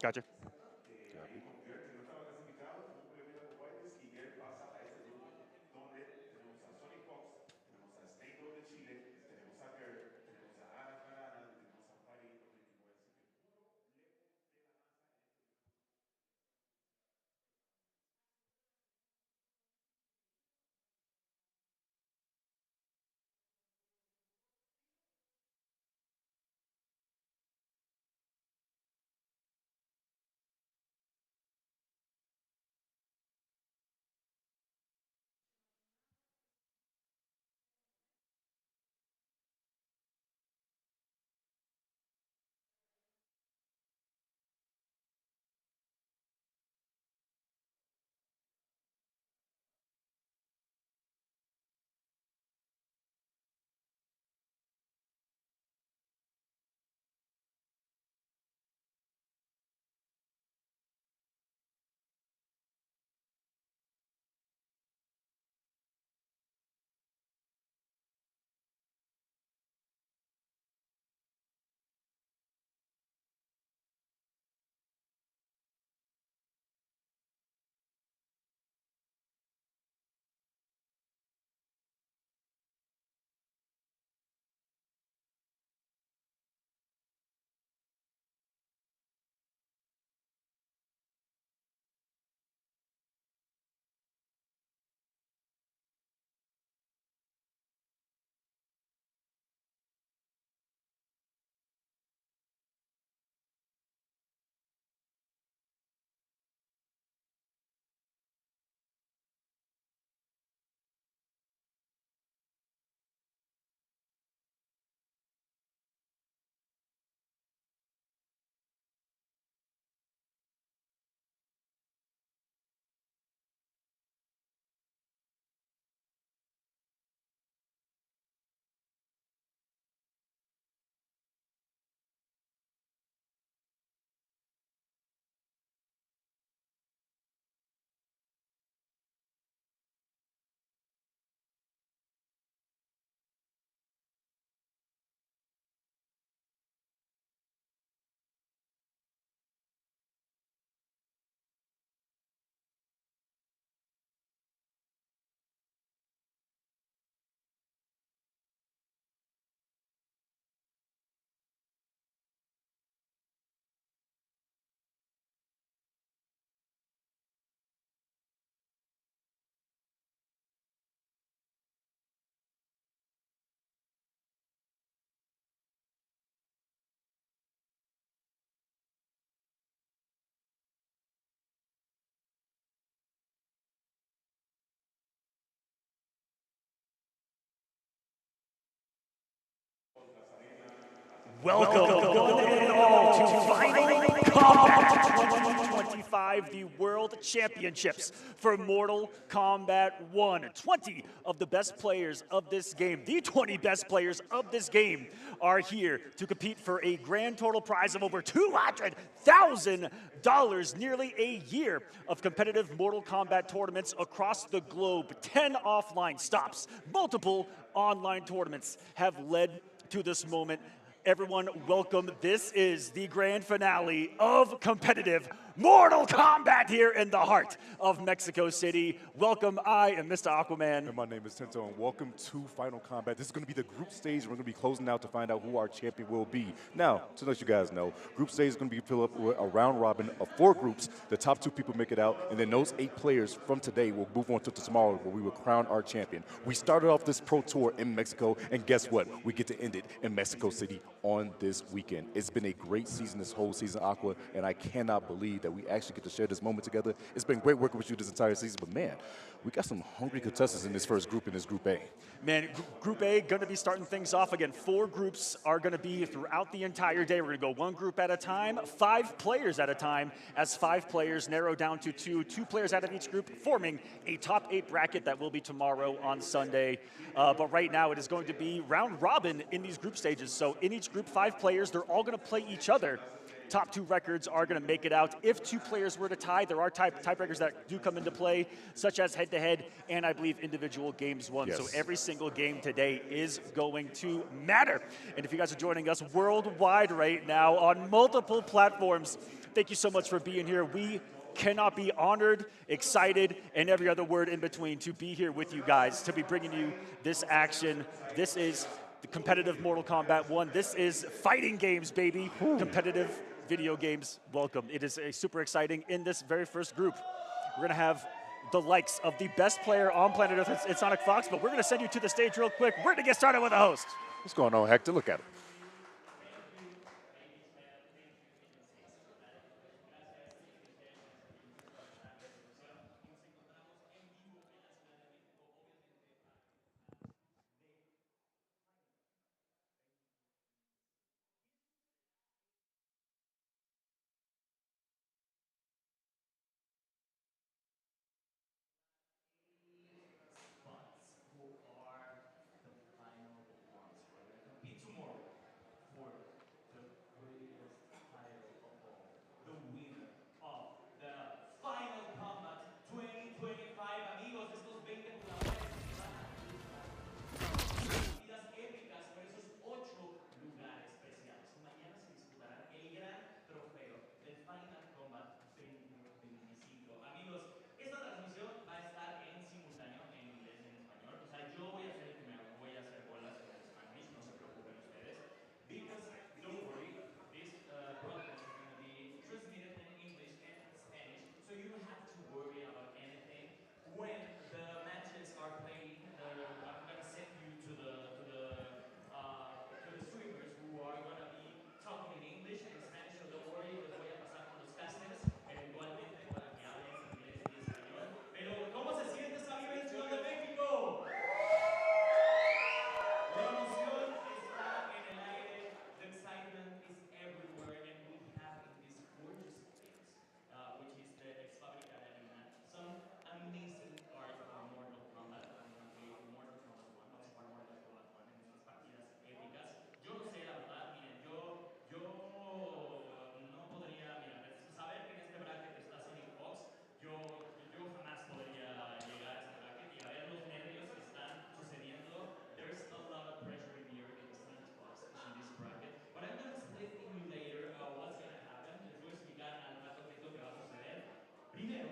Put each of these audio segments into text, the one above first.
Gotcha. Welcome, one and all, to Final Kombat 2025, the World Championships for Mortal Kombat 1. 20 of the best players of this game, the 20 best players of this game, are here to compete for a grand total prize of over $200,000, nearly a year of competitive Mortal Kombat tournaments across the globe. 10 offline stops, multiple online tournaments have led to this moment. Everyone, welcome. This is the grand finale of competitive Mortal Kombat here in the heart of Mexico City. Welcome, I am Mr. Aquaman. And my name is Tento, and welcome to Final Kombat. This is going to be the group stage. We're going to be closing out to find out who our champion will be. Now, to let you guys know, group stage is going to be filled up with a round robin of 4 groups. The top 2 people make it out, and then those 8 players from today will move on to tomorrow, where we will crown our champion. We started off this pro tour in Mexico, and guess what? We get to end it in Mexico City on this weekend. It's been a great season this whole season, Aqua, and I cannot believe that we actually get to share this moment together. It's been great working with you this entire season, but man, we got some hungry contestants in this first group, in this Group A. Man, Group A going to be starting things off again. 4 groups are going to be throughout the entire day. We're going to go 1 group at a time, 5 players at a time, as 5 players narrow down to 2 players out of each group, forming a top 8 bracket that will be tomorrow on Sunday. But right now it is going to be round robin in these group stages. So in each group, 5 players, they're all going to play each other. Top 2 records are going to make it out. If 2 players were to tie, there are tiebreakers that do come into play, such as head-to-head and I believe individual games won. Yes. So every single game today is going to matter. And if you guys are joining us worldwide right now on multiple platforms, thank you so much for being here. We cannot be honored, excited, and every other word in between to be here with you guys, to be bringing you this action. This is the competitive Mortal Kombat 1. This is fighting games, baby. Competitive video games. Welcome. It is super exciting. In this very first group, we're going to have the likes of the best player on planet Earth. It's Sonic Fox, but we're going to send you to the stage real quick. We're going to get started with the host. What's going on, Hector? Look at him. Final Combat 2025, amigos, estos 20 jugadores que van a luchar partidas épicas por esos 8 lugares preciados. Y mañana se disputarán el gran trofeo del Final Combat 2025. Amigos, esta transmisión va a estar en simultáneo en inglés y en español. O sea, yo voy a ser el que me voy a hacer bolas con el Spanish, no se preocupen ustedes. Because, don't worry, this broadcast is going to be transmitted in English and Spanish, so you don't have to worry about anything. When the matches are playing, I'm gonna send you to the streamers who are gonna be talking in English and Spanish, so don't worry, los voy a pasar con los casters eventualmente para que hablen inglés y español. Pero ¿cómo se siente esta vibra en Ciudad de México? La emoción está en el aire. The excitement is everywhere, and we have in this gorgeous place, which is the Ex Fabrica de Arena, some amazing art for Mortal Kombat. We're gonna play Mortal Kombat 1. Vamos a jugar Mortal Kombat 1 en estas partidas épicas. Yo no sé, la verdad, miren, yo no podría, mira, saber que en este bracket está Sonic Fox, yo jamás podría llegar a este bracket y a ver los nervios que están sucediendo. There's a lot of pressure in the air because Sonic Fox is in this bracket. But I'm gonna explain to you later what's gonna happen. Les voy a explicar al rato qué es lo que va a suceder. Primero,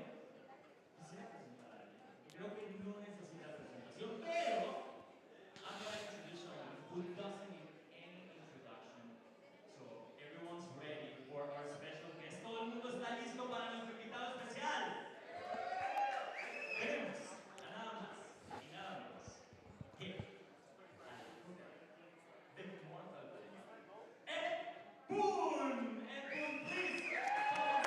quisiera presentar a alguien que creo que no necesita presentación, pero I'm gonna introduce someone who doesn't need any introduction. So, everyone's ready for our special guest. Todo el mundo está listo para nuestro invitado especial. Tenemos a nada más y nada menos que al hijo de Mortal Kombat, Ed Boon! Ed Boon, please come on stage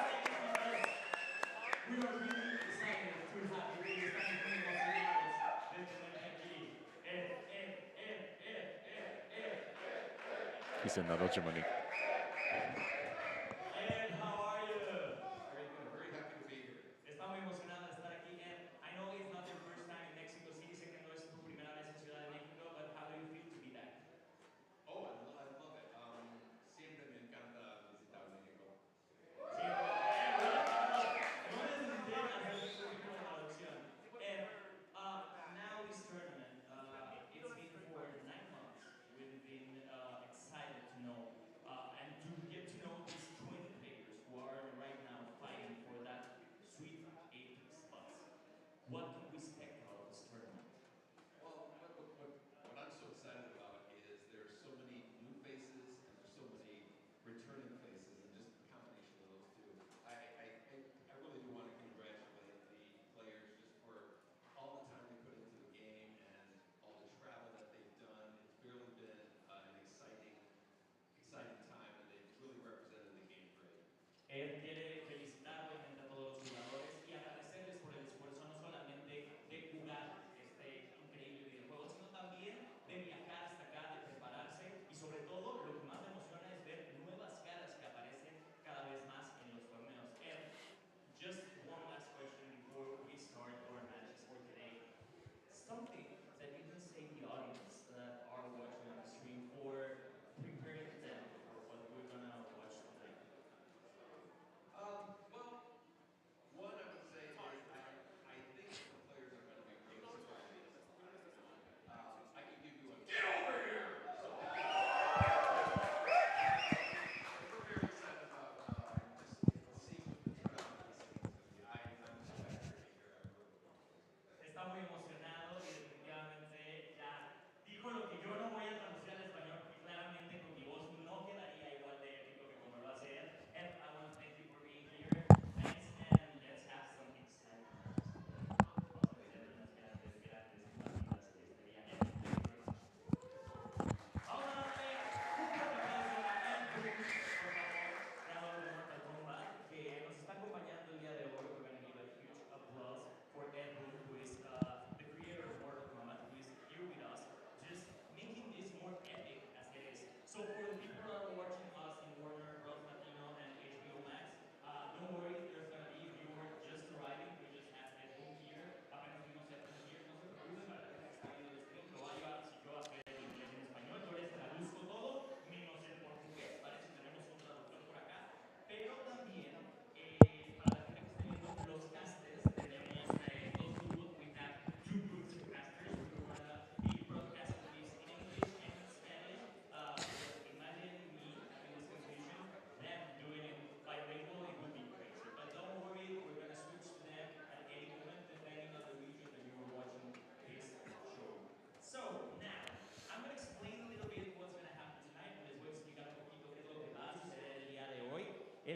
because we are really excited to have you here. Estamos muy emocionados de tenerte aquí. He said, no, don't you money. Ed, how are you? Very good. Very happy to be here. Está muy emocionado de estar aquí. Ed, I know it's not your first time in Mexico City. Sé que no es tu primera vez en Ciudad de México, but how do you feel to be back? Oh, I love it. Siempre me encanta visitar México. No necesité hacer ningún tipo de traducción. Ed, now this tournament, it's been for 9 months. We've been excited to know and to get to know these 20 players who are right now fighting for that sweet apex spots. What can we expect out of this tournament? Well, what I'm so excited about is there's so many new faces and there's so many returning faces, and just the combination of those two. I really do want to congratulate the players just for all the time they put into the game and all the travel that they've done. It's really been an exciting time, and they've really represented the game great. Ed quiere felicitar obviamente a todos los jugadores y agradecerles por el esfuerzo no solamente de jugar este increíble videojuego, sino también de viajar hasta acá, de prepararse y sobre todo lo que más le emociona es ver nuevas caras que aparecen cada vez más en los torneos. Ed, just one last question before we start our matches for today. Something that you can say to the audience that are watching on the stream for preparing them for what we're gonna watch tonight.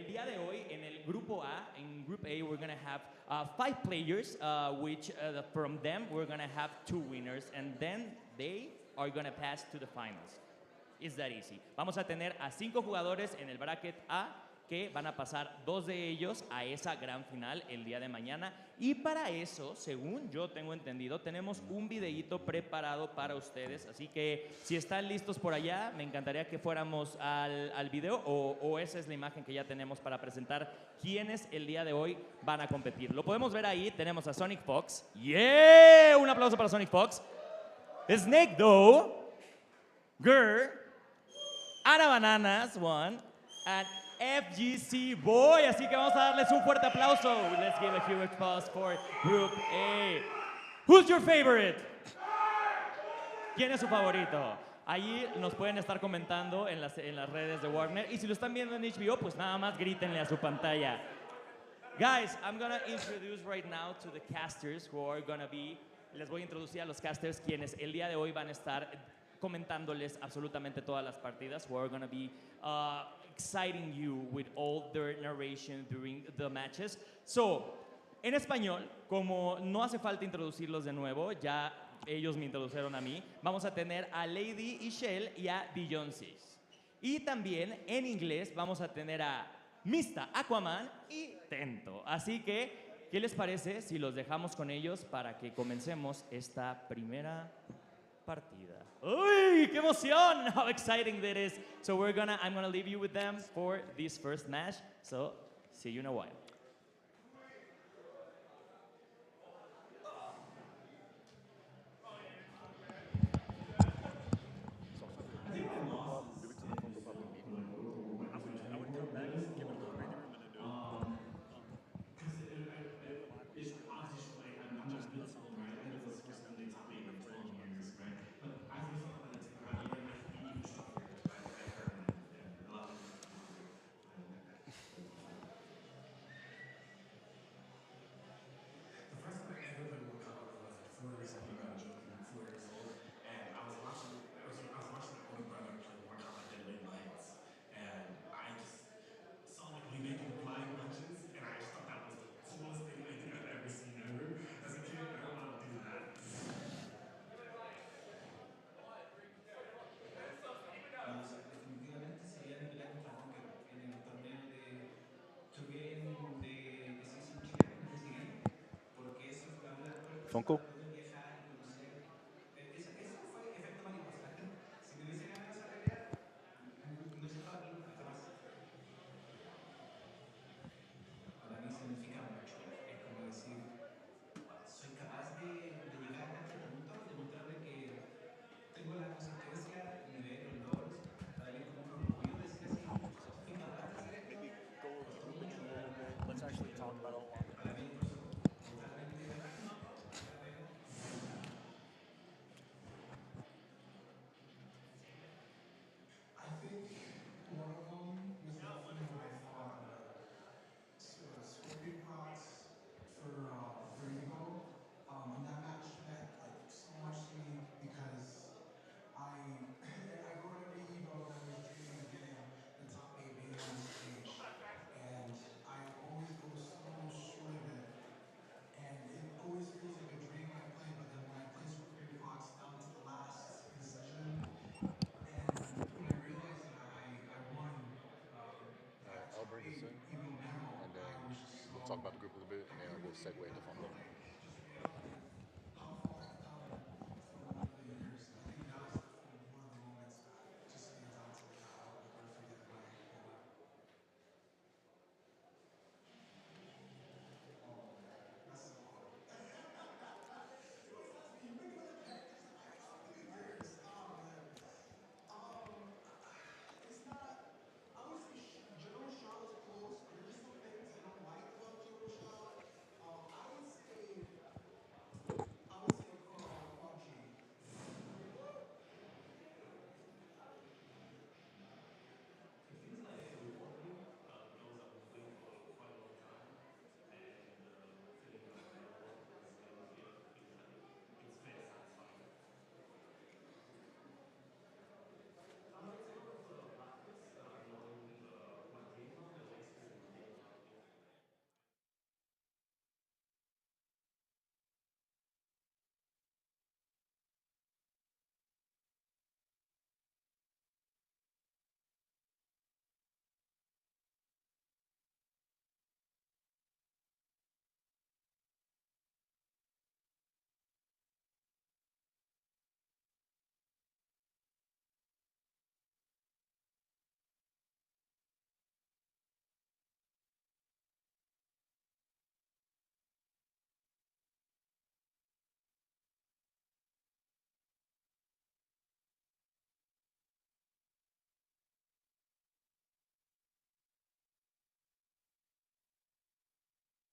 día de hoy en el grupo A, en Group A, we're gonna have 5 players, which from them we're gonna have 2 winners, and then they are gonna pass to the finals. It's that easy. Vamos a tener a 5 jugadores en el bracket A que van a pasar 2 de ellos a esa gran final el día de mañana. Y para eso, según yo tengo entendido, tenemos un videíto preparado para ustedes. Así que si están listos por allá, me encantaría que fuéramos al video o esa es la imagen que ya tenemos para presentar quiénes el día de hoy van a competir. Lo podemos ver ahí, tenemos a Sonic Fox. ¡Yeah! Un aplauso para Sonic Fox. Snake Doe, Gurr, Ana Bananas, one, and FGC Boy. Así que vamos a darles un fuerte aplauso. Let's give a huge applause for Group A. Who's your favorite? ¿Quién es su favorito? Allí nos pueden estar comentando en las redes de Warner. Y si lo están viendo en HBO, pues nada más grítenle a su pantalla. Guys, I'm gonna introduce right now to the casters who are gonna be. Les voy a introducir a los casters quienes el día de hoy van a estar comentándoles absolutamente todas las partidas. Who are gonna be exciting you with all their narration during the matches. So, en español, como no hace falta introducirlos de nuevo, ya ellos me introdujeron a mí, vamos a tener a Lady Ishel y a Beyoncé. Y también en inglés vamos a tener a Mr. Aquaman y Tento. Así que, ¿qué les parece si los dejamos con ellos para que comencemos esta primera partida? ¡Uy, qué emoción! How exciting that is. So I'm gonna leave you with them for this first match. So, see you in a while. Definitivamente sería mi pelea contra Bunker en el torneo de Turín de Season Chile, de ese game, porque eso fue abrió las puertas Funko. para poder viajar y conocer. Eso fue efecto mariposa. Si me hubiese ganado esa pelea, no se estaba nunca, jamás. Para mí significa mucho. Es como decir, soy capaz de llegar hasta este punto y demostrarle que tengo la consistencia, el nivel, el lore, para mí como un orgullo decir así, soy capaz de hacer esto, costó mucho. Let's actually talk about it a lot. Para mí incluso totalmente no, I think one of them was definitely when I fought Scorpion Pots for Eagle. And that match meant like so much to me because I grew up in Evo and I was dreaming of getting the top 8 being on the stage. And I always go so short of it. And it always feels like a dream when I play, but then when I play Scorpion Fox down to the last decision, and when I realized that I won that top 8 Evo medal, And then I was just we'll talk about the group a little bit, and then we'll segue into Funko. how far I've come from over the years. I think that was one of the moments that just stands out to me that I'll never forget in my life. It's not, I would say General Charlotte's close, but there's just some things I don't like about General Charlotte. I would say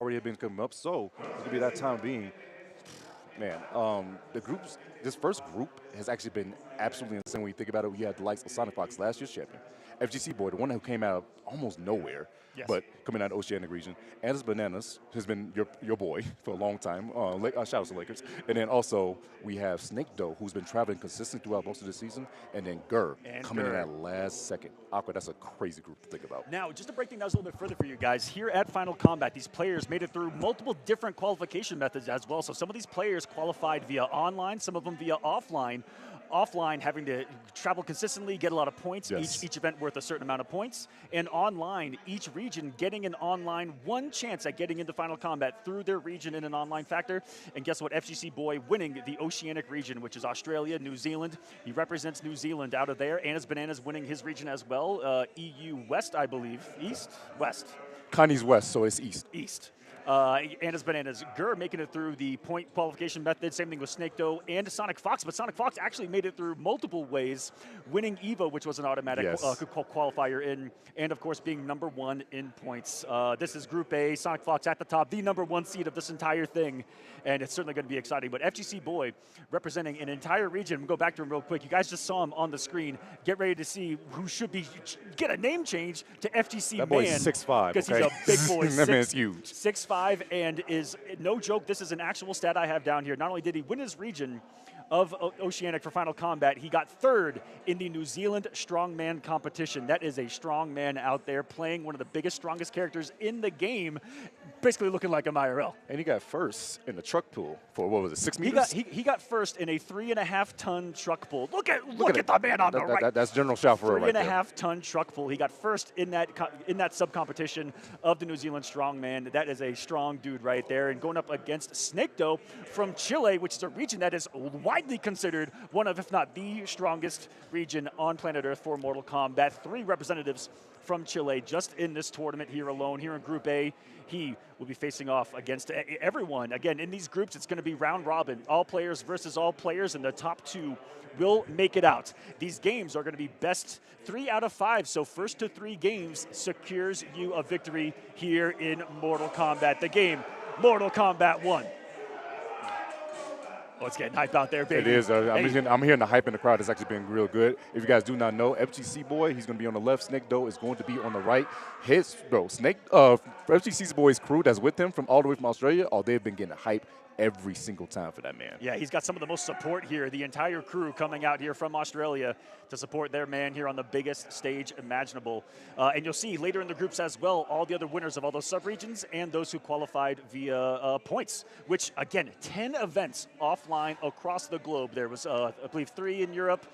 already been coming up. So it's going to be that time being, man, the groups, this first group has actually been absolutely insane when you think about it. We had the likes of Sonic Fox, last year's champion, FGC Boy, the one who came out of almost nowhere, but coming out of the Oceanic region. Anna's Bananas has been your boy for a long time. Shout out to Lakers. And then also we have Snake Doe, who's been traveling consistently throughout most of the season, and then Gurr coming in at last second. Aqua, that's a crazy group to think about. Now, just to break things down a little bit further for you guys, here at Final Combat, these players made it through multiple different qualification methods as well. So some of these players qualified via online, some of them via offline. Offline, having to travel consistently, get a lot of points, each event worth a certain amount of points. And online, each region getting an online one chance at getting into Final Combat through their region in an online factor. And guess what? FGC Boy winning the Oceanic region, which is Australia, New Zealand. He represents New Zealand out of there. Anna's Bananas winning his region as well. EU West, I believe. East? West. Connie's West, so it's East. East. Anna's Bananas. Gurr making it through the point qualification method. Same thing with Snake Doe and Sonic Fox. But Sonic Fox actually made it through multiple ways, winning EVO, which was an automatic qualifier in, and of course being #1 in points. This is Group A. Sonic Fox at the top, the #1 seed of this entire thing. And it's certainly going to be exciting. But FGC Boy representing an entire region. We'll go back to him real quick. You guys just saw him on the screen. Get ready to see who should be get a name change to FGC that Man. Boy's 6'5", because he's a big boy. That man's huge. 6'5", and is no joke. This is an actual stat I have down here. Not only did he win his region of Oceanic for Final Combat, he got 3rd in the New Zealand Strongman competition. That is a strongman out there playing one of the biggest, strongest characters in the game, basically looking like him IRL. And he got 1st in the truck pool for, what was it, 6 meters? He got 1st in a 3.5-ton truck pull. Look at the man on the right. That's General Shao for real right there. 3.5-ton truck pull. He got 1st in that sub-competition of the New Zealand Strongman. That is a strong dude right there. And going up against Snake Doe from Chile, which is a region that is widely considered one of, if not the strongest region on planet Earth for Mortal Kombat. 3 representatives from Chile just in this tournament here alone. Here in Group A, he will be facing off against everyone. Again, in these groups, it's going to be round robin. All players versus all players, and the top 2 will make it out. These games are going to be best 3 out of 5, so first to 3 games secures you a victory here in Mortal Kombat. The game, Mortal Kombat 1. Oh, it's getting hype out there, baby. It is. I'm hearing the hype in the crowd. It's actually been real good. If you guys do not know, FGC Boy, he's going to be on the left. Snake Doe is going to be on the right. FGC Boy's crew that's with him from all the way from Australia, they've been getting hype every single time for that man. Yeah, he's got some of the most support here. The entire crew coming out here from Australia to support their man here on the biggest stage imaginable. And you'll see later in the groups as well, all the other winners of all those sub-regions and those who qualified via points, which, again, 10 events offline across the globe. There was, I believe, 3 in Europe,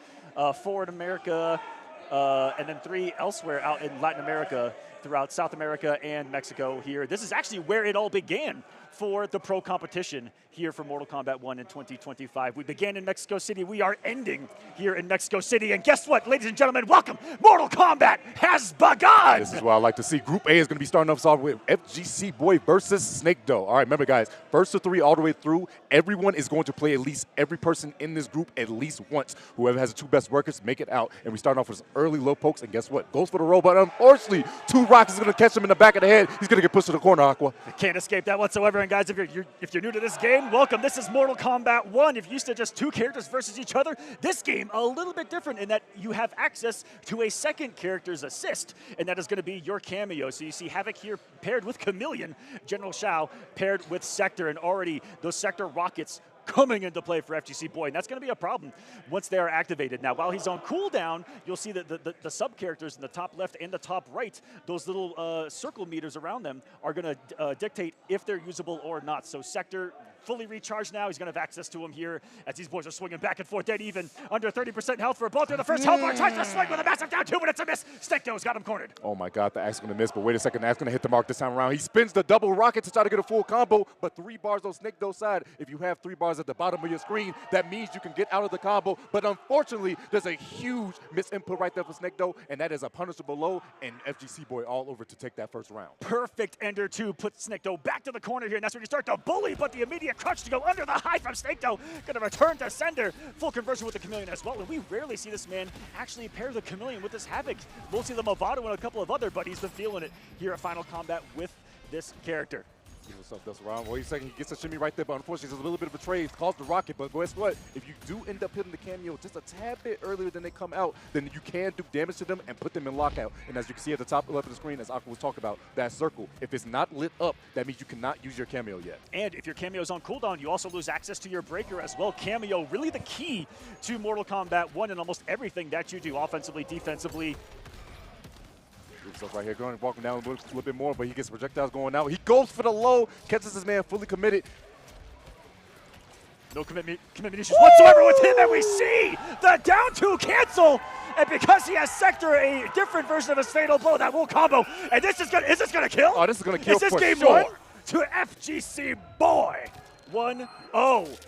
4 in America, and then 3 elsewhere out in Latin America, throughout South America and Mexico here. This is actually where it all began for the pro competition here for Mortal Kombat 1 in 2025. We began in Mexico City. We are ending here in Mexico City. And guess what, ladies and gentlemen? Welcome. Mortal Kombat has begun. This is what I like to see. Group A is going to be starting off with FGC Boy versus Snake Doe. All right, remember, guys, first to 3 all the way through. Everyone is going to play at least every person in this group at least once. Whoever has the 2 best workers, make it out. And we start off with some early low pokes. And guess what? Goes for the roll, but unfortunately, 2 rocks is going to catch him in the back of the head. He's going to get pushed to the corner, Aqua. Can't escape that whatsoever. And guys, if you're new to this game, welcome. This is Mortal Kombat 1. If you're used to just 2 characters versus each other, this game a little bit different in that you have access to a second character's assist, and that is going to be your cameo. So you see Havoc here paired with Chameleon, General Shao paired with Sector, and already those Sector rockets coming into play for FGC Boy, and that's going to be a problem once they are activated. Now, while he's on cooldown, you'll see that the sub-characters in the top left and the top right, those little circle meters around them are going to dictate if they're usable or not. So Sector fully recharged now. He's going to have access to him here as these boys are swinging back and forth, dead even. Under 30% health for both. They're the first health bar, tries to swing with a massive down 2 minutes to miss. Snake Doe's got him cornered. Oh my God, the Axe going to miss, but wait a second, the Axe going to hit the mark this time around. He spins the double rocket to try to get a full combo, but 3 bars on Snake Doe's side. If you have 3 bars at the bottom of your screen, that means you can get out of the combo, but unfortunately, there's a huge misinput right there for Snake Doe, and that is a punishable low, and FGC Boy all over to take that first round. Perfect Ender 2 puts Snake Doe back to the corner here, and that's when you start to bully, but the immediate crutch to go under the high from Snake Doe. Going to return to sender. Full conversion with the Chameleon as well, and we rarely see this man actually pair the Chameleon with this Havoc. We'll see the Movado and a couple of other, but he's been feeling it here at Final Combat with this character. What's up, Dust around? Wait a second, he gets a shimmy right there, but unfortunately, there's a little bit of a trade. Calls the rocket, but guess what? If you do end up hitting the cameo just a tad bit earlier than they come out, then you can do damage to them and put them in lockout. And as you can see at the top left of the screen, as Aqua was talking about, that circle, if it's not lit up, that means you cannot use your cameo yet. And if your cameo is on cooldown, you also lose access to your breaker as well. Cameo, really the key to Mortal Kombat 1 and almost everything that you do, offensively, defensively. Himself right here, going walking down a little bit more, but he gets projectiles going out. He goes for the low, catches his man fully committed. No commitment issues whatsoever with him, and we see the down two cancel. And because he has Sector, a different version of his fatal blow, that will combo. And is this gonna kill? Oh, this is gonna kill for sure. Is this game one to FGC Boy? 1-0.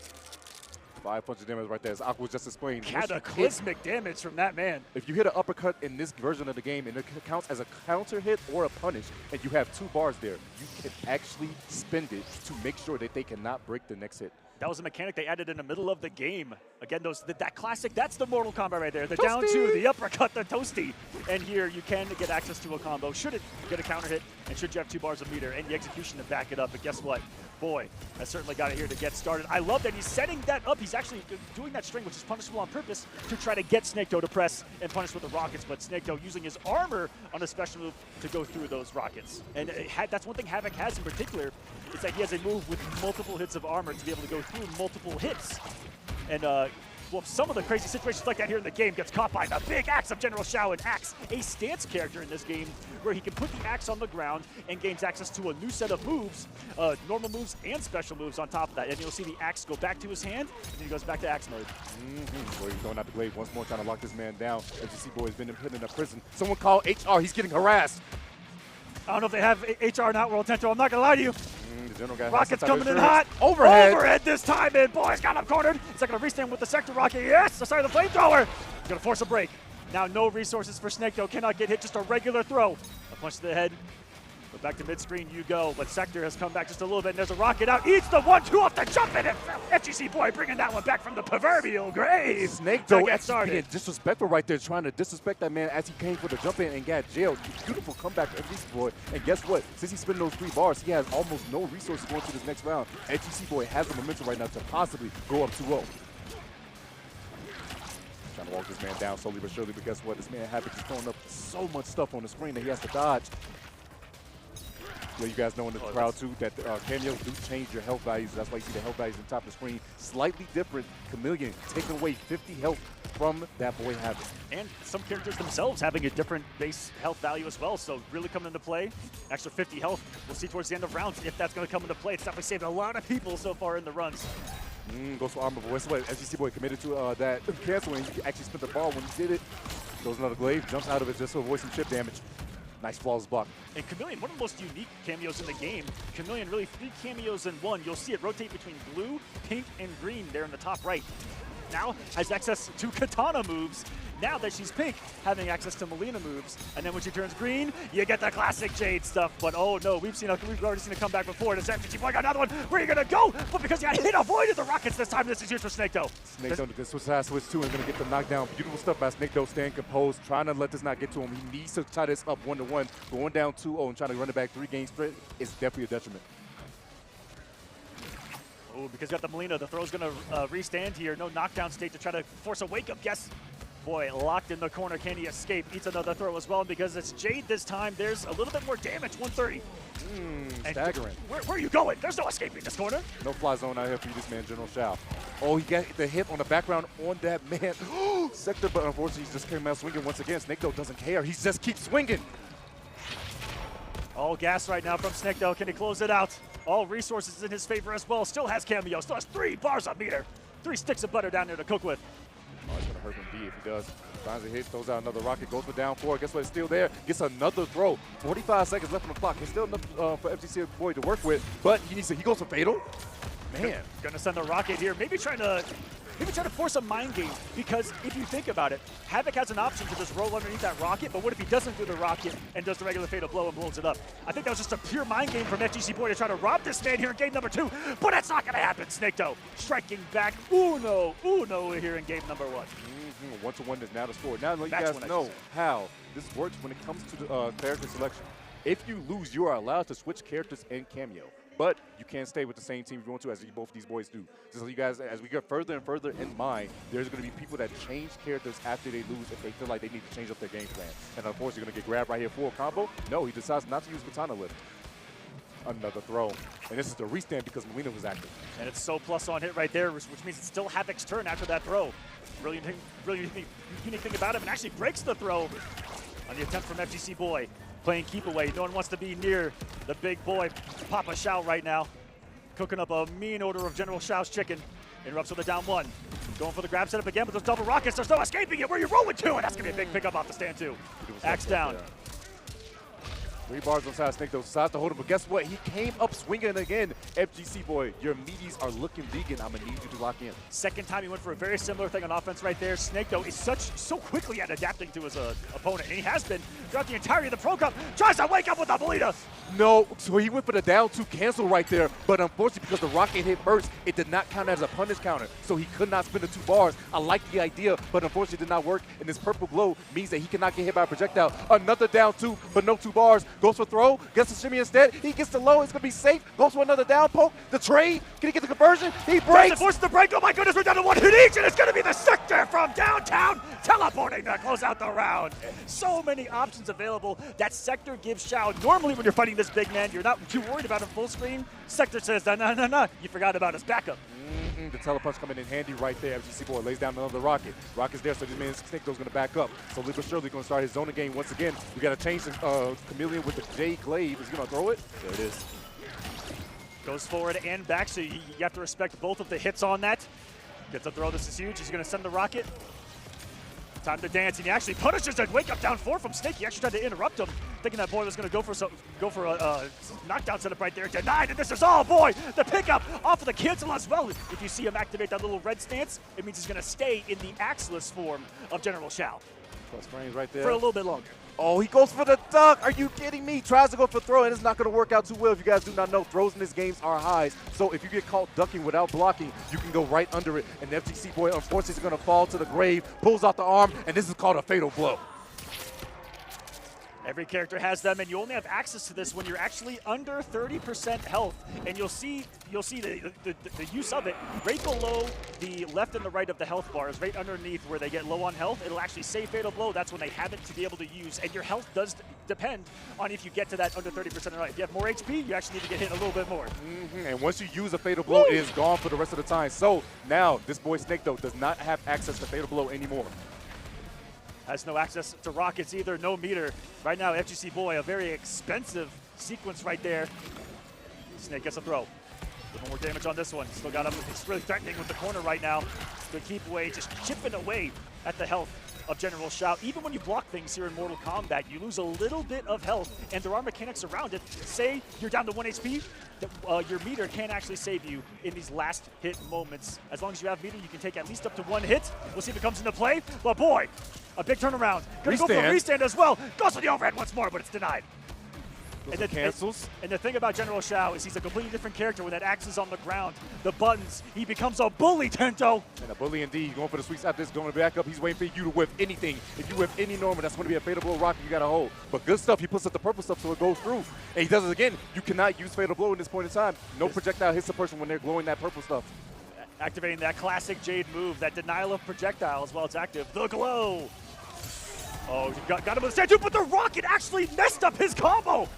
5 punches damage right there, as Aqua was just explained. Cataclysmic damage from that man. If you hit an uppercut in this version of the game and it counts as a counter hit or a punish, and you have 2 bars there, you can actually spend it to make sure that they cannot break the next hit. That was a mechanic they added in the middle of the game. Again, that classic, that's the Mortal Kombat right there. The Toasty. down two, the uppercut, the toasty. And here you can get access to a combo. Should it get a counter hit, and should you have 2 bars of meter and the execution to back it up. But guess what? Boy, has certainly got it here to get started. I love that he's setting that up. He's actually doing that string, which is punishable on purpose, to try to get Snake Doe to press and punish with the rockets. But Snake Doe using his armor on a special move to go through those rockets. And that's one thing Havoc has in particular, is that he has a move with multiple hits of armor to be able to go through multiple hits. And well, some of the crazy situations like that here in the game gets caught by the big axe of General Shao, and Axe, a stance character in this game, where he can put the axe on the ground and gains access to a new set of moves, normal moves and special moves on top of that. And you'll see the axe go back to his hand, and then he goes back to axe mode. Boy, he's going out the glade once more, trying to lock this man down. FGC Boy has been put in a prison. Someone call HR, he's getting harassed. I don't know if they have HR in Outworld Central, I'm not gonna lie to you. The general guy Rocket's coming in hot. Overhead this time, and Boy's got him cornered. He's not gonna restand with the Sector Rocket. Yes, the flamethrower. He's gonna force a break. Now no resources for Snake Doe, cannot get hit, just a regular throw. A punch to the head. But back to mid-screen you go, but Sector has come back just a little bit, and there's a rocket out. Eats the 1-2 off the jump, and FGC Boy bringing that one back from the proverbial grave. Snake Doe actually being disrespectful right there, trying to disrespect that man as he came for the jump in and got jailed. Beautiful comeback for FGC Boy. And guess what? Since he's spending those 3 bars, he has almost no resources going to this next round. FGC Boy has the momentum right now to possibly go up 2-0. Trying to walk this man down slowly but surely, but guess what? This man Havoc is throwing up so much stuff on the screen that he has to dodge. Well, you guys know in the crowd too that cameos do change your health values. That's why you see the health values on top of the screen. Slightly different. Chameleon taking away 50 health from that boy Havoc. And some characters themselves having a different base health value as well, so really coming into play. Extra 50 health, we'll see towards the end of rounds if that's going to come into play. It's definitely saved a lot of people so far in the runs. Goes for armor, but what's what? FGC Boy committed to that cancel, and he actually spent the ball when he did it. Goes another glaive, jumps out of it just to avoid some chip damage. Nice flawless block. And Chameleon, one of the most unique cameos in the game. Chameleon, really 3 cameos in one. You'll see it rotate between blue, pink, and green there in the top right. Now has access to Katana moves. Now that she's pink, having access to Melina moves. And then when she turns green, you get the classic Jade stuff. But oh no, we've already seen a comeback before. Does FGC Boy got another one? Where are you gonna go? But because he got hit, avoided the rockets this time. This is used for Snake Doe. Snake Doe gets switch too and gonna get the knockdown. Beautiful stuff by Snake Doe, staying composed, trying to let this not get to him. He needs to tie this up 1-1. Going down 2-0 and trying to run it back 3 games straight is definitely a detriment. Oh, because you got the Melina, the throw's gonna restand here. No knockdown state to try to force a wake up. Yes. Boy, locked in the corner. Can he escape? Eats another throw as well. Because it's Jade this time, there's a little bit more damage. 130. Staggering. Where are you going? There's no escaping this corner. No fly zone out here for you, this man, General Shao. Oh, he got the hit on the background on that man. Sector, but unfortunately, he just came out swinging once again. Snake Doe doesn't care. He just keeps swinging. All gas right now from Snake Doe. Can he close it out? All resources in his favor as well. Still has cameo. Still has 3 bars of meter. 3 sticks of butter down there to cook with. Oh, it's going to hurt him B if he does. Finds a hit, throws out another rocket, goes for down 4. Guess what? It's still there. Gets another throw. 45 seconds left on the clock. It's still enough for FGC Boy to work with, but he goes for fatal. Man. Gonna send a rocket here. Maybe trying to force a mind game, because if you think about it, Havoc has an option to just roll underneath that rocket, but what if he doesn't do the rocket and does the regular fatal blow and blows it up? I think that was just a pure mind game from FGC Boy to try to rob this man here in game number 2, but that's not gonna happen. Snake Doe striking back. Uno here in game number 1. 1-1 is now the score. Now let you guys know how this works when it comes to the character selection. If you lose, you are allowed to switch characters and cameo. But you can't stay with the same team if you want to, as both of these boys do. Just so you guys, as we get further and further in mind, there's going to be people that change characters after they lose if they feel like they need to change up their game plan. And of course, you're going to get grabbed right here for a combo. No, he decides not to use Katana Lift. Another throw. And this is the restand because Molina was active. And it's so plus on hit right there, which means it's still Havoc's turn after that throw. Really unique thing about him, and actually breaks the throw on the attempt from FGC Boy. Playing keep away. No one wants to be near the big boy, Papa Shao, right now. Cooking up a mean odor of General Shao's chicken. Interrupts with a down one. Going for the grab setup again, but those double rockets, there's no escaping it. Where are you rolling to? And that's going to be a big pickup off the stand, too. Axe down. 3 bars on side Snake, though, decides to hold him, but guess what? He came up swinging again. FGC Boy, your meaties are looking vegan. I'm going to need you to lock in. Second time he went for a very similar thing on offense right there. Snake, though, is so quickly at adapting to his opponent, and he has been throughout the entirety of the Pro Cup. Tries to wake up with a Bolita. No, so he went for the down 2 cancel right there, but unfortunately, because the rocket hit first, it did not count as a punish counter, so he could not spin the 2 bars. I like the idea, but unfortunately, it did not work, and this purple glow means that he cannot get hit by a projectile. Another down 2, but no 2 bars. Goes for throw, gets the shimmy instead. He gets the low, it's going to be safe. Goes for another down poke. The trade, can he get the conversion? He breaks. Forces the break. Oh my goodness, we're down to 1 hit each, and it's going to be the Sector from downtown, teleporting to close out the round. So many options available. That Sector gives Shao. Normally, when you're fighting this big man, you're not too worried about him full screen. Sector says, no, you forgot about his backup. The telepunch coming in handy right there. FGC Boy lays down another rocket. Rocket's there, so this means Snakedo's going to back up. So little surely going to start his zoning game once again. We got to change the Chameleon with the J Glaive. Is he going to throw it? There it is. Goes forward and back, so you have to respect both of the hits on that. Gets a throw. This is huge. He's going to send the rocket. Time to dance, and he actually punishes that wake up down 4 from Snake. He actually tried to interrupt him, thinking that Boy was going to go for a knockdown setup right there. Denied, and this is all Boy. The pickup off of the cancel as well. If you see him activate that little red stance, it means he's going to stay in the axeless form of General Shao. Plus frames right there. For a little bit longer. Oh, he goes for the duck. Are you kidding me? Tries to go for throw, and it's not going to work out too well. If you guys do not know, throws in this game are highs. So if you get caught ducking without blocking, you can go right under it. And FGC Boy, unfortunately, is going to fall to the grave, pulls out the arm, and this is called a fatal blow. Every character has them, and you only have access to this when you're actually under 30% health. And you'll see the use of it right below the left and the right of the health bars, right underneath where they get low on health. It'll actually say fatal blow. That's when they have it to be able to use. And your health does depend on if you get to that under 30% or not. If you have more HP, you actually need to get hit a little bit more. And once you use a fatal blow, it is gone for the rest of the time. So now this boy Snake, though, does not have access to fatal blow anymore. Has no access to rockets either, no meter. Right now, FGC Boy, a very expensive sequence right there. Snake gets a throw. A little more damage on this one. Still got him. It's really threatening with the corner right now. The keep away, just chipping away at the health of General Shao. Even when you block things here in Mortal Kombat, you lose a little bit of health, and there are mechanics around it. Say you're down to 1 HP, your meter can actually save you in these last hit moments. As long as you have meter, you can take at least up to 1 hit. We'll see if it comes into play. But boy, a big turnaround. Gonna go for a restand as well. Goes for the overhead once more, but it's denied. And the, cancels. And the thing about General Shao is he's a completely different character when that axe is on the ground. The buttons, he becomes a bully, Tento. And a bully indeed. Going for the sweet spot. This going back up. He's waiting for you to whip anything. If you whip any normal, that's going to be a fatal blow rocket you got to hold. But good stuff. He puts up the purple stuff so it goes through. And he does it again. You cannot use fatal blow in this point in time. No projectile hits the person when they're glowing that purple stuff. Activating that classic Jade move, that denial of projectiles while it's active. The glow. Oh, he got him with the stand too, but the rocket actually messed up his combo.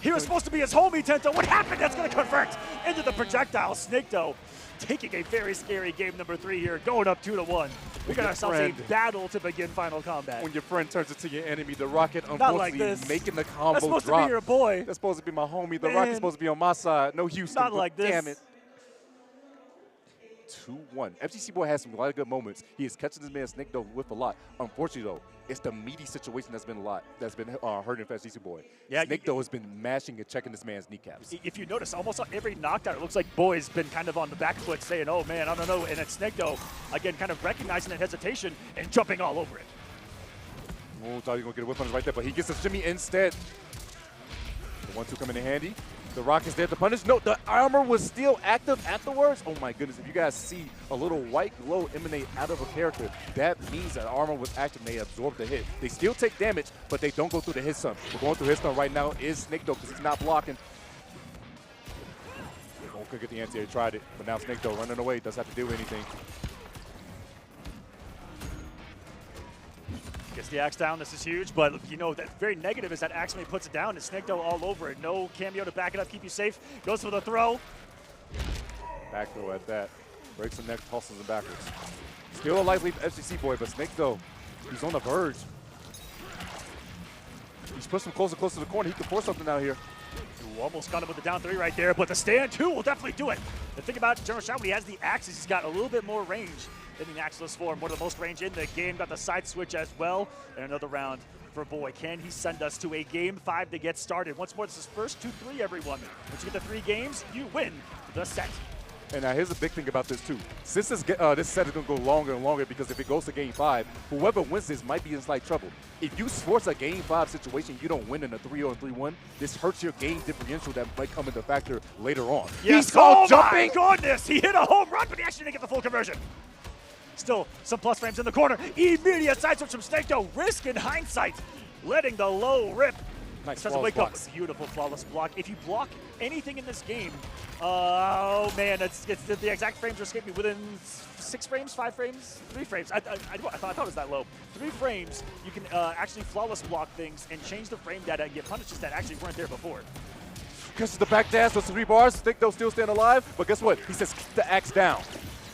He was supposed to be his homie, Tento. What happened? That's going to convert into the projectile. Snake, though, taking a very scary game number 3 here, going up 2-1. We got ourselves a battle to begin Final Combat. When your friend turns into your enemy, the rocket unfortunately making the combo That's supposed drop. to be your boy. That's supposed to be my homie. The rocket's supposed to be on my side. No Houston. Not like this. Damn it. 2-1. FGC Boy has some lot of good moments. He is catching this man Snake though with a lot. Unfortunately though, it's the meaty situation that's been hurting FGC Boy. Yeah, Snake though has been mashing and checking this man's kneecaps. If you notice, almost on every knockdown, it looks like Boy's been kind of on the back foot saying, oh man, I don't know. And it's Snake though, again, kind of recognizing that hesitation and jumping all over it. Oh, thought he was going to get a whip on us right there, but he gets a shimmy instead. The 1-2 coming in handy. The rock is there to punish. No, the armor was still active afterwards. Oh my goodness, if you guys see a little white glow emanate out of a character, that means that armor was active and they absorbed the hit. They still take damage, but they don't go through the hit stun. We're going through hit stun right now is Snake though, because he's not blocking. Oh, could get the anti-air, tried it. But now Snake though running away, doesn't have to do anything. Gets the axe down, this is huge, but you know, that very negative is that Axemay puts it down and Snake though all over it. No cameo to back it up, keep you safe. Goes for the throw. Back throw at that. Breaks the neck, tosses him backwards. Still a lively FGC Boy, but Snake though, he's on the verge. He's pushing him closer and closer to the corner. He can force something out here. Ooh, almost got him with the down 3 right there, but the stand 2 will definitely do it. The thing about General Shao, when he has the axes, he's got a little bit more range than the axeless form. One of the most range in the game. Got the side switch as well. And another round for Boy. Can he send us to a game 5 to get started? Once more, this is first 2-3, everyone. Once you get the 3 games, you win the set. And now here's the big thing about this too. Since this set is going to go longer and longer, because if it goes to game 5, whoever wins this might be in slight trouble. If you force a game 5 situation, you don't win in a 3-0 and 3-1, this hurts your game differential that might come into factor later on. Yes. He's called jumping. jumping! My goodness, he hit a home run, but he actually didn't get the full conversion. Still some plus frames in the corner. Immediate side switch from Snake though. Risk in hindsight, letting the low rip. Nice Starts to wake up. blocks. Beautiful flawless block. If you block anything in this game, oh man, it's the exact frames are escaping within 6 frames, 5 frames, 3 frames. I thought it was that low. 3 frames, you can actually flawless block things and change the frame data and get punishes that actually weren't there before. Catches the back dash with 3 bars. Snake though still staying alive, but guess what? He says keep the axe down.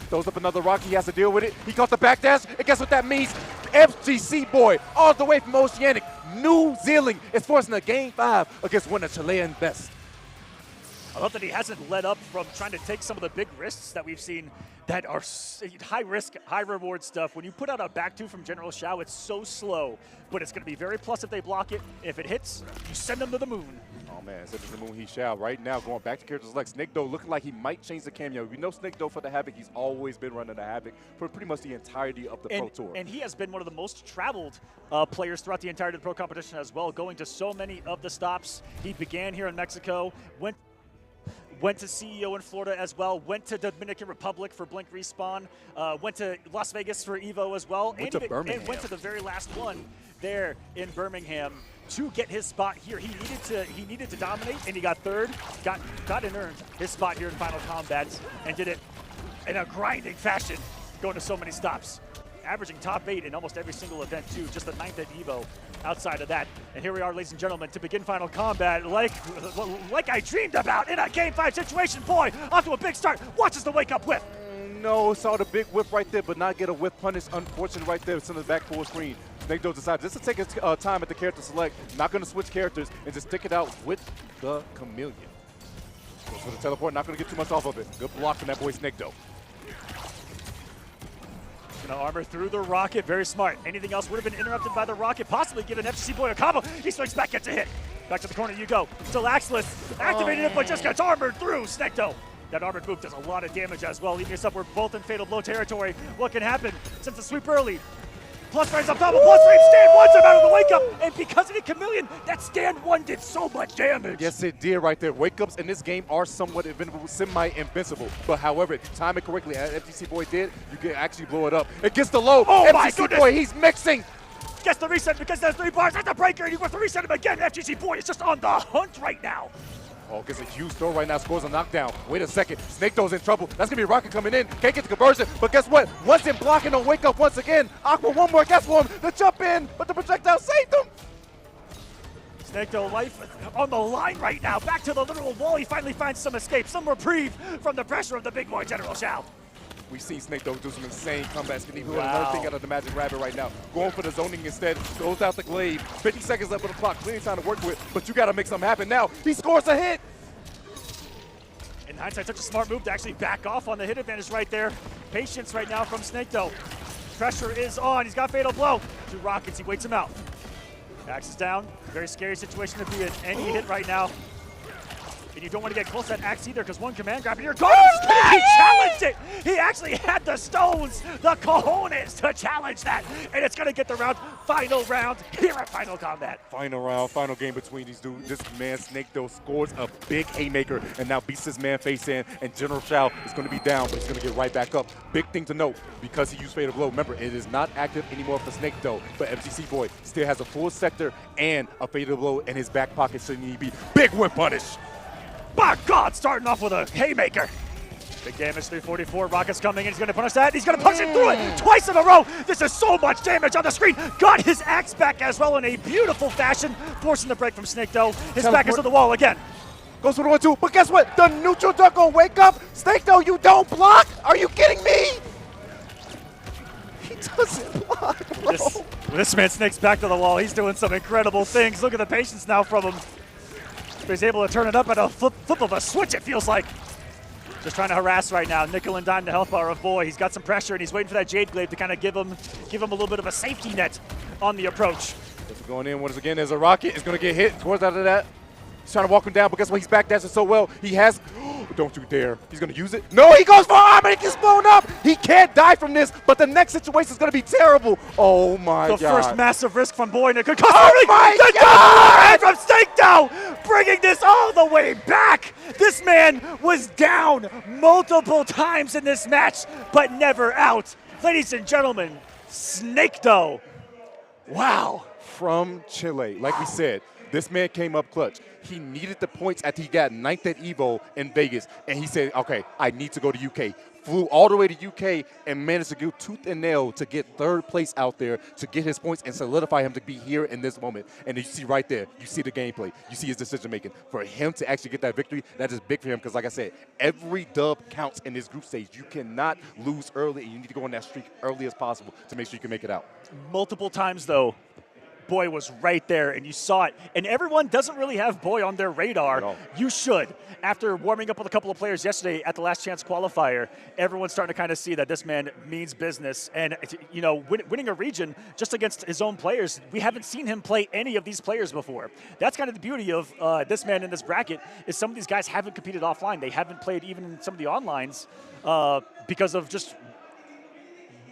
Throws up another rock, he has to deal with it. He caught the back dash, and guess what that means? FGC Boy, all the way from Oceanic, New Zealand, is forcing a game 5 against one of Chilean best. I love that he hasn't let up from trying to take some of the big risks that we've seen that are high risk, high reward stuff. When you put out a back 2 from General Shao, it's so slow, but it's going to be very plus if they block it. If it hits, you send them to the moon. Oh man, send them to the moon, he shall. Right now, going back to characters like Snake though, looking like he might change the cameo. We know Snake though for the Havoc, he's always been running the Havoc for pretty much the entirety of the Pro Tour. And he has been one of the most traveled players throughout the entirety of the Pro competition as well, going to so many of the stops. He began here in Mexico, went to CEO in Florida as well, went to Dominican Republic for Blink Respawn, went to Las Vegas for Evo as well, Went and to went to the very last one there in Birmingham to get his spot here. He needed to dominate, and he got 3rd, got and earned his spot here in Final Kombat, and did it in a grinding fashion, going to so many stops. Averaging top 8 in almost every single event too, just the 9th at Evo outside of that. And here we are, ladies and gentlemen, to begin Final Kombat like I dreamed about in a game 5 situation. Boy, off to a big start, watches the wake up whip. No, saw the big whip right there, but not get a whip punish. Unfortunate right there, send it back full screen. Snake though decides just to take his time at the character select, not going to switch characters, and just stick it out with the Chameleon. Goes for the teleport, not going to get too much off of it. Good block from that boy Snake though. Gonna armor through the rocket, very smart. Anything else would have been interrupted by the rocket, possibly giving FGC Boy a combo. He swings back, gets a hit. Back to the corner you go. Still axeless, activated it, but just gets armored through. Snake though. That armored move does a lot of damage as well, leaving us up. We're both in fatal blow territory. What can happen? Since the sweep early. Plus frames up top, plus frames, stand 1's out of the wake up. And because of the Chameleon, that stand 1 did so much damage. Yes, it did right there. Wake ups in this game are somewhat invincible, semi-invincible. But however, if you time it correctly, as FGC Boy did, you can actually blow it up. It gets the low. Oh my FGC goodness. Boy, he's mixing. Gets the reset because there's 3 bars. That's the breaker, and he wants to reset him again. FGC Boy is just on the hunt right now. Oh, gets a huge throw right now, scores a knockdown. Wait a second, Snake though is in trouble. That's gonna be a rocket coming in. Can't get the conversion, but guess what? Once in blocking on wake up once again. Aqua one more guess for him. The jump in, but the projectile saved him. Snake though, life on the line right now. Back to the literal wall. He finally finds some escape, some reprieve from the pressure of the big boy, General Shao. We see Snake though do some insane comebacks. Can he do Wow. another thing out of the Magic Rabbit right now? Going for the zoning instead, throws out the glaive. 50 seconds left on the clock, plenty of time to work with, but you gotta make something happen now. He scores a hit. In hindsight, such a smart move to actually back off on the hit advantage right there. Patience right now from Snake though. Pressure is on, he's got fatal blow. 2 rockets, he waits him out. Axe is down, very scary situation to be in. Any hit right now. And you don't want to get close to that axe either, because one command grab and you're gone. He challenged it. He actually had the stones, the cojones to challenge that. And it's going to get the round. Final round here at Final Kombat. Final round, final game between these dudes. This man, Snake though, scores a big haymaker and now beats this man face in. And General Shao is going to be down, but he's going to get right back up. Big thing to note, because he used Fatal Blow. Remember, it is not active anymore for Snake though, but FGC Boy still has a full sector and a Fatal Blow in his back pocket, so he need to be big win punish. by God, starting off with a haymaker. Big damage, 344. Rocket's coming in. He's going to punish that. He's going to punch it through it twice in a row. This is so much damage on the screen. Got his axe back as well in a beautiful fashion, forcing the break from Snake though. His back is to the wall again. Goes for the 1-2, but guess what? The neutral duck gonna wake up. Snake though, you don't block? Are you kidding me? He doesn't block, bro. This man Snake's back to the wall. He's doing some incredible things. Look at the patience now from him. He's able to turn it up at a flip of a switch, it feels like. Just trying to harass right now. Nickel and dime the health bar of Boy. He's got some pressure and he's waiting for that Jade Glaive to kind of give him a little bit of a safety net on the approach. Going in once again as a rocket is gonna get hit towards out of that. He's trying to walk him down, but guess what? He's back dashing so well. He has, don't you dare. He's gonna use it. No, he goes for arm and he gets blown up. He can't die from this, but the next situation is gonna be terrible. Oh my God. The first massive risk from Boy and it could cost my God! And from Snake now, bringing this all the way back. This man was down multiple times in this match, but never out. Ladies and gentlemen, Snake though, wow. From Chile, like we said, this man came up clutch. He needed the points after he got 9th at EVO in Vegas, and he said, okay, I need to go to UK. Flew all the way to UK and managed to go tooth and nail to get 3rd place out there to get his points and solidify him to be here in this moment. And you see right there, you see the gameplay, you see his decision making. For him to actually get that victory, that is big for him because like I said, every dub counts in this group stage. You cannot lose early and you need to go on that streak early as possible to make sure you can make it out. Multiple times though, Boy was right there, and you saw it. And everyone doesn't really have Boy on their radar. You should. After warming up with a couple of players yesterday at the Last Chance qualifier, everyone's starting to kind of see that this man means business. And, you know, winning a region just against his own players, we haven't seen him play any of these players before. That's kind of the beauty of this man in this bracket, is some of these guys haven't competed offline. They haven't played even in some of the onlines because of just,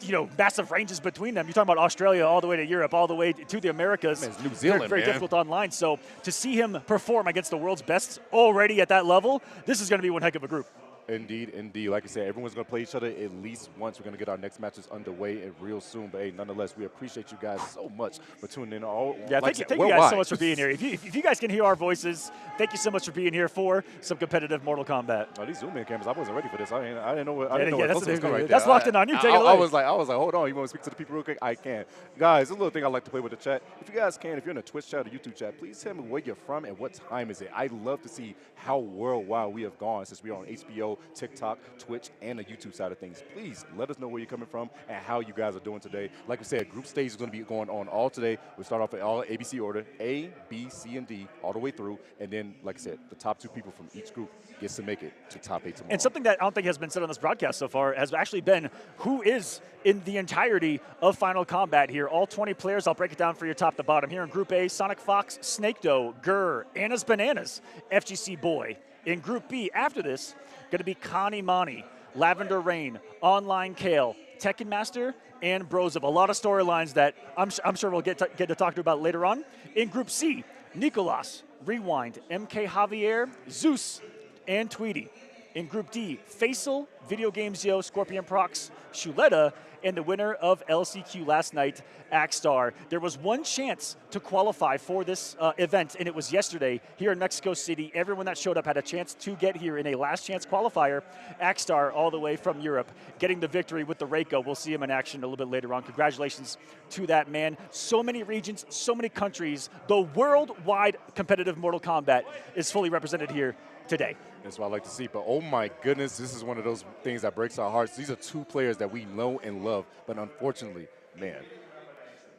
you know, massive ranges between them. You're talking about Australia all the way to Europe, all the way to the Americas. Man, New Zealand, very difficult online. So to see him perform against the world's best already at that level, this is going to be one heck of a group. Indeed, indeed. Like I said, everyone's going to play each other at least once. We're going to get our next matches underway real soon. But hey, nonetheless, we appreciate you guys so much for tuning in. Thank you guys so much for being here. If you guys can hear our voices, thank you so much for being here for some competitive Mortal Kombat. Oh, these Zoom in cameras, I wasn't ready for this. I didn't know what that's, that's locked in on you. Take it away. I was like, hold on. You want to speak to the people real quick? I can. Guys, a little thing I like to play with the chat. If you guys can, if you're in a Twitch chat or YouTube chat, please tell me where you're from and what time is it. I love to see how worldwide we have gone since we are on HBO, TikTok, Twitch, and the YouTube side of things. Please let us know where you're coming from and how you guys are doing today. Like we said, group stage is going to be going on all today. We start off at all ABC order, A, B, C, and D, all the way through. And then, like I said, the top 2 people from each group gets to make it to top 8 tomorrow. And something that I don't think has been said on this broadcast so far has actually been who is in the entirety of Final Kombat here. All 20 players, I'll break it down for you top to bottom. Here in Group A, Sonic Fox, Snake Doe, Gurr, Anna's Bananas, FGC Boy. In Group B, after this, going to be Canamani, Lavender Rain, Online Kale, Tekken Master, and Broph. A lot of storylines that I'm sure we'll get to talk to about later on. In Group C, Nicolas, Rewind, MK Javier, Zeus, and Tweety. In Group D, Faisal, Video Games Yo, Scorpion Prox, Shuletta, and the winner of LCQ last night, Axstar. There was one chance to qualify for this event, and it was yesterday here in Mexico City. Everyone that showed up had a chance to get here in a last chance qualifier. Axstar, all the way from Europe, getting the victory with the Reiko. We'll see him in action a little bit later on. Congratulations to that man. So many regions, so many countries. The worldwide competitive Mortal Kombat is fully represented here today. That's what I like to see. But oh my goodness, this is one of those things that breaks our hearts. These are 2 players that we know and love, but unfortunately, man,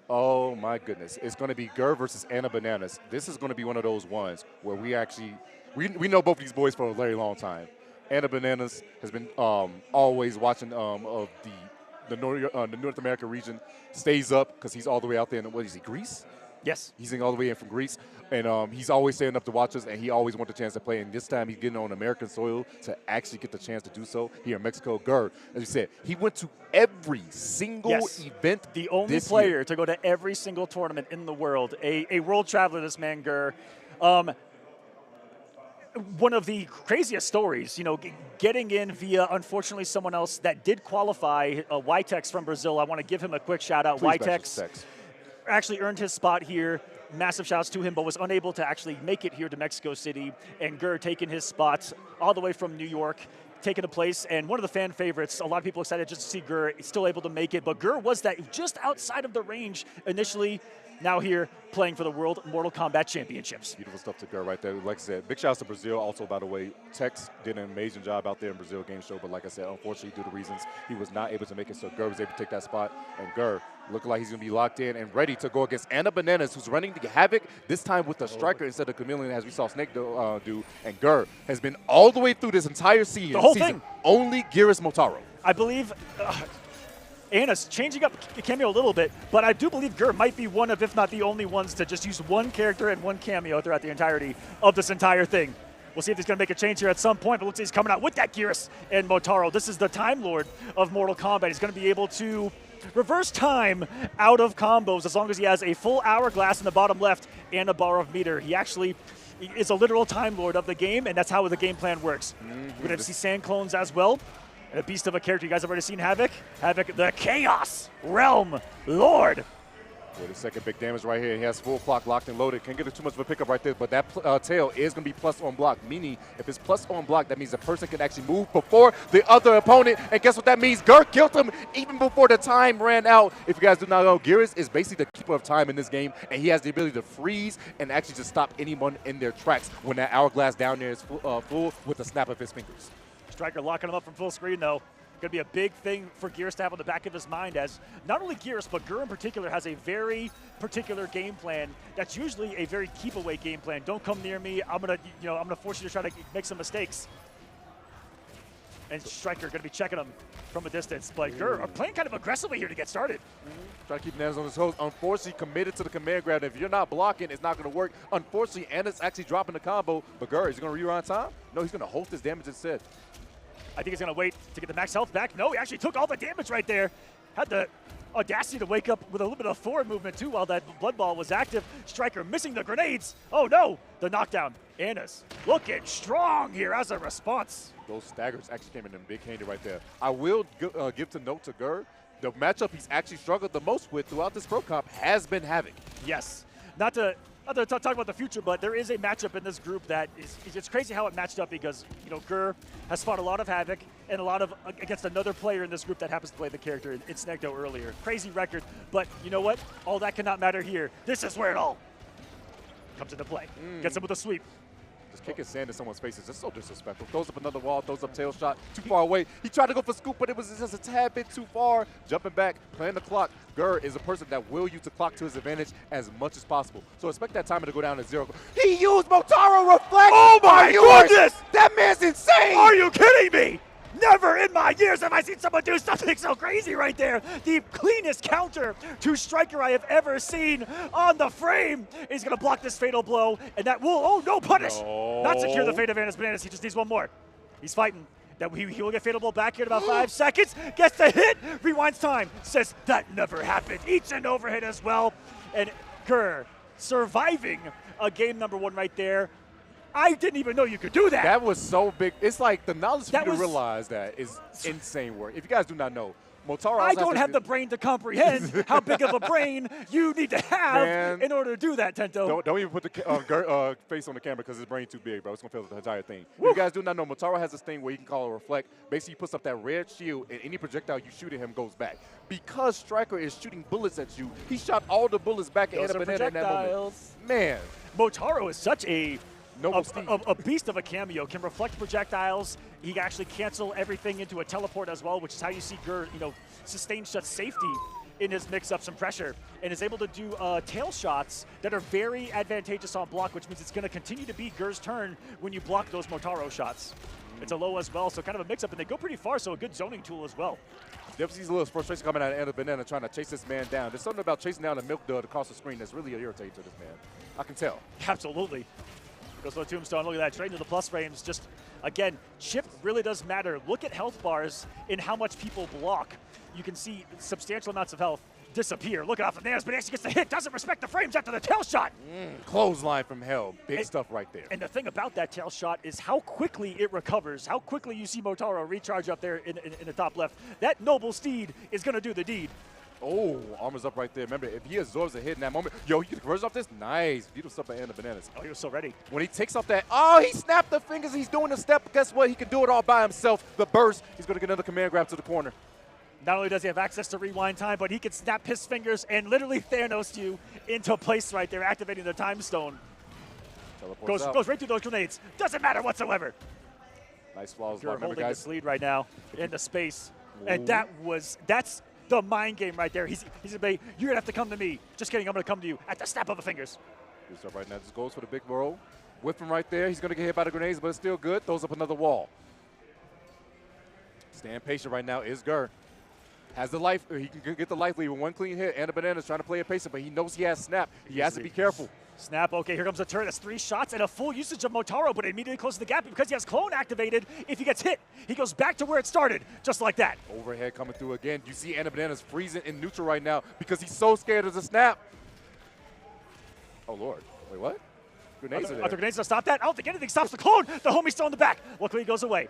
oh my goodness. It's going to be Gurr versus Anna Bananas. This is going to be one of those ones where we actually, we know both these boys for a very long time. Anna Bananas has been always watching of the North America region, stays up because he's all the way out there in, what is he, Greece? Yes. He's all the way in from Greece, and he's always staying up to watch us, and he always wants a chance to play. And this time he's getting on American soil to actually get the chance to do so here in Mexico. Gurr, as you said, he went to every single event. The only player to go to every single tournament in the world. A world traveler, this man, Gurr. One of the craziest stories, you know, getting in via, unfortunately, someone else that did qualify, Ytex from Brazil. I want to give him a quick shout out. Ytex actually earned his spot here. massive shouts to him, but was unable to actually make it here to Mexico City. And Gur taking his spot all the way from New York, taking a place, and one of the fan favorites. A lot of people excited just to see Gur still able to make it, but Gur was that just outside of the range initially. Now here playing for the World Mortal Kombat Championships. Beautiful stuff to Gur right there. Like I said, big shouts to Brazil. Also, by the way, Tex did an amazing job out there in Brazil game show, but like I said, unfortunately, due to reasons, he was not able to make it, so Gur was able to take that spot, and Gur looking like he's going to be locked in and ready to go against Anna Bananas, who's running the Havoc, this time with the Striker instead of Chameleon, as we saw Snake do, and Gur has been all the way through this entire season. The whole thing. Only Geras Motaro. I believe Anna's changing up cameo a little bit, but I do believe Gur might be one of, if not the only ones, to just use one character and one cameo throughout the entirety of this entire thing. We'll see if he's going to make a change here at some point, but looks like he's coming out with that Geras and Motaro. This is the Time Lord of Mortal Kombat. He's going to be able to reverse time out of combos as long as he has a full hourglass in the bottom left and a bar of meter. He actually is a literal Time Lord of the game, and that's how the game plan works. We're going to see sand clones as well. And a beast of a character. You guys have already seen Havoc? Havoc, the Chaos Realm Lord. With the second big damage right here. He has full clock locked and loaded. Can't get too much of a pickup right there, but that tail is going to be plus on block, meaning if it's plus on block, that means the person can actually move before the other opponent. And guess what that means? Gur killed him even before the time ran out. If you guys do not know, Geras is basically the keeper of time in this game, and he has the ability to freeze and actually just stop anyone in their tracks when that hourglass down there is full with the snap of his fingers. Striker locking him up from full screen, though. Going to be a big thing for Geras to have on the back of his mind, as not only Geras, but Gur in particular has a very particular game plan that's usually a very keep-away game plan. Don't come near me. I'm going to force you to try to make some mistakes. And Striker going to be checking him from a distance, but Gur are playing kind of aggressively here to get started. Try to keep Anna's on his toes. Unfortunately, committed to the command grab. If you're not blocking, it's not going to work. Unfortunately, Anna's actually dropping the combo, but Gur, is he going to reround time? No, he's going to hold his damage instead. I think he's going to wait to get the max health back. No, he actually took all the damage right there. Had the audacity to wake up with a little bit of forward movement, too, while that blood ball was active. Striker missing the grenades. Oh, no. The knockdown. Anna's looking strong here as a response. Those staggers actually came in big handy right there. I will give to note to Gur, the matchup he's actually struggled the most with throughout this Pro Comp has been Havoc. Yes. Not to talk about the future, but there is a matchup in this group that it's crazy how it matched up, because Gur has fought a lot of Havoc and a lot of against another player in this group that happens to play the character in Snecto earlier. Crazy record, but you know what? All that cannot matter here. This is where it all comes into play. Gets him with a sweep. Just kicking sand in someone's face is just so disrespectful. Throws up another wall, throws up tail shot, too far away. He tried to go for scoop, but it was just a tad bit too far. Jumping back, playing the clock. Gur is a person that will use the clock to his advantage as much as possible. So expect that timer to go down to 0. He used Motaro Reflect! Oh my goodness! That man's insane! Are you kidding me? Never in my years have I seen someone do something so crazy right there. The cleanest counter to Striker I have ever seen on the frame. He's going to block this fatal blow, and that will, oh no, punish. No. Not secure the fate of Anna's Bananas. He just needs one more. He's fighting. He will get fatal blow back here in about 5 seconds. Gets the hit, rewinds time. Says that never happened. Eats an overhit as well. And Gur surviving a game number 1 right there. I didn't even know you could do that. That was so big. It's like the knowledge for That you to was- realize that is insane work. If you guys do not know, Motaro I also don't has have to- the brain to comprehend how big of a brain you need to have Man. in order to do that, Tento. Don't even put the face on the camera because his brain's too big, bro. It's going to fail the entire thing. If you guys do not know, Motaro has this thing where he can call a reflect. Basically, he puts up that red shield, and any projectile you shoot at him goes back. Because Striker is shooting bullets at you, he shot all the bullets back at Those Anna are Banana in that moment. projectiles. Man. Motaro is such a Noble Steve. a beast of a cameo. Can reflect projectiles. He can actually cancel everything into a teleport as well, which is how you see Gur, sustain such safety in his mix-ups and pressure, and is able to do tail shots that are very advantageous on block, which means it's going to continue to be Gur's turn when you block those Motaro shots. It's a low as well, so kind of a mix-up, and they go pretty far, so a good zoning tool as well. Definitely sees a little frustration coming out of Anna Banana trying to chase this man down. There's something about chasing down a milk dud across the screen that's really irritating to this man. I can tell. Absolutely. Goes to the tombstone. Look at that. Straight into the plus frames. Just, again, chip really does matter. Look at health bars and how much people block. You can see substantial amounts of health disappear. Look out for Bananas, but actually gets the hit. Doesn't respect the frames after the tail shot. Clothesline from hell. Big stuff right there. And the thing about that tail shot is how quickly it recovers. How quickly you see Motaro recharge up there in the top left. That noble steed is going to do the deed. Oh, armor's up right there. Remember, if he absorbs a hit in that moment, yo, he can convert off this. Nice. Beautiful stuff by Bananas. Oh, he was so ready. When he takes off that, oh, he snapped the fingers. He's doing the step. Guess what? He can do it all by himself. The burst. He's going to get another command grab to the corner. Not only does he have access to rewind time, but he can snap his fingers and literally Thanos you into place right there, activating the time stone. Goes right through those grenades. Doesn't matter whatsoever. Nice flaws. You're holding this lead right now into space. Ooh. And that's the mind game right there. He's gonna be, you're gonna have to come to me. Just kidding, I'm gonna come to you at the snap of the fingers. Good stuff right now. Just goes for the big roll. Whip him right there. He's gonna get hit by the grenades, but it's still good. Throws up another wall. Staying patient right now is Gur. Has the life, he can get the life lead with one clean hit, and the Bananas trying to play it patient, but he knows he has snap. He has to be careful. Snap, okay, here comes the turret. That's 3 shots and a full usage of Motaro, but it immediately closes the gap because he has clone activated. If he gets hit, he goes back to where it started, just like that. Overhead coming through again. You see Anna Bananas freezing in neutral right now because he's so scared of the snap. Oh, Lord. Wait, what? Grenades are there. Are the grenades to stop that? I don't think anything stops the clone. The homie's still in the back. Luckily, he goes away.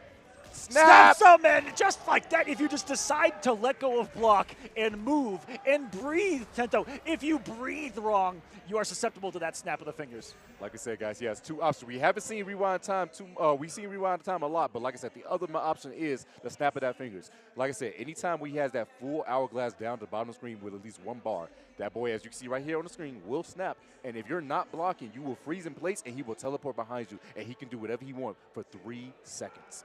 Snap! Snaps him, and just like that, if you just decide to let go of block and move and breathe, Tento, if you breathe wrong, you are susceptible to that snap of the fingers. Like I said, guys, he has 2 options. We haven't seen rewind time we've seen rewind time a lot, but like I said, the other option is the snap of that fingers. Like I said, anytime he has that full hourglass down to the bottom of the screen with at least 1 bar, that boy, as you can see right here on the screen, will snap. And if you're not blocking, you will freeze in place, and he will teleport behind you, and he can do whatever he wants for 3 seconds.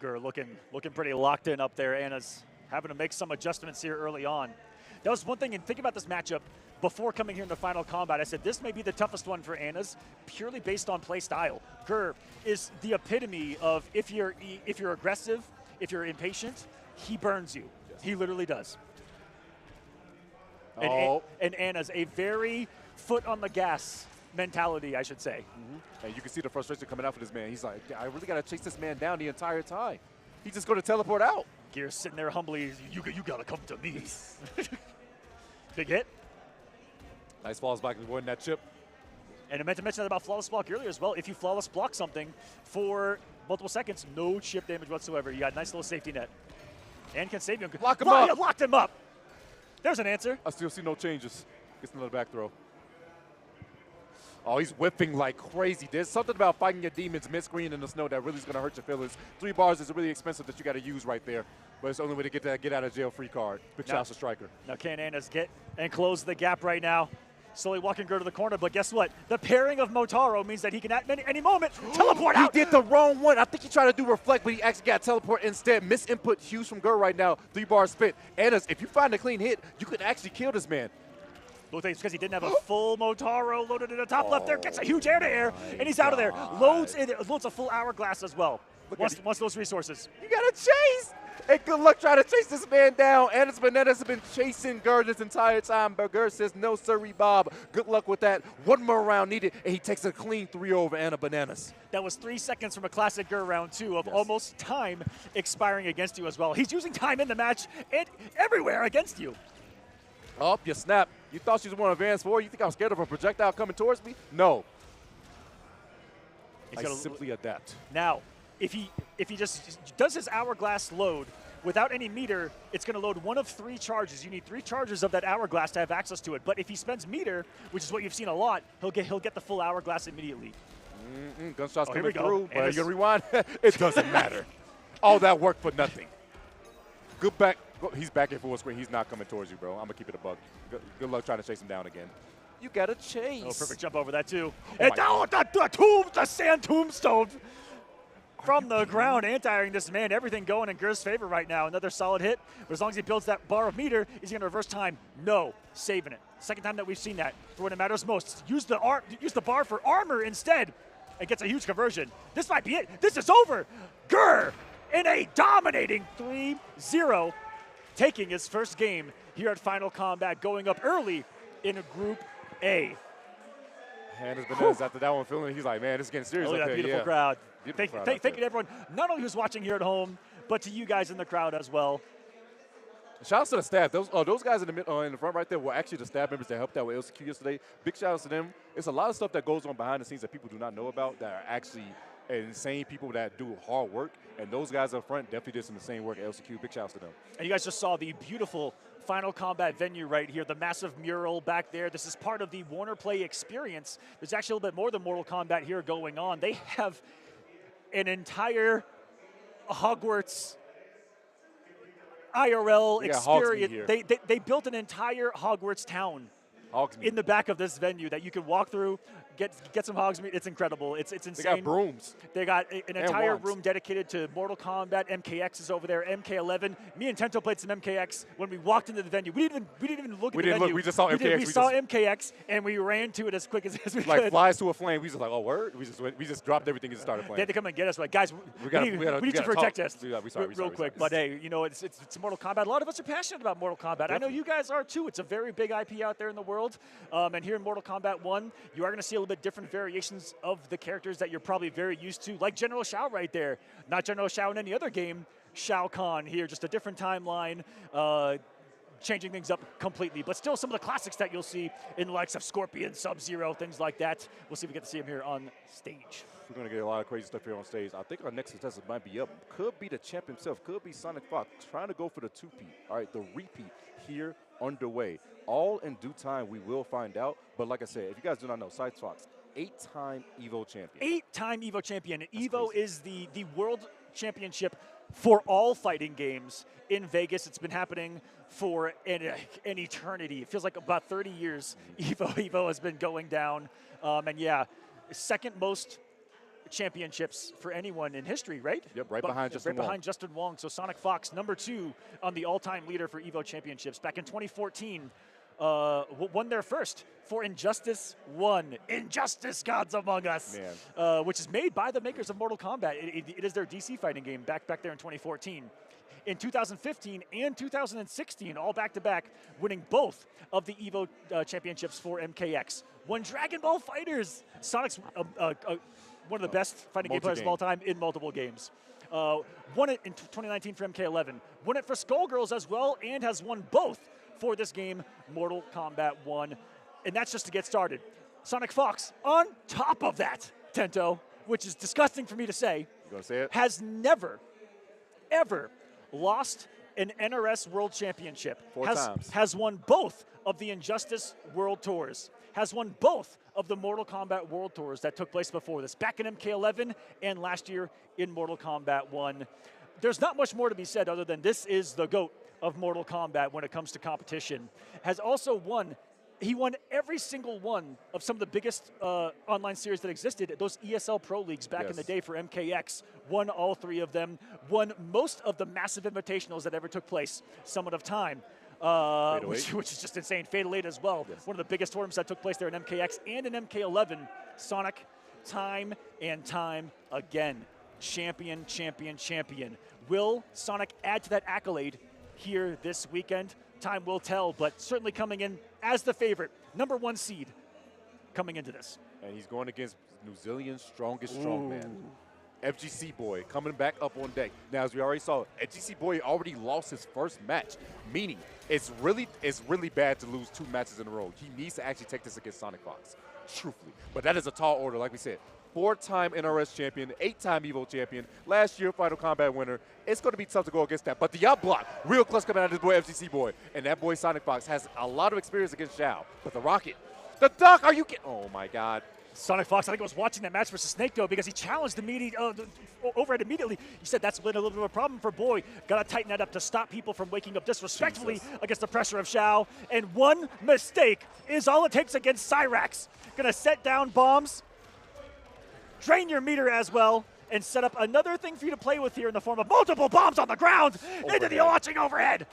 Gur looking pretty locked in up there. Anna's having to make some adjustments here early on. That was one thing, and think about this matchup before coming here in the final combat. I said this may be the toughest one for Anna's, purely based on play style. Gur is the epitome of if you're aggressive, if you're impatient, he burns you. Yes. He literally does. Oh. And Anna's a very foot on the gas mentality, I should say. Mm-hmm. And you can see the frustration coming out for this man. He's like, I really got to chase this man down the entire time. He's just going to teleport out. Gear's sitting there humbly. You got to come to me. Big hit. Nice falls back and avoiding that chip. And I meant to mention that about flawless block earlier as well. If you flawless block something for multiple seconds, no chip damage whatsoever. You got a nice little safety net. And can save you. Lock him up. You locked him up. There's an answer. I still see no changes. Gets another back throw. Oh, he's whipping like crazy. There's something about fighting your demons mid-screen in the snow that really is going to hurt your feelings. 3 bars is really expensive that you got to use right there. But it's the only way to get that get out of jail free card. Big shout out to Striker. Now can Anna's get and close the gap right now. Slowly walking Gur to the corner, but guess what? The pairing of Motaro means that he can at any moment teleport out. He did the wrong one. I think he tried to do reflect, but he actually got teleport instead. Misinput huge from Gur right now. 3 bars spit. Anna's, if you find a clean hit, you could actually kill this man. Look, it's because he didn't have a full Motaro loaded in the top left there. Gets a huge air-to-air, and he's out of there. Loads a full hourglass as well. Once those resources. You got to chase. And good luck trying to chase this man down. Anna's Bananas have been chasing Gur this entire time, but Gur says, no, sirree, Bob. Good luck with that. 1 more round needed, and he takes a clean 3 over Anna Bananas. That was 3 seconds from a classic Gur round 2 of almost time expiring against you as well. He's using time in the match and everywhere against you. Oh, you snap. You thought she was more advanced for? You think I'm scared of a projectile coming towards me? No. I simply adapt. Now, if he just does his hourglass load without any meter, it's going to load 1 of 3 charges. You need 3 charges of that hourglass to have access to it. But if he spends meter, which is what you've seen a lot, he'll get the full hourglass immediately. Gunshots coming through, but you rewind. It doesn't matter. All that work for nothing. Good back. He's back in full screen. He's not coming towards you, bro. I'm going to keep it a buck. Good luck trying to chase him down again. You got to chase. Oh, perfect jump over that, too. Oh, And the sand tombstone from the ground, anti-airing this man. Everything going in Gur's favor right now. Another solid hit. But as long as he builds that bar of meter, is he going to reverse time? No. Saving it. Second time that we've seen that. For when it matters most. Use the bar for armor instead. And gets a huge conversion. This might be it. This is over. Gur in a dominating 3-0. Taking his first game here at Final Combat, going up early in Group A. And his Bananas after that one feeling, he's like, man, this is getting serious. That beautiful crowd. Thank you to everyone, not only who's watching here at home, but to you guys in the crowd as well. Shout out to the staff. Those guys in the front right there were actually the staff members that helped out with LCQ yesterday. Big shout out to them. It's a lot of stuff that goes on behind the scenes that people do not know about that are actually and insane people that do hard work. And those guys up front definitely did some insane work at LCQ. Big shouts to them. And you guys just saw the beautiful Final Combat venue right here, the massive mural back there. This is part of the Warner Play experience. There's actually a little bit more than Mortal Kombat here going on. They have an entire Hogwarts IRL experience. They built an entire Hogwarts town in the back of this venue that you can walk through, get some Hogsmeade. It's incredible. It's insane. They got brooms. They got an entire room dedicated to Mortal Kombat. MKX is over there. MK11. Me and Tento played some MKX when we walked into the venue. We didn't even look at the venue. We just saw MKX. We saw MKX and we ran to it as quick as we could. Like flies to a flame. We just like, oh word. We just dropped everything and started playing. They had to come and get us. Like, guys, we need to protect us real quick. But hey, you know, it's Mortal Kombat. A lot of us are passionate about Mortal Kombat. Definitely. I know you guys are too. It's a very big IP out there in the world. And here in Mortal Kombat 1, you are going to see a little bit different variations of the characters that you're probably very used to, like General Shao right there. Not General Shao in any other game. Shao Kahn here, just a different timeline, changing things up completely. But still some of the classics that you'll see in the likes of Scorpion, Sub-Zero, things like that. We'll see if we get to see him here on stage. We're going to get a lot of crazy stuff here on stage. I think our next contestant might be up. Could be the champ himself. Could be Sonic Fox trying to go for the two-peat. All right, the repeat here underway. All in due time, we will find out. But like I said, if you guys do not know, Sonic Fox, 8-time EVO champion. 8-time EVO champion. EVO is the world championship for all fighting games in Vegas. It's been happening for an eternity. It feels like about 30 years EVO has been going down. And yeah, second most championships for anyone in history, right? Yep, right behind Justin Wong. Right behind Justin Wong. So Sonic Fox, number 2 on the all-time leader for EVO championships. Back in 2014, won their first for Injustice 1. Injustice Gods Among Us, which is made by the makers of Mortal Kombat. It is their DC fighting game back there in 2014. In 2015 and 2016, all back-to-back, winning both of the EVO championships for MKX. Won Dragon Ball FighterZ. Sonic's one of the best fighting game players of all time in multiple games. Won it in 2019 for MK11. Won it for Skullgirls as well, and has won both for this game, Mortal Kombat 1. And that's just to get started. Sonic Fox, on top of that, Tento, which is disgusting for me to say, has never, ever lost an NRS World Championship. 4 times. Has won both of the Injustice World Tours. Has won both of the Mortal Kombat World Tours that took place before this, back in MK11 and last year in Mortal Kombat 1. There's not much more to be said other than this is the GOAT of Mortal Kombat when it comes to competition. Has also won, he won every single one of some of the biggest online series that existed, those ESL Pro Leagues back in the day for MKX. Won all 3 of them. Won most of the massive invitationals that ever took place, Summit of Time. Which is just insane. Fatal 8 as well. One of the biggest tournaments that took place there in MKX and in MK11. Sonic, time and time again. Champion, champion, champion. Will Sonic add to that accolade here this weekend? Time will tell, but certainly coming in as the favorite. Number 1 seed coming into this. And he's going against New Zealand's strongest strongman. FGC Boy coming back up on deck. Now, as we already saw, FGC Boy already lost his first match, meaning it's really bad to lose 2 matches in a row. He needs to actually take this against Sonic Fox, truthfully. But that is a tall order, like we said. 4-time NRS champion, 8-time EVO champion, last year Final Combat winner. It's going to be tough to go against that. But the up block, real clutch coming out of this boy FGC Boy. And that boy Sonic Fox has a lot of experience against Shao. But the rocket, the duck, are you kidding? Oh my God. Sonic Fox, I think, was watching that match versus Snake, though, because he challenged the overhead immediately. He said that's been a little bit of a problem for Boy. Got to tighten that up to stop people from waking up disrespectfully against the pressure of Shao. And one mistake is all it takes against Cyrax. Going to set down bombs, drain your meter as well, and set up another thing for you to play with here in the form of multiple bombs on the ground into the launching overhead.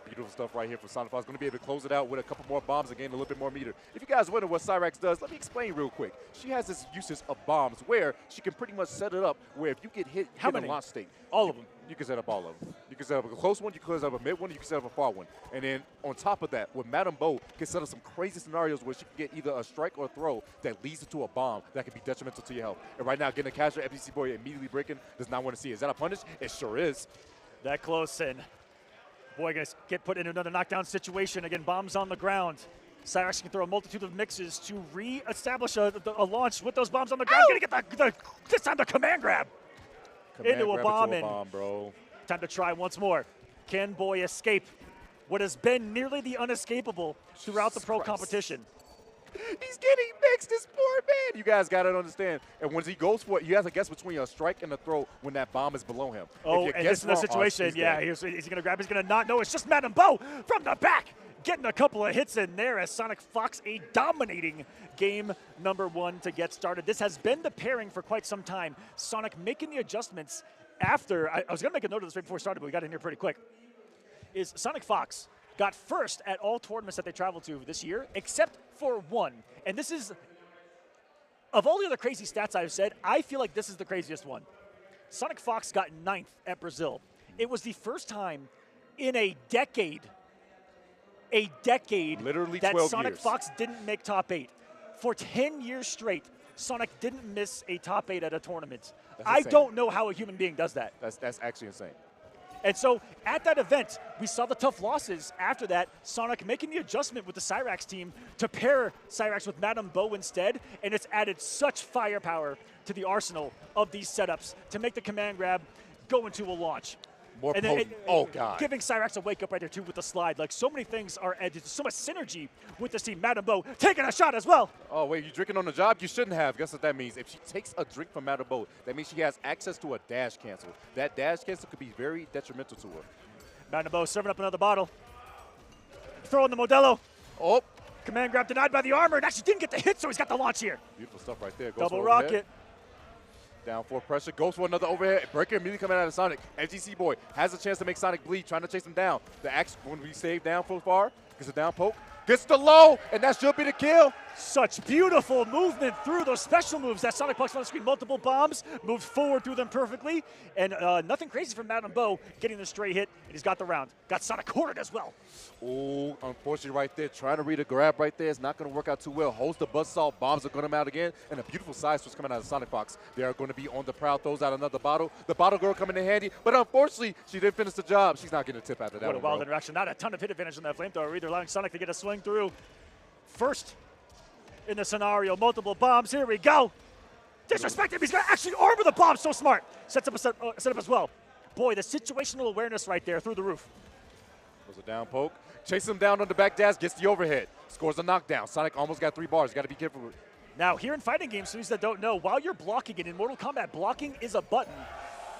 Beautiful stuff right here from Sonic Fox. Going to be able to close it out with a couple more bombs and gain a little bit more meter. If you guys wonder what Cyrax does, let me explain real quick. She has this usage of bombs where she can pretty much set it up where if you get hit in a launch state. All of them. You can set up all of them. You can set up a close one, you can set up a mid one, you can set up a far one. And then on top of that, with Madame Bo can set up some crazy scenarios where she can get either a strike or a throw that leads to a bomb that can be detrimental to your health. And right now, getting a casual FGC Boy immediately breaking does not want to see. Is that a punish? It sure is. That close in. Boy, gonna get put into another knockdown situation. Again, bombs on the ground. Cyrax can throw a multitude of mixes to re-establish a launch with those bombs on the ground. Gonna get this time the command grab. Into a bomb, bro. Time to try once more. Can Boy escape what has been nearly the unescapable throughout the pro competition? He's getting mixed, this poor man. You guys got to understand. And when he goes for it, he has to guess between a strike and a throw when that bomb is below him. Oh, and this is the situation. Yeah, he's going to grab. He's going to not know. It's just Madam Bo from the back, getting a couple of hits in there as Sonic Fox, a dominating game number 1 to get started. This has been the pairing for quite some time. Sonic making the adjustments after. I was going to make a note of this right before we started, but we got in here pretty quick. Is Sonic Fox got first at all tournaments that they traveled to this year, except for one. And this is, of all the other crazy stats I've said, I feel like this is the craziest one. Sonic Fox got 9th at Brazil. It was the first time in a decade literally that 12 Sonic years. Fox didn't make top 8. For 10 years straight, Sonic didn't miss a top 8 at a tournament. I don't know how a human being does that. That's actually insane. And so at that event, we saw the tough losses. After that, Sonic making the adjustment with the Cyrax team to pair Cyrax with Madam Bo instead, and it's added such firepower to the arsenal of these setups to make the command grab go into a launch. More And potent. Oh, God. Giving Cyrax a wake up right there, too, with the slide. Like, so many things are added, so much synergy with this team. Madam Bo taking a shot as well. Oh, wait, you drinking on the job? You shouldn't have. Guess what that means? If she takes a drink from Madam Bo, that means she has access to a dash cancel. That dash cancel could be very detrimental to her. Madam Bo serving up another bottle. Throwing the Modelo. Oh. Command grab denied by the armor, and actually didn't get the hit, so he's got the launch here. Beautiful stuff right there. Goes Double for rocket. overhead. Down for pressure, goes for another overhead. Breaker immediately coming out of Sonic. FGC Boy has a chance to make Sonic bleed, trying to chase him down. The axe, when we save down so far, gets a down poke, gets the low, and that should be the kill. Such beautiful movement through those special moves that Sonic pucks on the screen. Multiple bombs, moved forward through them perfectly, and nothing crazy from Madam Bo getting the stray hit, and he's got the round. Got Sonic cornered as well. Oh, unfortunately right there, trying to read a grab right there. It's not going to work out too well. Holds the buzzsaw, bombs are going to come out again, and a beautiful side switch coming out of Sonic Fox. They are going to be on the prowl, throws out another bottle. The bottle girl coming in handy, but unfortunately, she didn't finish the job. She's not getting a tip after that What a one, wild bro. interaction. Not a ton of hit advantage on that flamethrower either, allowing Sonic to get a swing through. First in the scenario, multiple bombs. Here we go. Disrespect him. He's going to actually armor the bomb. So smart. Sets up a setup as well. Boy, the situational awareness right there through the roof. Was a down poke. Chase him down on the back dash, gets the overhead. Scores a knockdown. Sonic almost got 3 bars. Got to be careful with. Now, here in fighting games, for those that don't know, while you're blocking it in Mortal Kombat, blocking is a button.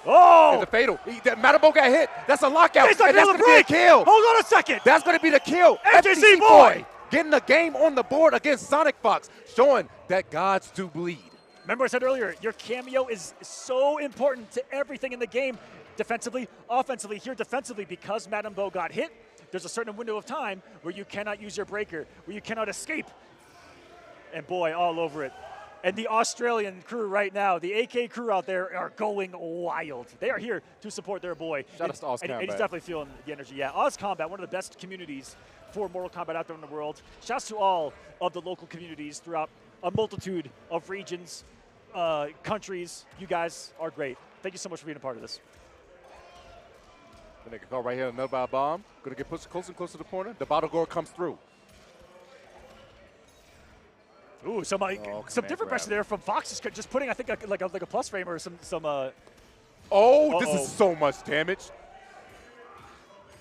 Oh! And the fatal. Madam Bo got hit. That's a lockout. He's not And that's gonna going to be a kill. Hold on a second. That's going to be the kill. FGC Boy getting the game on the board against Sonic Fox, showing that gods do bleed. Remember I said earlier, your cameo is so important to everything in the game. Defensively, offensively, here defensively, because Madam Bo got hit, there's a certain window of time where you cannot use your breaker, where you cannot escape. And boy, all over it. And the Australian crew right now, the AK crew out there are going wild. They are here to support their boy. Shout out to Oz and Combat. he's definitely feeling the energy. Yeah, Oz Combat, one of the best communities for Mortal Kombat out there in the world. Shouts to all of the local communities throughout a multitude of regions, countries. You guys are great. Thank you so much for being a part of this. The nigga call right here, another by a bomb. Gonna get pushed closer and closer to the corner. The bottle gore comes through. Ooh, some different pressure there from Fox. Just putting, I think, like a plus frame or some. Oh, this is so much damage.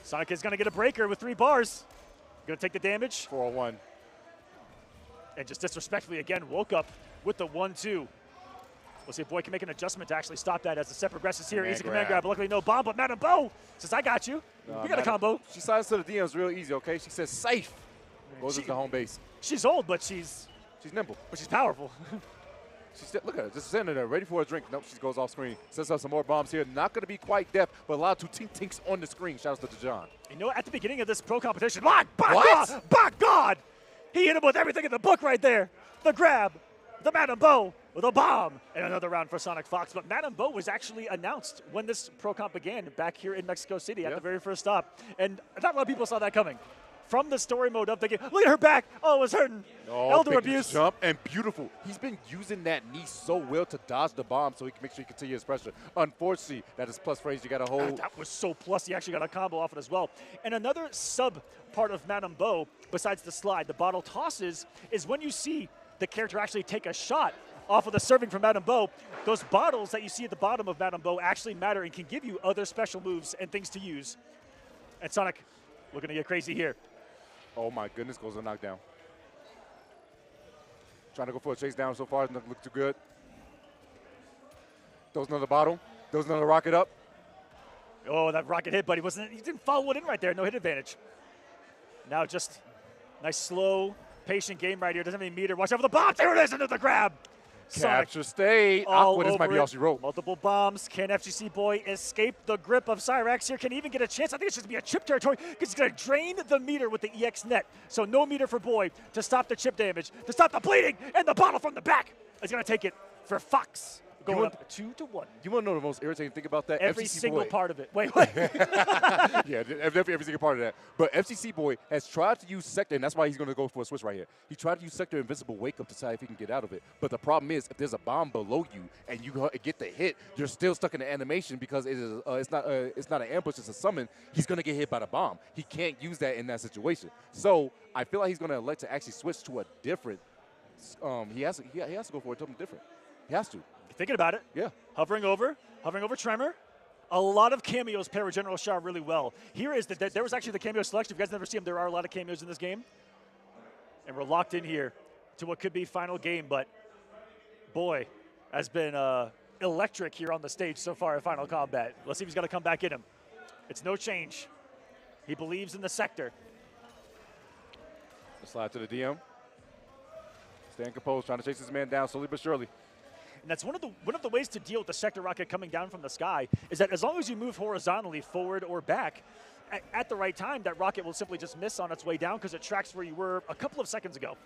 Sonic is gonna get a breaker with 3 bars. Gonna take the damage. 4-1. And just disrespectfully again woke up with the 1-2. We'll see if Boy can make an adjustment to actually stop that as the set progresses here. Easy command grab, but luckily no bomb, but Madam Bo says, I got you. We got a combo. She slides to the DMs real easy, okay? She says safe. Goes into home base. She's old, but she's nimble. But she's powerful. Look at her, just sitting there, ready for a drink. Nope, she goes off screen. Sets up some more bombs here. Not going to be quite deft, but allowed to tink-tinks on the screen. Shouts to John. You know, at the beginning of this pro competition, by God, he hit him with everything in the book right there. The grab, the Madam Bo with a bomb, and another round for Sonic Fox. But Madam Bo was actually announced when this pro comp began back here in Mexico City at the very first stop. And not a lot of people saw that coming. from the story mode of the game. Look at her back. Oh, it was hurting. Oh, Elder big abuse. jump and beautiful. He's been using that knee so well to dodge the bomb so he can make sure he continue his pressure. Unfortunately, that is plus phrase you got to hold. That was so plus. He actually got a combo off it as well. And another sub part of Madame Bo, besides the slide, the bottle tosses, is when you see the character actually take a shot off of the serving from Madame Bo. Those bottles that you see at the bottom of Madame Bo actually matter and can give you other special moves and things to use. And Sonic looking to get crazy here. Oh my goodness, goes a knockdown. Trying to go for a chase down so far, doesn't look too good. Throws another bottle, throws another rocket up. Oh, that rocket hit, but he didn't follow it in right there. No hit advantage. Now just nice, slow, patient game right here. Doesn't have any meter. Watch out for the bomb. There it is, another grab. Capture state. All Aqua, this might be all she wrote. Multiple bombs. Can FGC Boy escape the grip of Cyrax here? Can he even get a chance? I think it's just going to be a chip territory because he's going to drain the meter with the EX net. So no meter for Boy to stop the chip damage, to stop the bleeding, and the bottle from the back is going to take it for Fox. Going up 2-1. You want to know the most irritating thing about that? Every FGC single Boy. part of it. Wait. Yeah, definitely every single part of that. But FGC Boy has tried to use Sector, and that's why he's going to go for a switch right here. He tried to use Sector Invincible Wake Up to see if he can get out of it. But the problem is, if there's a bomb below you and you get the hit, you're still stuck in the animation because it's not an ambush, it's a summon. He's going to get hit by the bomb. He can't use that in that situation. So I feel like he's going to elect to actually switch to a different. He has to go for something different. He has to. Thinking about it. Yeah. Hovering over Tremor. A lot of cameos pair with General Shah really well. Here is there was actually the cameo selection. If you guys never see them, there are a lot of cameos in this game. And we're locked in here to what could be final game, but Boy has been electric here on the stage so far at Final Combat. Let's see if he's going to come back in him. It's no change. He believes in the sector. Slide to the DM. Staying composed, trying to chase this man down slowly but surely. And that's one of the ways to deal with the sector rocket coming down from the sky is that as long as you move horizontally forward or back at the right time, that rocket will simply just miss on its way down because it tracks where you were a couple of seconds ago.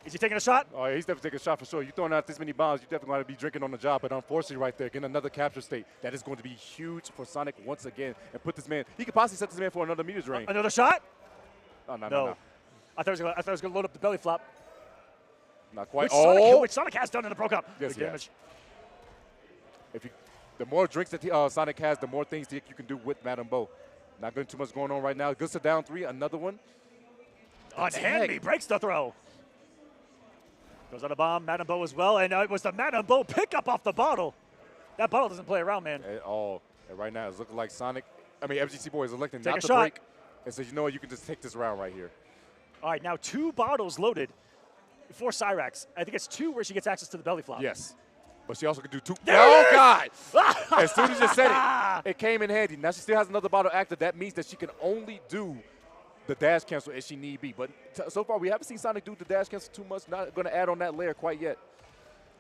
Is he taking a shot? Oh, yeah, he's definitely taking a shot for sure. You're throwing out this many bombs, you definitely want to be drinking on the job. But unfortunately right there, getting another capture state, that is going to be huge for Sonic once again. And put this man, he could possibly set this man for another meter drain. Another shot? Oh, no. I thought he was going to load up the belly flop. Not quite. Which Sonic has done in the Pro Cup. Yes, Big damage. The more drinks that Sonic has, the more things that you can do with Madame Bo. Not going too much going on right now. Good to down 3, another one. Unhand me, breaks the throw. Goes on a bomb, Madame Bo as well, and it was the Madame Bo pickup off the bottle. That bottle doesn't play around, man. At all. And right now it's looking like FGC Boy is electing Take not a to shot. break. And says, you know what, you can just take this round right here. All right, now 2 bottles loaded for Cyrax. I think it's 2 where she gets access to the belly flop. Yes. But she also can do 2. There Oh, it is! God! As soon as you said it, it came in handy. Now she still has another bottle active. That means that she can only do the dash cancel if she need be. But so far, we haven't seen Sonic do the dash cancel too much. Not going to add on that layer quite yet.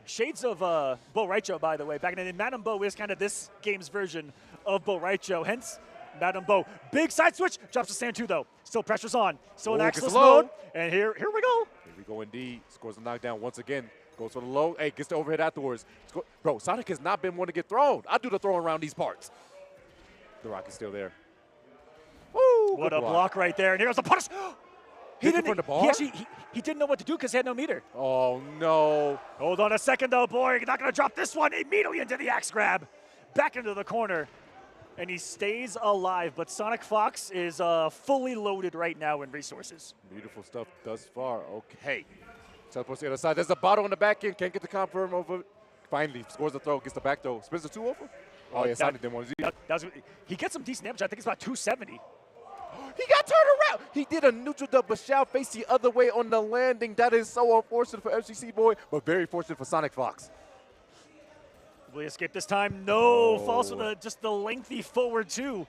Shades of Bo Raicho, by the way. Back in the Madame Bo is kind of this game's version of Bo Raicho. Hence, Madame Bo. Big side switch. Drops the stand 2, though. Still pressure's on. Still in axeless mode. And here we go. Here we go indeed. Scores the knockdown once again. Goes for the low. Hey, gets the overhead afterwards. Bro, Sonic has not been one to get thrown. I do the throw around these parts. The rock is still there. Woo! What a block right there. And here goes the punish. He didn't know what to do because he had no meter. Oh, no. Hold on a second, though, Boy. You're not going to drop this one immediately into the axe grab. Back into the corner. And he stays alive. But Sonic Fox is fully loaded right now in resources. Beautiful stuff thus far. Okay. Teleports to the other side. There's a bottle on the back end. Can't get the confirm over. Finally, scores the throw. Gets the back throw. Spins the 2 over. Oh, yeah, Sonic didn't want to do it. He gets some decent damage. I think it's about 270. He got turned around. He did a neutral dub, but shall face the other way on the landing. That is so unfortunate for FGC Boy, but very fortunate for Sonic Fox. Will he escape this time? No. Falls with just the lengthy forward 2.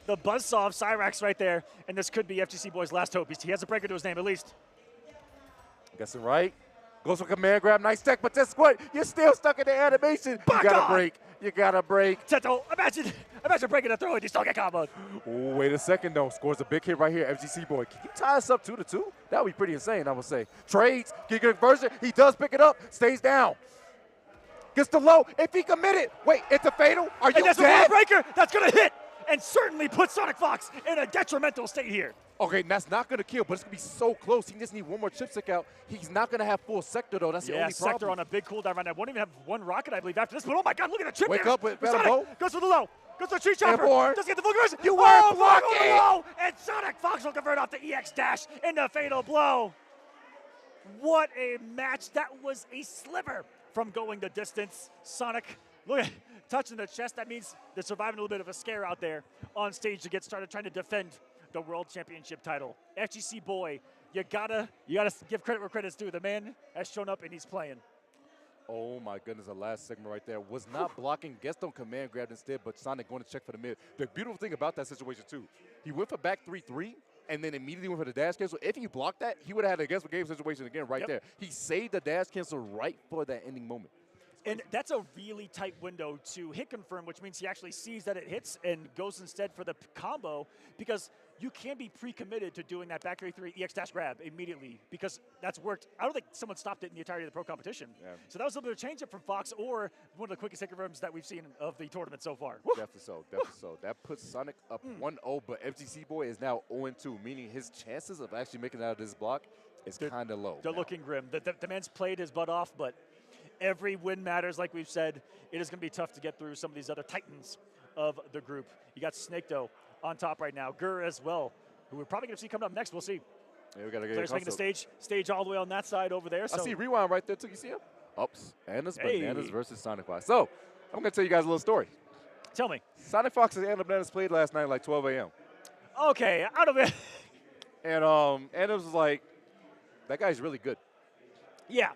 The buzzsaw of Cyrax right there. And this could be FGC Boy's last hope. He has a breaker to his name, at least. Guessing right. Goes for command grab. Nice tech, but guess what? You're still stuck in the animation. You got to break. You got to break. Teto, imagine breaking a throw and you still get comboed. Oh, wait a second, though. Scores a big hit right here. FGC Boy. Can you tie us up 2-2? That would be pretty insane, I would say. Trades. Get a conversion. He does pick it up. Stays down. Gets the low. If he committed. Wait, it's a fatal? Are you dead? That's a breaker. That's going to hit. and certainly put Sonic Fox in a detrimental state here. Okay, and that's not going to kill, but it's going to be so close. He just need one more chip stick out. He's not going to have full sector, though. That's the only problem. Sector on a big cooldown right now. Won't even have one rocket, I believe, after this. But oh my God, look at the chip. Wake damage. up with Sonic Bow. goes for the low. Goes for the tree chopper. Airborne. Doesn't get the full conversion. You weren't blocking. The low, and Sonic Fox will convert off the EX dash into fatal blow. What a match. That was a sliver from going the distance. Sonic, look at touching the chest. That means they're surviving a little bit of a scare out there on stage to get started trying to defend the World Championship title. FGC Boy, you gotta give credit where credit's due. The man has shown up and he's playing. Oh my goodness, the last segment right there was not blocking. Gets on command grab instead, but Sonic going to check for the mid. The beautiful thing about that situation too, he went for back 3-3 and then immediately went for the dash cancel. If he blocked that, he would have had a guess for game situation again right there. He saved the dash cancel right for that ending moment. And that's a really tight window to hit confirm, which means he actually sees that it hits and goes instead for the combo, because you can be pre-committed to doing that back 3 EX dash grab immediately, because that's worked. I don't think someone stopped it in the entirety of the pro competition. Yeah. So that was a little bit of change up from Fox, or one of the quickest hit confirms that we've seen of the tournament so far. Definitely so, definitely so. That puts Sonic up 1-0, but FGC Boy is now 0-2, meaning his chances of actually making it out of this block is kind of low. They're looking grim. The man's played his butt off, but every win matters, like we've said. It is going to be tough to get through some of these other titans of the group. You got Snake Doe on top right now. Gur as well, who we're probably going to see coming up next. We'll see. Yeah, we got to get Players making the stage all the way on that side over there. So. I see Rewind right there, too. You see him? Ups. Anna's Bananas versus Sonic Fox. So, I'm going to tell you guys a little story. Tell me. Sonic Fox and Anna Bananas played last night at like 12 a.m. Okay, out of it. And Anna was like, that guy's really good. Yeah,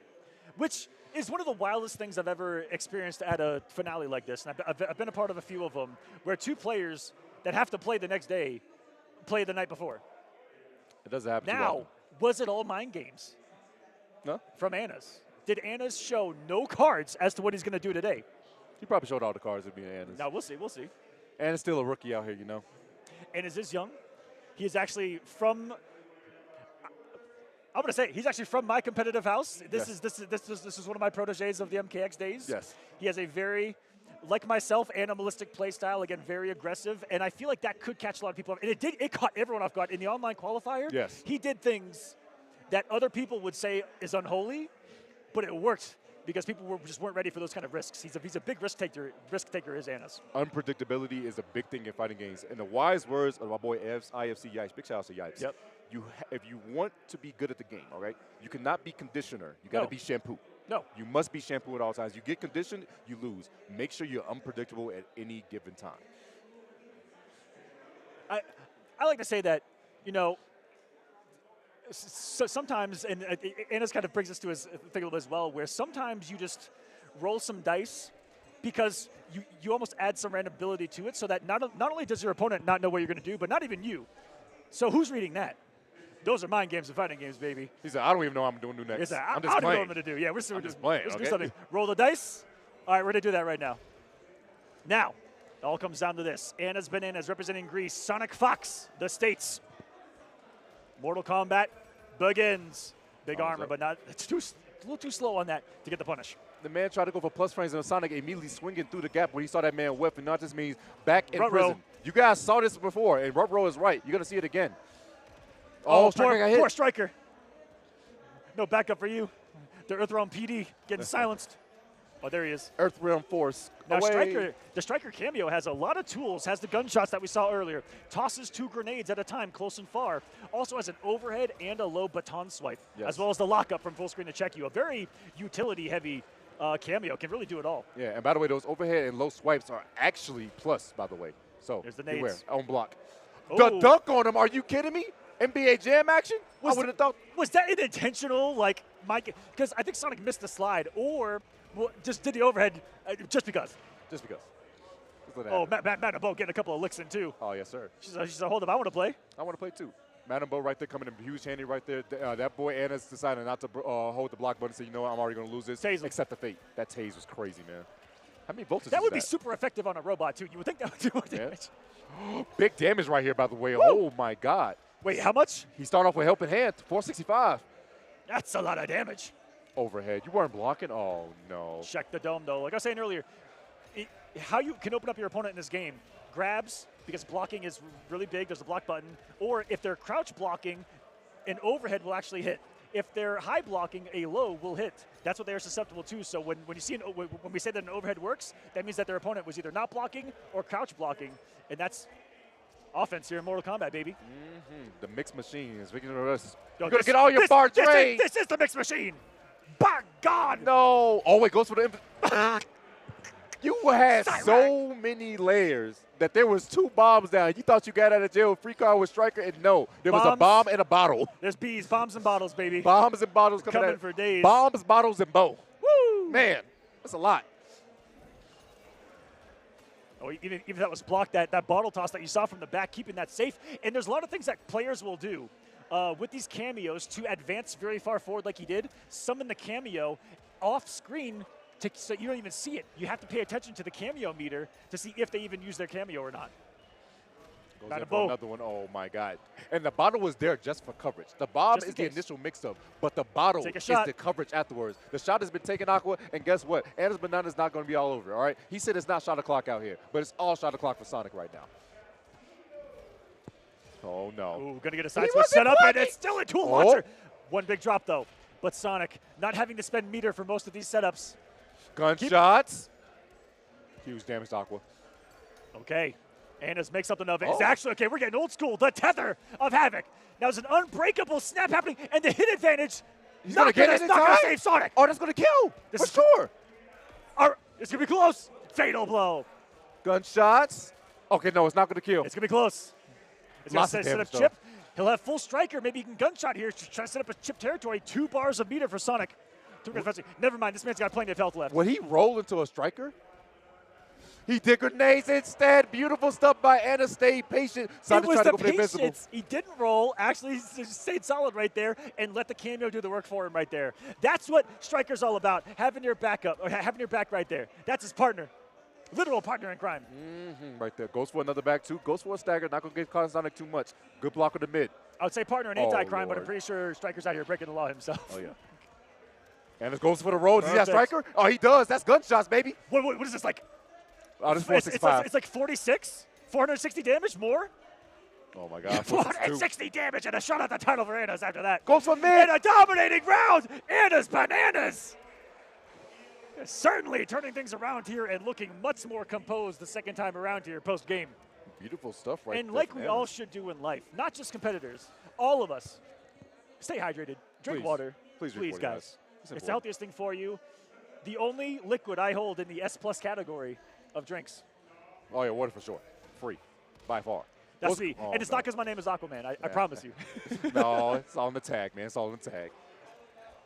which is one of the wildest things I've ever experienced at a finale like this. And I've been a part of a few of them where two players that have to play the next day play the night before. It doesn't happen too Now, often. was it all mind games? No. From Anna's? Did Anna's show no cards as to what he's going to do today? He probably showed all the cards with being Anna's. Now, we'll see, we'll see. Anna's still a rookie out here, you know. Anna's is young. He is actually from, I'm going to say, he's actually from my competitive house. This is one of my proteges of the MKX days. Yes. He has a very, like myself, animalistic play style, again, very aggressive, and I feel like that could catch a lot of people off. And it caught everyone off guard. In the online qualifier, yes, he did things that other people would say is unholy, but it worked because people just weren't ready for those kind of risks. He's a big risk taker is Anna's. Unpredictability is a big thing in fighting games. In the wise words of my boy IFC Yipes, big shout out to Yipes. Yep. If you want to be good at the game, all right, you cannot be conditioner. You got to be shampoo. No. You must be shampoo at all times. You get conditioned, you lose. Make sure you're unpredictable at any given time. I like to say that, you know, so sometimes, and Anna's kind of brings us to his thing as well, where sometimes you just roll some dice because you almost add some random ability to it so that not only does your opponent not know what you're going to do, but not even you. So who's reading that? Those are mind games and fighting games, baby. He said, I don't even know what I'm doing next. I'm just playing. I don't know what I'm going to do. Yeah, we're just playing. Let's do something. Roll the dice. All right, we're going to do that right now. Now, it all comes down to this. Anna's Bananas representing Greece. Sonic Fox, the States. Mortal Kombat begins. Big armor, but not. It's a little too slow on that to get the punish. The man tried to go for plus frames, and Sonic immediately swinging through the gap when he saw that man whip, and not just means back in prison. You guys saw this before, and Ruh-Roh is right. You're going to see it again. Oh, poor Striker. No backup for you. The Earthrealm PD getting silenced. Oh, there he is. Earthrealm Force. Now, the Striker cameo has a lot of tools, has the gunshots that we saw earlier, tosses 2 grenades at a time, close and far, also has an overhead and a low baton swipe, as well as the lockup from full screen to check you. A very utility-heavy cameo, can really do it all. Yeah, and by the way, those overhead and low swipes are actually plus, by the way. So, there's the nades. Beware, on block. The dunk on him, are you kidding me? NBA Jam action? I would have thought. Was that an intentional, like, Mike? Because I think Sonic missed the slide, or just did the overhead just because. Just because. Oh, Matt Bo getting a couple of licks in, too. Oh, yes, sir. She said, hold up, I want to play. I want to play, too. Madam Bo right there coming in huge handy right there. That boy Anna's decided not to hold the block button, so you know what, I'm already going to lose this. Tase him. Except the fate. That tase was crazy, man. How many voltages That would is be super effective on a robot, too. You would think that would do more damage. Big damage right here, by the way. Woo! Oh, my God. Wait, how much? He started off with helping hand, 465. That's a lot of damage. Overhead. You weren't blocking? Oh, no. Check the dome, though. Like I was saying earlier, how you can open up your opponent in this game grabs, because blocking is really big, there's a block button, or if they're crouch blocking, an overhead will actually hit. If they're high blocking, a low will hit. That's what they are susceptible to. So when you see when we say that an overhead works, that means that their opponent was either not blocking or crouch blocking, and that's offense here in Mortal Kombat, baby. The mixed machine is making us. Yo, You're gonna get all your bar trade. This is the mixed machine. By God. No. Oh wait, goes for the. You had so many layers that there was 2 bombs down. You thought you got out of jail free card with Striker, and no, there was a bomb and a bottle. There's bees, bombs and bottles, baby. Bombs and bottles coming for days. Bombs, bottles, and bow. Woo! Man, that's a lot. Oh, even if that was blocked, that bottle toss that you saw from the back, keeping that safe. And there's a lot of things that players will do with these cameos to advance very far forward like he did. Summon the cameo off screen so you don't even see it. You have to pay attention to the cameo meter to see if they even use their cameo or not. Goes in for another one. Oh my God. And the bottle was there just for coverage. The bomb Just in is the case. initial mix-up, but the bottle is the coverage afterwards. The shot has been taken, Aqua, and guess what? Anders Banana's not going to be all over, all right? He said it's not shot o'clock out here, but it's all shot o'clock for Sonic right now. Oh no. Ooh, gonna get a side switch set up, and it's still a tool launcher. One big drop though. But Sonic not having to spend meter for most of these setups. Gunshots. Huge damage to Aqua. Okay. Anna's makes something of it. It's actually, okay, we're getting old school. The tether of Havoc. Now there's an unbreakable snap happening, and the hit advantage. He's going to get it in not time? going to save Sonic. Oh, that's going to kill. For sure. It's going to be close. Fatal blow. Gunshots. Okay, no, it's not going to kill. It's going to be close. It's going to set up though. Chip. He'll have full striker. Maybe he can gunshot here. Try to set up a Chip territory. 2 bars of meter for Sonic. Never mind. This man's got plenty of health left. Would he roll into a striker? He did grenades instead. Beautiful stuff by Anna. Stayed patient. It was the patience. He didn't roll. Actually, he stayed solid right there and let the cameo do the work for him right there. That's what Striker's all about, having your backup, or having your back right there. That's his partner. Literal partner in crime. Right there. Goes for another back two. Goes for a stagger. Not going to get caught Sonic too much. Good block with the mid. I would say partner in anti-crime, but I'm pretty sure Striker's out here breaking the law himself. Oh, yeah. And it goes for the roll. Does he have Striker? Oh, he does. That's gunshots, baby. What is this, like? Oh, this is 465. It's like 46? 460 damage more? Oh, my God. 460 damage and a shot at the title for Anna's after that. Goes for mid. And a dominating round. Anna's bananas. Certainly turning things around here and looking much more composed the second time around here post-game. Beautiful stuff right there. And like we all should do in life, not just competitors, all of us, stay hydrated, drink water. Please guys. It's the healthiest thing for you. The only liquid I hold in the S+ category of drinks. Oh, yeah, water for sure. Free, by far. That's me. And it's not because my name is Aquaman, I promise you. No, it's all in the tag, man. It's all in the tag.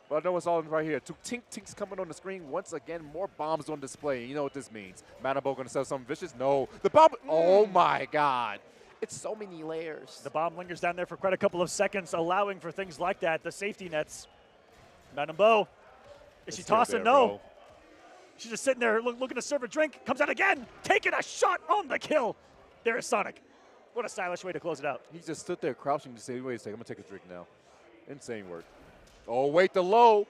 But I know it's all right here. Tink's coming on the screen. Once again, more bombs on display. You know what this means. Manabo going to sell something vicious? No. The bomb. Oh, my God. It's so many layers. The bomb lingers down there for quite a couple of seconds, allowing for things like that. The safety nets. Manabo. Is she tossing? No. Bro. She's just sitting there looking to serve a drink. Comes out again. Taking a shot on the kill. There is Sonic. What a stylish way to close it out. He just stood there crouching to say, wait a second, I'm going to take a drink now. Insane work. Oh, wait, the low.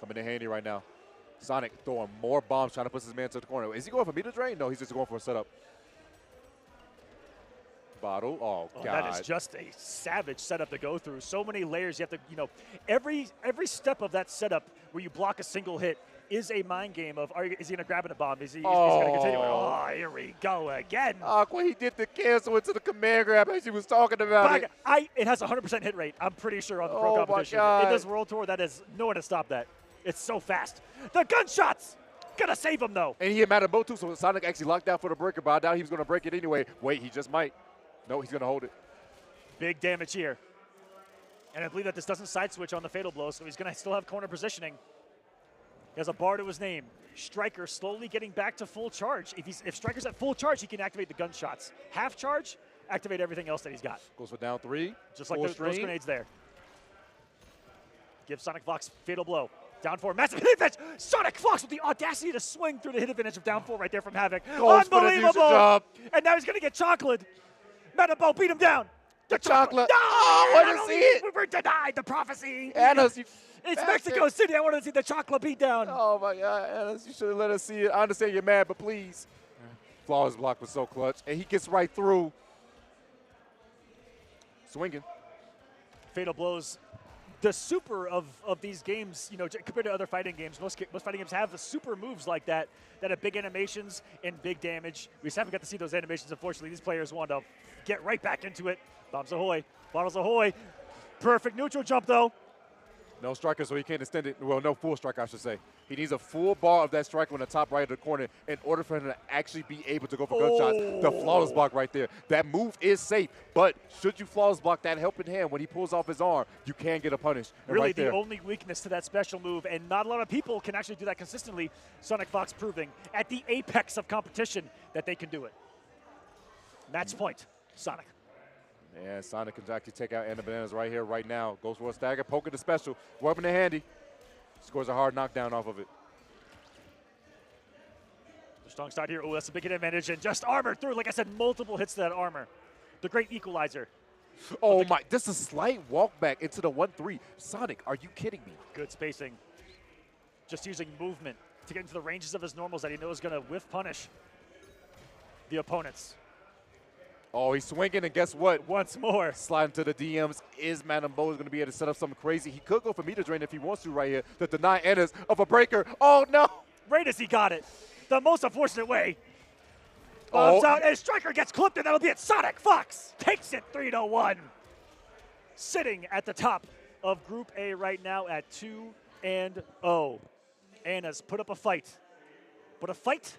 Coming in handy right now. Sonic throwing more bombs, trying to push his man to the corner. Is he going for meter drain? No, he's just going for a setup. Bottle. Oh, God. That is just a savage setup to go through. So many layers. You have to, every step of that setup where you block a single hit is a mind game of, is he going to grab in a bomb? Is he going to continue? Oh, here we go again. Aqua, he did the cancel into the command grab as he was talking about it. It has a 100% hit rate, I'm pretty sure, on the Pro Competition. In this World Tour, that is no one to stop that. It's so fast. The gunshots! Gonna save him, though. And he hit Madabo, too, so Sonic actually locked out for the breaker, but I doubt he was going to break it anyway. Wait, he just might. No, he's going to hold it. Big damage here. And I believe that this doesn't side switch on the fatal blow, so he's going to still have corner positioning. He has a bar to his name. Striker slowly getting back to full charge. If Striker's at full charge, he can activate the gunshots. Half charge, activate everything else that he's got. Goes for down 3. Just like those grenades there. Give Sonic Fox fatal blow. Down 4, massive hit advantage. Sonic Fox with the audacity to swing through the hit advantage of down 4 right there from Havoc. Unbelievable. And now he's going to get chocolate. Manabo beat him down. The chocolate. No, I want to see it. We were denied the prophecy. Anna's, it's Mexico City. I want to see the chocolate beat down. Oh, my God. Anna's, you should have let us see it. I understand you're mad, but please. Flawless block was so clutch. And he gets right through. Swinging. Fatal blows. The super of these games, you know, compared to other fighting games, most fighting games have the super moves like that have big animations and big damage. We just haven't got to see those animations, unfortunately. These players want to get right back into it. Bombs ahoy, bottles ahoy. Perfect neutral jump, though. No striker, so he can't extend it. Well, no full strike, I should say. He needs a full bar of that striker on the top right of the corner in order for him to actually be able to go for gunshots. The flawless block right there. That move is safe, but should you flawless block that helping hand when he pulls off his arm, you can get a punish. And really, right the only weakness to that special move, and not a lot of people can actually do that consistently, Sonic Fox proving at the apex of competition that they can do it. Match point, Sonic. And Sonic can actually take out Anna Bananas right here, right now. Goes for a stagger, poking the special. Weapon in handy. Scores a hard knockdown off of it. The strong start here. Oh, that's a big hit advantage. And just armored through. Like I said, multiple hits to that armor. The great equalizer. Oh, my. This is a slight walk back into the 1-3. Sonic, are you kidding me? Good spacing. Just using movement to get into the ranges of his normals that he knows is going to whiff punish the opponents. Oh, he's swinging, and guess what? Once more. Sliding to the DMs. Is Madam Bo going to be able to set up something crazy? He could go for meter drain if he wants to right here to deny Anna's of a breaker. Oh, no. Right as he got it. The most unfortunate way. Bombs out, and Striker gets clipped, and that'll be it. Sonic Fox takes it 3-1. Sitting at the top of Group A right now at 2-0. Anna's put up a fight. But a fight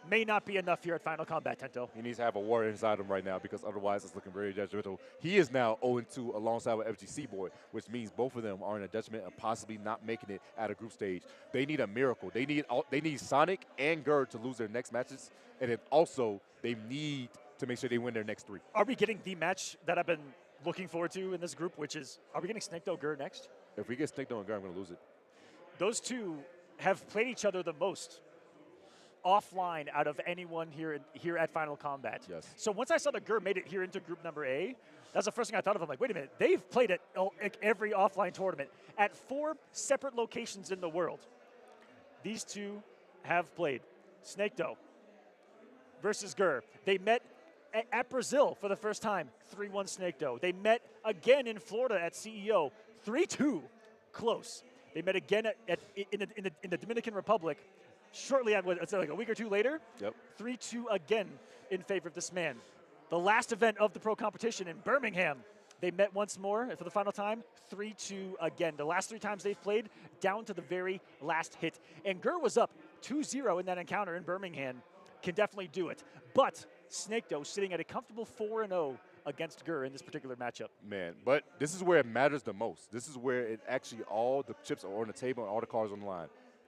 may not be enough here at Final Kombat, Tento. He needs to have a war inside him right now because otherwise it's looking very detrimental. He is now 0-2 alongside with FGC Boy, which means both of them are in a detriment of possibly not making it at a group stage. They need a miracle. They need Sonic and Gerd to lose their next matches, and then also they need to make sure they win their next 3. Are we getting the match that I've been looking forward to in this group, which is, are we getting Snake Doe Gerd next? If we get Snake Doe and Gerd, I'm going to lose it. Those two have played each other the most offline out of anyone here at Final Kombat. Yes. So once I saw that Gur made it here into group number A, that's the first thing I thought of. I'm like, wait a minute, they've played at every offline tournament at 4 separate locations in the world. These two have played. Snake Doe versus Gur. They met at Brazil for the first time, 3-1 Snake Doe. They met again in Florida at CEO, 3-2, close. They met again in the Dominican Republic, shortly, it's like a week or two later, 3-2 again in favor of this man. The last event of the pro competition in Birmingham, they met once more for the final time, 3-2 again. The last 3 times they've played, down to the very last hit. And Gur was up 2-0 in that encounter in Birmingham, can definitely do it. But Snake Doe sitting at a comfortable 4-0 against Gur in this particular matchup. Man, but this is where it matters the most. This is where it actually all the chips are on the table and all the cards on the line.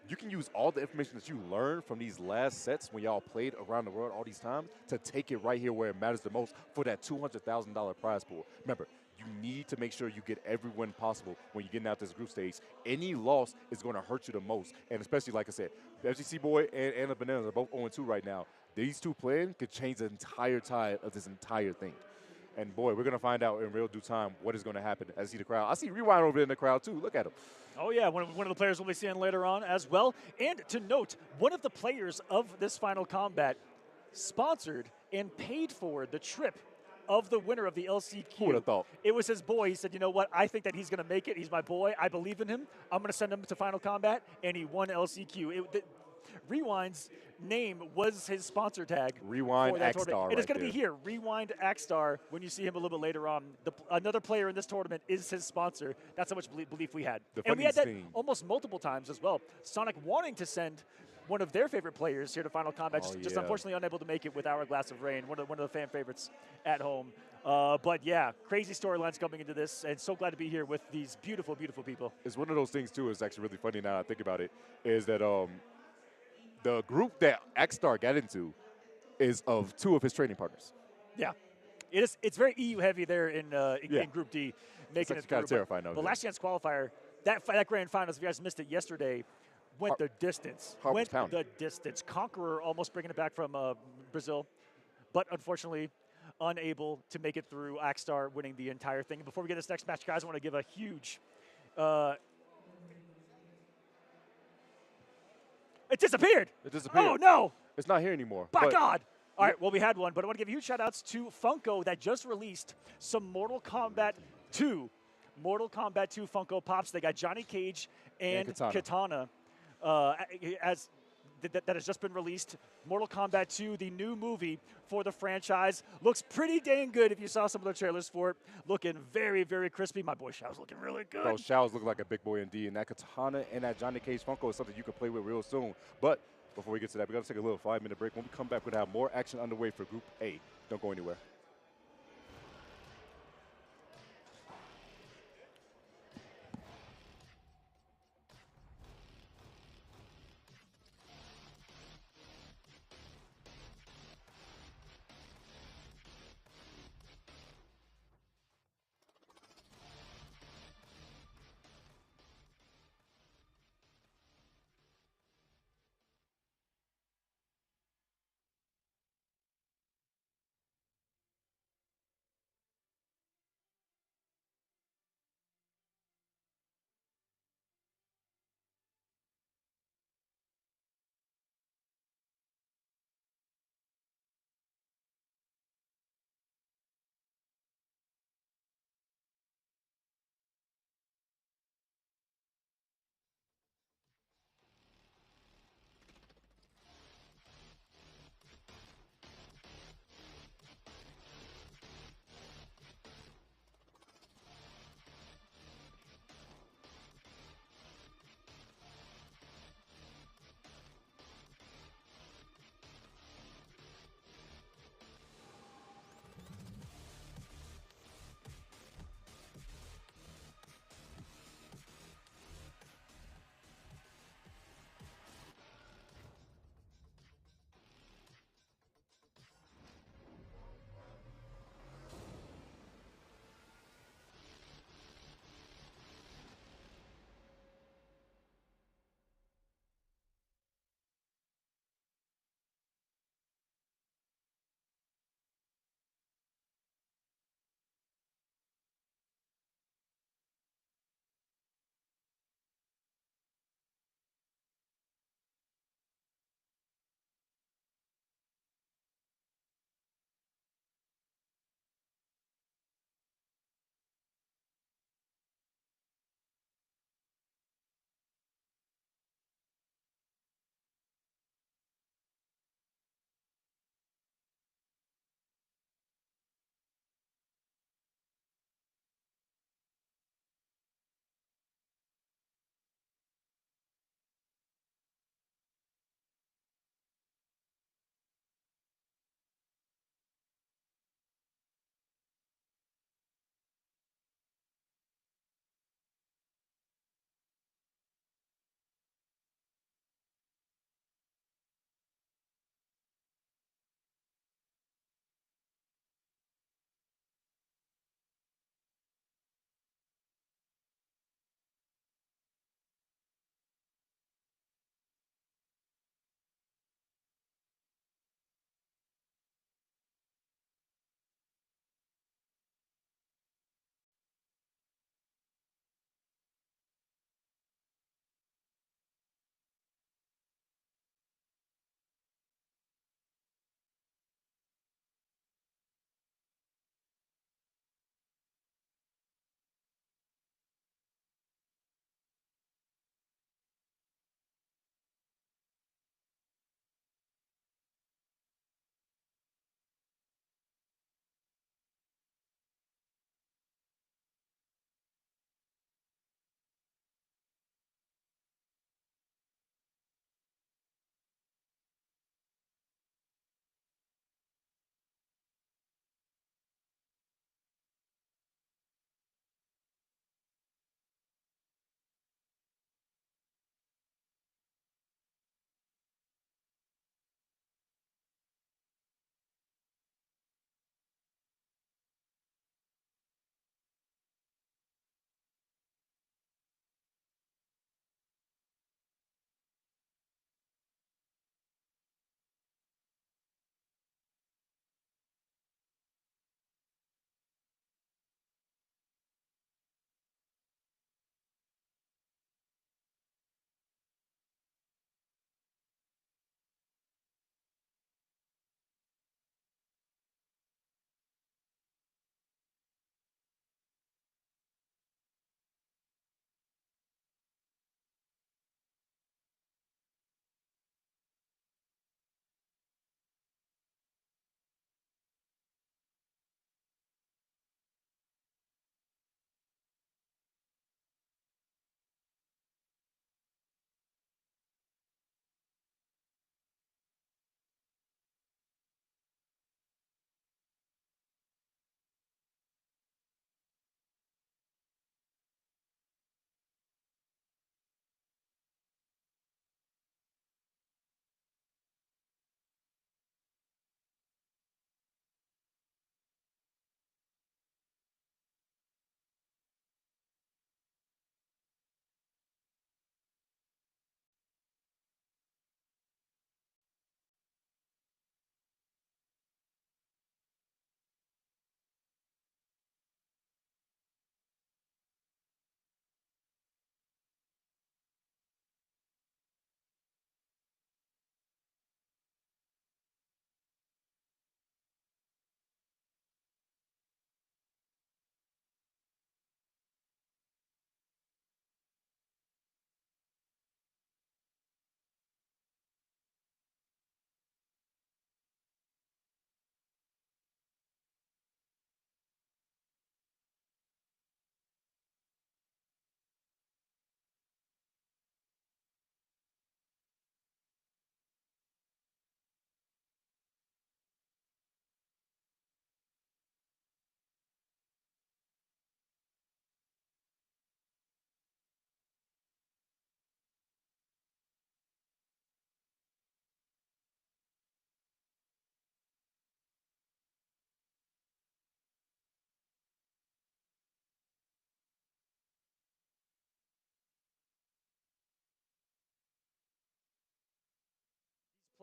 You can use all the information that you learned from these last sets when y'all played around the world all these times to take it right here where it matters the most for that $200,000 prize pool. Remember, you need to make sure you get every win possible when you're getting out this group stage. Any loss is going to hurt you the most, and especially, like I said, the FGC Boy and Anna Bananas are both 0-2 right now. These two playing could change the entire tide of this entire thing. And boy, we're going to find out in real due time what is going to happen. I see the crowd. I see Rewind over there in the crowd, too. Look at him. Oh, yeah, one of the players we'll be seeing later on as well. And to note, one of the players of this Final Kombat sponsored and paid for the trip of the winner of the LCQ. Who would have thought? It was his boy. He said, you know what, I think that he's going to make it. He's my boy. I believe in him. I'm going to send him to Final Kombat. And he won LCQ. Rewind's name was his sponsor tag. Rewind Axstar. It is going to be here. Rewind Axstar when you see him a little bit later on. Another player in this tournament is his sponsor. That's how much belief we had. And we had that almost multiple times as well. Sonic wanting to send one of their favorite players here to Final Kombat, just unfortunately unable to make it with Hourglass of Rain, one of the fan favorites at home. But yeah, crazy storylines coming into this, and so glad to be here with these beautiful, beautiful people. It's one of those things, too, it's actually really funny now I think about it, is that the group that Axstar got into is of 2 of his training partners. Yeah. It's very EU heavy there in Group D, making it kind of terrifying. But last chance qualifier, that grand finals, if you guys missed it yesterday, went the distance. The distance. Conqueror almost bringing it back from Brazil, but unfortunately unable to make it through. Axstar winning the entire thing. Before we get this next match, guys, I want to give a huge it disappeared. It disappeared. Oh, no. It's not here anymore. By God. All right, well, we had one, but I want to give huge shout outs to Funko that just released some Mortal Kombat 2 Funko Pops. They got Johnny Cage and Katana as that has just been released. Mortal Kombat 2, the new movie for the franchise. Looks pretty dang good if you saw some of the trailers for it. Looking very, very crispy. My boy Shao's looking really good. Bro, Shao's looking like a big boy indeed. And that Katana and that Johnny Cage Funko is something you can play with real soon. But before we get to that, we got to take a little 5-minute break. When we come back, we're going to have more action underway for Group A. Don't go anywhere.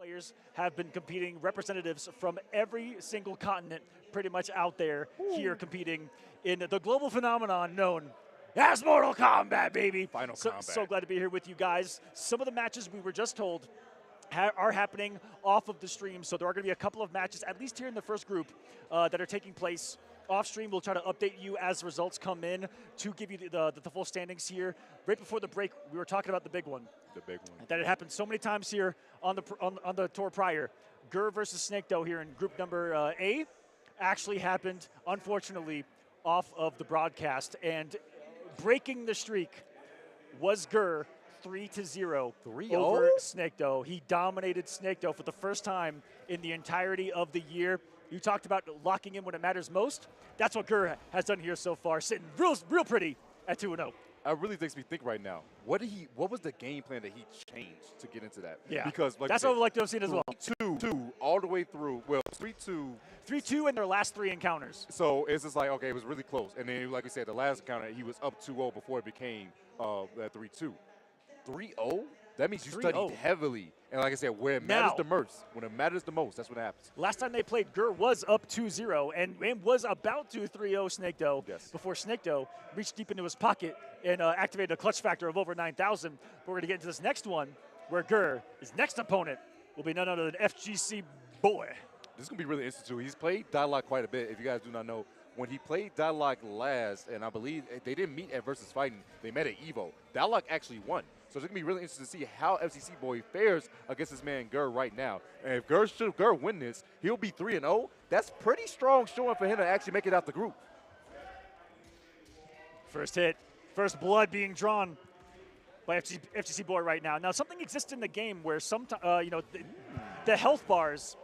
players have been competing, representatives from every single continent pretty much out there here competing in the global phenomenon known as Mortal Kombat, baby. Final so, Kombat. So glad to be here with you guys. Some of the matches we were just told are happening off of the stream, so there are going to be a couple of matches, at least here in the first group, that are taking place off stream. We'll try to update you as results come in to give you the full standings here. Right before the break, we were talking about the big one. The big one. That had happened so many times here on the tour prior. Gur versus Snake Doe here in group number A actually happened, unfortunately, off of the broadcast. And breaking the streak was Gur 3-0 over Snake Doe. He dominated Snake Doe for the first time in the entirety of the year. You talked about locking in when it matters most. That's what Gur has done here so far, sitting real pretty at 2-0. It really makes me think right now. What was the game plan that he changed to get into that? Yeah, because like that's what I would like to have seen as well. 2-2 all the way through. Well, 3-2. 3-2 in their last 3 encounters. So it's just like, okay, it was really close. And then, like we said, the last encounter, he was up 2-0 before it became that 3-2. 3-0? That means you studied heavily. And like I said, where it matters the most, when it matters the most, that's what happens. Last time they played, Gur was up 2-0 and was about to 3-0 Snake Doe before Snake Doe reached deep into his pocket and activated a clutch factor of over 9,000. But we're going to get into this next one where Gur, his next opponent, will be none other than FGC Boy. This is going to be really interesting, too. He's played Dialogue quite a bit, if you guys do not know. When he played Dialogue last, and I believe they didn't meet at Versus Fighting, they met at EVO. Dialogue actually won. So it's going to be really interesting to see how FGC Boy fares against this man Gur right now. And if Gur win this, he'll be 3-0. That's pretty strong showing for him to actually make it out the group. First hit, first blood being drawn by FGC Boy right now. Now, something exists in the game where sometimes, the health bars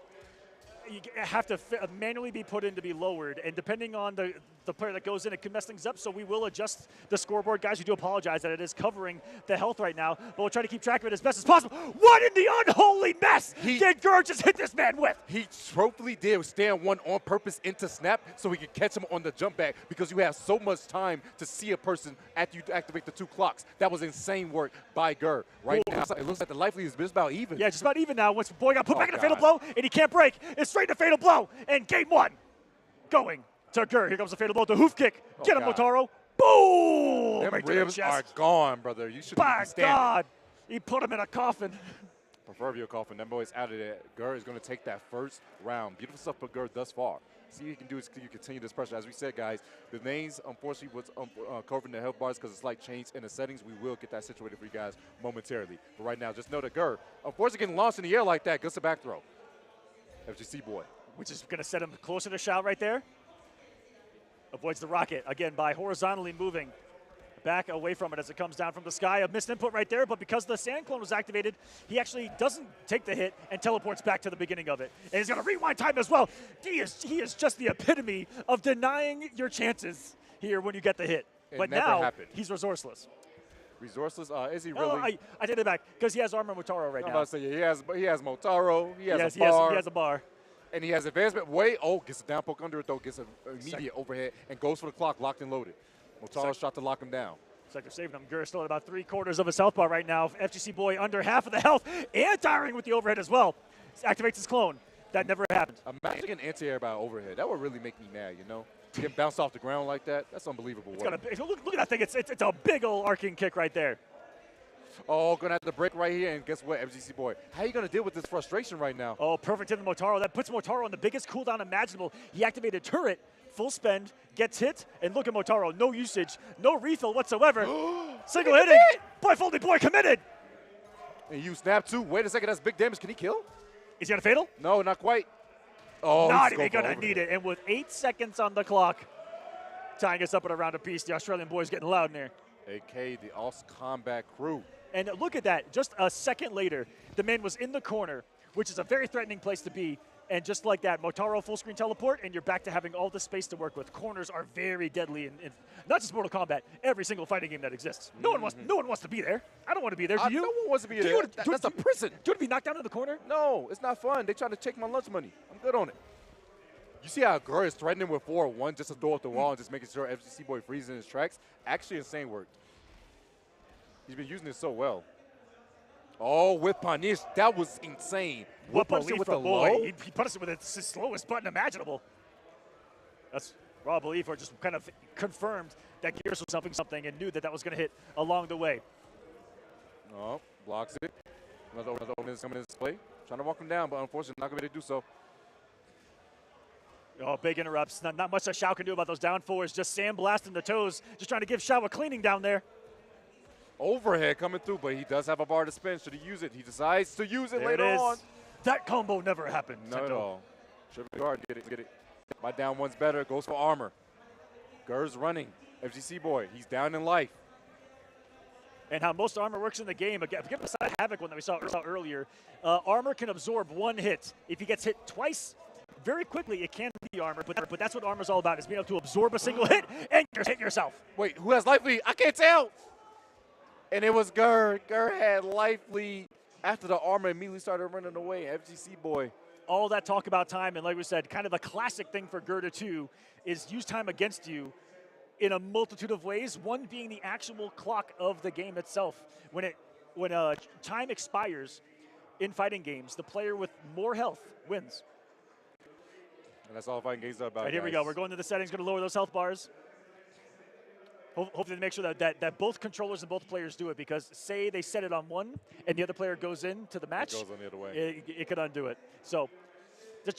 you have to manually be put in to be lowered, and depending on the player that goes in, it can mess things up, so we will adjust the scoreboard. Guys, we do apologize that it is covering the health right now, but we'll try to keep track of it as best as possible. What in the unholy mess did Gur just hit this man with? He tropically did stand one on purpose into snap so he could catch him on the jump back because you have so much time to see a person after you activate the 2 clocks. That was insane work by Gur. Right now, it looks like the life lead is just about even. Yeah, just about even now. Once Boy got put back in a fatal blow, and he can't break. It's straight to fatal blow, and game 1 going to Gur. Here comes the fatal blow, the hoof kick. Get him, Motaro. Boom! Them right ribs are gone, brother. You shouldn't be standing. By God, he put him in a coffin. Proverbial coffin. That boy's out of there. Gur is going to take that first round. Beautiful stuff for Gur thus far. See what he can do is continue this pressure. As we said, guys, the names, unfortunately, was covering the health bars because of slight change in the settings. We will get that situated for you guys momentarily. But right now, just know that Gur, unfortunately, getting launched in the air like that, gets a back throw. FGC Boy. Which is going to set him closer to Shao right there. Avoids the rocket, again, by horizontally moving back away from it as it comes down from the sky. A missed input right there, but because the sand clone was activated, he actually doesn't take the hit and teleports back to the beginning of it. And he's going to rewind time as well. He is just the epitome of denying your chances here when you get the hit. But now, he's resourceless. Resourceless? Is he really? No, I take it back, because he has armor Motaro right now. I'm about to say, he has Motaro, he has he has a bar. And he has advancement gets a down poke under it though, gets an immediate overhead, and goes for the clock, locked and loaded. Motaro shot to lock him down. Sector saving him. Gur still at about 3/4 of his health bar right now. FGC Boy under half of the health, and tiring with the overhead as well. Activates his clone. That never happened. Imagine getting anti-air by overhead. That would really make me mad, you know? Getting bounced off the ground like that, that's unbelievable. Look at that thing. It's a big old arcing kick right there. Oh, going to have to break right here, and guess what, FGC Boy? How are you going to deal with this frustration right now? Oh, perfect hit the Motaro. That puts Motaro on the biggest cooldown imaginable. He activated turret, full spend, gets hit, and look at Motaro. No usage, no refill whatsoever. Single hitting. Boy, Foldy Boy committed. And you snap too. Wait a second, that's big damage. Can he kill? Is he going to fatal? No, not quite. Oh, not even going to need it. And with 8 seconds on the clock, tying us up at a round apiece, the Australian boys getting loud in there. AK, the Aus Combat crew. And look at that. Just a second later, the man was in the corner, which is a very threatening place to be. And just like that, Motaro full screen teleport, and you're back to having all the space to work with. Corners are very deadly in not just Mortal Kombat, every single fighting game that exists. No one wants to be there. I don't want to be there. Do you? No one wants to be there. That's a prison. Do you want to be knocked down in the corner? No, it's not fun. They're trying to take my lunch money. I'm good on it. You see how Gur is threatening with 4-1 just to throw up the wall and just making sure FGC Boy freezes in his tracks? Actually insane work. He's been using it so well. Oh, with punish. That was insane. What punished belief it with from the Boy. low? He punished it with the slowest button imaginable. That's raw belief, or just kind of confirmed that Gears was something and knew that that was going to hit along the way. Oh, blocks it. Another opponent coming in this play. Trying to walk him down, but unfortunately not going to be able to do so. Oh, big interrupts. Not much that Xiao can do about those down fours. Just sandblasting the toes. Just trying to give Xiao a cleaning down there. Overhead coming through, but he does have a bar to spin. Should he use it? He decides to use it later on. That combo never happened. Not at all. Should be hard. Get it. My down one's better. Goes for armor. Gur's running. FGC Boy. He's down in life. And how most armor works in the game, again, forget the Havoc one that we saw earlier, armor can absorb one hit. If he gets hit twice, very quickly it can be armor, but that's what armor's all about, is being able to absorb a single hit and just hit yourself. Wait, who has life lead? I can't tell. And it was Gur. Gur had life lead after the armor immediately started running away. FGC Boy. All that talk about time, and like we said, kind of a classic thing for Gur to do is use time against you in a multitude of ways, one being the actual clock of the game itself. When time expires in fighting games, the player with more health wins. And that's all fighting games are about. Right, here we go. We're going to the settings, going to lower those health bars. Hopefully to make sure that both controllers and both players do it, because say they set it on one and the other player goes into the match, It goes on the other way. It could undo it. So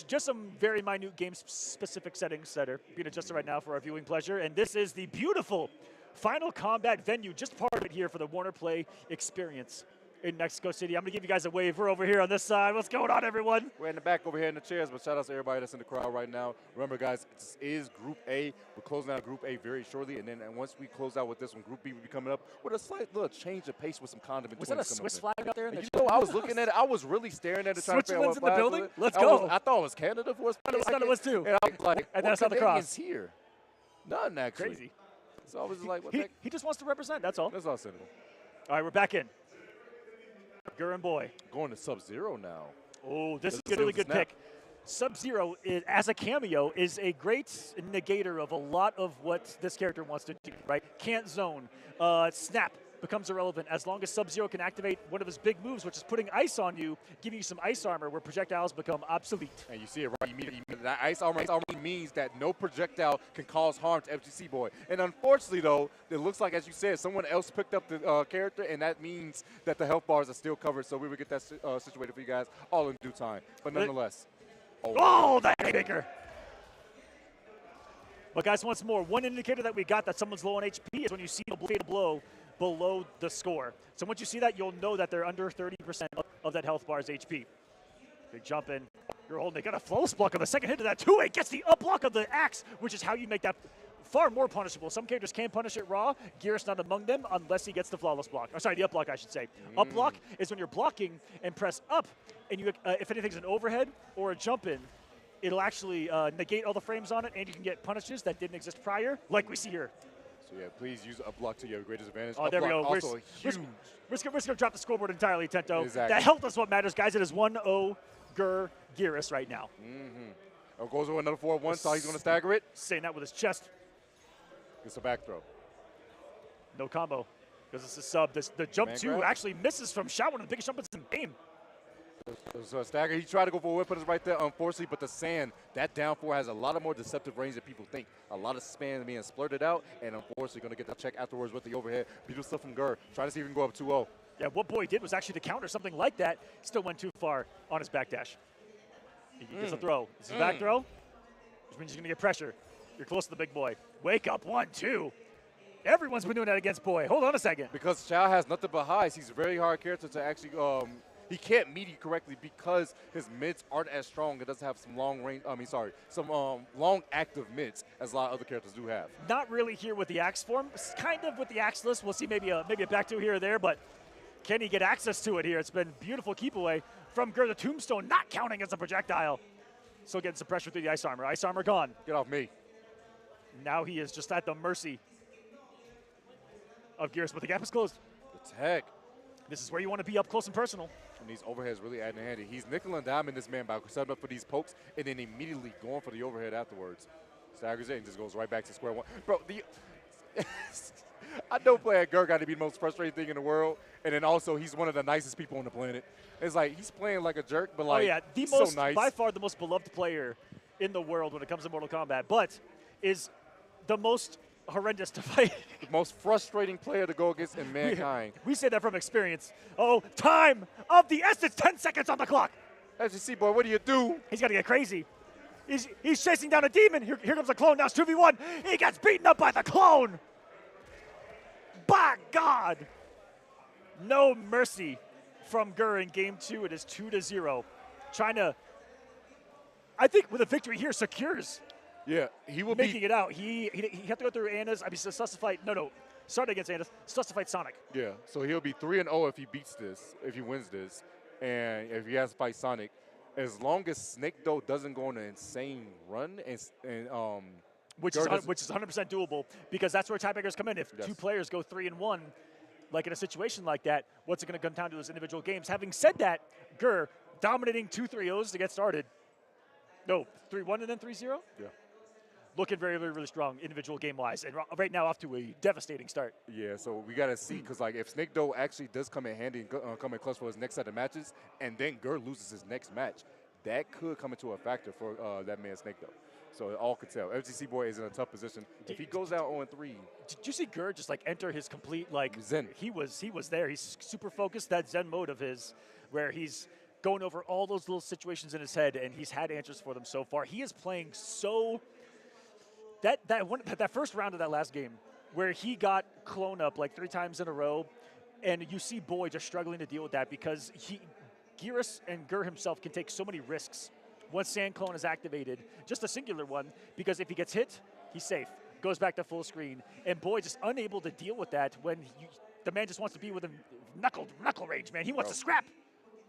just some very minute game-specific settings that are being adjusted right now for our viewing pleasure. And this is the beautiful Final Combat venue, just part of it here for the Warner Play experience in Mexico City. I'm going to give you guys a wave. We're over here on this side. What's going on, everyone? We're in the back over here in the chairs, but shout out to everybody that's in the crowd right now. Remember, guys, this is Group A. We're closing out Group A very shortly, and then once we close out with this one, Group B will be coming up with a slight little change of pace with some condiment. Was that a Swiss flag out there? You know, I was looking at it. I was really staring at it, trying to figure out what Switzerland's in the flag building? was it. Let's go. I thought it was Canada for a spot. I thought it was too. And I was like, And what that's not the cross. Canadians here? None, actually. Crazy. So I was just like, what the heck? He just wants to represent, that's all. That's all simple. All right, we're back in. Gur and Boy. Going to Sub-Zero now. Oh, this is Let's a really see the good snap. pick. Sub-Zero, as a cameo, is a great negator of a lot of what this character wants to do, right? Can't zone. Snap becomes irrelevant as long as Sub-Zero can activate one of his big moves, which is putting ice on you, giving you some ice armor where projectiles become obsolete. And you see it right immediately. That ice armor means that no projectile can cause harm to FGC Boy. And unfortunately, though, it looks like, as you said, someone else picked up the character, and that means that the health bars are still covered. So we will get that situated for you guys all in due time. But nonetheless. Oh, the haymaker! But guys, once more, one indicator that we got that someone's low on HP is when you see the fatal blow below the score. So once you see that, you'll know that they're under 30% of that health bar's HP. Big jump in. You're holding it. Got a flawless block on the second hit of that 2-8. Gets the up block of the axe, which is how you make that far more punishable. Some characters can punish it raw. Gear's not among them unless he gets the flawless block. Or sorry, the up block, I should say. Up block is when you're blocking and press up, and you if anything's an overhead or a jump in, it'll actually negate all the frames on it, and you can get punishes that didn't exist prior, like we see here. So yeah, please use up block to your greatest advantage. Oh, up there we block go. Also huge. We're just going to drop the scoreboard entirely, Tento. Exactly. That health is what matters, guys. It is 1-0 Gur Gearus right now. Oh, goes over another 4-1, so he's going to stagger it. Saying that with his chest. Gets a back throw. No combo. Because it's a sub. The jump Man 2 grab. actually misses from Xiao, one of the biggest jump ins in the game. So a stagger. He tried to go for a whip putters right there, unfortunately, but the sand, that down 4 has a lot of more deceptive range than people think. A lot of spam being splurted out, and unfortunately going to get the check afterwards with the overhead. Beautiful stuff from Gur. Trying to see if he can go up 2-0. Yeah, what Boy did was actually to counter something like that. Still went too far on his backdash. He gets a throw. This is a back throw, which means he's going to get pressure. You're close to the big boy. Wake up, 1-2. Everyone's been doing that against Boy. Hold on a second. Because Xiao has nothing but highs. He's a very hard character to actually he can't meet you correctly because his mids aren't as strong. It doesn't have some long range, some long active mids as a lot of other characters do have. Not really here with the axe form. Kind of with the axe list. We'll see maybe a back two here or there, but can he get access to it here? It's been beautiful keep away from Gur. The tombstone not counting as a projectile. Still getting some pressure through the ice armor. Ice armor gone. Get off me. Now he is just at the mercy of Gears, but the gap is closed. The tech. This is where you want to be up close and personal. And these overheads really adding handy. He's nickel and diming this man by setting up for these pokes and then immediately going for the overhead afterwards. Staggers it and just goes right back to square one. Bro, I know playing Gur got to be the most frustrating thing in the world, and then also he's one of the nicest people on the planet. It's like he's playing like a jerk, but like the he's most, so nice. by far the most beloved player in the world when it comes to Mortal Kombat, but is the most horrendous to fight. The most frustrating player to go against in mankind. We say that from experience. Oh, time of the essence, 10 seconds on the clock. FGC Boy, what do you do? He's got to get crazy. He's chasing down a demon. Here comes a clone. Now it's 2v1. He gets beaten up by the clone. By God. No mercy from Gur in game 2. It is 2-0. Trying to, I think with a victory here, secures Yeah, he will making it out. He had to go through Anna's. I mean, Sussified. No. Started against Anna's. Sussified Sonic. Yeah, so he'll be 3-0 if he beats this, if he wins this, and if he has to fight Sonic. As long as Snake though doesn't go on an insane run which is 100% doable, because that's where tiebreakers come in. If two players go 3-1, like in a situation like that, what's it going to come down to those individual games? Having said that, Gur dominating 2 3-0s to get started. No, 3-1 and then 3-0? Yeah. Looking very, very, really strong individual game-wise, and right now off to a devastating start. Yeah, so we got to see, because like if Snake Doe actually does come in handy and come in clutch for his next set of matches, and then Gur loses his next match, that could come into a factor for that man Snake Doe. So it all could tell. FGC Boy is in a tough position. If he goes out 0-3. Did you see Gur just like enter his complete like Zen? He was there. He's super focused. That Zen mode of his, where he's going over all those little situations in his head, and he's had answers for them so far. He is playing so. That first round of that last game, where he got clone up like 3 times in a row, and you see Boy just struggling to deal with that because Geras and Gur himself can take so many risks once Sand Clone is activated, just a singular one, because if he gets hit, he's safe. Goes back to full screen, and Boy just unable to deal with that when the man just wants to be within knuckle range, man. He wants to scrap.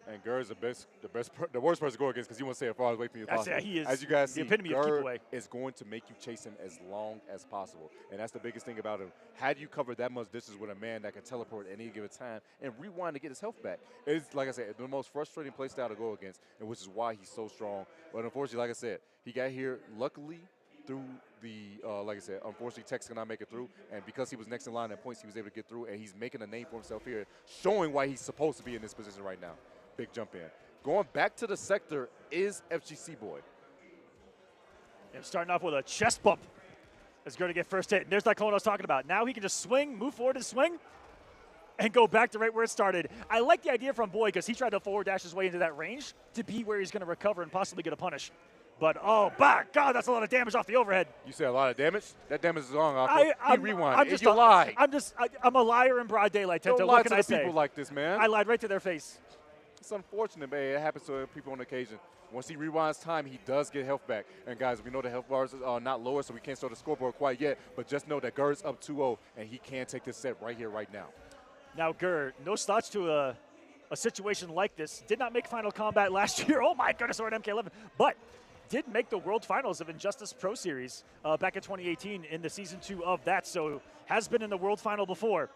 And Gur is the worst person to go against because he wants to stay as far away from you as possible. He is as you guys the see, epitome of keep Gur away. is going to make you chase him as long as possible. And that's the biggest thing about him. Had you covered that much distance with a man that can teleport at any given time and rewind to get his health back, it's, like I said, the most frustrating play style to go against, and which is why he's so strong. But unfortunately, like I said, he got here luckily through the, like I said, unfortunately, Tex cannot make it through, and because he was next in line at points, he was able to get through, and he's making a name for himself here, showing why he's supposed to be in this position right now. Big jump in. Going back to the sector is FGC Boy. And starting off with a chest bump. Is going to get first hit. And there's that clone I was talking about. Now he can just swing, move forward and swing, and go back to right where it started. I like the idea from Boy because he tried to forward dash his way into that range to be where he's going to recover and possibly get a punish. But, oh, by God, that's a lot of damage off the overhead. You said a lot of damage? That damage is long, Aqua. Rewind. I'm just you lied. I'm a liar in broad daylight, Tento. Don't What lie can to I the say? people like this, man. I lied right to their face. It's unfortunate, but it happens to people on occasion. Once he rewinds time, he does get health back. And, guys, we know the health bars are not lower, so we can't start the scoreboard quite yet. But just know that Gur's up 2-0, and he can take this set right here, right now. Now, Gur, no slouch to a situation like this. Did not make Final Combat last year. Oh, my goodness, we're at MK11. But did make the World Finals of Injustice Pro Series back in 2018 in the Season 2 of that. So has been in the World Final before.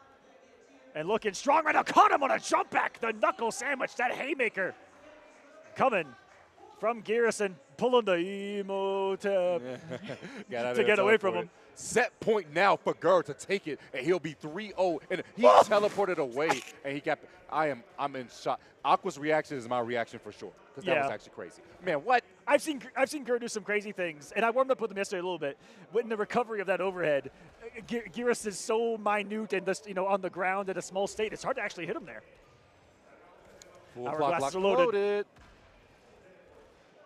And looking strong right now. Caught him on a jump back. The knuckle sandwich, that haymaker. Coming from Geras and pulling the emo to get away from him. Set point now for Gur to take it, and he'll be 3-0. And he teleported away, and he got. I'm in shock. Aqua's reaction is my reaction for sure, because that was actually crazy. Man, what? I've seen Gur do some crazy things, and I warmed up with him yesterday a little bit. In the recovery of that overhead, Geras is so minute and just, on the ground in a small state, it's hard to actually hit him there. Full clock block loaded.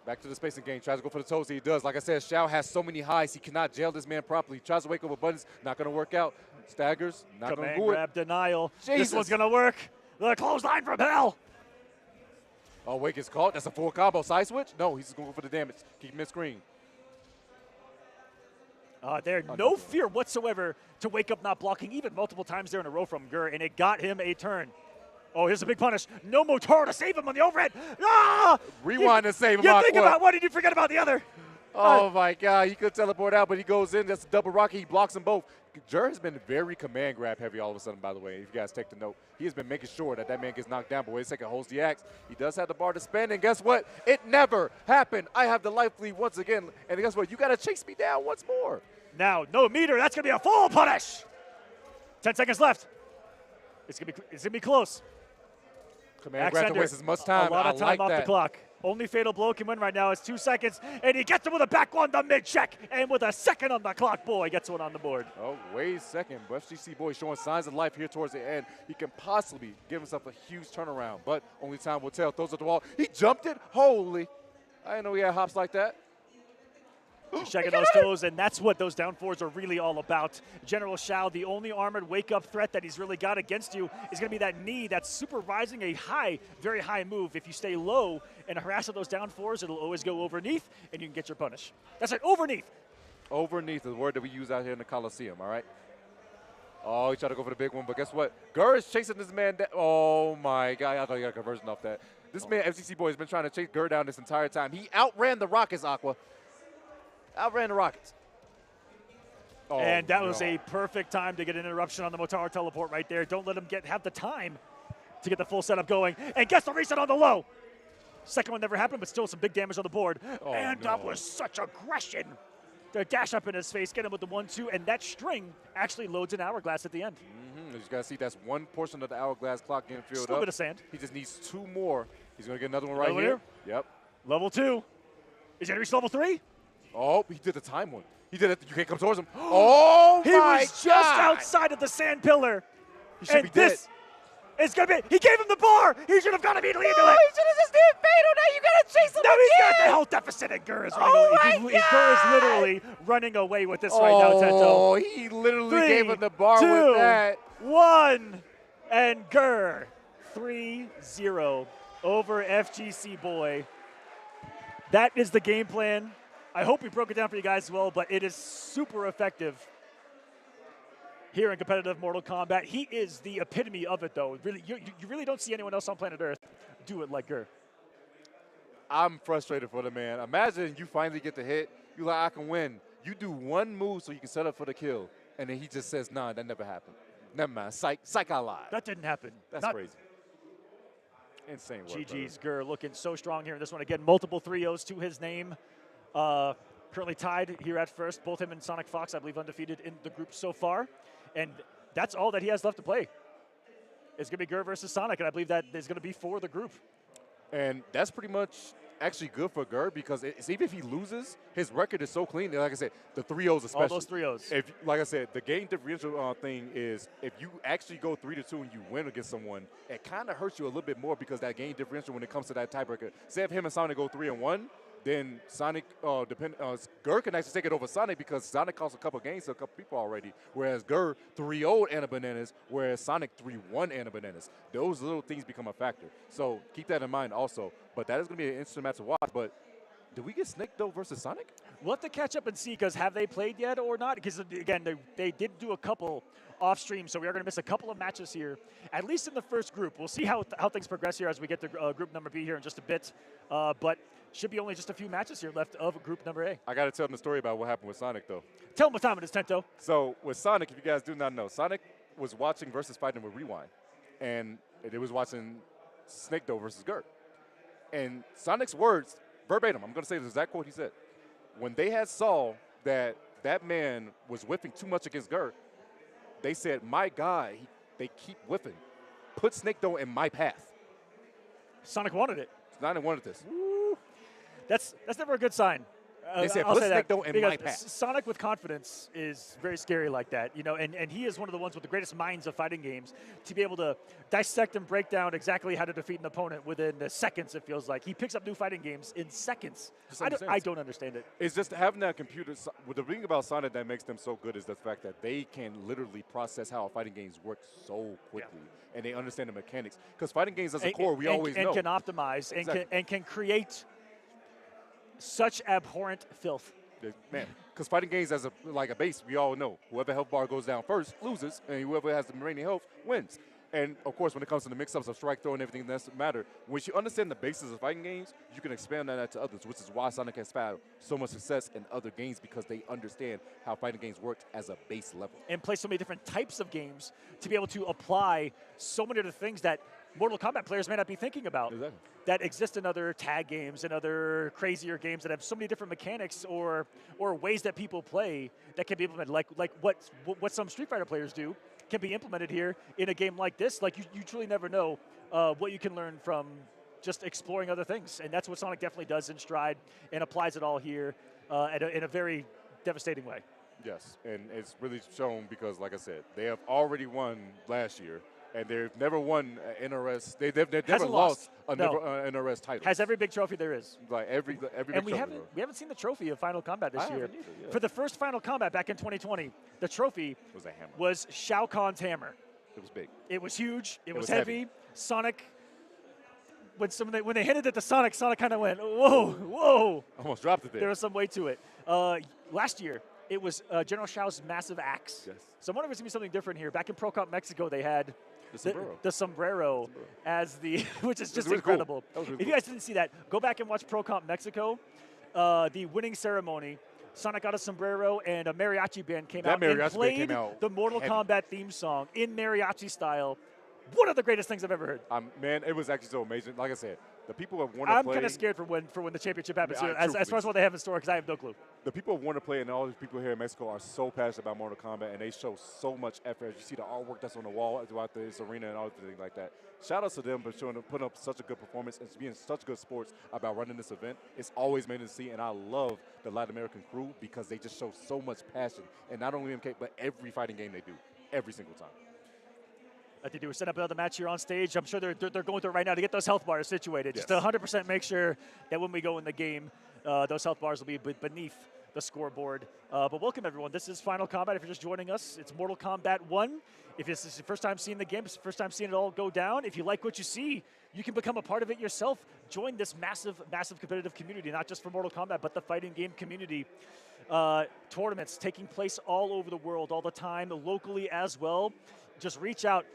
Back to the spacing game. Tries to go for the toes. He does. Like I said, Xiao has so many highs. He cannot jail this man properly. He tries to wake up with buttons. Not going to work out. Staggers. Not going to do it. Grab denial. Jesus. This one's going to work. The clothesline from hell. Oh, wake is caught. That's a full combo. Side switch? No, he's just going to go for the damage. Keep him in screen. No fear whatsoever to wake up not blocking even multiple times there in a row from Gur, and it got him a turn. Oh, here's a big punish. No Motaro to save him on the overhead. Ah! Rewind to save him. You think about one, did you forget about the other? Oh, my God. He could teleport out, but he goes in. That's a double rocket. He blocks them both. Jer has been very command grab heavy all of a sudden, by the way, if you guys take the note. He has been making sure that man gets knocked down, but wait a second, holds the axe. He does have the bar to spend, and guess what? It never happened. I have the life lead once again, and guess what? You got to chase me down once more. Now, no meter. That's going to be a full punish. 10 seconds left. It's gonna be close. Command grab to waste as much time. A lot of time like off that. the clock. Only fatal blow can win right now. It's 2 seconds, and he gets it with a back one to mid check, and with a second on the clock, Boy gets one on the board. Oh, wait a second. But FGC Boy showing signs of life here towards the end. He can possibly give himself a huge turnaround, but only time will tell. Throws at the wall. He jumped it. Holy. I didn't know he had hops like that. He's checking those toes, and that's what those down fours are really all about. General Shao, the only armored wake-up threat that he's really got against you is going to be that knee that's supervising a high, very high move. If you stay low and harass those down fours, it'll always go overneath, and you can get your punish. That's right, overneath. Overneath is the word that we use out here in the Coliseum, all right? Oh, he tried to go for the big one, but guess what? Gurr is chasing this man down. Oh, my God. I thought he got a conversion off that. This man, FGC Boy, has been trying to chase Gurr down this entire time. He outran the Rockets, Aqua. Outran the Rockets. Oh, and that was a perfect time to get an interruption on the Motaro teleport right there. Don't let him have the time to get the full setup going. And gets the reset on the low. Second one never happened, but still some big damage on the board. Oh, and that was such aggression. To dash up in his face, get him with the 1-2, and that string actually loads an hourglass at the end. Mm-hmm. As you guys see, that's one portion of the hourglass clock getting filled Just a little bit of sand. He just needs 2 more. He's going to get another one right here. Yep. Level 2. Is he going to reach level 3? Oh, he did the time one. He did it. You can't come towards him. Oh, he my was just God. outside of the sand pillar. He should and be dead. This is going to be. He gave him the bar. He should have got immediately into it. He should have just did fatal. Now you got to chase him Now he's again. got the health deficit, and Gurr is Oh running away. my Gurr is God. literally running away with this right now, Tento. Oh, he literally 3, gave him the bar 2, with that. 1, and Gurr 3-0 over FGC Boy. That is the game plan. I hope we broke it down for you guys as well, but it is super effective here in competitive Mortal Kombat. He is the epitome of it, though. Really, you really don't see anyone else on planet Earth do it like Gurr. I'm frustrated for the man. Imagine you finally get the hit. You're like, I can win. You do one move so you can set up for the kill, and then he just says, nah, that never happened. Never mind. Psych, I lied. That didn't happen. That's crazy. Insane work. GG's Gurr looking so strong here in this one. Again, multiple 3-0s to his name. Currently tied here at first. Both him and Sonic Fox, I believe, undefeated in the group so far. And that's all that he has left to play. It's going to be Gurr versus Sonic, and I believe that is going to be for the group. And that's pretty much actually good for Gurr because even if he loses, his record is so clean. Like I said, the 3-0s especially. All those 3-0s. If, like I said, the game differential thing is if you actually go 3-2 and you win against someone, it kind of hurts you a little bit more because that game differential when it comes to that tiebreaker. Say if him and Sonic go 3-1, then Sonic, Gurr can actually take it over Sonic because Sonic cost a couple games to a couple people already, whereas Gurr 3-0 Anna Bananas, whereas Sonic 3-1 Anna Bananas. Those little things become a factor. So keep that in mind also. But that is going to be an interesting match to watch. But did we get Snake, though, versus Sonic? We'll have to catch up and see, because have they played yet or not? Because, again, they did do a couple off stream, so we are going to miss a couple of matches here, at least in the first group. We'll see how things progress here as we get to group number B here in just a bit. But should be only just a few matches here left of group number A. I got to tell them the story about what happened with Sonic, though. Tell them what time it is, Tento. So with Sonic, if you guys do not know, Sonic was watching versus fighting with Rewind, and it was watching Snake, though, versus Gurr. And Sonic's words, verbatim, I'm going to say the exact quote he said. When they had saw that that man was whiffing too much against Gurr, they said, my God, they keep whiffing. Put Snake, though, in my path. Sonic wanted it. Sonic wanted this. Woo. That's never a good sign. They said, I'll put say Snake, that, though, in my path. Sonic with confidence is very scary like that, you know, and he is one of the ones with the greatest minds of fighting games to be able to dissect and break down exactly how to defeat an opponent within seconds, it feels like. He picks up new fighting games in seconds. I don't understand it. It's just having that computer. The thing about Sonic that makes them so good is the fact that they can literally process how fighting games work so quickly, and they understand the mechanics. Because fighting games as a core, we always know. And can optimize, exactly. and can create such abhorrent filth. Man, because fighting games as a base, we all know whoever health bar goes down first loses, and whoever has the remaining health wins. And of course, when it comes to the mix-ups of strike throw and everything, that doesn't matter. Once you understand the basis of fighting games, you can expand that to others, which is why Sonic has found so much success in other games, because they understand how fighting games work as a base level. And play so many different types of games to be able to apply so many other things that Mortal Kombat players may not be thinking about. Exactly. That exist in other tag games and other crazier games that have so many different mechanics or ways that people play that can be implemented, like what some Street Fighter players do can be implemented here in a game like this. Like, you truly never know what you can learn from just exploring other things. And that's what Sonic definitely does in Stride and applies it all here in a very devastating way. Yes, and it's really shown because, like I said, they have already won last year, and they've never won an NRS. They've never Hasn't lost lost. a No. NRS title. Has every big trophy there is. Like every big And we trophy. haven't seen the trophy of Final Combat this I year. haven't either, yeah. For the first Final Combat back in 2020, the trophy was a hammer. was Shao Kahn's hammer. It was big. It was huge. It was was heavy. heavy. Sonic, when they handed it to Sonic, Sonic kind of went, whoa, whoa. Almost dropped it there. There was some weight to it. Last year, it was General Shao's massive axe. Yes. So I'm wondering if it's going to be something different here. Back in Pro Cup Mexico, they had The sombrero. the sombrero as the, which is just really cool. incredible. That was really If you cool. guys didn't see that, go back and watch Pro Comp Mexico. The winning ceremony, Sonic got a sombrero, and a mariachi band came That out and mariachi band played came out the Mortal heavy. Kombat theme song in mariachi style. One of the greatest things I've ever heard. Man, it was actually so amazing. Like I said, the people of Warner I'm Play. kind of scared for when the championship happens Yeah, here, as truthfully. far as what they have in store, because I have no clue. The people of Warner Play and all these people here in Mexico are so passionate about Mortal Kombat, and they show so much effort. As you see the artwork that's on the wall throughout this arena and all everything like that. Shout out to them for putting up such a good performance and being such good sports about running this event. It's always amazing to see, and I love the Latin American crew because they just show so much passion, and not only MK, but every fighting game they do, every single time. Like they do, set up another match here on stage. I'm sure they're going through it right now to get those health bars situated. Yes. Just to 100% make sure that when we go in the game, those health bars will be beneath the scoreboard. But welcome, everyone. This is Final Combat. If you're just joining us, it's Mortal Kombat 1. If this is your first time seeing the game, it's the first time seeing it all go down. If you like what you see, you can become a part of it yourself. Join this massive, massive competitive community, not just for Mortal Kombat, but the fighting game community. Tournaments taking place all over the world, all the time, locally as well. Just reach out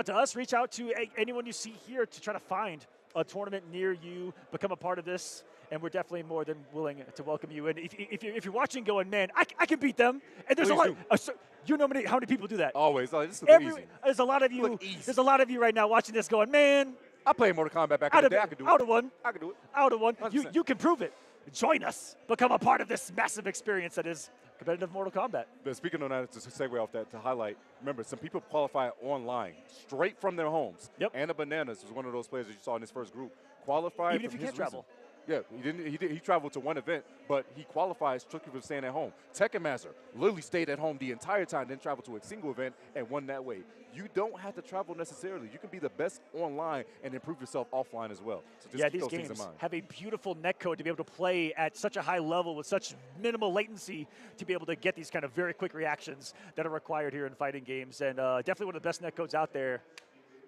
to us, reach out to anyone you see here to try to find a tournament near you, become a part of this, and we're definitely more than willing to welcome you. And if you're watching going, man, I can beat them, and there's Please a lot, you know how many people do that? Always. Like, this is easy. There's a lot of you. Look easy. There's a lot of you right now watching this going, man, I played Mortal Kombat back in the day. I could do it. out of one. I could do it. Out of one. 100%. You can prove it. Join us. Become a part of this massive experience that is competitive Mortal Kombat. But speaking of that, just to segue off that, to highlight, remember, some people qualify online, straight from their homes. Yep. Anna Bananas was one of those players that you saw in this first group. Qualified Even if from you his can't travel. reason. Yeah, he traveled to one event, but he qualifies strictly for staying at home. Tekken Master literally stayed at home the entire time, then traveled to a single event and won that way. You don't have to travel necessarily. You can be the best online and improve yourself offline as well. So just keep These those things games in mind. have a beautiful netcode to be able to play at such a high level with such minimal latency to be able to get these kind of very quick reactions that are required here in fighting games. And definitely one of the best netcodes out there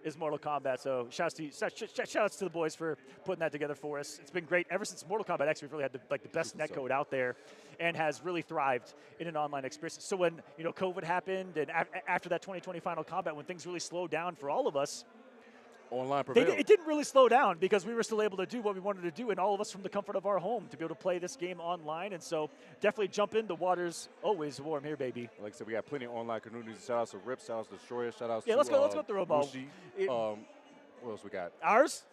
is Mortal Kombat. So shout outs to the boys for putting that together for us. It's been great ever since Mortal Kombat X. We've really had the best netcode out there, and has really thrived in an online experience. So when COVID happened, and after that 2020 Final Combat, when things really slowed down for all of us, Online prevailed. it didn't really slow down because we were still able to do what we wanted to do, and all of us from the comfort of our home to be able to play this game online. And so definitely jump in. The water's always warm here, baby. Like I said, we got plenty of online communities. Shout outs to Rip, shout outs to Destroyer, shout outs Yeah, to let's go through them all. Mushi. What else we got? Ours?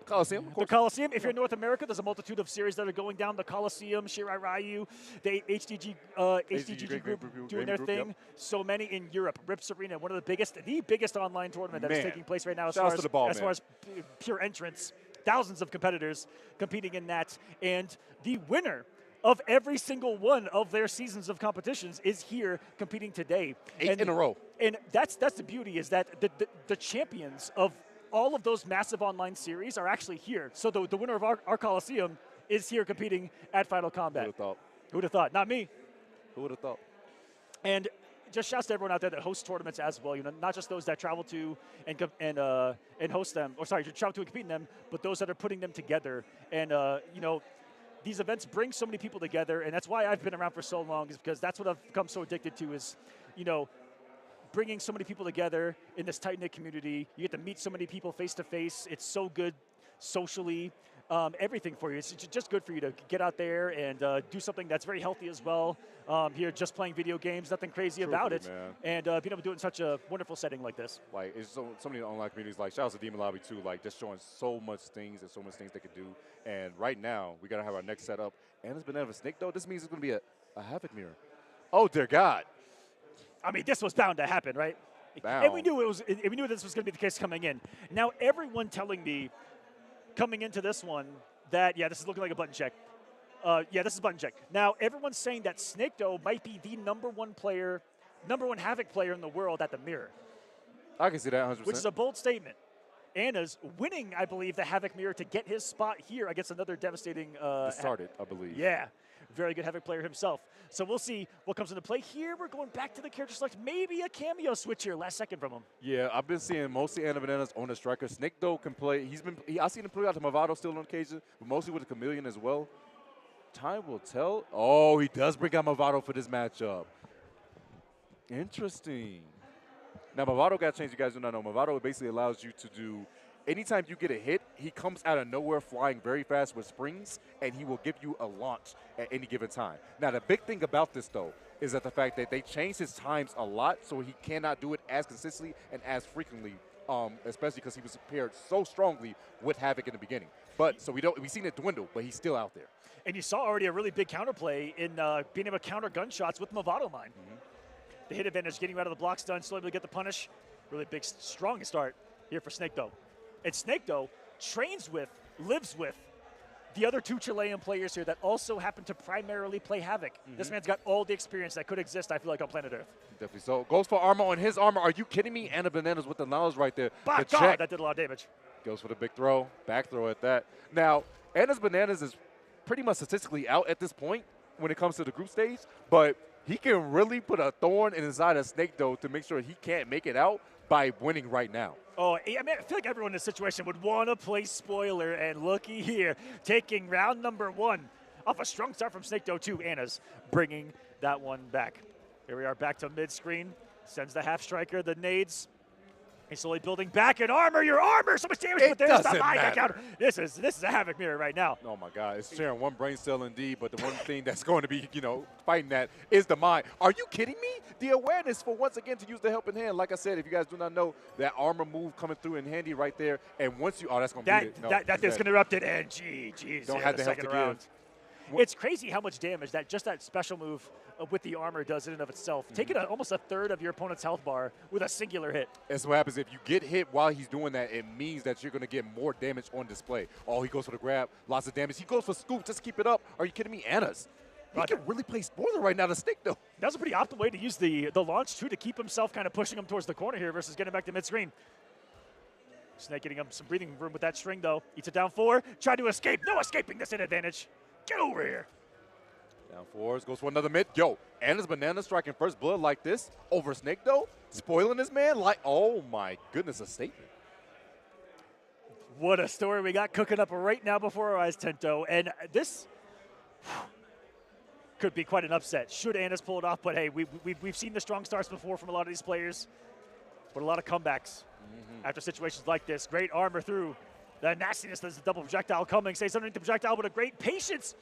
Coliseum, of The course. Coliseum. If you're in North America, there's a multitude of series that are going down. The Coliseum, Shirai Ryu, the HDG group doing their group, thing. yep. So many in Europe. Rips Arena, one of the biggest online tournament that is Man. taking place right now as Shout far outs to the ball, as man. far as pure entrance. Thousands of competitors competing in that, and the winner of every single one of their seasons of competitions is here competing today. 8 in a row. And that's the beauty, is that the champions of all of those massive online series are actually here. So the winner of our Coliseum is here competing at Final Who Combat. would have thought? Who would have thought? Not me. Who would have thought? And just shouts to everyone out there that hosts tournaments as well. Not just those that travel to and host them, or sorry, travel to and compete in them, but those that are putting them together. And these events bring so many people together, and that's why I've been around for so long, is because that's what I've become so addicted to, is bringing so many people together in this tight-knit community. You get to meet so many people face to face. It's so good socially, everything for you. It's just good for you to get out there and do something that's very healthy as well. Here, just playing video games, nothing crazy about it, man. and being able to do it in such a wonderful setting like this. Like, it's so many online communities. Like, shout out to Demon Lobby too. Like, just showing so much things and so much things they could do. And right now, we gotta have our next setup. And it's Banana Snake though. This means it's gonna be a Havoc mirror. Oh dear God. I mean, this was bound to happen, right? down. And we knew this was going to be the case coming in. Now everyone telling me coming into this one that this is looking like a button check. This is button check. Now everyone's saying that Snakedo might be the number one Havoc player in the world at the mirror. I can see that 100%. Which is a bold statement. Anna's winning, I believe, the Havoc mirror to get his spot here against another devastating. Started, I believe. Yeah, very good Havoc player himself. So we'll see what comes into play here. We're going back to the character select. Maybe a cameo switch here, last second from him. Yeah, I've been seeing mostly Anna Bananas on the striker. Snakedo can play. I've seen him play out to Movado still on occasion, but mostly with the Chameleon as well. Time will tell. Oh, he does bring out Movado for this matchup. Interesting. Now, Movado got changed. You guys do not know. Movado basically allows you to do, anytime you get a hit, he comes out of nowhere flying very fast with springs, and he will give you a launch at any given time. Now, the big thing about this, though, is that the fact that they changed his times a lot, so he cannot do it as consistently and as frequently, especially because he was paired so strongly with Havoc in the beginning. But so we've seen it dwindle, but he's still out there. And you saw already a really big counterplay in being able to counter gunshots with Movado Mine. The hit advantage, getting out of the blocks done, still able to get the punish. Really big, strong start here for Snakedo. And Snakedo trains with, lives with, the other two Chilean players here that also happen to primarily play Havoc. This man's got all the experience that could exist, I feel like, on planet Earth. Definitely so. Goes for armor on his armor. Are you kidding me? Anna Bananas with the knowledge right there. By The God, check. that did a lot of damage. Goes for the big throw, back throw at that. Now, Anna's Bananas is pretty much statistically out at this point when it comes to the group stage, but he can really put a thorn inside of Snakedo to make sure he can't make it out by winning right now. Oh, I mean, I feel like everyone in this situation would want to play spoiler, and looky here, taking round number 1 off a strong start from Snakedo to Anna's, bringing that one back. Here we are back to mid-screen, sends the half striker, the nades. He's slowly building back in armor. Your armor, so much damage, but there's the Mega counter. This is a Havoc mirror right now. Oh my God, it's sharing one brain cell indeed, but the one thing that's going to be, fighting that is the mind. Are you kidding me? The awareness for once again to use the helping hand. Like I said, if you guys do not know, that armor move coming through in handy right there, and once you, that's going to beat it. No, that thing's going to erupt it, and geez, don't have the help to round. give. It's crazy how much damage that special move with the armor does in and of itself. Taking almost a third of your opponent's health bar with a singular hit. That's what happens if you get hit while he's doing that. It means that you're going to get more damage on display. Oh, he goes for the grab, lots of damage. He goes for scoop, just keep it up. Are you kidding me? Anna's. He can really play spoiler right now to stick, though. That was a pretty optimal way to use the launch, too, to keep himself kind of pushing him towards the corner here versus getting back to mid-screen. Snake getting him some breathing room with that string, though. Eats it down 4. Try to escape. No escaping this advantage. Get over here. Down 4s, goes for another mid. Yo, Anna's Banana striking first blood like this over Snake, though. Spoiling this man like, oh my goodness, a statement. What a story we got cooking up right now before our eyes, Tento. And this could be quite an upset. Should Anna's pull it off, but hey, we've seen the strong starts before from a lot of these players, but a lot of comebacks after situations like this. Great armor through the nastiness. There's a double projectile coming. Stays underneath the projectile, but a great patience.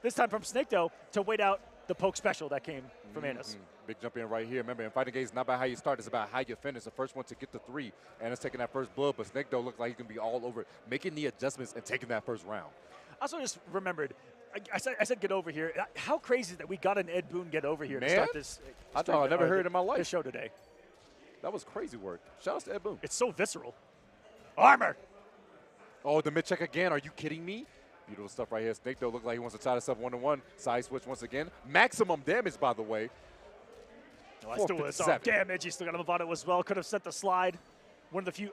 This time from Snakedo to wait out the poke special that came from Anna's. Big jump in right here. Remember, in fighting games, it's not about how you start, it's about how you finish. The first one to get the 3. Anna's taking that first blood, but Snakedo looks like he's going to be all over it, making the adjustments and taking that first round. I also just remembered, I said get over here. How crazy that we got an Ed Boon get over here to start this. I thought I never heard it in my life. This show today. That was crazy work. Shout out to Ed Boon. It's so visceral. Armor. Oh, the mid check again. Are you kidding me? Beautiful stuff right here. Snakedo looks like he wants to tie this up 1-1. Side switch once again. Maximum damage, by the way. I still was off damage. He still got a Movado as well. Could have sent the slide. One of the few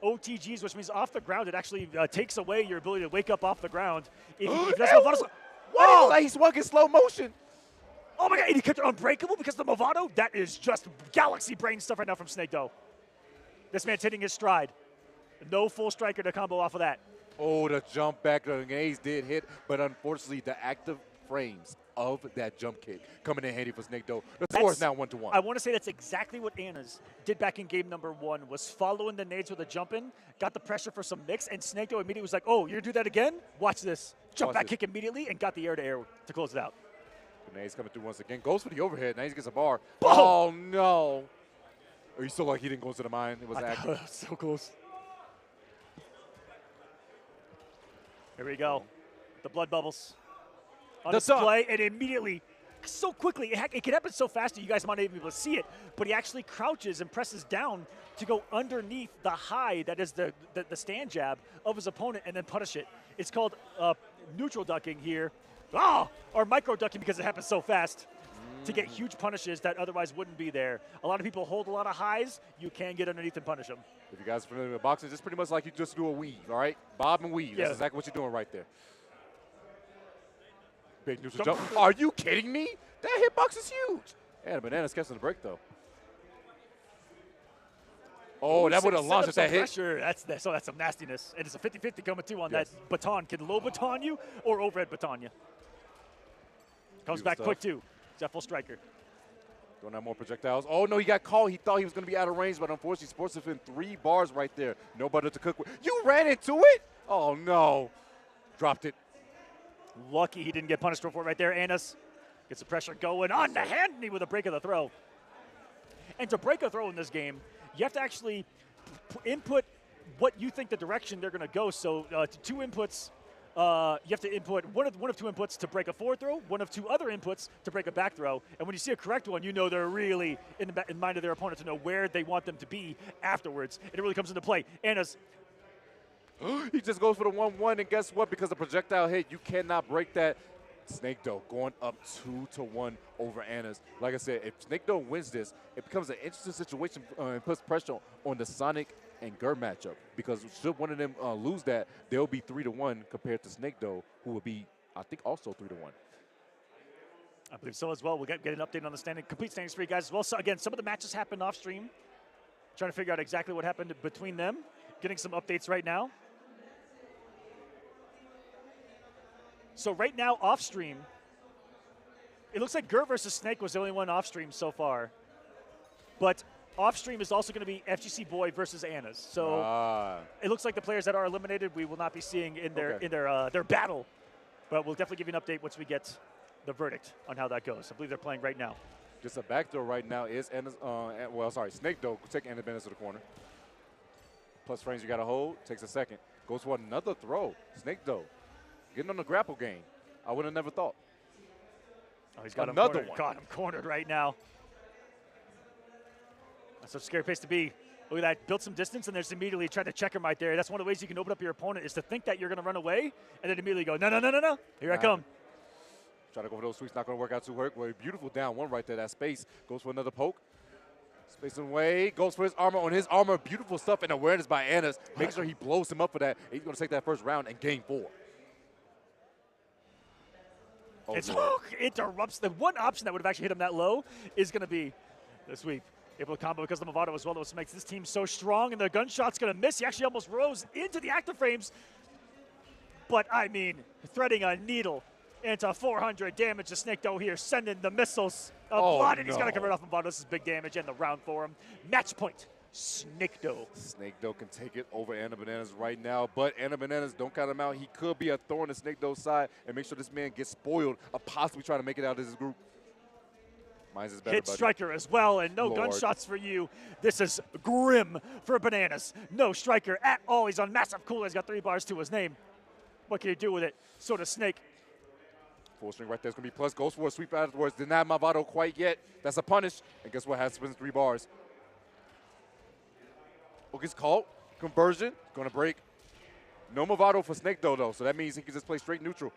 OTGs, which means off the ground, it actually takes away your ability to wake up off the ground. If that's Movado. Whoa! Like he's walking slow motion. Oh my God! And he kept it unbreakable because of the Movado. That is just galaxy brain stuff right now from Snakedo. This man's hitting his stride. No full striker to combo off of that. Oh, the jump back. The A's did hit, but unfortunately, the active frames of that jump kick coming in handy for Snakedo. The score is now 1-1. I want to say that's exactly what Anna's did back in game number 1, was following the nades with a jump in, got the pressure for some mix, and Snakedo immediately was like, oh, you're going to do that again? Watch this. Jump back kick immediately and got the air-to-air to close it out. The nades coming through once again. Goes for the overhead. Nades gets a bar. Boom! Oh, no. Are you still like he didn't go into the mine? It was active. So close. Here we go. The blood bubbles on display, and immediately so quickly. It can happen so fast that you guys might not even be able to see it, but he actually crouches and presses down to go underneath the high that is the stand jab of his opponent and then punish it. It's called neutral ducking here. Or micro ducking because it happens so fast to get huge punishes that otherwise wouldn't be there. A lot of people hold a lot of highs. You can get underneath and punish them. If you guys are familiar with boxing, it's pretty much like you just do a weave, all right? Bob and weave. Yeah. That's exactly what you're doing right there. Big neutral jump. Are you kidding me? That hitbox is huge. And a banana catching the break, though. Oh, that would have launched that hit. That's some nastiness. And it's a 50-50 coming too on that baton. Can low baton you or overhead baton you? Comes back quick too. He's at full striker. Don't have more projectiles. Oh, no, he got caught. He thought he was going to be out of range, but unfortunately, Sports within 3 bars right there. No butter to cook with. You ran into it? Oh, no. Dropped it. Lucky he didn't get punished before right there. Annis gets the pressure going on the hand knee with a break of the throw. And to break a throw in this game, you have to actually input what you think the direction they're going to go. So 2 inputs. You have to input one of 2 inputs to break a forward throw, one of 2 other inputs to break a back throw. And when you see a correct one, you know they're really in mind of their opponent to know where they want them to be afterwards. And it really comes into play. Anna's. He just goes for the 1-1, and guess what? Because the projectile hit, you cannot break that. Snake Doe going up 2-1 over Anna's. Like I said, if Snake Doe wins this, it becomes an interesting situation and puts pressure on the Sonic and Gur matchup, because should one of them lose that, they'll be 3-1 compared to Snake Doe, who will be, I think, also 3-1. I believe so as well. We'll get an update on the complete standings for you guys as well. So again, some of the matches happened off stream. Trying to figure out exactly what happened between them. Getting some updates right now. So right now off stream, it looks like Gur versus Snake was the only one off stream so far. But off stream is also going to be FGC Boy versus Anna's. So it looks like the players that are eliminated we will not be seeing in their battle. But we'll definitely give you an update once we get the verdict on how that goes. I believe they're playing right now. Just a backdoor right now is Anna's, Snake Doe take Anna Bennett to the corner. Plus frames you got to hold, takes a second. Goes for another throw. Snake Doe getting on the grapple game. I would have never thought. Oh, he's got another him cornered. one. Got him cornered right now. That's such a scary place to be. Look at that. Built some distance and there's immediately tried to check him right there. That's one of the ways you can open up your opponent is to think that you're going to run away and then immediately go, no. Here I come. Try to go for those sweeps. Not going to work out too hard. Well, beautiful down one right there. That space goes for another poke. Space away. Goes for his armor. On his armor, beautiful stuff and awareness by Anna's. Make sure he blows him up for that. He's going to take that first round and gain 4. Oh, interrupts. The one option that would have actually hit him that low is going to be the sweep. Able to combo because of the Movado as well. That makes this team so strong, and the gunshot's going to miss. He actually almost rose into the active frames. But, I mean, threading a needle into 400 damage to Snake Doe here, sending the missiles of blood, and he's going to convert off Movado. This is big damage in the round for him. Match point. Snake Doe. Snake Doe can take it over Anna Bananas right now, but Anna Bananas, don't count him out. He could be a thorn in Snake Doe's side and make sure this man gets spoiled of possibly trying to make it out of this group. Mine's is better, Hit buddy. striker as well, and no gunshots for you. This is grim for Bananas. No striker at all. He's on massive cool. He's got 3 bars to his name. What can you do with it? So does Snake. Full string right there is going to be plus. Goes for a sweep afterwards. Didn't have Movado quite yet. That's a punish. And guess what? Has to win 3 bars. Gets caught. Conversion. Going to break. No Movado for Snake Doe, though. So that means he can just play straight neutral.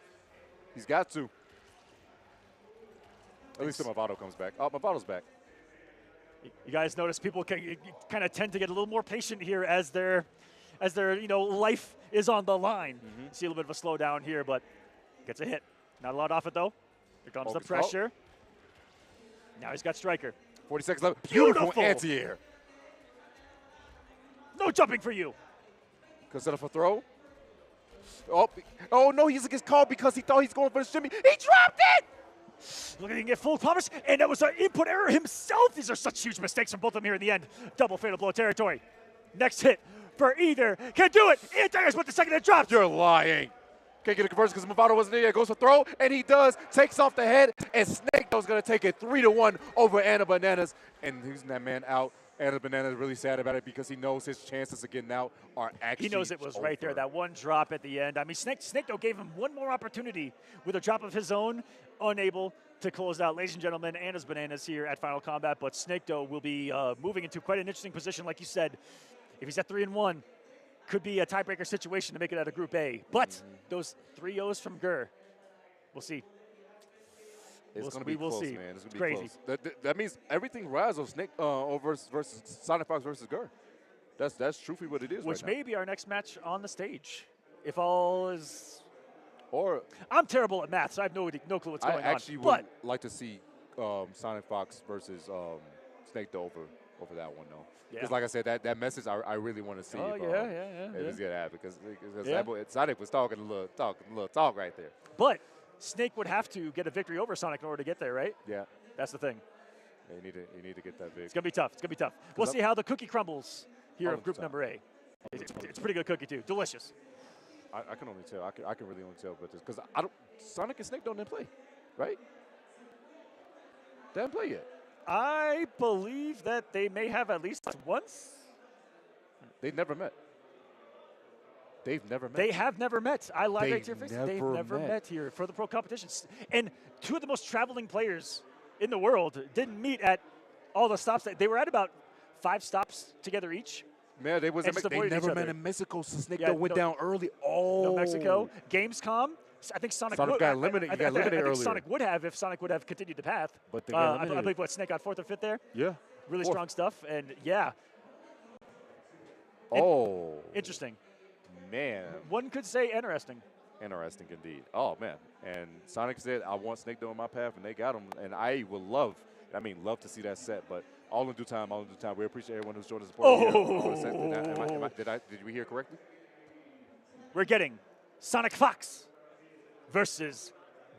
He's got to. At least the Movado comes back. Oh, Movado's back. You guys notice people kind of tend to get a little more patient here as their life is on the line. See a little bit of a slowdown here, but gets a hit. Not a lot off it, though. Here comes the pressure. Now he's got striker. 40 seconds left. Beautiful anti-air. No jumping for you. Consider for throw. Oh no, he gets called because he thought he's going for the shimmy. He dropped it! Look at him get full punish, and that was an input error himself. These are such huge mistakes from both of them here in the end. Double fatal blow territory. Next hit for either. Can do it. Anti-air's with the second it drops. You're lying. Can't get a conversion because Movado wasn't there yet. Goes for throw, and he does. Takes off the head, and Snake Doe's going to take it 3-1 over Anna Bananas. And he's that man out. And the Banana's really sad about it because he knows his chances of getting out are actually He knows it was over. right there, that one drop at the end. I mean, Snake though gave him one more opportunity with a drop of his own, unable to close out. Ladies and gentlemen, Anna's Bananas here at Final Combat, but Snake though will be moving into quite an interesting position, like you said. If he's at 3-1, could be a tiebreaker situation to make it out of Group A. But those 3-0s from Gur, we'll see. It's going to be close, see. man. It's going to be crazy. close. That means everything rides on Snake versus Sonic Fox versus Gur. That's truthfully what it is. Which right now. may be our next match on the stage, if all is. Or I'm terrible at math, so I have no clue what's going on. I actually would like to see Sonic Fox versus Snake though over that one though. Because like I said, that message I really want to see. Oh, if it's gonna happen because Sonic was talking a little talk right there. But Snake would have to get a victory over Sonic in order to get there, right? Yeah. That's the thing. Yeah, you need to get that victory. It's gonna be tough. It's gonna be tough. We'll see how the cookie crumbles here of Group Number A. It's a pretty good cookie too. Delicious. I can only tell. I can really only tell about this because Sonic and Snake don't play, right? They haven't played yet. I believe that they may have at least once. They've never met. They've never met. They have never met. I lied right to your They've face. They've never never met. met here for the pro competitions. And two of the most traveling players in the world didn't meet at all the stops. They were at about 5 stops together each. Man, they never met in Mexico, so Snake went down early. Oh. No Mexico. Gamescom. I think Sonic got eliminated. I think earlier. Sonic would have if Sonic would have continued the path. But they got I believe Snake got 4th or 5th there. Yeah. Really 4th. strong stuff. And yeah. Oh. Interesting. Man. One could say interesting. Interesting indeed. Oh, man. And Sonic said, I want Snake in my path, and they got him. And I would love to see that set. But all in due time, We appreciate everyone who's joined us. Did we hear correctly? We're getting Sonic Fox versus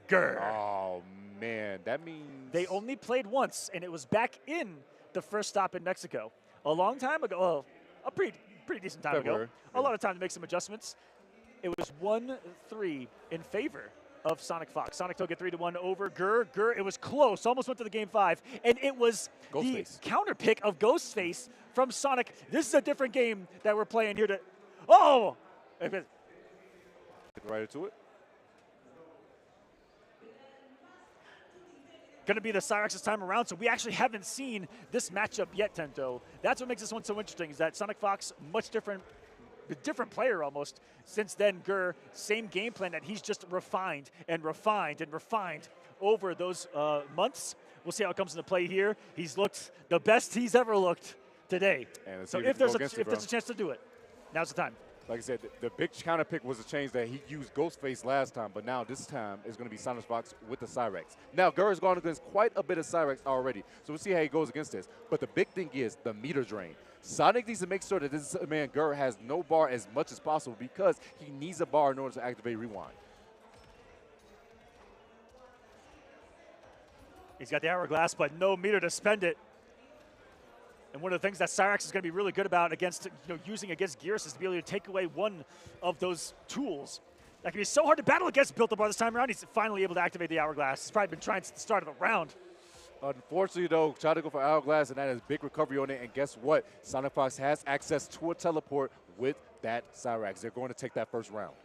Gur. Oh, man. That means They only played once, and it was back in the first stop in Mexico. A long time ago. Well, a pretty decent time February. ago. A lot of time to make some adjustments. It was 1-3 in favor of Sonic Fox. Sonic took it 3-1 over Gur. It was close, almost went to the game 5. And it was the counter pick of Ghostface from Sonic. This is a different game that we're playing here. Right into it. Going to be the Cyrex's time around, so we actually haven't seen this matchup yet, Tento. That's what makes this one so interesting, is that Sonic Fox, much different player almost. Since then, Gur, same game plan that he's just refined and refined and refined over those months. We'll see how it comes into play here. He's looked the best he's ever looked today. So if there's a chance to do it, now's the time. Like I said, the big counter pick was a change that he used Ghostface last time, but now this time it's going to be Sonic Fox with the Cyrex. Now, Gur has gone against quite a bit of Cyrex already, so we'll see how he goes against this. But the big thing is the meter drain. Sonic needs to make sure that this man Gur has no bar as much as possible because he needs a bar in order to activate Rewind. He's got the hourglass, but no meter to spend it. And one of the things that Cyrex is going to be really good about using against Gears is to be able to take away one of those tools. That can be so hard to battle against Built-A Bar this time around. He's finally able to activate the hourglass. He's probably been trying since the start of the round. Unfortunately, though, tried to go for hourglass, and that is big recovery on it. And guess what? Sonic Fox has access to a teleport with that Cyrex. They're going to take that first round.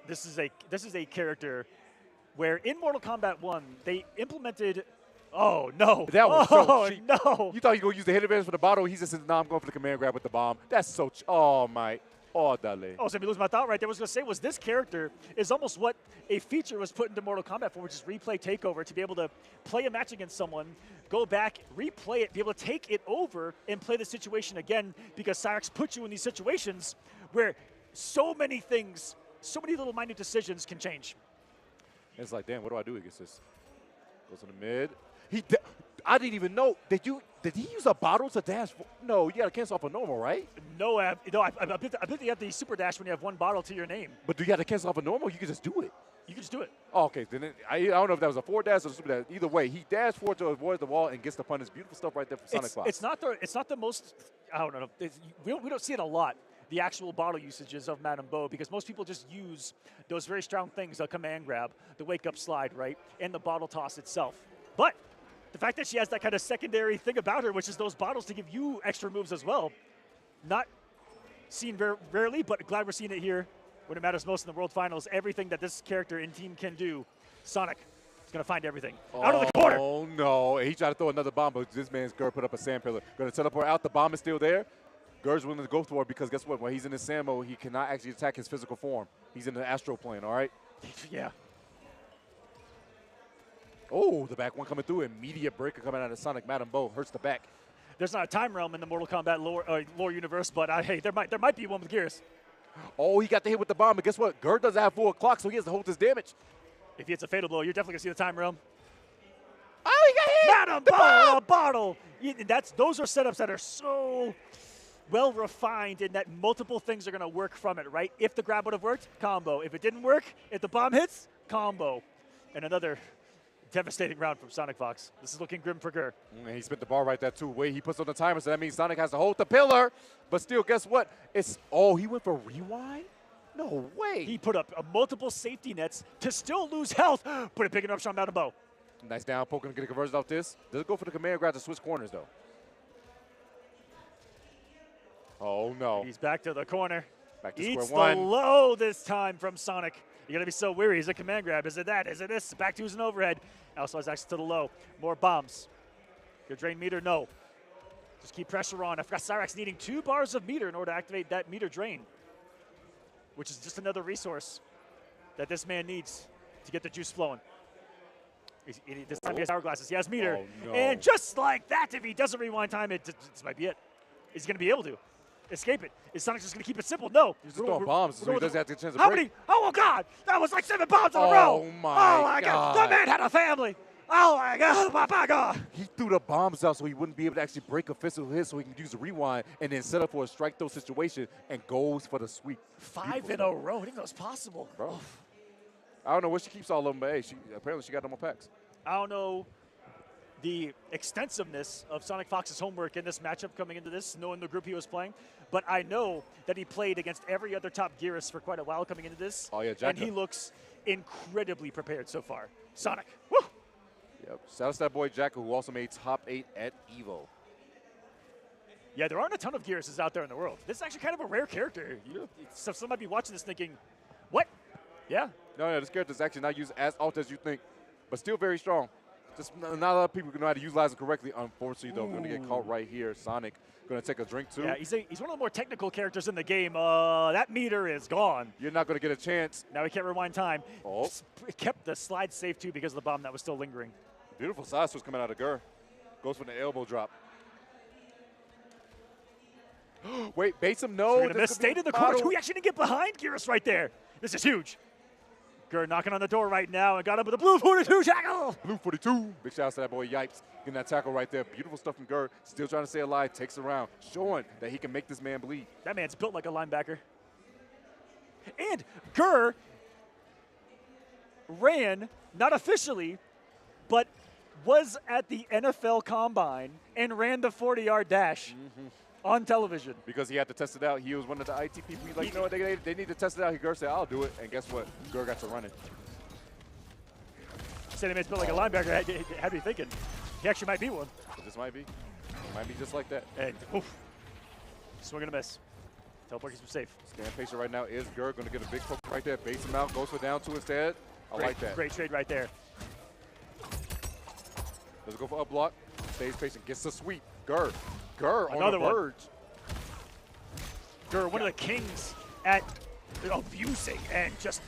This is a character where in Mortal Kombat 1 they implemented. Oh, no. That was so cheap. No. You thought you were going to use the hit advantage for the bottle. He just said, no, I'm going for the command grab with the bomb. That's so cheap. Oh, my. Oh, dale. Oh, so let me lose my thought right there. What I was going to say was this character is almost what a feature was put into Mortal Kombat for, which is replay takeover, to be able to play a match against someone, go back, replay it, be able to take it over and play the situation again, because Cyrex puts you in these situations where so many things, so many little minute decisions can change. It's like, damn, what do I do against this? Goes in the mid. I didn't even know. Did he use a bottle to dash? No, you got to cancel off a normal, right? No, I bet you have the super dash when you have one bottle to your name. But do you got to cancel off a normal? You can just do it. You can just do it. Oh, okay. Then I don't know if that was a forward dash or a super dash. Either way, he dashed forward to avoid the wall and gets the punish. Beautiful stuff right there for Sonic Fox. It's not the most. I don't know. We don't see it a lot. The actual bottle usages of Madame Bo, because most people just use those very strong things, a command grab, the wake up slide, right, and the bottle toss itself. But The fact that she has that kind of secondary thing about her, which is those bottles to give you extra moves as well. Not seen rarely, but glad we're seeing it here when it matters most in the World Finals. Everything that this character and team can do, Sonic is going to find everything. Out of the corner. Oh, no. He tried to throw another bomb, but this man's Gur put up a sand pillar. Going to teleport out. The bomb is still there. Gur's willing to go for it because guess what? When he's in his sand mode, he cannot actually attack his physical form. He's in the astral plane, all right? Yeah. Oh, the back one coming through. Immediate breaker coming out of Sonic. Madam Bo hurts the back. There's not a time realm in the Mortal Kombat lore universe, but hey, there might be one with Gears. Oh, he got the hit with the bomb, but guess what? Gur doesn't have 4 o'clock, so he has to hold his damage. If he hits a fatal blow, you're definitely going to see the time realm. Oh, he got hit! Madam Bo, a bottle! Those are setups that are so well refined in that multiple things are going to work from it, right? If the grab would have worked, combo. If it didn't work, if the bomb hits, combo. And another devastating round from Sonic Fox. This is looking grim for Gur. And he spent the ball right there, too. Way he puts on the timer, so that means Sonic has to hold the pillar. But still, guess what? He went for rewind? No way. He put up multiple safety nets to still lose health, but it picking up Sean Madam Bo. Nice down poke, gonna get a conversion off this. Does it go for the command grab to switch corners, though? Oh, no. He's back to the corner. Back to Eats square the one. low this time from Sonic. You're going to be so weary. Is it command grab? Is it that? Is it this? Back to an overhead. Also has access to the low. More bombs. Your drain meter? No. Just keep pressure on. I forgot Cyrax needing 2 bars of meter in order to activate that meter drain, which is just another resource that this man needs to get the juice flowing. This time he has hourglasses. He has meter. Oh, no. And just like that, if he doesn't rewind time, this might be it. Is he going to be able to escape it? Is Sonic just going to keep it simple? No. He's just throwing bombs, so he doesn't have the chance to How break. many? Oh, God. That was like 7 bombs in a row. Oh, my God. The man had a family. Oh, my God. My God. He threw the bombs out so he wouldn't be able to actually break a physical hit so he can use the rewind and then set up for a strike throw situation and goes for the sweep. 5 in a row. I didn't know it was possible. Bro. I don't know where she keeps all of them, but hey, apparently she got them on packs. I don't know the extensiveness of Sonic Fox's homework in this matchup coming into this, knowing the group he was playing. But I know that he played against every other top Gearist for quite a while coming into this. Oh, yeah, and he looks incredibly prepared so far. Sonic, woo! Yep, shout out to that boy Jacko, who also made top 8 at EVO. Yeah, there aren't a ton of Gearists out there in the world. This is actually kind of a rare character. So some might be watching this thinking, what? Yeah. No, this character is actually not used as often as you think, but still very strong. Just not a lot of people know how to utilize it correctly. Unfortunately, though, going to get caught right here. Sonic going to take a drink, too. Yeah, he's one of the more technical characters in the game. That meter is gone. You're not going to get a chance. Now he can't rewind time. Oh. Kept the slide safe, too, because of the bomb that was still lingering. Beautiful side switch coming out of Gur. Goes for the elbow drop. Wait, base him, no. So we're going to miss state in the corner. We actually didn't get behind Gearus right there. This is huge. Gur knocking on the door right now and got him with a blue 42 tackle. Blue 42. Big shout out to that boy Yipes. Getting that tackle right there. Beautiful stuff from Gur. Still trying to stay alive. Takes it around. Showing that he can make this man bleed. That man's built like a linebacker. And Gur ran, not officially, but was at the NFL Combine and ran the 40-yard dash on television. Because he had to test it out. He was one of the IT people. He's like, you know what, they need to test it out. Gur said, I'll do it. And guess what? Gur got to run it. Said man's built like a linebacker. How are you thinking? He actually might be one. But this might be. It might be just like that. And oof, swing and a miss. Teleport keeps him safe. Stand patient right now is Gur. Going to get a big poke right there. Base him out. Goes for down 2 instead. I like that. Great trade right there. Does it go for up block? Stays patient. Gets the sweep. Gur on Another the one. verge. Gur, one of the kings at abusing and just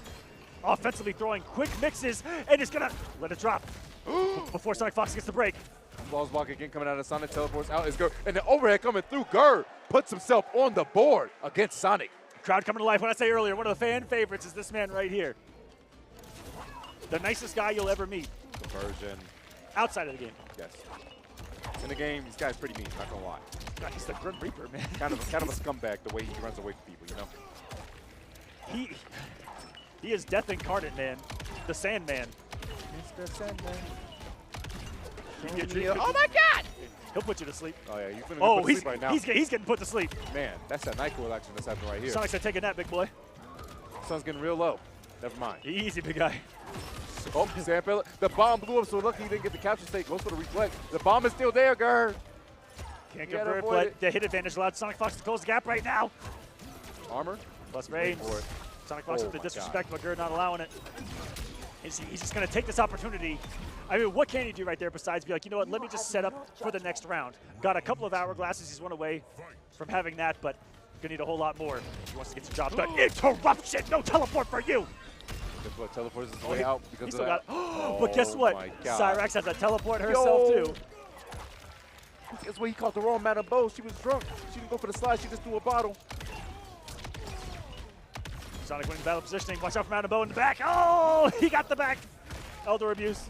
offensively throwing quick mixes, and he's going to let it drop before Sonic Fox gets the break. Balls block again coming out of Sonic. Teleports out is Gur. And the overhead coming through. Gur puts himself on the board against Sonic. Crowd coming to life. What I say earlier, one of the fan favorites is this man right here. The nicest guy you'll ever meet. Conversion. Outside of the game. Yes. In the game, this guy's pretty mean, not gonna lie. God, he's the Grim Reaper, man. Kind of a scumbag the way he runs away from people, you know? He is death incarnate, man. The Sandman. Mr. Sandman. Oh my God! He'll put you to sleep. Oh yeah, you're finna Oh, put to sleep right now. he's getting put to sleep. Man, that's that NyQuil action that's happening right here. Sonic's gonna take a nap, big boy. Sun's getting real low. Never mind. Easy, big guy. Oh, Sam fell. The bomb blew up, so lucky he didn't get the capture state. Goes for the reflect. The bomb is still there, Gerd. Can't convert, but the hit advantage allowed Sonic Fox to close the gap right now. Armor. Plus range. Sonic Fox with the disrespect, but Gerd not allowing it. He's just going to take this opportunity. I mean, what can he do right there besides be like, you know what, let me just set up for the next round. Got a couple of hourglasses. He's one away from having that, but going to need a whole lot more. He wants to get the job done. Interruption! No teleport for you! Teleports his way out because of that. But guess what? Cyrax has a teleport herself, too. Guess what? He caught the wrong Madame Bo. She was drunk. She didn't go for the slide. She just threw a bottle. Sonic winning battle positioning. Watch out for Madame Bo in the back. Oh, he got the back. Elder abuse.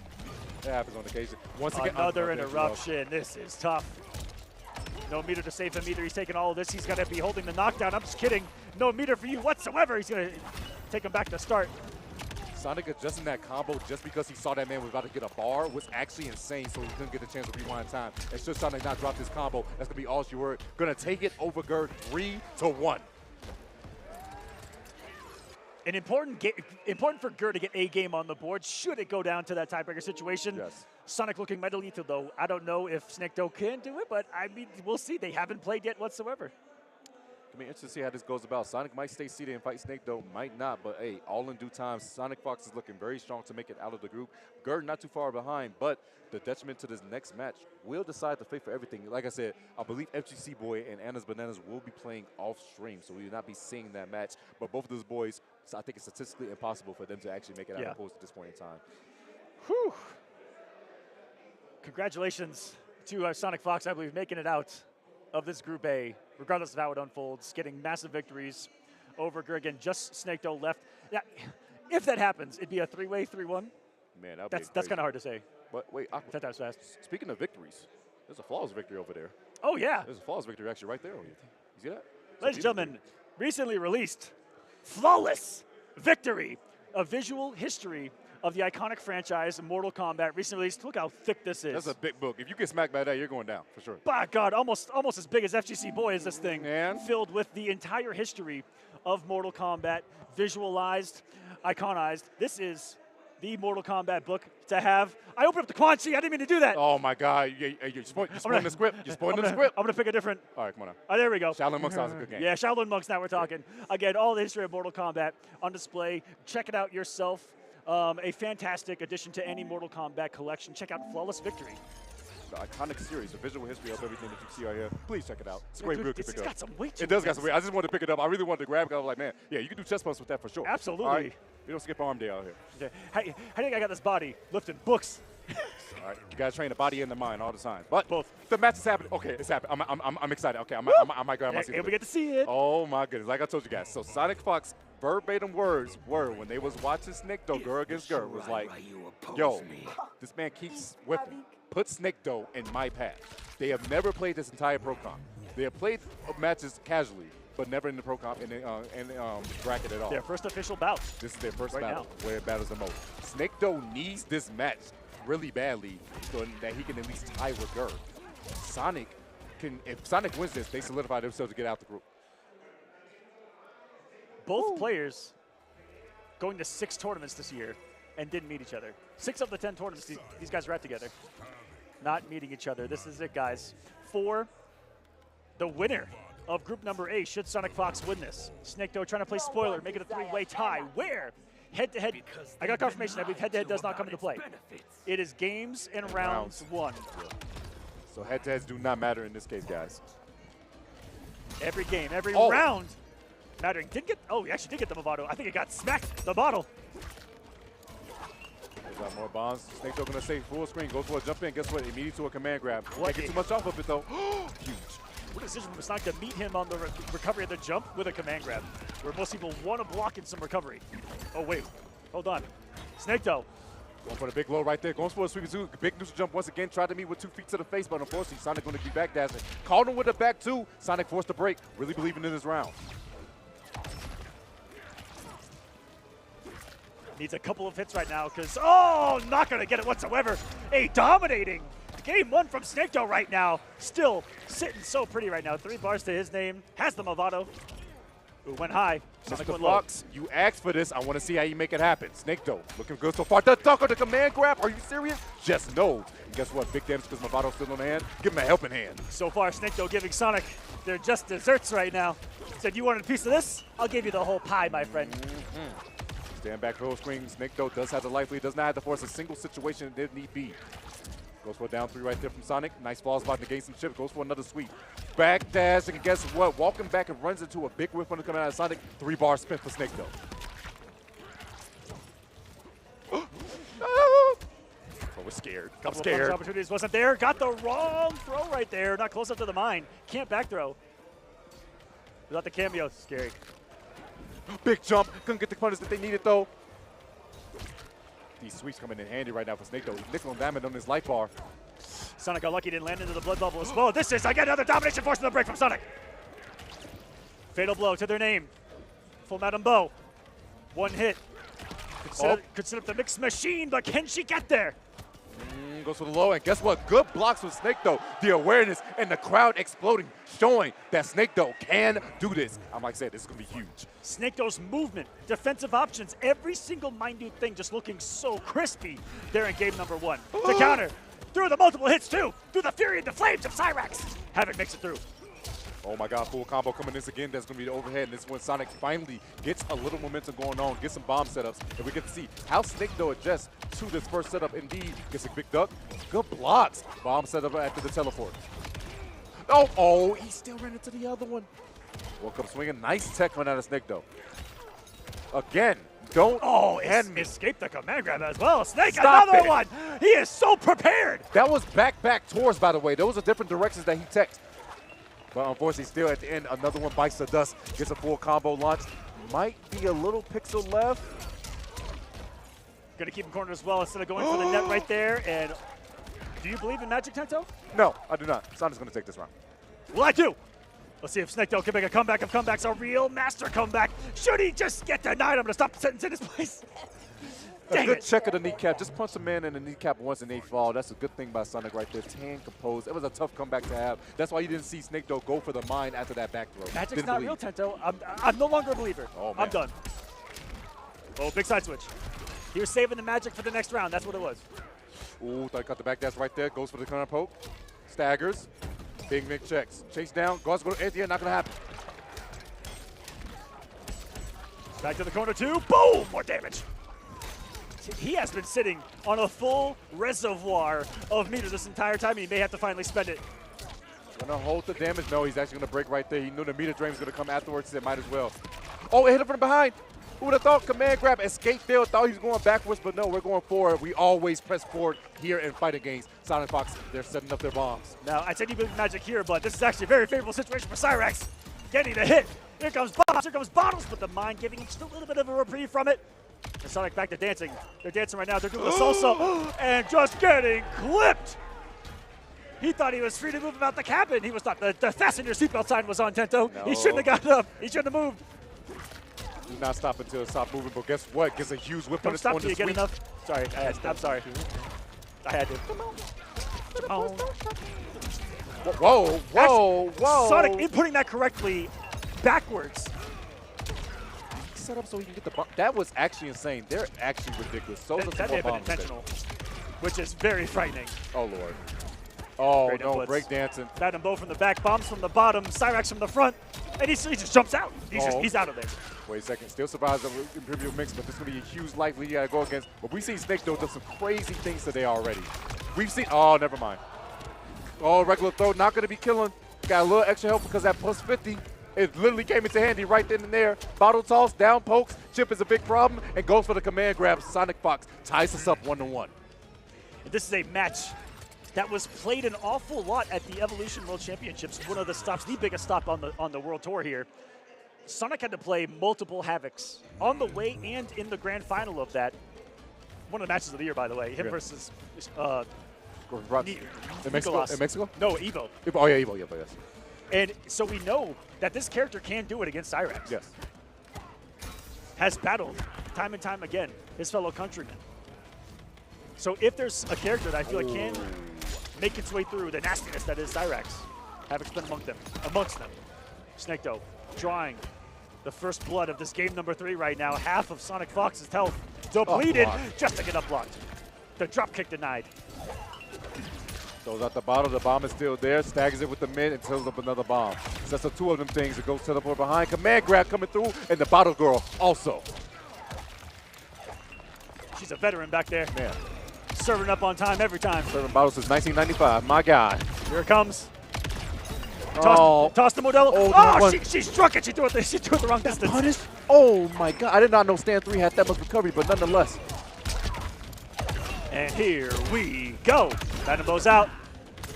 That happens on occasion. Once again, another interruption. This is tough. No meter to save him either. He's taking all of this. He's going to be holding the knockdown. I'm just kidding. No meter for you whatsoever. He's going to take him back to start. Sonic adjusting that combo just because he saw that man was about to get a bar was actually insane, so he couldn't get a chance to rewind time. And should Sonic not drop this combo, that's going to be all she worried. Going to take it over Gerd 3-1. An important for Gerd to get a game on the board. Should it go down to that tiebreaker situation? Yes. Sonic looking mighty lethal, though. I don't know if Snake can do it, but I mean, we'll see. They haven't played yet whatsoever. I mean, interesting to see how this goes about. Sonic might stay seated and fight Snake, though, might not. But, hey, all in due time, Sonic Fox is looking very strong to make it out of the group. Gerd not too far behind, but the detriment to this next match will decide the fate for everything. Like I said, I believe FGC Boy and Anna's Bananas will be playing off stream, so we will not be seeing that match. But both of those boys, so I think it's statistically impossible for them to actually make it out of post at this point in time. Whew. Congratulations to Sonic Fox, I believe, making it out of this Group A, regardless of how it unfolds, getting massive victories over Gerd. Again, just Snake left. Yeah, if that happens, it'd be a three-way 3-1. Man, that's kind of hard to say. But wait, 10 times fast. Speaking of victories, there's a flawless victory over there. Oh, yeah. There's a flawless victory actually right there. You see that? Ladies and gentlemen, recently released Flawless Victory, a visual history of the iconic franchise Mortal Kombat, recently released. Look how thick this is. That's a big book. If you get smacked by that, you're going down, for sure. By God, almost as big as FGC Boy is this thing. Man. Filled with the entire history of Mortal Kombat, visualized, iconized. This is the Mortal Kombat book to have. I opened up the Quan Chi. I didn't mean to do that. Oh, my God. You're spoiling the script. You're spoiling the script. I'm going to pick a different. All right, come on now. Oh, there we go. Shaolin Monks sounds a good game. Yeah, Shaolin Monks, now we're talking. Again, all the history of Mortal Kombat on display. Check it out yourself. A fantastic addition to any Mortal Kombat collection. Check out Flawless Victory. The iconic series, the visual history of everything that you see right here. Please check it out. It's a great book to pick up. Got some weight to it does got some weight. I just wanted to pick it up. I really wanted to grab it. I was like, man, yeah, you can do chest bumps with that for sure. Absolutely. All right? We don't skip arm day out here. Okay. How do you think I got this body? Lifting books. All right, you guys train the body and the mind all the time. But both. The match is happening. Okay, it's happening. I'm excited. Okay, I might grab my seat. And we get to see it. Oh my goodness! Like I told you guys, so Sonic Fox verbatim words were when they was watching Snake Gerd against Gerd was like, "Yo, this man keeps whipping. Put Snake in my path." They have never played this entire pro comp. They have played matches casually, but never in the pro comp and bracket at all. Their first official bout. This is their first battle where it battles the most. Snake needs this match really badly so that he can at least tie with Gerd. Sonic can, if Sonic wins this, they solidify themselves to get out the group. Both players going to 6 tournaments this year and didn't meet each other. 6 of the 10 tournaments these guys are at together. Not meeting each other. This is it, guys. For the winner of group number A, should Sonic Fox win this. Snake trying to play spoiler, make it a 3-way tie. Where? Head-to-head, I got confirmation. I believe head-to-head does not come into play. It is games and rounds won. So head-to-heads do not matter in this case, guys. Every game, every round mattering. He actually did get the Movado. I think it got smacked, the bottle. There's got more bombs. Snake going to stay full screen, goes for a jump in. Guess what? Immediately to a command grab. Can't get too much off of it, though. Huge. What a decision from Sonic to meet him on the recovery of the jump with a command grab, where most people want to block in some recovery. Oh, wait. Hold on. Snake Going for the big low right there. Going for a sweeping two. Big neutral jump once again. Tried to meet with 2 feet to the face, but unfortunately, Sonic going to be back dashing. Called him with a back two. Sonic forced to break. Really believing in this round. Needs a couple of hits right now because, not going to get it whatsoever. A dominating game 1 from Snake right now. Still sitting so pretty right now. 3 bars to his name. Has the Movado. Ooh, went high. Sonic Mr. went low. Fox, you asked for this. I want to see how you make it happen. Snake though, looking good so far. The duck or the command grab? Are you serious? Just no. And guess what? Big damage because Mavato's still on the hand. Give him a helping hand. So far, Snake though giving Sonic, they're just desserts right now. Said, you wanted a piece of this? I'll give you the whole pie, my friend. Stand back roll screen. Snake though does have the life lead. Does not have to force a single situation if need be. Goes for a down 3 right there from Sonic. Nice fall spot to gain some chip. Goes for another sweep. Back dash, and guess what? Walking back and runs into a big whiff when it coming out of Sonic. 3 bar spin for Snake though. Oh, we're scared. I'm Couple of scared. punish opportunities wasn't there. Got the wrong throw right there. Not close up to the mine. Can't back throw. Without the cameo, scary. Big jump. Couldn't get the punish that they needed though. These sweeps coming in handy right now for Snake though. He's nickel and diamond on his life bar. Sonic got lucky, didn't land into the blood bubble as well. This is, again, another domination force in the break from Sonic. Fatal blow to their name. Full Madam Bow. One hit. Could set up the mixed machine, but can she get there? Goes for the low, and guess what? Good blocks from Snake though. The awareness and the crowd exploding, showing that Snake though can do this. I'm like I said, this is gonna be huge. Snake Doe's movement, defensive options, every single minute thing just looking so crispy there in game number 1. To counter, through the multiple hits too, through the fury and the flames of Cyrax. Havoc makes it through. Oh my God, full combo coming this again. That's gonna be the overhead, and this is when Sonic finally gets a little momentum going on, gets some bomb setups, and we get to see how Snake though adjusts to this first setup. Indeed, gets a big duck, good blocks, bomb setup after the teleport. Oh, he still ran into the other one. Woke up swinging, nice tech coming out of Snake though. Again, don't And escape the command grab as well. Snake, Stop another it. one. He is so prepared. That was back towards, by the way. Those are different directions that he teched. But unfortunately, still at the end, another one bites the dust, gets a full combo launch. Might be a little pixel left. Gonna keep him cornered as well instead of going for the net right there. And do you believe in Magic Tento? No, I do not. Sonic's going to take this round. Well, I do. Let's see if Snake Doe can make a comeback of comebacks, a real master comeback. Should he just get denied? I'm gonna stop the sentence in his place. A Dang good it. check of the kneecap. Just punch a man in the kneecap once and they fall. That's a good thing by Sonic right there. Tan composed. It was a tough comeback to have. That's why you didn't see Snake Doe go for the mine after that back throw. Magic's Didn't not believe. real, Tento. I'm no longer a believer. Oh, I'm man. done. Oh, big side switch. He was saving the magic for the next round. That's what it was. Ooh, thought he cut the back dash right there. Goes for the counter poke. Staggers. Big Mick checks. Chase down. Goes go to Anthony. Not going to happen. Back to the corner two. Boom! More damage. He has been sitting on a full reservoir of meter this entire time. He may have to finally spend it. Gonna hold the damage. No, he's actually gonna break right there. He knew the meter drain was gonna come afterwards. He said, might as well. Oh, it hit him from behind. Who would have thought? Command grab, escape there. Thought he was going backwards, but no, we're going forward. We always press forward here in fighting games. Sonic Fox, they're setting up their bombs. Now, I said you believe in magic here, but this is actually a very favorable situation for Cyrax. Getting the hit. Here comes bombs, here comes bottles, but the mine giving him just a little bit of a reprieve from it. And Sonic back to dancing. They're dancing right now. They're doing the salsa and just getting clipped. He thought he was free to move about the cabin. He was not. The fasten your seatbelt sign was on, Tento. No. He shouldn't have gotten up. He shouldn't have moved. Do not stop until it stops moving, but guess what? Gets a huge whip on Don't his stop on till you the get sweep. enough. Sorry, I'm sorry. I had to. Whoa, whoa. Sonic inputting that correctly backwards. Set up so he can get the bomb. That was actually insane. They're actually ridiculous. So That may have been intentional, which is very frightening. Oh, Lord. Oh, Great no, inputs. breakdancing. Madam Bow from the back, bombs from the bottom, Cyrax from the front, and he just jumps out. He's out of there. Wait a second. Still survives the Imperial Mix, but this is going to be a huge life lead you got to go against. But we've seen Snake, though, do some crazy things today already. We've seen, oh, never mind. Oh, regular throw, not going to be killing. Got a little extra help because that plus 50, it literally came into handy right then and there. Bottle toss, down pokes, chip is a big problem, and goes for the command grab. Sonic Fox ties us up 1-1. This is a match that was played an awful lot at the Evolution World Championships. One of the stops, the biggest stop on the World Tour here. Sonic had to play multiple Havocs on the way and in the grand final of that. One of the matches of the year, by the way. Him versus In Mexico? In Mexico? No, Evo. Oh, yeah, Evo, yes. And so we know that this character can do it against Cyrax. Yes. Has battled time and time again his fellow countrymen. So if there's a character that I feel like can make its way through the nastiness that is Cyrax, Havoc's been amongst them. Snake Doe drawing, The first blood of this game number 3 right now. Half of Sonic Fox's health depleted just to get up blocked. The drop kick denied. Throws out the bottle, the bomb is still there, staggers it with the mid and throws up another bomb. Sets up 2 of them things, it goes teleport behind, command grab coming through, and the bottle girl also. She's a veteran back there. Man. Serving up on time every time. Serving bottles since 1995, my God. Here it comes. Oh. Toss the Modelo. Oh, she struck it. She threw it the wrong distance. Punished? Oh my God, I did not know Stand 3 had that much recovery, but nonetheless. And here we go. Dynamos out.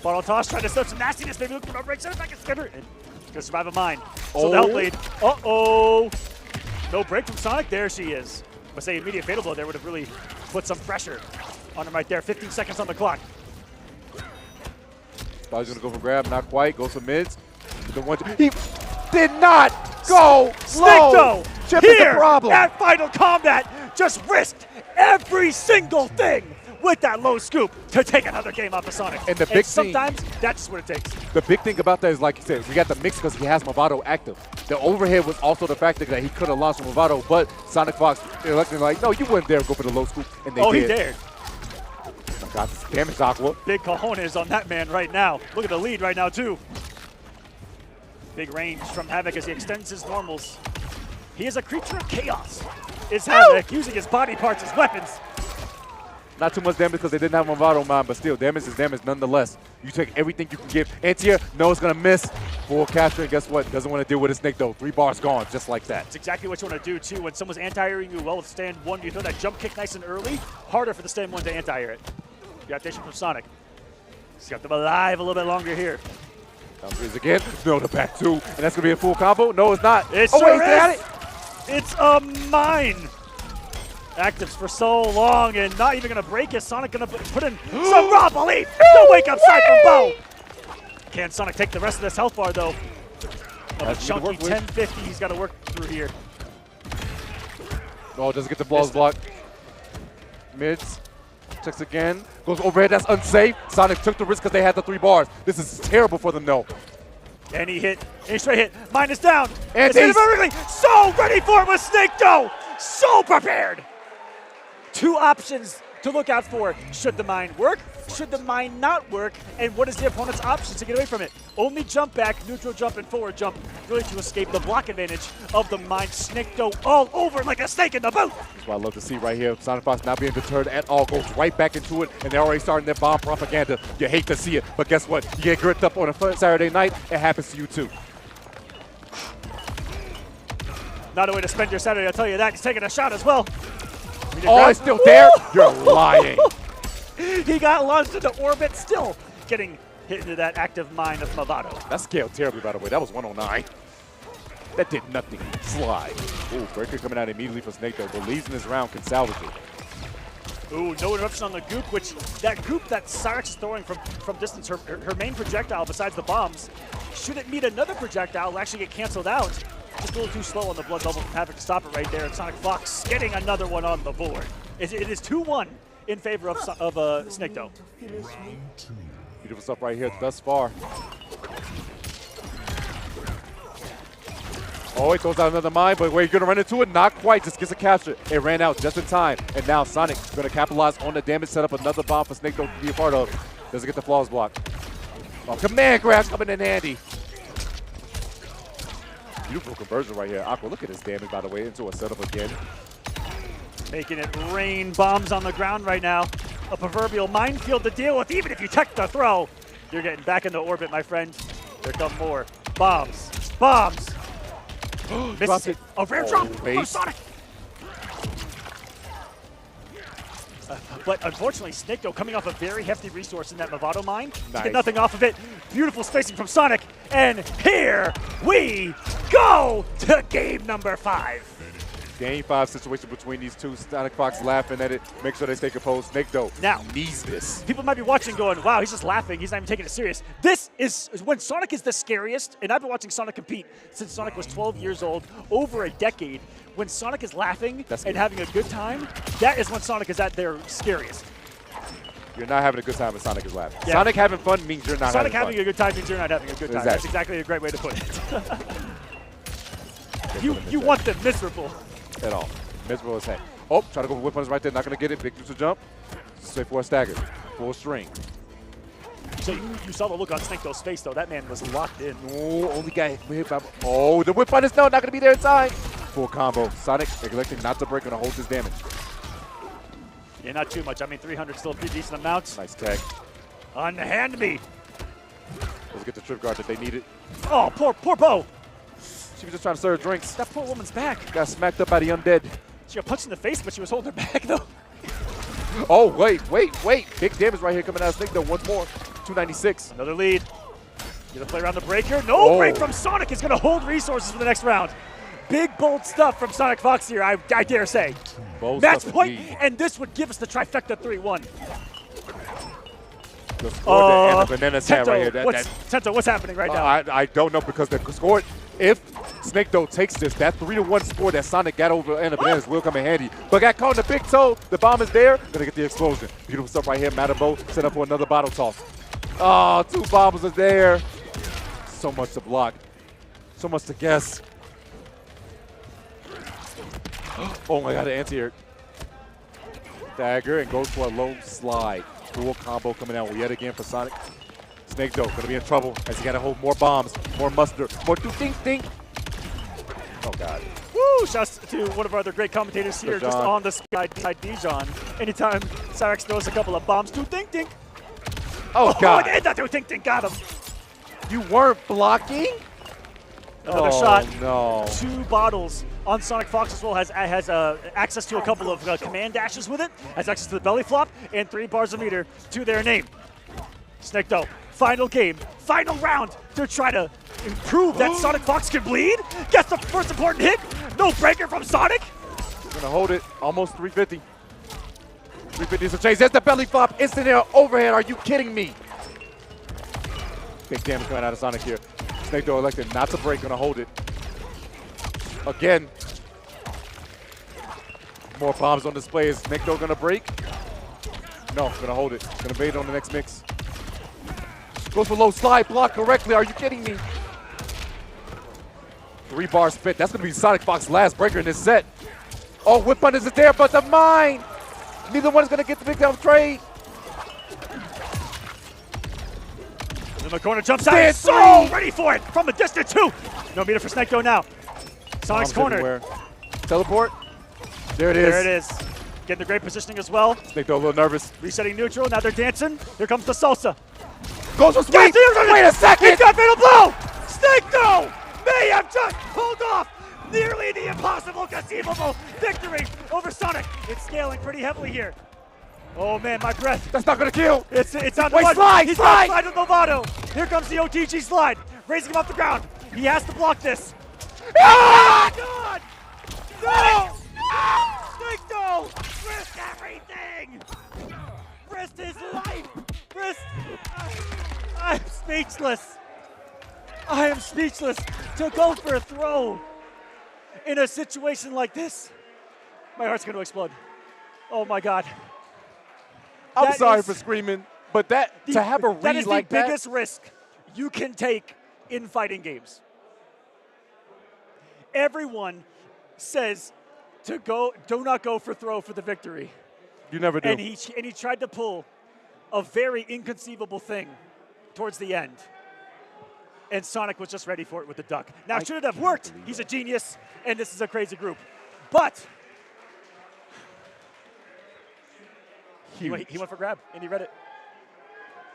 Bottle toss, trying to set some nastiness. Maybe looking for a break. Center back and skipper. And gonna survive a mine. So the help lead. Uh-oh. No break from Sonic. There she is. I say immediate fatal blow there would have really put some pressure on him right there. 15 seconds on the clock. Thought he was gonna go for grab, not quite. Goes for mids. He did not go low. Snicto Chip is the problem. At Final Combat just risked every single thing with that low scoop to take another game off of Sonic. And the big sometimes that's what it takes. The big thing about that is, like you said, we got the mix because he has Movado active. The overhead was also the factor that he could have launched Movado, but Sonic Fox elected like, no, you wouldn't dare go for the low scoop, and they did. He dared. Oh my God, this is damage Aqua. Big cojones on that man right now. Look at the lead right now, too. Big range from Havoc as he extends his normals. He is a creature of chaos. Is Havoc using his body parts as weapons. Not too much damage because they didn't have Movado mine, but still, damage is damage nonetheless. You take everything you can give. Anti-air, no, it's going to miss. Full capture, and guess what? Doesn't want to deal with his snake, though. 3 bars gone, just like that. That's exactly what you want to do, too. When someone's anti-airing you well with stand 1, you throw that jump kick nice and early. Harder for the stand 1 to anti-air it. You got from Sonic. He's got them alive a little bit longer here. Down 3s again. No, the back 2. And that's going to be a full combo? No, it's not. It oh, sure wait, got is. it. It's a mine. Actives for so long and not even going to break it. Sonic going to put in some raw belief. The wake-up side from Bo. Can Sonic take the rest of this health bar, though? A chunky 1050 he's got to work through here. Oh, doesn't get the balls blocked. Mids. Checks again. Goes overhead. That's unsafe. Sonic took the risk because they had the 3 bars. This is terrible for them, though. And he hit. Any straight hit. Mine is down. And he's so ready for it with Snake Dough. So prepared. 2 options to look out for. Should the mine work? Should the mine not work? And what is the opponent's options to get away from it? Only jump back, neutral jump, and forward jump, really to escape the block advantage of the mine. Snake Dough all over like a snake in the boot. That's what I love to see right here. Sonic Fox not being deterred at all. Goes right back into it, and they're already starting their bomb propaganda. You hate to see it, but guess what? You get gripped up on a Saturday night, it happens to you too. Not a way to spend your Saturday, I'll tell you that. He's taking a shot as well. Oh, it's still there? You're lying. He got launched into orbit, still getting hit into that active mine of Movado. That scaled terribly, by the way. That was 109. That did nothing. Slide. Ooh, breaker coming out immediately for Snake, though. Believes in this round, can salvage it. Ooh, no interruption on the goop, which that goop that Cyrix is throwing from distance, her main projectile besides the bombs, should it meet another projectile, will actually get canceled out. Just a little too slow on the blood bubble from Havoc to stop it right there. And Sonic Fox getting another one on the board. It is 2-1 in favor of Snake Dough. Beautiful stuff right here thus far. Oh, he throws out another mine, but where you going to run into it? Not quite, just gets a capture. It ran out just in time, and now Sonic going to capitalize on the damage, set up another bomb for Snake Dough to be a part of. Doesn't get the flaws blocked. Oh, command grab coming in handy. Beautiful conversion right here. Aqua, look at his damage, by the way, into a setup again. Making it rain bombs on the ground right now. A proverbial minefield to deal with. Even if you check the throw, you're getting back into orbit, my friend. There come more. Bombs. Bombs. Misses it. A rare drop from Sonic. But unfortunately, Snake Dough coming off a very hefty resource in that Movado mine. Nice. Get nothing off of it. Beautiful spacing from Sonic. And here we go to game number 5. Game 5 situation between these two. Sonic Fox laughing at it. Make sure they stay composed. Snake Dough now needs this. People might be watching going, wow, he's just laughing. He's not even taking it serious. This is when Sonic is the scariest, and I've been watching Sonic compete since Sonic was 12 years old, over a decade. When Sonic is laughing and having a good time, that is when Sonic is at their scariest. You're not having a good time when Sonic is laughing. Yeah. Sonic having fun means you're not Sonic having a good time means you're not having a good time. Exactly. That's exactly a great way to put it. You want them miserable. At all. Miserable as heck. Oh, try to go for whip punish right there. Not going to get it. Big neutral jump. Straight for a stagger. Full string. So you saw the look on Snake-Do's face, though. That man was locked in. No, only guy hit by. Oh, the whip punish. No, not going to be there in time. Full combo. Sonic neglecting not to break, going to hold his damage. Yeah, not too much. I mean, 300 still a pretty decent amount. Nice tag. Unhand me. Let's get the trip guard that they needed. Oh, poor Bo. She was just trying to serve drinks. That poor woman's back. Got smacked up by the undead. She got punched in the face, but she was holding her back, though. Oh, wait. Big damage right here coming out of Snake, though. Once more. 296. Another lead. Gonna play around the breaker. No break from Sonic is gonna hold resources for the next round. Big, bold stuff from Sonic Fox here, I dare say. Bold Match stuff point, indeed. and this would give us the trifecta 3-1. The score that Anna Bananas had right here. Tento, what's happening right now? I don't know because the score, if Snake Doe takes this, that 3-1 score that Sonic got over Anna Bananas will come in handy. But got caught in the big toe. The bomb is there. Gonna get the explosion. Beautiful stuff right here. Matabo set up for another bottle toss. Oh, 2 bombs are there. So much to block. So much to guess. Oh my god, the anti-air. Dagger and goes for a low slide. Full combo coming out yet again for Sonic. Snake Doe gonna be in trouble as he gotta hold more bombs, more mustard, more ding. Oh god. Woo! Shouts to one of our other great commentators here, just on the side Dijon. Anytime Cyrex throws a couple of bombs, ding. Oh god. And that ding got him. You weren't blocking? Another shot. No. 2 bottles on Sonic Fox as well. Has access to a couple of command dashes with it. Has access to the belly flop and 3 bars of meter to their name. Snake Doe, final game, final round to try to improve that Sonic Fox can bleed. Gets the first important hit. No breaker from Sonic. Gonna hold it. Almost 350. 350 is a chase. That's the belly flop. Instant air overhead. Are you kidding me? Big damage coming out of Sonic here. Snake Doe elected not to break. Gonna hold it. Again. More bombs on display. Is Snake Doe gonna break? No, gonna hold it. Gonna bait on the next mix. Goes for low slide, block correctly. Are you kidding me? 3 bar spit. That's gonna be Sonic Fox's last breaker in this set. Oh, whip punish is there, but the mine. Neither one is gonna get the big down trade. In the corner, jumps out. So ready for it from a distance too. No meter for Snake Doe now. Sonic's corner. Teleport. There it is. There it is. Getting the great positioning as well. Snake Doe a little nervous. Resetting neutral. Now they're dancing. Here comes the salsa. Goes for sweep. Wait a second. He's got fatal blow. Snake Doe may have just pulled off nearly the impossible conceivable victory over Sonic. It's scaling pretty heavily here. Oh man, my breath. That's not gonna kill. It's on the Wait, one. slide, He's slide. got slide with Lovato. Here comes the OTG slide. Raising him off the ground. He has to block this. Ah! Oh my God! No! Snake Doe! Risk everything! Risked his life! Risked... I'm speechless. I am speechless to go for a throw in a situation like this. My heart's going to explode. Oh my God. I'm sorry for screaming, but to have a read like that. That is the biggest risk you can take in fighting games. Everyone says to do not go for throw for the victory. You never do. And he tried to pull a very inconceivable thing towards the end. And Sonic was just ready for it with the duck. Now, should it have worked? He's a genius, and this is a crazy group. But he went for grab, and he read it.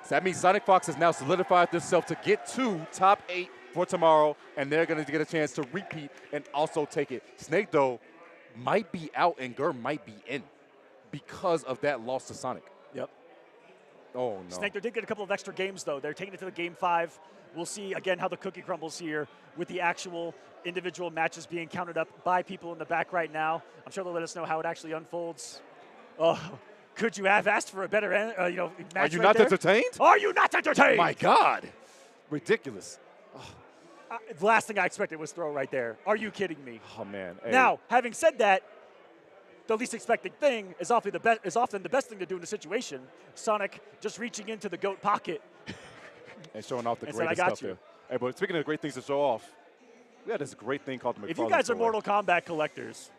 So that means Sonic Fox has now solidified themselves to get to top 8 for tomorrow, and they're going to get a chance to repeat and also take it. Snake Doe might be out, and Gur might be in because of that loss to Sonic. Yep. Oh, no. Snake Doe did get a couple of extra games, though. They're taking it to the game 5. We'll see, again, how the cookie crumbles here with the actual individual matches being counted up by people in the back right now. I'm sure they'll let us know how it actually unfolds. Oh, could you have asked for a better match Are you not entertained? Are you not entertained? My God. Ridiculous. The last thing I expected was throw right there. Are you kidding me? Oh, man. Hey. Now, having said that, the least expected thing is often the best thing to do in a situation. Sonic just reaching into the goat pocket and showing off the and greatest said, I got stuff you. there. Hey, but speaking of great things to show off, We had this great thing called the McFarlane If you guys are toy. Mortal Kombat collectors,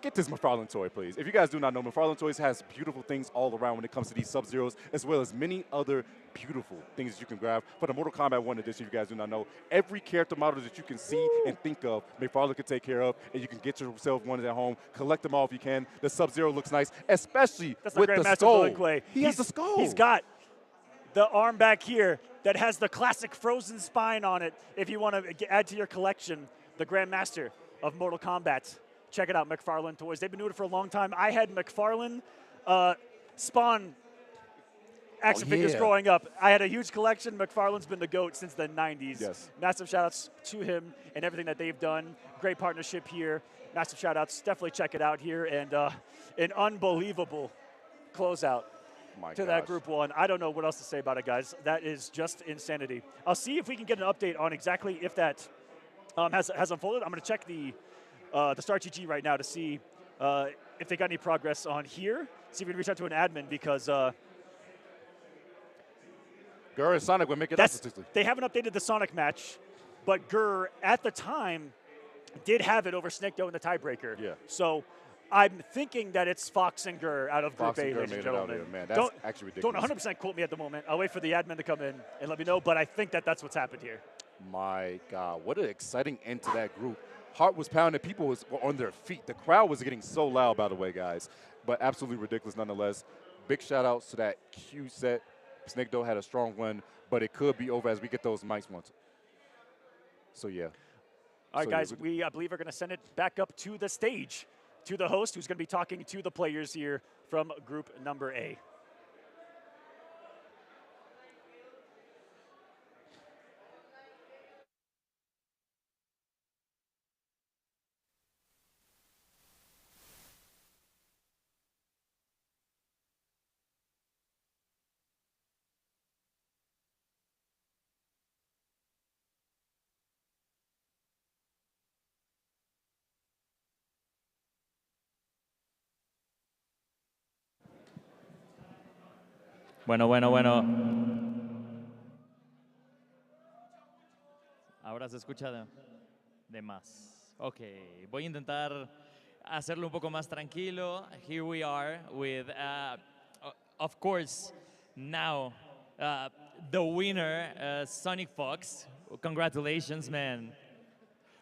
Get this McFarlane toy, please. If you guys do not know, McFarlane Toys has beautiful things all around when it comes to these Sub-Zeros, as well as many other beautiful things that you can grab. For the Mortal Kombat 1 edition, if you guys do not know, every character model that you can see and think of, McFarlane can take care of, and you can get yourself one at home. Collect them all if you can. The Sub-Zero looks nice, especially that's with not the Grandmaster skull. Delinquent. He has the skull. He's got the arm back here that has the classic frozen spine on it. If you want to add to your collection, the Grandmaster of Mortal Kombat. Check it out, McFarlane Toys. They've been doing it for a long time. I had McFarlane Spawn action figures growing up. I had a huge collection. McFarlane's been the GOAT since the 90s. Yes. Massive shout-outs to him and everything that they've done. Great partnership here. Massive shout-outs. Definitely check it out here. And an unbelievable closeout to that Group 1. I don't know what else to say about it, guys. That is just insanity. I'll see if we can get an update on exactly if that has unfolded. I'm going to check the Star GG right now to see if they got any progress on here. See if we can reach out to an admin because Gur and Sonic would make it up statistically. they haven't updated the Sonic match, but Gur at the time did have it over Snake Doe in the tiebreaker. Yeah. So I'm thinking that it's Fox and Gur out of Fox Group A, and Gur ladies and made it out gentlemen. here, man. That's actually ridiculous. Don't 100% quote me at the moment. I'll wait for the admin to come in and let me know, but I think that that's what's happened here. My God, what an exciting end to that group. Heart was pounding. People were on their feet. The crowd was getting so loud, by the way, guys. But absolutely ridiculous nonetheless. Big shout-outs to that Q set. Snake Doe had a strong one, but it could be over as we get those mics once. So, yeah. All right, guys, we, I believe, are going to send it back up to the stage, to the host, who's going to be talking to the players here from Group Number A. Bueno. Ahora se escucha de más. Ok, voy a intentar hacerlo un poco más tranquilo. Here we are with, of course, now the winner, Sonic Fox. Congratulations, man.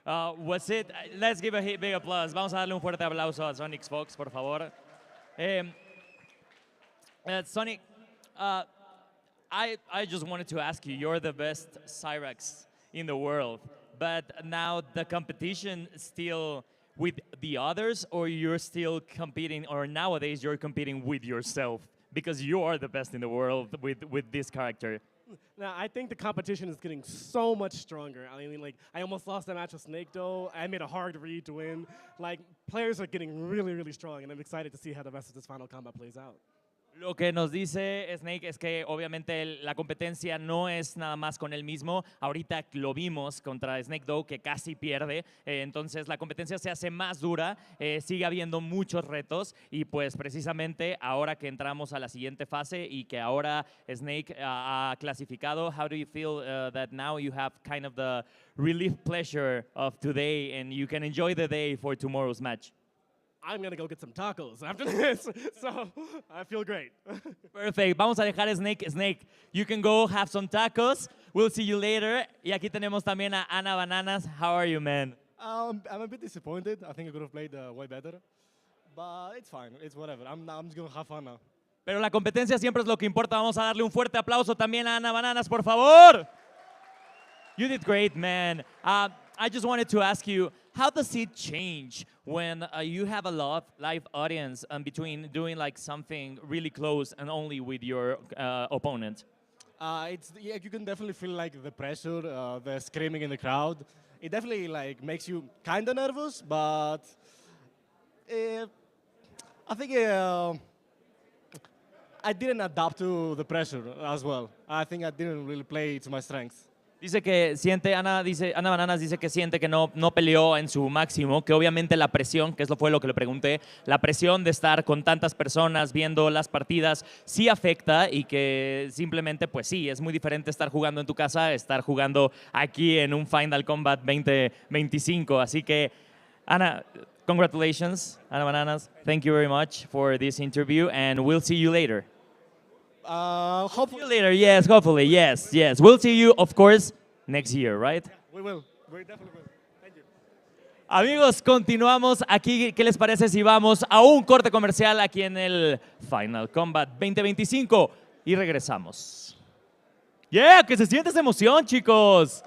Was it? Let's give a big applause. Vamos a darle un fuerte aplauso a Sonic Fox, por favor. Sonic, I just wanted to ask you, you're the best Cyrax in the world, but now the competition still with the others, or you're still competing, or nowadays you're competing with yourself, because you are the best in the world with this character? Now, I think the competition is getting so much stronger. I mean, like, I almost lost that match with Snake Doe. I made a hard read to win. Like, players are getting really, really strong, and I'm excited to see how the rest of this final combat plays out. Lo que nos dice Snake es que obviamente la competencia no es nada más con él mismo. Ahorita lo vimos contra Snake Doe que casi pierde. Entonces la competencia se hace más dura. Sigue habiendo muchos retos. Y pues precisamente ahora que entramos a la siguiente fase y que ahora Snake ha clasificado, how do you feel that now you have kind of the relief pleasure of today and you can enjoy the day for tomorrow's match? I'm going to go get some tacos after this, so I feel great. Perfect. Vamos a dejar Snake. Snake, you can go have some tacos. We'll see you later. Y aquí tenemos también a Ana Bananas. How are you, man? I'm a bit disappointed. I think I could have played way better. But it's fine. It's whatever. I'm just going to have fun now. Pero la competencia siempre es lo que importa. Vamos a darle un fuerte aplauso también a Ana Bananas, por favor. You did great, man. I just wanted to ask you, how does it change when you have a live audience between doing like something really close and only with your opponent? Yeah, you can definitely feel like the pressure, the screaming in the crowd. It definitely like makes you kind of nervous, but I think I didn't adapt to the pressure as well. I think I didn't really play to my strengths. Dice que siente, Ana Bananas dice que siente que no peleó en su máximo, que obviamente la presión, que fue lo que le pregunté, la presión de estar con tantas personas viendo las partidas sí afecta y que simplemente, pues sí, es muy diferente estar jugando en tu casa, estar jugando aquí en un Final Combat 2025. Así que, Ana, congratulations, Ana Bananas. Thank you very much for this interview and we'll see you later. Hopefully Later, yes, hopefully, yes. We'll see you, of course, next year, right? We will. We definitely will. Thank you. Amigos, continuamos aquí. ¿Qué les parece si vamos a un corte comercial aquí en el Final Combat 2025 y regresamos? ¡Yeah! ¡Que se siente esa emoción, chicos!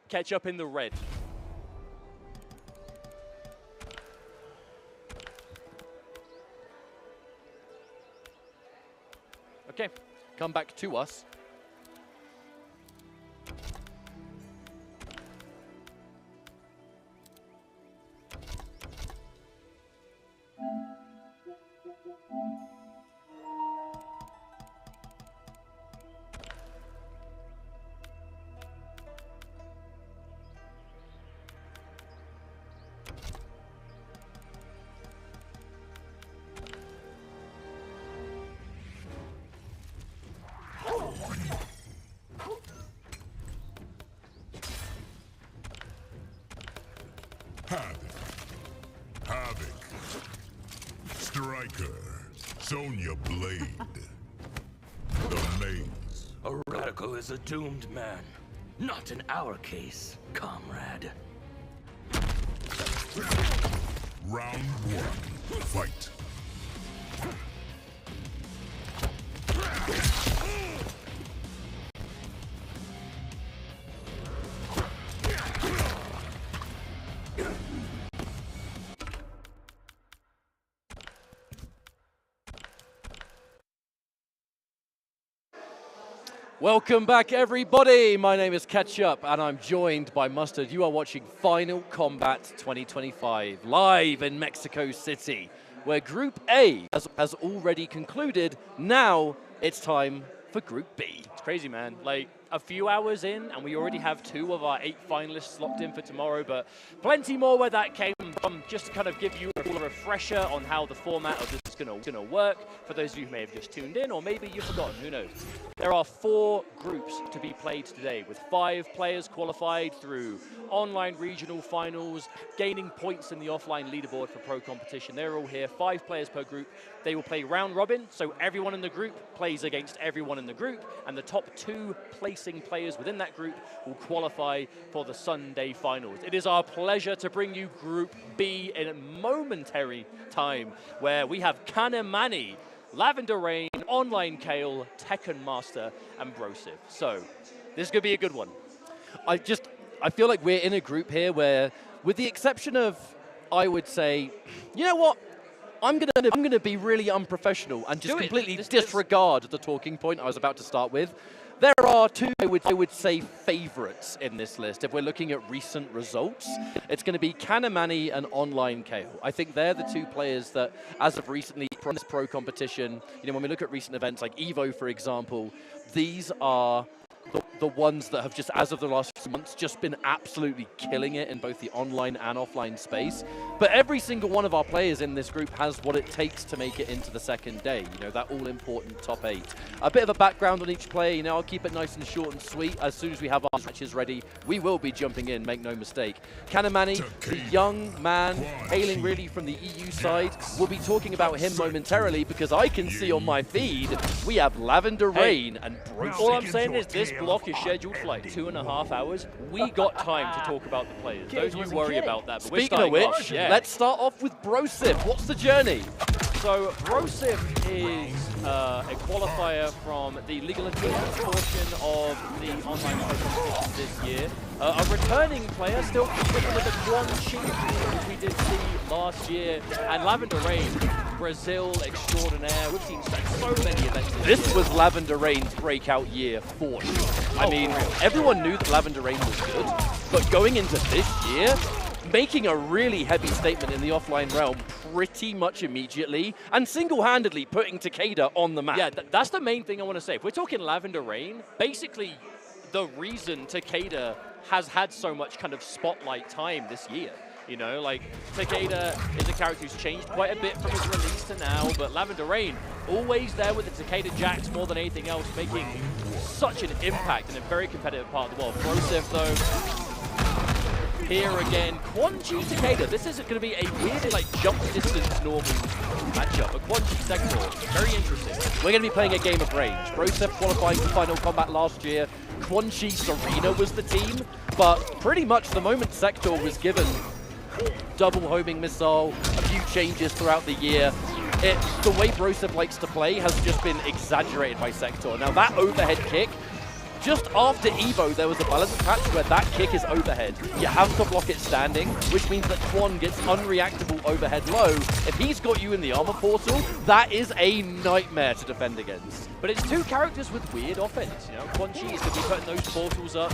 Catch up in the red. Okay, come back to us. Havoc. Striker. Sonya Blade. The Maze. A radical is a doomed man. Not in our case, comrade. Round 1. Fight. Welcome back, everybody. My name is Ketchup, and I'm joined by Mustard. You are watching Final Combat 2025 live in Mexico City, where Group A has already concluded. Now it's time for Group B. It's crazy, man. Like, a few hours in, and we already have 2 of our 8 finalists locked in for tomorrow, but plenty more where that came from. Just to kind of give you all a refresher on how the format of this is going to work, for those of you who may have just tuned in, or maybe you've forgotten, who knows. There are 4 groups to be played today, with 5 players qualified through online regional finals, gaining points in the offline leaderboard for pro competition. They're all here, 5 players per group. They will play round robin, so everyone in the group plays against everyone in the group, and the top 2 placing players within that group will qualify for the Sunday finals. It is our pleasure to bring you Group B in a momentary time, where we have Canamani, Lavender Rain, Online Kale, Tekken Master, and Broph. So, this is going to be a good one. I feel like we're in a group here where, with the exception of, I would say, you know what? I'm gonna be really unprofessional and just completely disregard the talking point I was about to start with. There are 2, I would say, favorites in this list. If we're looking at recent results, it's going to be Canamani and Online Kale. I think they're the 2 players that, as of recently, from this pro competition, you know, when we look at recent events like Evo, for example, these are the ones that have just, as of the last few months, just been absolutely killing it in both the online and offline space. But every single one of our players in this group has what it takes to make it into the second day, you know, that all-important top 8. A bit of a background on each player, you know, I'll keep it nice and short and sweet. As soon as we have our matches ready, we will be jumping in, make no mistake. Canamani, the young man, hailing really from the EU side, we'll be talking about him momentarily, because I can see on my feed, we have Lavender Rain and Broph. All I'm saying is this block is scheduled for like 2.5 hours. We got time to talk about the players. Don't you worry about that. But speaking of which, let's start off with Broph. What's the journey? So Broph is a qualifier from the legal achievements portion of the online competition this year. A returning player, still competing with the Quan Chi, which we did see last year, and Lavender Rain, Brazil extraordinaire. We've seen so many events. This was Lavender Rain's breakout year for sure. I mean, everyone knew that Lavender Rain was good, but going into this year, making a really heavy statement in the offline realm pretty much immediately, and single-handedly putting Takeda on the map. Yeah, that's the main thing I want to say. If we're talking Lavender Rain, basically the reason Takeda has had so much kind of spotlight time this year. You know, like, Takeda is a character who's changed quite a bit from his release to now, but Lavender Rain, always there with the Takeda Jacks more than anything else, making such an impact in a very competitive part of the world. Broph, though, here again, Quan Chi Takeda. This is going to be a weird, like, jump distance normal matchup. But Quan Chi Sector, very interesting. We're going to be playing a game of range. Broph qualifying for Final Combat last year. Quan Chi Serena was the team, but pretty much the moment Sector was given double homing missile, a few changes throughout the year, the way Broph likes to play has just been exaggerated by Sector. Now that overhead kick, just after Evo, there was a balance patch where that kick is overhead. You have to block it standing, which means that Quan gets unreactable overhead low. If he's got you in the armor portal, that is a nightmare to defend against. But it's 2 characters with weird offense, you know. Quan Chi is going to be putting those portals up,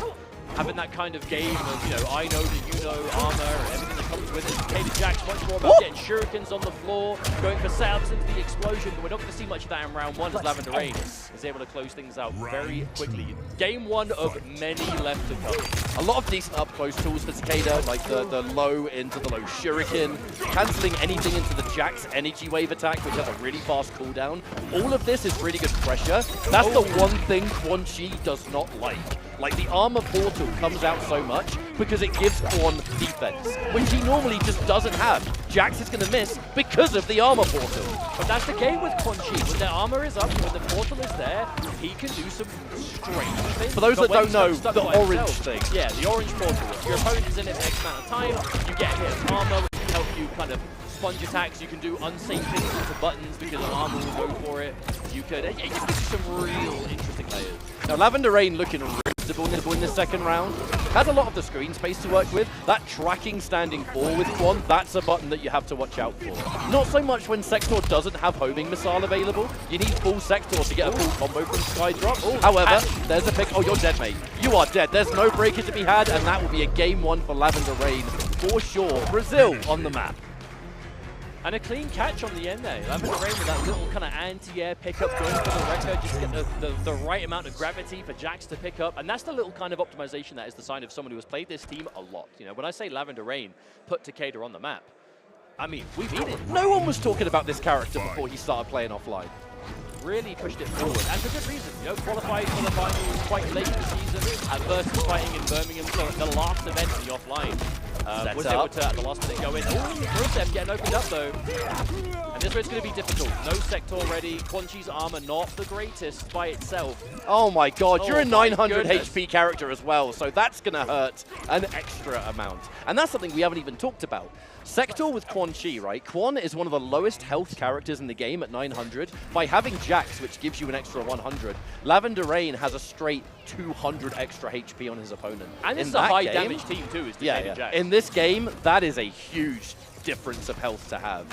having that kind of game of, you know, I know that you know, armor, and everything that comes with it. Takeda Jack's much more about getting shurikens on the floor, going for setups into the explosion, but we're not going to see much of that in round 1 as Lavender Rain is able to close things out very quickly. Game 1 of many left to come. A lot of decent up-close tools for Takeda, like the low into the low shuriken, cancelling anything into the Jack's energy wave attack, which has a really fast cooldown. All of this is really good pressure. That's the one thing Quan Chi does not like. Like, the armor portal comes out so much because it gives Kwon defense, which he normally just doesn't have. Jax is going to miss because of the armor portal. But that's the game with Quan Chi. When their armor is up, when the portal is there, he can do some strange things. For those But that when don't he's know, stuck the by orange himself- thing. Yeah, the orange portal. If your opponent is in it X amount of time, you get his armor, which can help you kind of sponge attacks. You can do unsafe things with the buttons because the armor will go for it. You could, it gives you some real interesting layers. Now, Lavender Rain looking reasonable in the second round. Has a lot of the screen space to work with. That tracking standing 4 with Kwon, that's a button that you have to watch out for. Not so much when Sector doesn't have homing missile available. You need full Sector to get a full combo from Skydrop. However, there's a pick. Oh, you're dead, mate. You are dead. There's no breaker to be had, and that will be a game 1 for Lavender Rain for sure. Brazil on the map. And a clean catch on the end there. Lavender Rain with that little kind of anti-air pickup going for the record, just get the right amount of gravity for Jax to pick up. And that's the little kind of optimization that is the sign of someone who has played this team a lot. You know, when I say Lavender Rain put Takeda on the map, I mean, we've eaten it. No one was talking about this character before he started playing offline. Really pushed it forward, and for good reason. You know, qualified for the finals quite late in the season, at Versus fighting in Birmingham, so the last event in the offline. Was able to, at the last minute, go in. Oh, Broph getting opened up, though. And this one's going to be difficult. No Sector ready. Quan Chi's armor not the greatest by itself. Oh my god, you're a 900 goodness. HP character as well, so that's going to hurt an extra amount. And that's something we haven't even talked about. Sector with Quan Chi, right? Kwon is one of the lowest health characters in the game at 900. By having Jax, which gives you an extra 100, Lavender Rain has a straight 200 extra HP on his opponent. And this is a high damage team too, is defending Jax. In this game, that is a huge difference of health to have.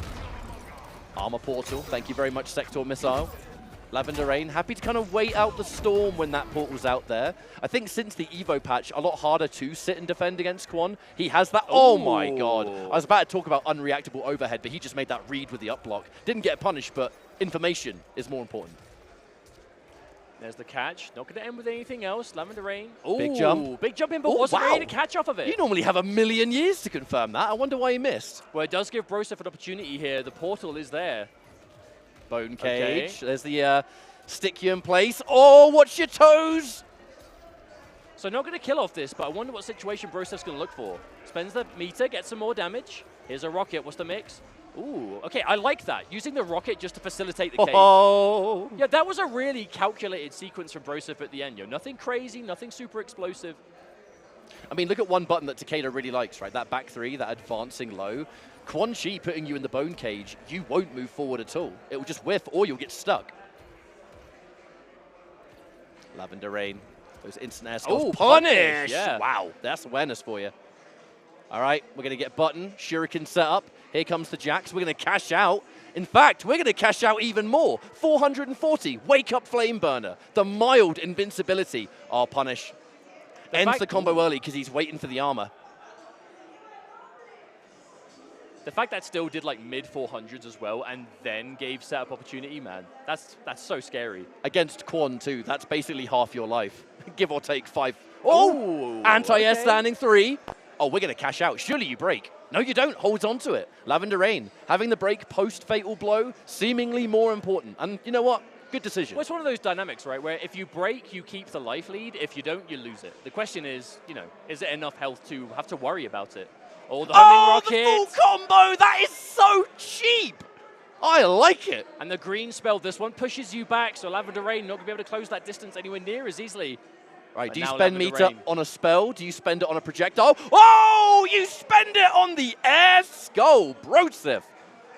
Armor portal, thank you very much, Sector Missile. Lavender Rain, happy to kind of wait out the storm when that portal's out there. I think since the Evo patch, a lot harder to sit and defend against Kwon. He has that. Oh my god. I was about to talk about unreactable overhead, but he just made that read with the up block. Didn't get punished, but information is more important. There's the catch. Not going to end with anything else. Lavender Rain. Ooh, big jump. Big jump in, but wasn't ready to catch off of it. You normally have a million years to confirm that. I wonder why he missed. Well, it does give Broph an opportunity here. The portal is there. Bone cage. Okay. There's the stick you in place. Oh, watch your toes! So not going to kill off this, but I wonder what situation Broph's going to look for. Spends the meter, gets some more damage. Here's a rocket. What's the mix? Ooh, okay, I like that. Using the rocket just to facilitate the cage. Oh! Yeah, that was a really calculated sequence from Broph at the end. Yo, nothing crazy, nothing super explosive. I mean, look at one button that Takeda really likes, right? That back 3, that advancing low. Quan Chi putting you in the bone cage, you won't move forward at all. It will just whiff or you'll get stuck. Lavender Rain, those instant air skills. Oh, punish! Yeah. Wow, that's awareness for you. All right, we're going to get button, shuriken set up. Here comes the Jax. We're going to cash out. In fact, we're going to cash out even more. 440, wake up flame burner. The mild invincibility. Oh, punish. Ends the combo early because he's waiting for the armor. The fact that still did like mid 400s as well and then gave setup opportunity, man, that's so scary. Against Kwon too, that's basically half your life. Give or take 5. Oh! Anti-air standing 3. Oh, we're going to cash out. Surely you break. No, you don't. Holds on to it. Lavender Rain, having the break post-fatal blow, seemingly more important. And you know what? Good decision. Well, it's one of those dynamics, right, where if you break, you keep the life lead. If you don't, you lose it. The question is, you know, is it enough health to have to worry about it? Oh, the homing rocket. The full combo. That is so cheap. I like it. And the green spell, this one pushes you back, so Lavender Rain not going to be able to close that distance anywhere near as easily. Right, do you spend meter on a spell? Do you spend it on a projectile? Oh, you spend it on the air skull. Broph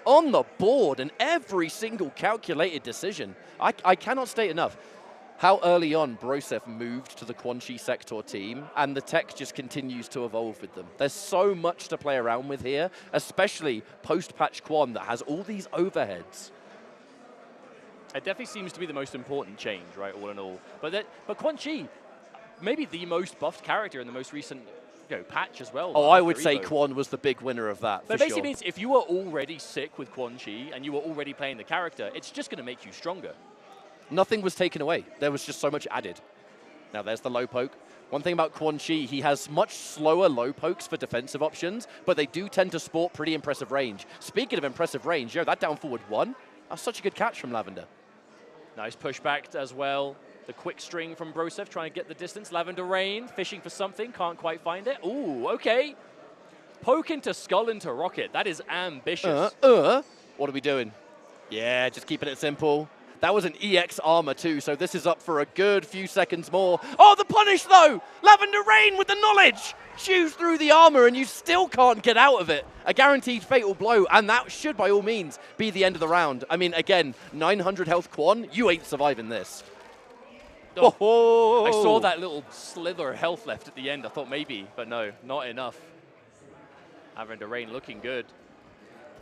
on the board, and every single calculated decision. I cannot state enough how early on Broph moved to the Quan Chi Sector team, and the tech just continues to evolve with them. There's so much to play around with here, especially post-patch Kwon that has all these overheads. It definitely seems to be the most important change, right, all in all. But Quan Chi, maybe the most buffed character in the most recent patch as well. Oh, I would say Kwon was the big winner of that, But basically means if you were already sick with Quan Chi and you were already playing the character, it's just going to make you stronger. Nothing was taken away. There was just so much added. Now there's the low poke. One thing about Quan Chi, he has much slower low pokes for defensive options, but they do tend to sport pretty impressive range. Speaking of impressive range, that down forward 1, that's such a good catch from Lavender. Nice pushback as well. The quick string from Broph trying to get the distance. Lavender Rain fishing for something, can't quite find it. Ooh, okay. Poke into skull into rocket. That is ambitious. What are we doing? Yeah, just keeping it simple. That was an EX armor too, so this is up for a good few seconds more. Oh, the punish though! Lavender Rain with the knowledge! Chews through the armor and you still can't get out of it. A guaranteed fatal blow, and that should by all means be the end of the round. I mean, again, 900 health Quan, you ain't surviving this. Oh, I saw that little slither of health left at the end. I thought maybe, but no, not enough. Lavender Rain looking good.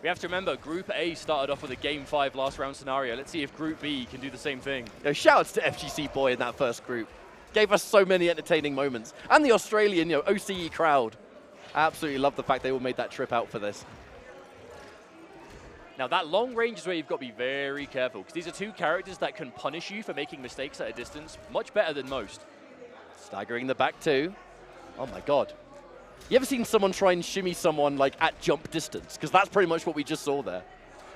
We have to remember, Group A started off with a Game 5 last round scenario. Let's see if Group B can do the same thing. Shoutouts to FGC Boy in that first group. Gave us so many entertaining moments. And the Australian, OCE crowd. I absolutely love the fact they all made that trip out for this. Now, that long range is where you've got to be very careful, because these are two characters that can punish you for making mistakes at a distance much better than most. Staggering the back two. Oh, my God. You ever seen someone try and shimmy someone like at jump distance? Because that's pretty much what we just saw there.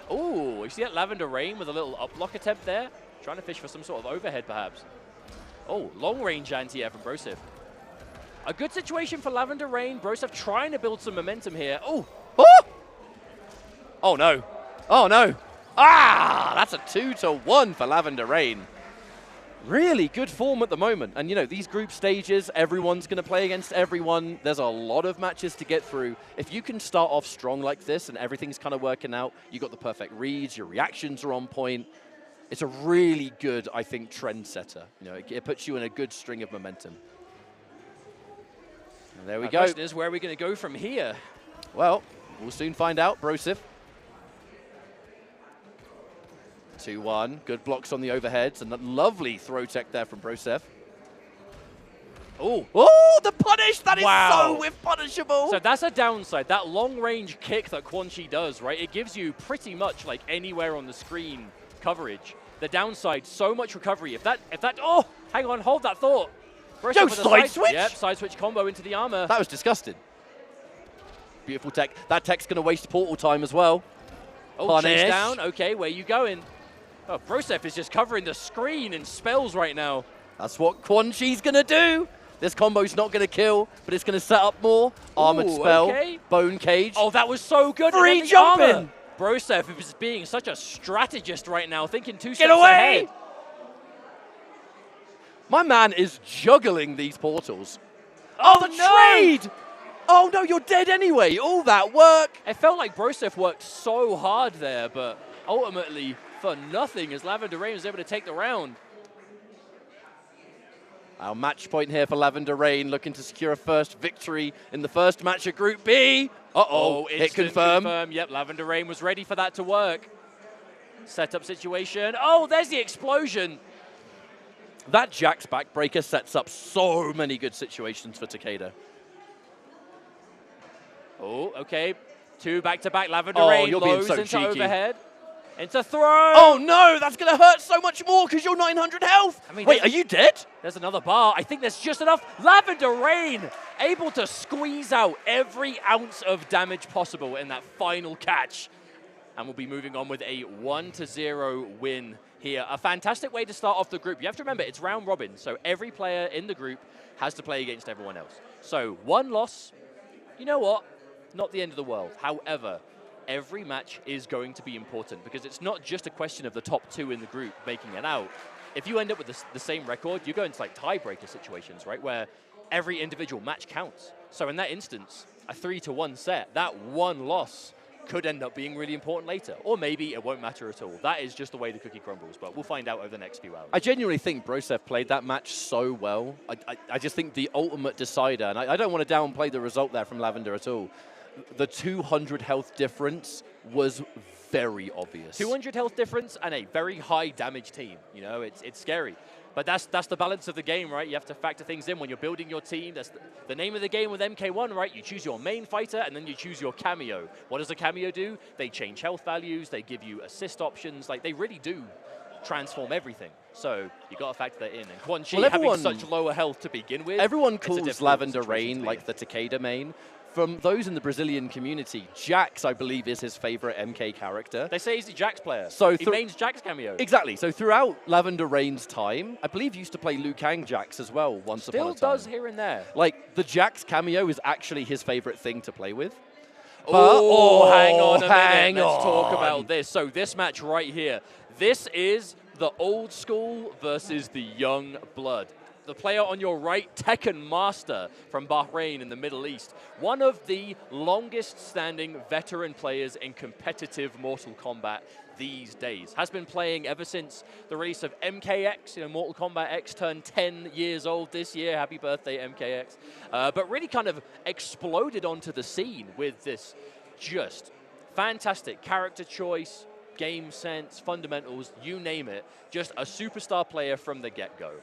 Oh, you see that Lavender Rain with a little up block attempt there? Trying to fish for some sort of overhead, perhaps. Oh, long range anti-air from Broph. A good situation for Lavender Rain. Broph trying to build some momentum here. Oh! Oh! Oh, no. Oh, no. Ah! That's a 2-1 for Lavender Rain. Really good form at the moment. And, these group stages, everyone's going to play against everyone. There's a lot of matches to get through. If you can start off strong like this and everything's kind of working out, you got the perfect reads, your reactions are on point. It's a really good, I think, trend setter. It puts you in a good string of momentum. And there we go. The question is, where are we going to go from here? Well, we'll soon find out. Broph. 2-1, good blocks on the overheads, and that lovely throw tech there from Broph. Oh, the punish! That is so whiff punishable! So that's a downside. That long-range kick that Quan Chi does, right? It gives you pretty much like anywhere on the screen coverage. The downside, so much recovery. If that, oh, hang on, hold that thought. No side switch? Yep, side switch combo into the armor. That was disgusting. Beautiful tech. That tech's going to waste portal time as well. Oh, chase down. Okay, where are you going? Oh, Broph is just covering the screen in spells right now. That's what Quan Chi's going to do. This combo's not going to kill, but it's going to set up more. Armored spell, bone cage. Oh, that was so good. Free jumping. Broph is being such a strategist right now, thinking 2 steps ahead. My man is juggling these portals. Oh, the trade! Oh, no, you're dead anyway. All that work. It felt like Broph worked so hard there, but ultimately for nothing as Lavender Rain was able to take the round. Our match point here for Lavender Rain, looking to secure a first victory in the first match of Group B. Uh-oh, hit confirm. Yep, Lavender Rain was ready for that to work. Setup situation. Oh, there's the explosion. That Jack's backbreaker sets up so many good situations for Takeda. Oh, okay. 2 back-to-back Lavender Rain lows so into cheeky. Overhead. Into throw. Oh, no, that's going to hurt so much more because you're 900 health. I mean, wait, are you dead? There's another bar. I think there's just enough. Lavender Rain able to squeeze out every ounce of damage possible in that final catch. And we'll be moving on with a 1-0 win here. A fantastic way to start off the group. You have to remember, it's round robin, so every player in the group has to play against everyone else. So 1 loss, you know what? Not the end of the world. However, every match is going to be important because it's not just a question of the top 2 in the group making it out. If you end up with the same record, you go into like tiebreaker situations, right, where every individual match counts. So in that instance, a 3-1 set, that 1 loss could end up being really important later. Or maybe it won't matter at all. That is just the way the cookie crumbles, but we'll find out over the next few hours. I genuinely think Broph played that match so well. I just think the ultimate decider, and I don't want to downplay the result there from Lavender at all. The 200 health difference was very obvious. 200 health difference and a very high damage team. You know, it's scary. But that's the balance of the game, right? You have to factor things in when you're building your team. That's the name of the game with MK1, right? You choose your main fighter, and then you choose your cameo. What does a cameo do? They change health values. They give you assist options. Like, they really do transform everything. So you got to factor that in. And Quan Chi having such lower health to begin with. Everyone calls Lavender Rain like the Takeda main. from those in the Brazilian community, Jax, I believe, is his favorite MK character. They say he's a Jax player. So he mains Jax cameo. Exactly. So throughout Lavender Rain's time, I believe he used to play Liu Kang Jax as well once upon a time. Still does here and there. Like, the Jax cameo is actually his favorite thing to play with. Oh, hang on a minute. Let's talk about this. So this match right here, this is the old school versus the young blood. The player on your right, Tekken Master from Bahrain in the Middle East. One of the longest standing veteran players in competitive Mortal Kombat these days. Has been playing ever since the release of MKX. You know, Mortal Kombat X turned 10 years old this year. Happy birthday, MKX. But really kind of exploded onto the scene with this just fantastic character choice, game sense, fundamentals, you name it. Just a superstar player from the get-go.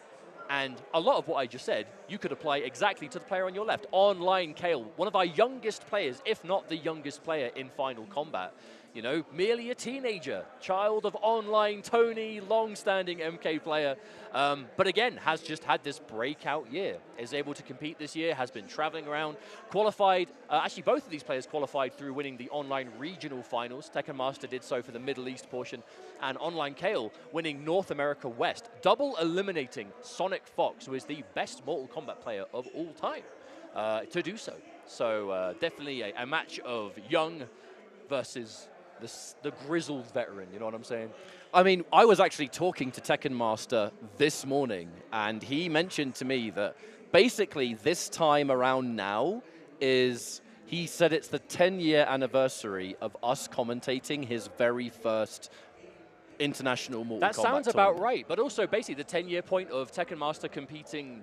And a lot of what I just said, you could apply exactly to the player on your left. Online Kale, one of our youngest players, if not the youngest player in Final Combat. You know, merely a teenager, child of online Tony, long-standing MK player. But again, has just had this breakout year. Is able to compete this year, has been traveling around, qualified. Actually, both of these players qualified through winning the online regional finals. Tekken Master did so for the Middle East portion. And Online Kale winning North America West, double eliminating Sonic Fox, who is the best Mortal Kombat player of all time, to do so. So definitely a match of young versus the grizzled veteran, you know what I'm saying? I mean, I was actually talking to Tekken Master this morning, and he mentioned to me that basically this time around now is, he said it's the 10-year anniversary of us commentating his very first international Mortal Kombat That sounds tournament. about right, but also basically the 10-year point of Tekken Master competing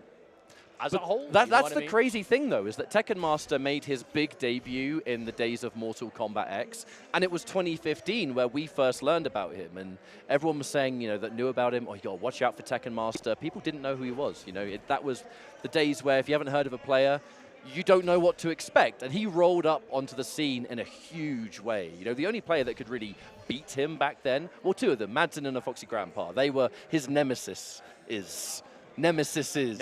as a whole. That's the crazy thing, though, is that Tekken Master made his big debut in the days of Mortal Kombat X, and it was 2015 where we first learned about him, and everyone was saying, you know, that knew about him, oh, you got to watch out for Tekken Master. People didn't know who he was, you know. That was the days where if you haven't heard of a player, you don't know what to expect, and he rolled up onto the scene in a huge way. You know, the only player that could really beat him back then, well, two of them, Madsen and a Foxy Grandpa, they were his nemesis Nemesises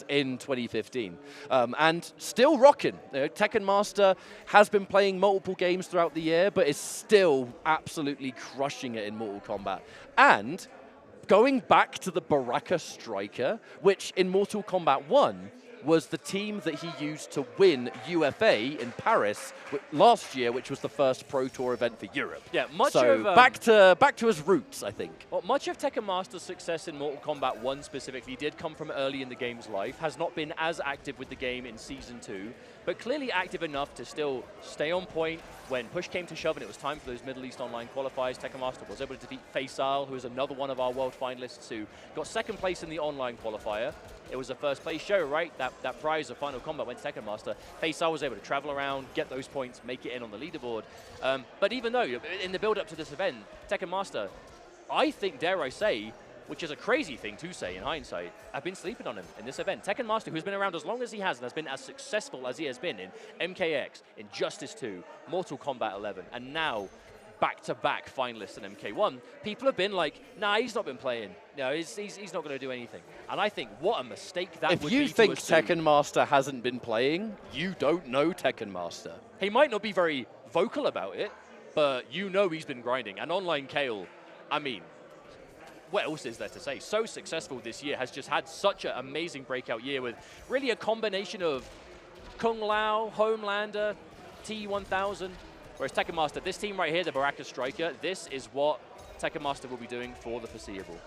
in 2015. And still rocking. Tekken Master has been playing multiple games throughout the year, but is still absolutely crushing it in Mortal Kombat. And going back to the Baraka Striker, which in Mortal Kombat 1 was the team that he used to win UFA in Paris last year, which was the first Pro Tour event for Europe. Yeah, much so of back to his roots, I think. Well, much of Tekken Master's success in Mortal Kombat 1 specifically did come from early in the game's life, has not been as active with the game in Season 2, but clearly active enough to still stay on point when push came to shove and it was time for those Middle East online qualifiers. Tekken Master was able to defeat Faisal, who is another one of our world finalists who got second place in the online qualifier. It was a first place show, right? That prize of Final Combat went to Tekken Master. Faisal was able to travel around, get those points, make it in on the leaderboard. But even though, in the build-up to this event, Tekken Master, I think, dare I say, which is a crazy thing to say in hindsight, I've been sleeping on him in this event. Tekken Master, who's been around as long as he has and has been as successful as he has been in MKX, in Justice 2, Mortal Kombat 11, and now back-to-back finalists in MK1, people have been like, nah, he's not been playing. No, he's not going to do anything. And I think what a mistake that would be. If you think Tekken Master hasn't been playing, you don't know Tekken Master. He might not be very vocal about it, but you know he's been grinding. And Online Kale, I mean, what else is there to say? So successful this year, has just had such an amazing breakout year with really a combination of Kung Lao, Homelander, T1000, whereas Tekken Master, this team right here, the Baraka Striker, this is what Tekken Master will be doing for the foreseeable.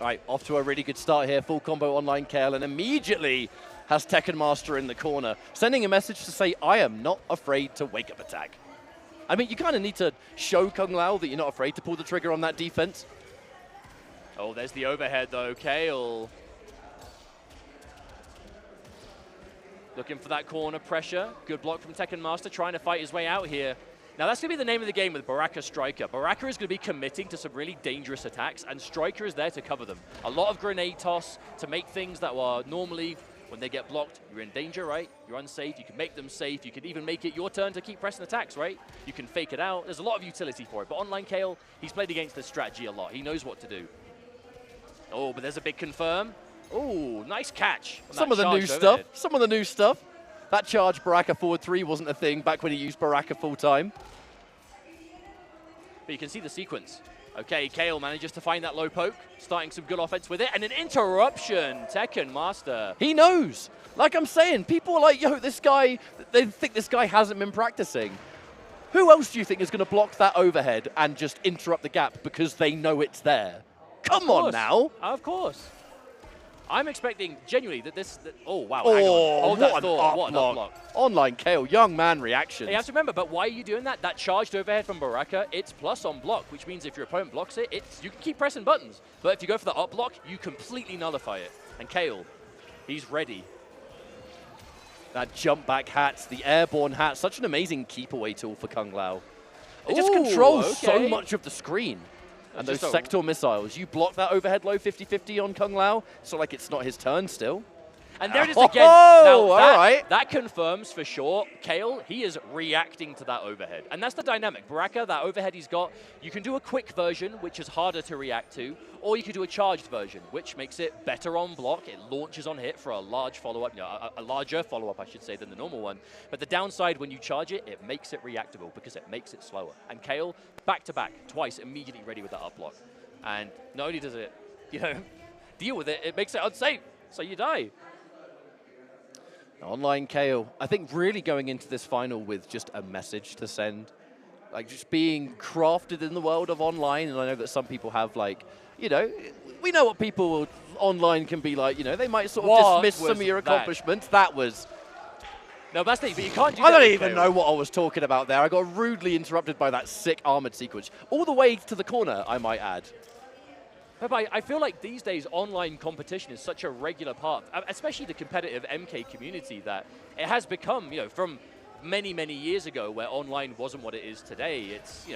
All right, off to a really good start here. Full combo Online Kale, and immediately has Tekken Master in the corner, sending a message to say, I am not afraid to wake up attack. I mean, you kind of need to show Kung Lao that you're not afraid to pull the trigger on that defense. Oh, there's the overhead, though. Kale looking for that corner pressure. Good block from Tekken Master, trying to fight his way out here. Now, that's going to be the name of the game with Baraka Striker. Baraka is going to be committing to some really dangerous attacks, and Striker is there to cover them. A lot of grenade toss to make things that are normally, when they get blocked, you're in danger, right? You're unsafe. You can make them safe. You can even make it your turn to keep pressing attacks, right? You can fake it out. There's a lot of utility for it. But Online Kale, he's played against this strategy a lot. He knows what to do. Oh, but there's a big confirm. Ooh, nice catch. Some of the new stuff. Some of the new stuff. That charge Baraka forward 3 wasn't a thing back when he used Baraka full time. But you can see the sequence. Okay, Kale manages to find that low poke, starting some good offense with it, and an interruption. Tekken master. He knows. Like I'm saying, people are like, yo, this guy, they think this guy hasn't been practicing. Who else do you think is going to block that overhead and just interrupt the gap because they know it's there? Come on now. Of course. I'm expecting genuinely that this. Oh, wow. Oh, hang on. Hold that what thought. an What an up block. Online Kale, young man reactions. You have to remember, but why are you doing that? That charged overhead from Baraka, it's plus on block, which means if your opponent blocks it, you can keep pressing buttons. But if you go for the up block, you completely nullify it. And Kale, he's ready. That jump back hat, the airborne hat, such an amazing keep away tool for Kung Lao. It just controls so much of the screen. And those sector missiles, you block that overhead low 50-50 on Kung Lao, so like it's not his turn still. And there it is again. Now, that confirms for sure, Kale, he is reacting to that overhead. And that's the dynamic. Baraka, that overhead he's got, you can do a quick version, which is harder to react to, or you can do a charged version, which makes it better on block. It launches on hit for a large follow-up, a larger follow-up, I should say, than the normal one. But the downside, when you charge it, it makes it reactable because it makes it slower. And Kale, back-to-back, twice, immediately ready with that up block. And not only does it, deal with it, it makes it unsafe, so you die. Online Kale, I think really going into this final with just a message to send, like just being crafted in the world of online. And I know that some people have like, we know what people online can be like, they might sort of dismiss some of your accomplishments. That was... No, that's the thing, but you can't do I that don't with even Kale. know what I was talking about there. I got rudely interrupted by that sick armored sequence. All the way to the corner, I might add. But I feel like these days online competition is such a regular part, especially the competitive MK community, that it has become, from many, many years ago where online wasn't what it is today. It's,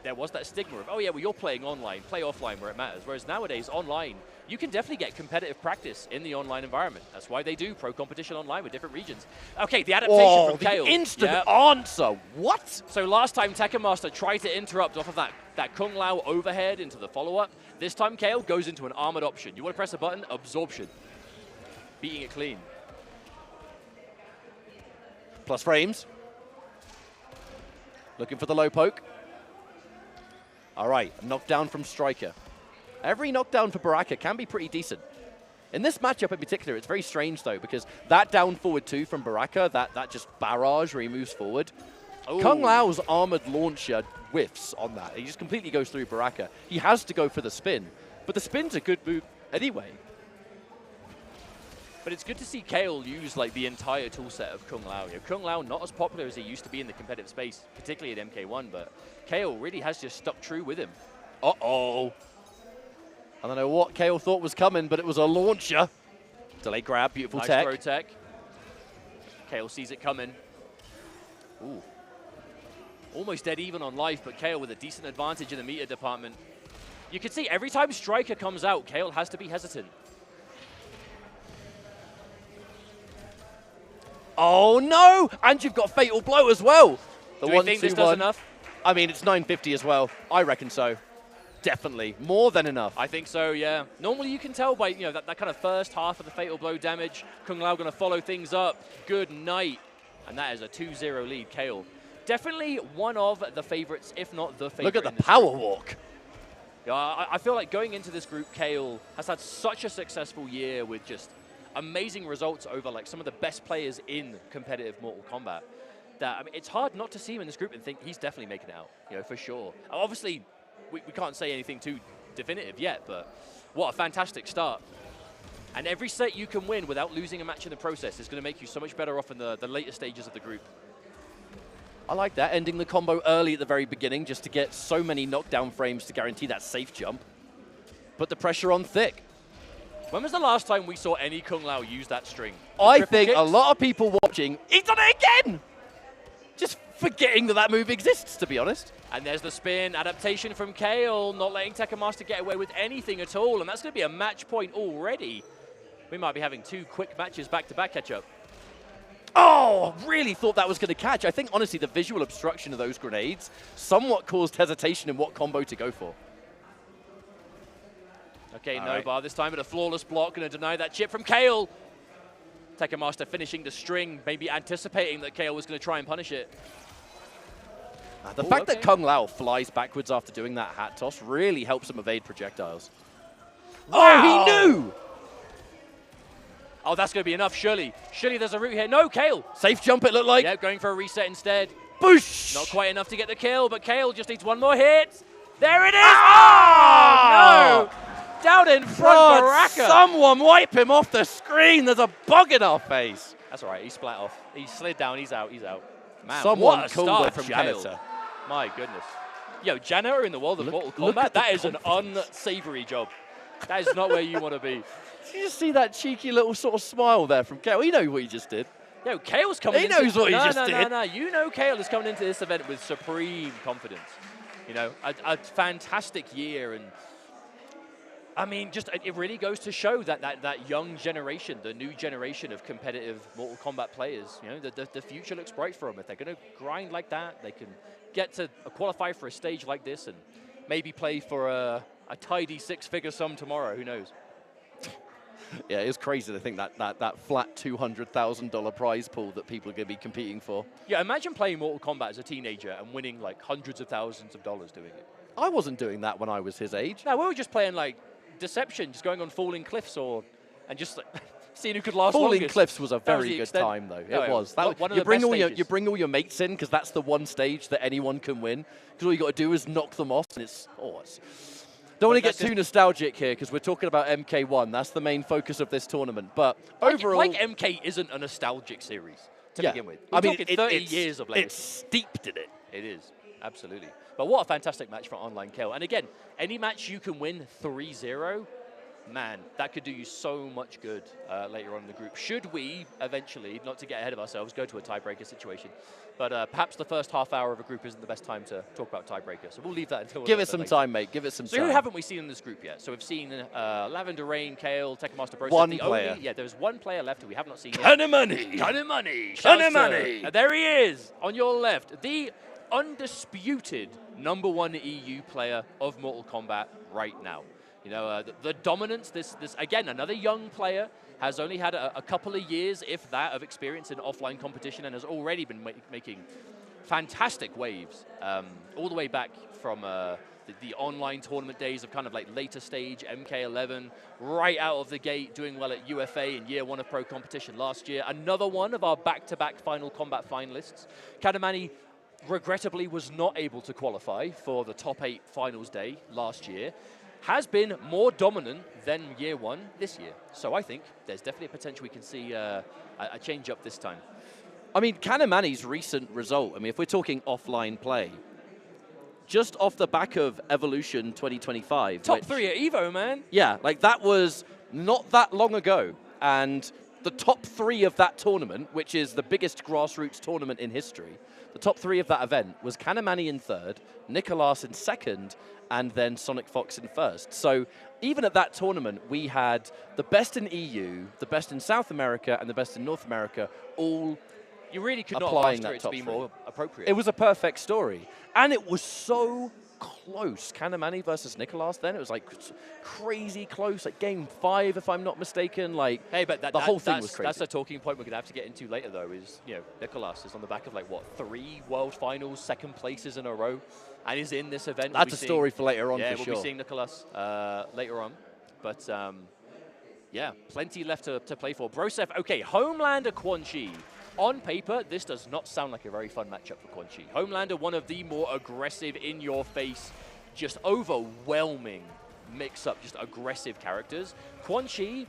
there was that stigma of, oh yeah, well you're playing online, play offline where it matters. Whereas nowadays online, you can definitely get competitive practice in the online environment. That's why they do pro competition online with different regions. Okay, the adaptation from Kale. Instant answer, what? So last time Tekken Master tried to interrupt off of that Kung Lao overhead into the follow-up. This time Kale goes into an armored option. You want to press a button, absorption. Beating it clean. Plus frames. Looking for the low poke. All right, knockdown from Striker. Every knockdown for Baraka can be pretty decent. In this matchup in particular, it's very strange though, because that down forward 2 from Baraka, that just barrage where he moves forward. Ooh. Kung Lao's armored launcher whiffs on that. He just completely goes through Baraka. He has to go for the spin, but the spin's a good move anyway. But it's good to see Kale use like the entire toolset of Kung Lao. Kung Lao not as popular as he used to be in the competitive space, particularly at MK1, but Kale really has just stuck true with him. Uh-oh. I don't know what Kale thought was coming, but it was a launcher. Delay grab, beautiful nice tech. Throw tech. Kale sees it coming. Ooh. Almost dead even on life, but Kale with a decent advantage in the meter department. You can see every time Striker comes out, Kale has to be hesitant. Oh no! And you've got Fatal Blow as well. Do you think this does enough? I mean, it's 950 as well. I reckon so. Definitely. More than enough. I think so, yeah. Normally you can tell by that kind of first half of the Fatal Blow damage. Kung Lao going to follow things up. Good night. And that is a 2-0 lead, Kale. Definitely one of the favorites, if not the favorite. Look at the power walk. Yeah, I feel like going into this group, Kale has had such a successful year with just amazing results over like some of the best players in competitive Mortal Kombat. That I mean, it's hard not to see him in this group and think he's definitely making it out, for sure. Obviously, we can't say anything too definitive yet, but what a fantastic start. And every set you can win without losing a match in the process is going to make you so much better off in the later stages of the group. I like that, ending the combo early at the very beginning just to get so many knockdown frames to guarantee that safe jump. Put the pressure on thick. When was the last time we saw any Kung Lao use that string? I think a lot of people watching, he's done it again! Just forgetting that move exists, to be honest. And there's the spin, adaptation from Kale, not letting Tekken Master get away with anything at all, and that's going to be a match point already. We might be having 2 quick matches back-to-back catch-up. Oh, really thought that was going to catch. I think, honestly, the visual obstruction of those grenades somewhat caused hesitation in what combo to go for. Okay, no bar this time, but a flawless block. Going to deny that chip from Kale. Tekken Master finishing the string, maybe anticipating that Kale was going to try and punish it. The fact that Kung Lao flies backwards after doing that hat toss really helps him evade projectiles. Wow. Oh, he knew! Oh, that's going to be enough, surely. Surely there's a route here. No, Kale. Safe jump, it looked like. Yeah, going for a reset instead. Boosh! Not quite enough to get the kill, but Kale just needs one more hit. There it is! Oh, no! Down in front, Baraka. Someone wipe him off the screen. There's a bug in our face. That's all right. He splat off. He slid down. He's out. He's out. Man, Someone what a called start it from jail. Canada. My goodness. Yo, janitor in the world of Mortal Kombat, that is an unsavory job. That is not where you want to be. Did you just see that cheeky little sort of smile there from Kale? You know what he just did. Yo, Kale's coming He into knows what he just did. No. You know Kale is coming into this event with supreme confidence. You know, a fantastic year. And I mean, just it really goes to show that young generation, the new generation of competitive Mortal Kombat players, you know, the future looks bright for them. If they're going to grind like that, they can get to qualify for a stage like this and maybe play for a tidy six-figure sum tomorrow. Who knows? Yeah, it's crazy to think that flat $200,000 prize pool that people are going to be competing for. Yeah, imagine playing Mortal Kombat as a teenager and winning like hundreds of thousands of dollars doing it. I wasn't doing that when I was his age. No, we were just playing like Deception, just going on falling cliffs and just like, seeing who could last Falling longest. Cliffs was a That very the good extent. time, though. No, it was. One of you the best stages. You bring all your mates in because that's the one stage that anyone can win. Because all you got to do is knock them off, and don't want to get too nostalgic here because we're talking about MK1. That's the main focus of this tournament. But overall, like MK isn't a nostalgic series to begin with. We're talking 30 years of legacy. It's steeped in it. It is, absolutely. But what a fantastic match for Online Kale. And again, any match you can win 3-0, man, that could do you so much good later on in the group. Should we eventually, not to get ahead of ourselves, go to a tiebreaker situation, but perhaps the first half hour of a group isn't the best time to talk about tiebreaker. So we'll leave that until Give it some time, mate. Give it some time. So who haven't we seen in this group yet? So we've seen Lavender, Rain, Kale, Tekken Master, Broph. One player. There's one player left who we have not seen yet. Canamani. Canamani. There he is on your left. The undisputed #1 EU player of Mortal Kombat right now. You know, the dominance, this again, another young player, has only had a couple of years, if that, of experience in offline competition and has already been making fantastic waves, all the way back from the online tournament days of kind of like later stage MK11, right out of the gate, doing well at UFA in year 1 of pro competition last year. Another one of our back-to-back Final Combat finalists. Canamani regrettably was not able to qualify for the top 8 finals day last year. Has been more dominant than year 1 this year. So I think there's definitely a potential we can see a change up this time. I mean, Canamani's recent result, I mean, if we're talking offline play, just off the back of Evolution 2025. Top 3 at EVO, man. Yeah, like that was not that long ago. And the top 3 of that tournament, which is the biggest grassroots tournament in history, the top 3 of that event was Canamani in 3rd, Nicolas in 2nd, and then Sonic Fox in 1st. So even at that tournament, we had the best in EU, the best in South America, and the best in North America, all you really could not applying ask for that it to top be 3. more appropriate. It was a perfect story. And it was so close. Canamani versus Nicolas then, it was like crazy close, like game 5 if I'm not mistaken. Like, hey, but the whole thing was crazy. That's a talking point we're going to have to get into later though, is, you know, Nicolas is on the back of like, what, 3 World Finals, 2nd places in a row, and is in this event. That's a story for later on, yeah, for sure. we'll be seeing Nicolas later on. But yeah, plenty left to play for. Broseph, okay, Homelander Quan Chi. On paper, this does not sound like a very fun matchup for Quan Chi. Homelander, one of the more aggressive, in-your-face, just overwhelming mix-up, just aggressive characters. Quan Chi,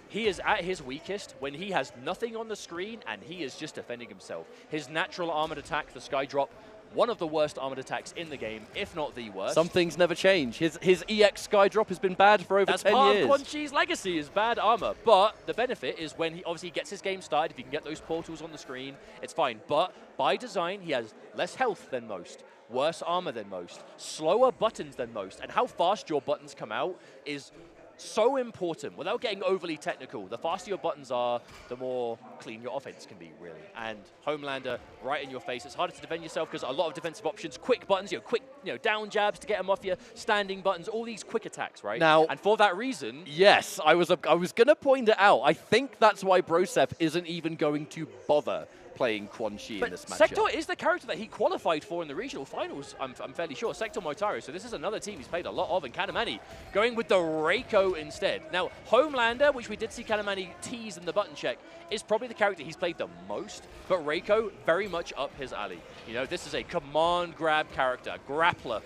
he is at his weakest when he has nothing on the screen and he is just defending himself. His natural armored attack, the Sky Drop, one of the worst armored attacks in the game, if not the worst. Some things never change. His EX Sky Drop has been bad for over 10 years. That's part of Quan Chi's legacy, is bad armor. But the benefit is when he obviously gets his game started, if he can get those portals on the screen, it's fine. But by design, he has less health than most, worse armor than most, slower buttons than most, and how fast your buttons come out is so important, without getting overly technical. The faster your buttons are, the more clean your offense can be, really. And Homelander, right in your face. It's harder to defend yourself because a lot of defensive options, quick buttons, quick, down jabs to get them off you, standing buttons, all these quick attacks, right? Now, and for that reason, yes, I was going to point it out. I think that's why Broph isn't even going to bother playing Quan Chi in this matchup. Sector is the character that he qualified for in the regional finals, I'm fairly sure. Sector Motaro, so this is another team he's played a lot of, and Canamani going with the Reiko instead. Now, Homelander, which we did see Canamani tease in the button check, is probably the character he's played the most, but Reiko very much up his alley. This is a command grab character, grappler.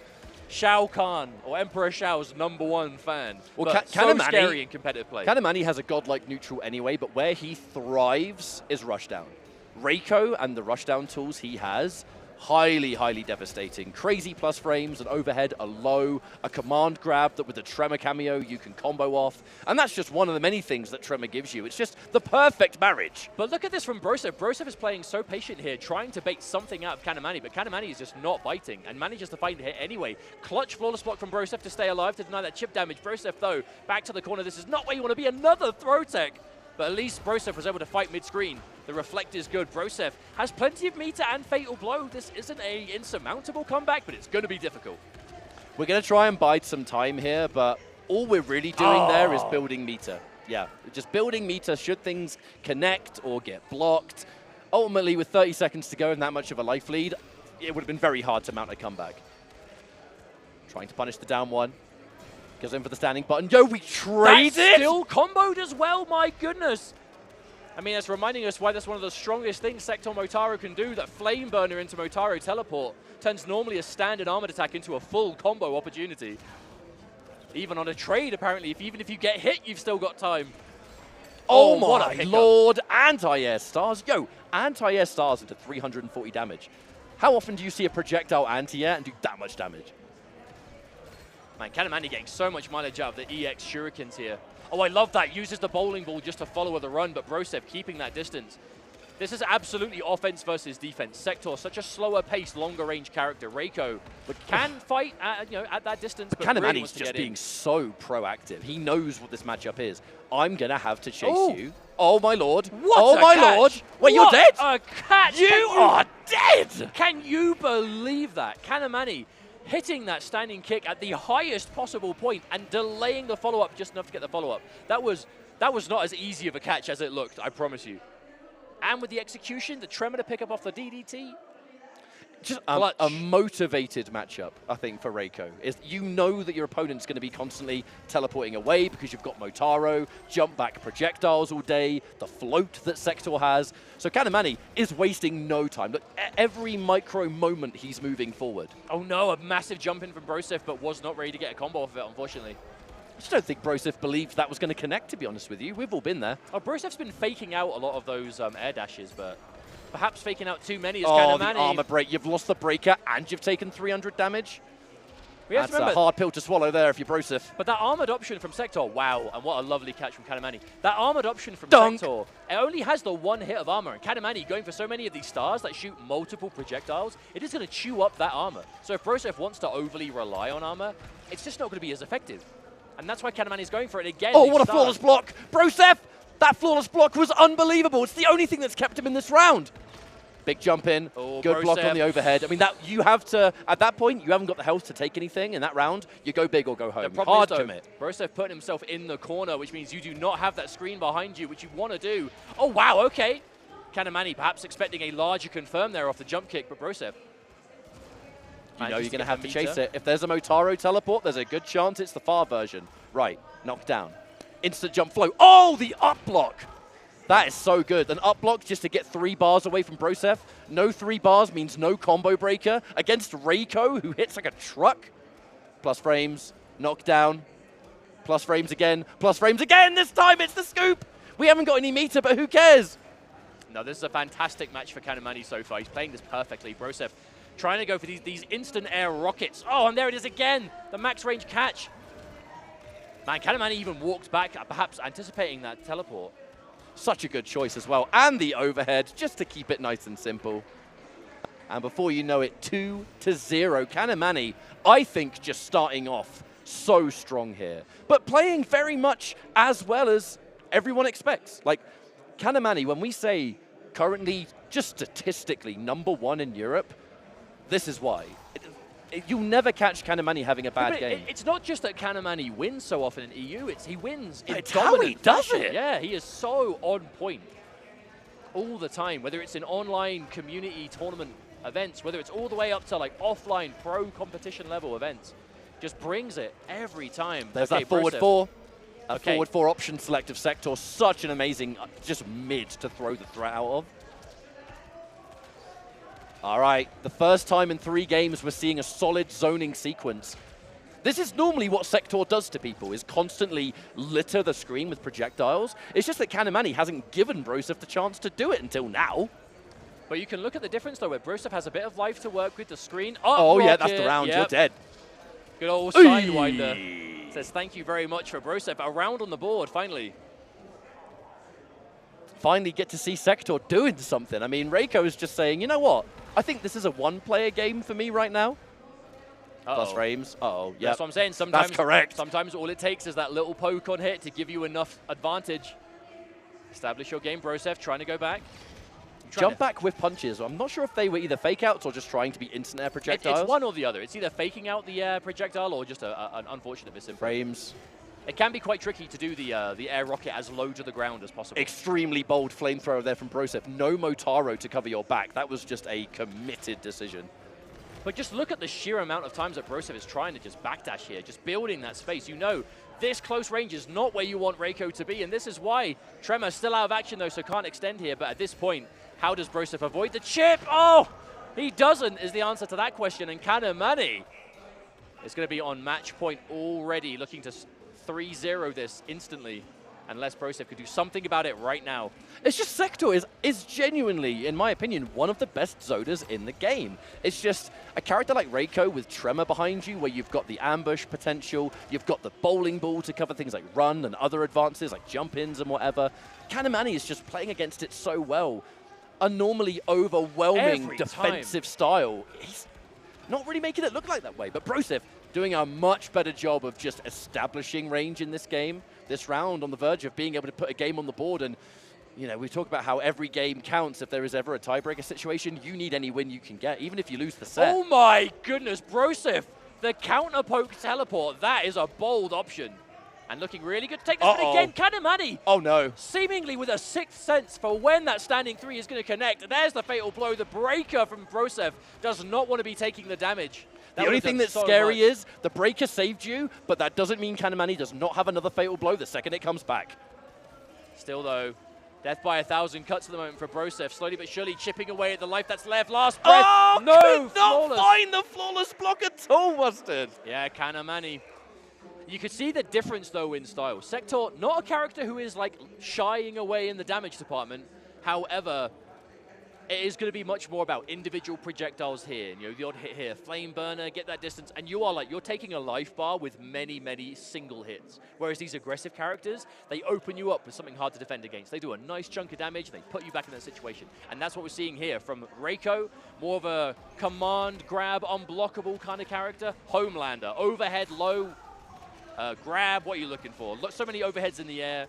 Shao Kahn, or Emperor Shao's #1 fan. Well, so scary in competitive play. Canamani has a godlike neutral anyway, but where he thrives is rushdown. Reiko and the rushdown tools he has, highly, highly devastating. Crazy plus frames, an overhead, a low, a command grab that with a Tremor cameo you can combo off. And that's just one of the many things that Tremor gives you. It's just the perfect marriage. But look at this from Broph. Broph is playing so patient here, trying to bait something out of Canamani, but Canamani is just not biting and manages to find the hit anyway. Clutch flawless block from Broph to stay alive, to deny that chip damage. Broph, though, back to the corner. This is not where you want to be. Another throw tech. But at least Broph was able to fight mid-screen. The reflect is good. Broph has plenty of meter and fatal blow. This isn't an insurmountable comeback, but it's going to be difficult. We're going to try and bide some time here, but all we're really doing there is building meter. Yeah, just building meter should things connect or get blocked. Ultimately, with 30 seconds to go and that much of a life lead, it would have been very hard to mount a comeback. Trying to punish the down one. Goes in for the standing button. Yo, we trade That's it! Still comboed as well, my goodness. I mean, that's reminding us why that's one of the strongest things Sector Motaro can do. That Flame Burner into Motaro teleport turns normally a standard armored attack into a full combo opportunity. Even on a trade, apparently, even if you get hit, you've still got time. Oh what a my hiccup. lord, anti-air stars. Yo, anti-air stars into 340 damage. How often do you see a projectile anti-air and do that much damage? Man, Canamani getting so much mileage out of the EX shurikens here. Oh, I love that. Uses the bowling ball just to follow the run, but Broph keeping that distance. This is absolutely offense versus defense. Sector, such a slower pace, longer range character. Reiko can fight at, at that distance, but Canamani's really wants to just get in. being so proactive. He knows what this matchup is. I'm going to have to chase you. Oh, my lord. What oh, a my catch. lord. Wait, What you're dead? a catch. You are dead. Can you believe that? Canamani hitting that standing kick at the highest possible point and delaying the follow-up just enough to get the follow-up. That was not as easy of a catch as it looked, I promise you. And with the execution, the tremor to pick up off the DDT. Just a motivated matchup, I think, for Reiko. You know that your opponent's going to be constantly teleporting away because you've got Motaro, jump back projectiles all day, the float that Sector has. So Canamani is wasting no time. Look, every micro moment he's moving forward. Oh no, a massive jump in from Broph, but was not ready to get a combo off of it, unfortunately. I just don't think Broph believed that was going to connect, to be honest with you. We've all been there. Oh, Broph's been faking out a lot of those air dashes, but perhaps faking out too many as Canamani. Canamani. The armor break. You've lost the breaker and you've taken 300 damage. That's a hard pill to swallow there if you're Broph. But that armored option from Sector, wow, and what a lovely catch from Canamani. That armored option from Dunk. Sector, it only has the one hit of armor, and Canamani going for so many of these stars that shoot multiple projectiles, it is going to chew up that armor. So if Broph wants to overly rely on armor, it's just not going to be as effective. And that's why Canamani's going for it again. Oh, what a flawless block. Broph, that flawless block was unbelievable. It's the only thing that's kept him in this round. Big jump in, good block on the overhead. I mean, that you have to, at that point, you haven't got the health to take anything in that round. You go big or go home. Hard commit. Broph putting himself in the corner, which means you do not have that screen behind you, which you want to do. Oh, wow, okay. Canamani perhaps expecting a larger confirm there off the jump kick, but Broph. You know you're going to have to chase it. If there's a Motaro teleport, there's a good chance it's the far version. Right, knocked down. Instant jump flow. Oh, the up block. That is so good. An up block just to get 3 bars away from Broph. No 3 bars means no combo breaker against Reiko, who hits like a truck. Plus frames, knockdown. Plus frames again. Plus frames again. This time it's the scoop. We haven't got any meter, but who cares? No, this is a fantastic match for Canamani so far. He's playing this perfectly. Broph trying to go for these instant air rockets. Oh, and there it is again. The max range catch. Man, Canamani even walked back, perhaps anticipating that teleport. Such a good choice as well. And the overhead, just to keep it nice and simple. And before you know it, 2-0. Canamani, I think, just starting off so strong here, but playing very much as well as everyone expects. Like, Canamani, when we say currently just statistically #1 in Europe, this is why. You'll never catch Canamani having a bad game. It's not just that Canamani wins so often in EU, he wins in It's how he does it. Yeah, he is so on point all the time, whether it's in online community tournament events, whether it's all the way up to like offline pro competition level events. Just brings it every time. There's okay, that forward Broph. four. A forward four option selective sector. Such an amazing, just mid to throw the threat out of. All right, the first time in 3 games we're seeing a solid zoning sequence. This is normally what Sector does to people, is constantly litter the screen with projectiles. It's just that Canamani hasn't given Broph the chance to do it until now. But you can look at the difference, though, where Broph has a bit of life to work with the screen. Oh yeah, that's the round. You're dead. Good old Sidewinder says thank you very much for Broph. A round on the board, finally. Finally get to see Sector doing something. I mean, Reiko is just saying, you know what? I think this is a 1-player game for me right now. Plus frames. Uh-oh, yeah. That's what I'm saying. Sometimes, that's correct. Sometimes all it takes is that little poke on hit to give you enough advantage. Establish your game, Broph, trying to go back. Jump back with punches. I'm not sure if they were either fake outs or just trying to be instant air projectiles. It's one or the other. It's either faking out the air projectile or just an unfortunate miss. Frames. It can be quite tricky to do the air rocket as low to the ground as possible. Extremely bold flamethrower there from Broph. No Motaro to cover your back. That was just a committed decision. But just look at the sheer amount of times that Broph is trying to just backdash here, just building that space. You know, this close range is not where you want Reiko to be, and this is why Tremor still out of action, though, so can't extend here. But at this point, how does Broph avoid the chip? Oh, he doesn't, is the answer to that question. And Canamani is going to be on match point already, looking to 3-0 this instantly, unless Broph could do something about it right now. It's just Sector is genuinely, in my opinion, one of the best Zodas in the game. It's just a character like Reiko with Tremor behind you, where you've got the ambush potential, you've got the bowling ball to cover things like run and other advances like jump-ins and whatever. Canamani is just playing against it so well. A normally overwhelming defensive style. He's not really making it look like that way, but Broph doing a much better job of just establishing range in this game. This round on the verge of being able to put a game on the board. And, you know, we talk about how every game counts. If there is ever a tiebreaker situation, you need any win you can get, even if you lose the set. Oh my goodness, Broph, the counter poke teleport, that is a bold option. And looking really good. Take this one again, Canamani. Oh no. Seemingly with a sixth sense for when that standing 3 is going to connect. There's the fatal blow. The breaker from Broph does not want to be taking the damage. The only thing that's scary is the breaker saved you, but that doesn't mean Canamani does not have another fatal blow the second it comes back. Still though, death by 1,000 cuts at the moment for Broph, slowly but surely chipping away at the life that's left. Last breath. Oh, no, could not find the flawless block at all, Mustard. Yeah, Canamani. You could see the difference though in style. Sector, not a character who is like shying away in the damage department. However, it is going to be much more about individual projectiles here. You know, the odd hit here, flame burner, get that distance, and you are like, you're taking a life bar with many, many single hits. Whereas these aggressive characters, they open you up with something hard to defend against. They do a nice chunk of damage, they put you back in that situation. And that's what we're seeing here from Reiko, more of a command, grab, unblockable kind of character. Homelander, overhead, low, grab, what are you looking for? So many overheads in the air.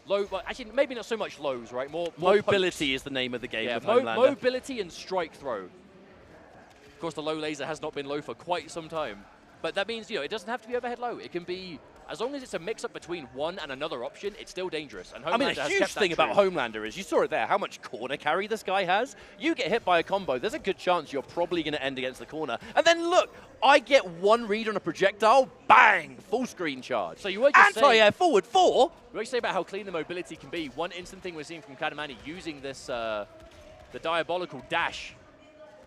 Low, well, actually, maybe not so much lows, right? More mobility is the name of the game with Homelander. Mobility and strike throw. Of course, the low laser has not been low for quite some time. But that means, you know, it doesn't have to be overhead low. It can be, as long as it's a mix-up between one and another option, it's still dangerous. And Homelander I mean, a huge thing about Homelander is, you saw it there, how much corner carry this guy has. You get hit by a combo, there's a good chance you're probably going to end against the corner. And then look, I get one read on a projectile, bang, full screen charge. So you were just anti-air forward 4. We say about how clean the mobility can be. One instant thing we're seeing from Canamani using this, the diabolical dash,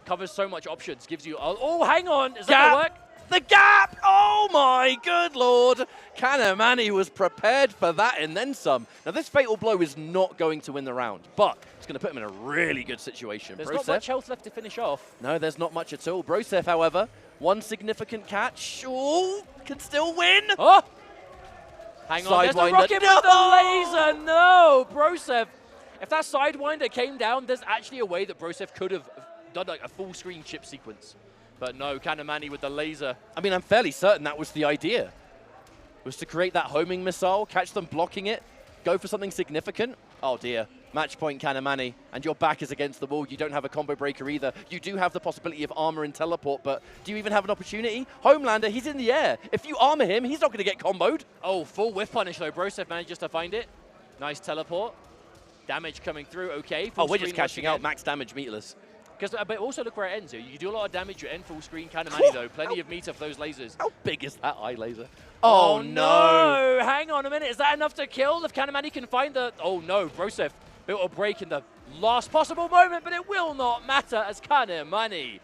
covers so much options, gives you, oh, hang on, is that going to work? The gap! Oh my good lord! Canamani was prepared for that and then some. Now this fatal blow is not going to win the round, but it's going to put him in a really good situation. There's not much health left to finish off. No, there's not much at all. Broph, however, one significant catch. Oh, can still win. Oh! Hang on, there's the rocket with the laser. No, Broph. If that Sidewinder came down, there's actually a way that Broph could have done like a full screen chip sequence. But no, Canamani with the laser. I mean, I'm fairly certain that was the idea. was to create that homing missile, catch them blocking it, go for something significant. Oh dear, match point Canamani, and your back is against the wall. You don't have a combo breaker either. You do have the possibility of armor and teleport, but do you even have an opportunity? Homelander, he's in the air. If you armor him, he's not going to get comboed. Oh, full whiff punish though. Broph manages to find it. Nice teleport. Damage coming through, okay. Oh, we're just catching out max damage meterless. But also look where it ends. You do a lot of damage, you end full screen. Canamani though, plenty of meter for those lasers. How big is that eye laser? Oh no! Hang on a minute, is that enough to kill? If Canamani can find the... Oh no, Broph built a break in the last possible moment, but it will not matter as Canamani,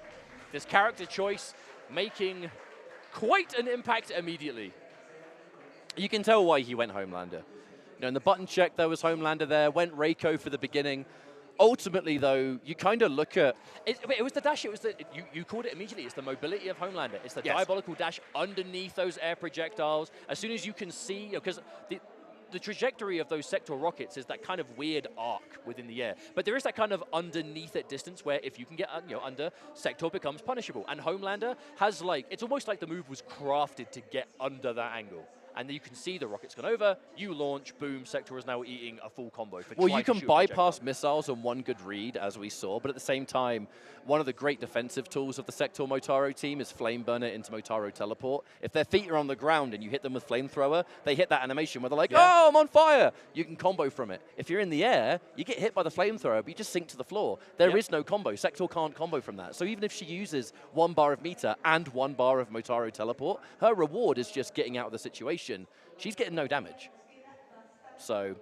this character choice, making quite an impact immediately. You can tell why he went Homelander. You know, in the button check, there was Homelander there, went Reiko for the beginning. Ultimately, though, you kind of look at... It was the dash, it was the... You called it immediately, it's the mobility of Homelander. It's the diabolical dash underneath those air projectiles. As soon as you can see, because the trajectory of those sector rockets is that kind of weird arc within the air. But there is that kind of underneath it distance where if you can get under, sector becomes punishable. And Homelander has it's almost like the move was crafted to get under that angle. And then you can see the rocket's gone over, you launch, boom, Sector is now eating a full combo. Well, you can bypass missiles on one good read, as we saw, but at the same time, one of the great defensive tools of the Sector Motaro team is Flame Burner into Motaro Teleport. If their feet are on the ground and you hit them with Flamethrower, they hit that animation where they're like, oh, I'm on fire! You can combo from it. If you're in the air, you get hit by the Flamethrower, but you just sink to the floor. There is no combo. Sector can't combo from that. So even if she uses 1 bar of meter and 1 bar of Motaro Teleport, her reward is just getting out of the situation. She's getting no damage. So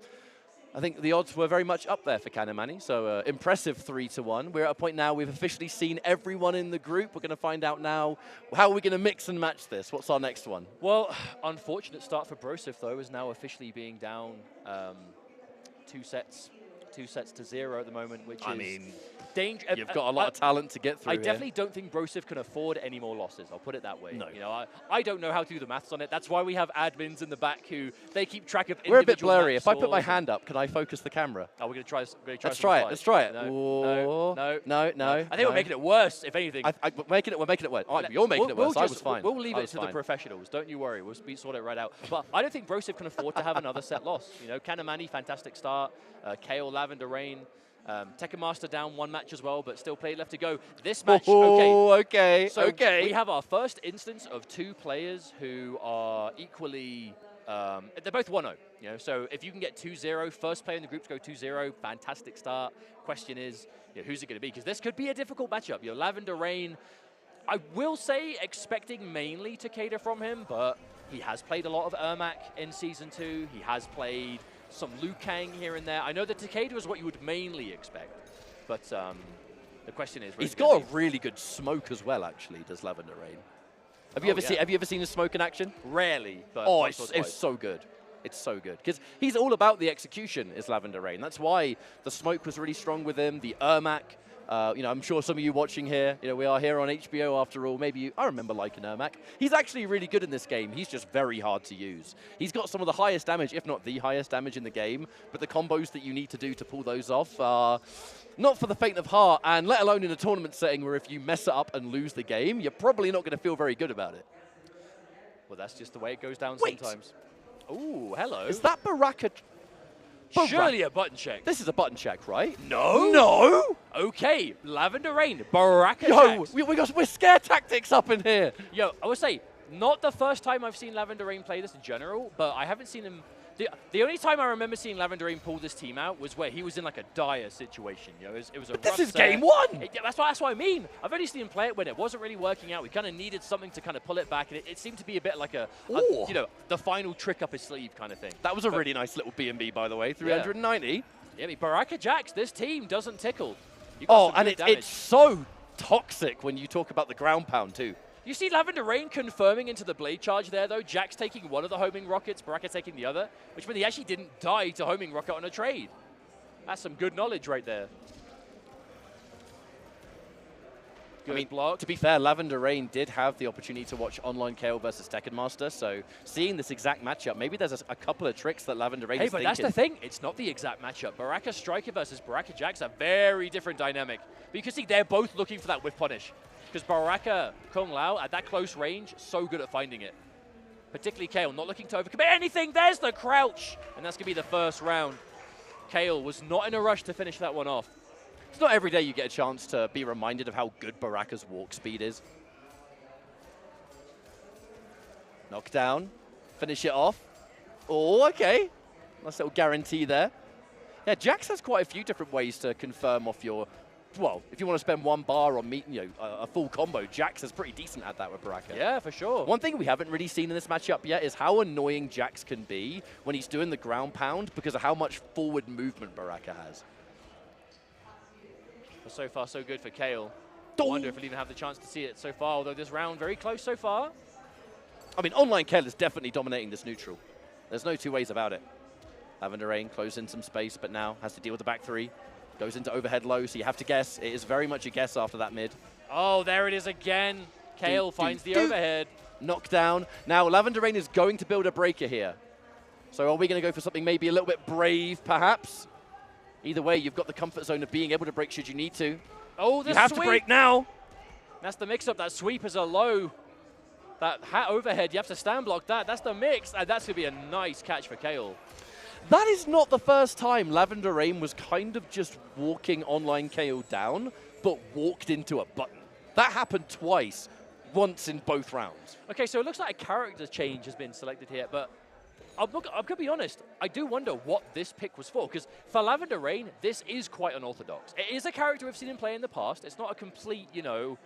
I think the odds were very much up there for Canamani. So impressive 3-1. We're at a point now we've officially seen everyone in the group. We're going to find out now how we're going to mix and match this. What's our next one? Well, unfortunate start for Broph, though, is now officially being down 2 sets to 0 at the moment, which is danger. You've got a lot of talent to get through. I definitely don't think Broph can afford any more losses. I'll put it that way. No. You know, I don't know how to do the maths on it. That's why we have admins in the back who they keep track of. We're a bit blurry. If I put my hand up, can I focus the camera? Oh, we're gonna try. Let's try it. Let's try it. No. I think we're making it worse. If anything, we're making it worse. Oh, you're making it worse. I was fine. We'll leave it to the professionals. Don't you worry. We'll sort it right out. But I don't think Broph can afford to have another set loss. You know, Canamani, fantastic start. Kale, Lavender, Rain. Tekken Master down 1 match as well, but still played left to go. This match, okay. So we have our first instance of 2 players who are equally, they're both 1-0. You know, so if you can get 2-0, first player in the group to go 2-0, fantastic start. Question is, who's it going to be? Because this could be a difficult matchup. Lavender, Rain, I will say expecting mainly Takeda from him, but he has played a lot of Ermac in Season 2. He has played some Liu Kang here and there. I know that Takeda is what you would mainly expect, but the question is... He's got a really good smoke as well, actually, does Lavender Rain. Have you ever seen a smoke in action? Rarely, but... Oh, it's so good. It's so good. Because he's all about the execution, is Lavender Rain. That's why the smoke was really strong with him, the Ermac. I'm sure some of you watching here, we are here on HBO after all. Maybe I remember liking Ermac. He's actually really good in this game. He's just very hard to use. He's got some of the highest damage, if not the highest damage in the game, but the combos that you need to do to pull those off are not for the faint of heart, and let alone in a tournament setting where if you mess it up and lose the game, you're probably not going to feel very good about it. Well, that's just the way it goes down sometimes. Ooh, hello. Is that Baraka? Surely a button check. This is a button check, right? No. No. Okay, Lavender Rain, Baraka Jacks. We're scare tactics up in here. Yo, I would say, not the first time I've seen Lavender Rain play this in general, but I haven't seen him... The only time I remember seeing Lavender Rain pull this team out was where he was in like a dire situation. It was a rough this is set. game 1. That's what I mean. I've only seen him play it when it wasn't really working out. We kind of needed something to kind of pull it back, and it seemed to be a bit like the final trick up his sleeve kind of thing. That was a really nice little B&B, by the way. 390. Yeah, Baraka Jacks, this team doesn't tickle. And it's so toxic when you talk about the ground pound too. You see Lavender Rain confirming into the blade charge there, though. Jax taking one of the homing rockets, Baraka taking the other, which meant he actually didn't die to homing rocket on a trade. That's some good knowledge right there. Good block. To be fair, Lavender Rain did have the opportunity to watch online Kale versus Tekken Master, so seeing this exact matchup, maybe there's a couple of tricks that Lavender Rain is thinking. Hey, but that's the thing. It's not the exact matchup. Baraka Striker versus Baraka Jax, a very different dynamic. But you can see they're both looking for that whiff punish. Because Baraka Kung Lao, at that close range, so good at finding it. particularly Kale, not looking to overcommit anything. There's the crouch, and that's going to be the first round. Kale was not in a rush to finish that one off. It's not every day you get a chance to be reminded of how good Baraka's walk speed is. Knockdown, finish it off. Oh, okay. Nice little guarantee there. Yeah, Jax has quite a few different ways to confirm off your... Well, if you want to spend 1 bar on a full combo, Jax is pretty decent at that with Baraka. Yeah, for sure. One thing we haven't really seen in this matchup yet is how annoying Jax can be when he's doing the ground pound because of how much forward movement Baraka has. But so far, so good for Kale. I wonder if we'll even have the chance to see it so far, although this round very close so far. I mean, online Kale is definitely dominating this neutral. There's no two ways about it. Lavender Rain closed in some space, but now has to deal with the back 3. Goes into overhead low, so you have to guess. It is very much a guess after that mid. Oh, there it is again. Kale finds the overhead. Knockdown. Now, Lavender Rain is going to build a breaker here. So are we going to go for something maybe a little bit brave, perhaps? Either way, you've got the comfort zone of being able to break should you need to. Oh, the you have sweep. to break now. That's the mix-up. That sweep is a low. That hat overhead, you have to stand block that. That's the mix, and that's going to be a nice catch for Kale. That is not the first time Lavender Rain was kind of just walking online Kale down, but walked into a button. That happened twice, once in both rounds. Okay, so it looks like a character change has been selected here, but I'm going to be honest, I do wonder what this pick was for, because for Lavender Rain, this is quite unorthodox. It is a character we've seen him play in the past. It's not a complete, out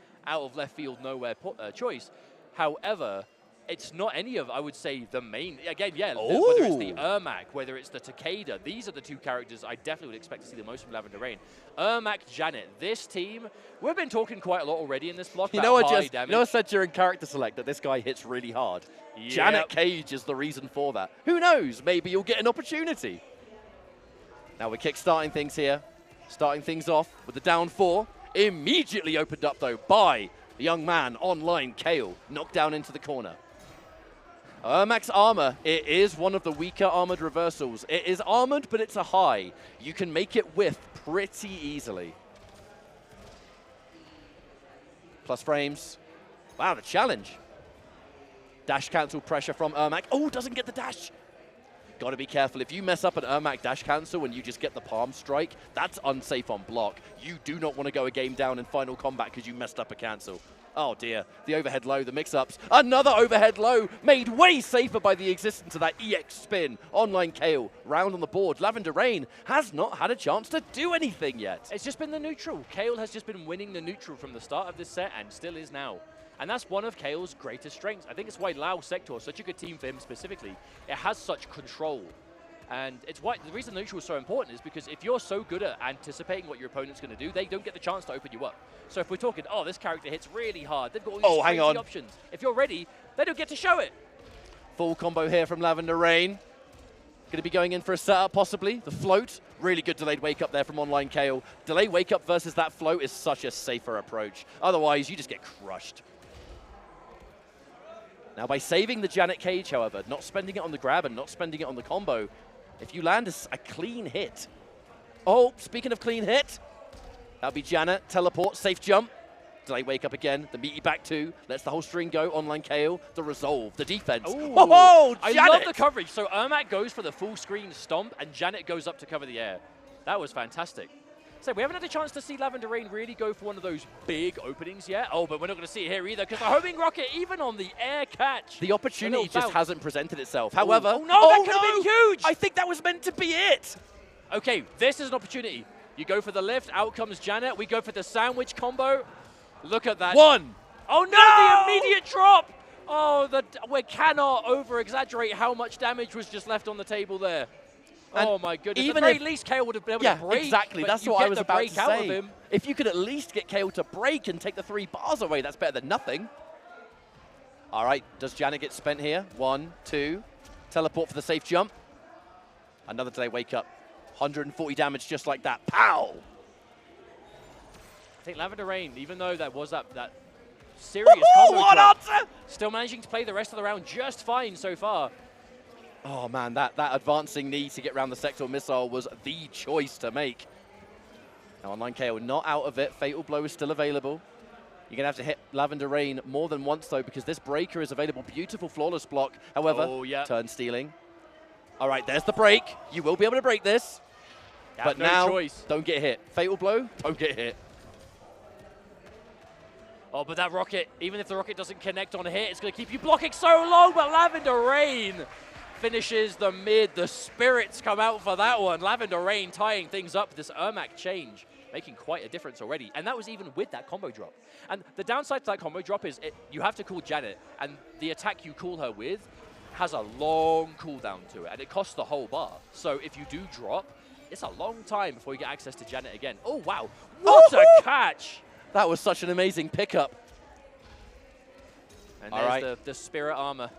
of left field, nowhere choice. However, it's not any of, I would say, the main. Again, yeah, whether it's the Ermac, whether it's the Takeda, these are the 2 characters I definitely would expect to see the most from Lavender Rain. Ermac, Janet, this team, we've been talking quite a lot already in this block about high damage. I said during character select that this guy hits really hard. Yep. Janet Cage is the reason for that. Who knows? Maybe you'll get an opportunity. Now we're kick-starting things here. Starting things off with the down 4. Immediately opened up, though, by the young man online, Kale. Knocked down into the corner. Ermac's armor, it is one of the weaker armored reversals. It is armored, but it's a high. You can make it whiff pretty easily. Plus frames. Wow, the challenge. Dash cancel pressure from Ermac. Oh, doesn't get the dash. Got to be careful. If you mess up an Ermac dash cancel and you just get the palm strike, that's unsafe on block. You do not want to go a game down in final combat because you messed up a cancel. Oh dear, the overhead low, the mix-ups. Another overhead low, made way safer by the existence of that EX spin. Online Kale, round on the board. Lavender Rain has not had a chance to do anything yet. It's just been the neutral. Kale has just been winning the neutral from the start of this set and still is now. And that's one of Kale's greatest strengths. I think it's why Lao Sector is such a good team for him specifically. It has such control. And it's why the reason neutral is so important is because if you're so good at anticipating what your opponent's going to do, they don't get the chance to open you up. So if we're talking, oh, this character hits really hard, they've got all these crazy options. If you're ready, they don't get to show it. Full combo here from Lavender Rain. Going to be going in for a setup, possibly. The float, really good delayed wake up there from online Kale. Delayed wake up versus that float is such a safer approach. Otherwise, you just get crushed. Now, by saving the Janet Cage, however, not spending it on the grab and not spending it on the combo, if you land a clean hit. Oh, speaking of clean hit, that'll be Janet, teleport, safe jump. Delay wake up again, the meaty back 2, lets the whole string go, online Kale, the resolve, the defense. Oh, I love the coverage. So Ermac goes for the full screen stomp and Janet goes up to cover the air. That was fantastic. So we haven't had a chance to see Lavender Rain really go for one of those big openings yet. Oh, but we're not going to see it here either because the homing rocket, even on the air catch. The opportunity just hasn't presented itself. However, oh no, that could have been huge. I think that was meant to be it. Okay, this is an opportunity. You go for the lift, out comes Janet. We go for the sandwich combo. Look at that. One. Oh no, the immediate drop. Oh, we cannot over-exaggerate how much damage was just left on the table there. And oh my goodness! Even at the very least, Kale would have been able to break. Exactly. That's what I was about to say. If you could at least get Kale to break and take the 3 bars away, that's better than nothing. All right, does Janet get spent here? 1, 2, teleport for the safe jump. Another delay wake up. 140 damage just like that. Pow! I think Lavender Rain, even though that was that serious combo drop, still managing to play the rest of the round just fine so far. Oh man, that advancing knee to get around the sector missile was the choice to make. Now online Kale not out of it. Fatal blow is still available. You're going to have to hit Lavender Rain more than once, though, because this breaker is available. Beautiful, flawless block. However, turn stealing. All right, there's the break. You will be able to break this. But now, don't get hit. Fatal blow, don't get hit. Oh, but that rocket, even if the rocket doesn't connect on hit, it's going to keep you blocking so long, but Lavender Rain finishes the mid. The spirits come out for that one. Lavender Rain tying things up. This Ermac change making quite a difference already. And that was even with that combo drop. And the downside to that combo drop is you have to cool Janet, and the attack you cool her with has a long cooldown to it, and it costs the whole bar. So if you do drop, it's a long time before you get access to Janet again. Oh, wow. What a catch! That was such an amazing pickup. And there's the spirit armor.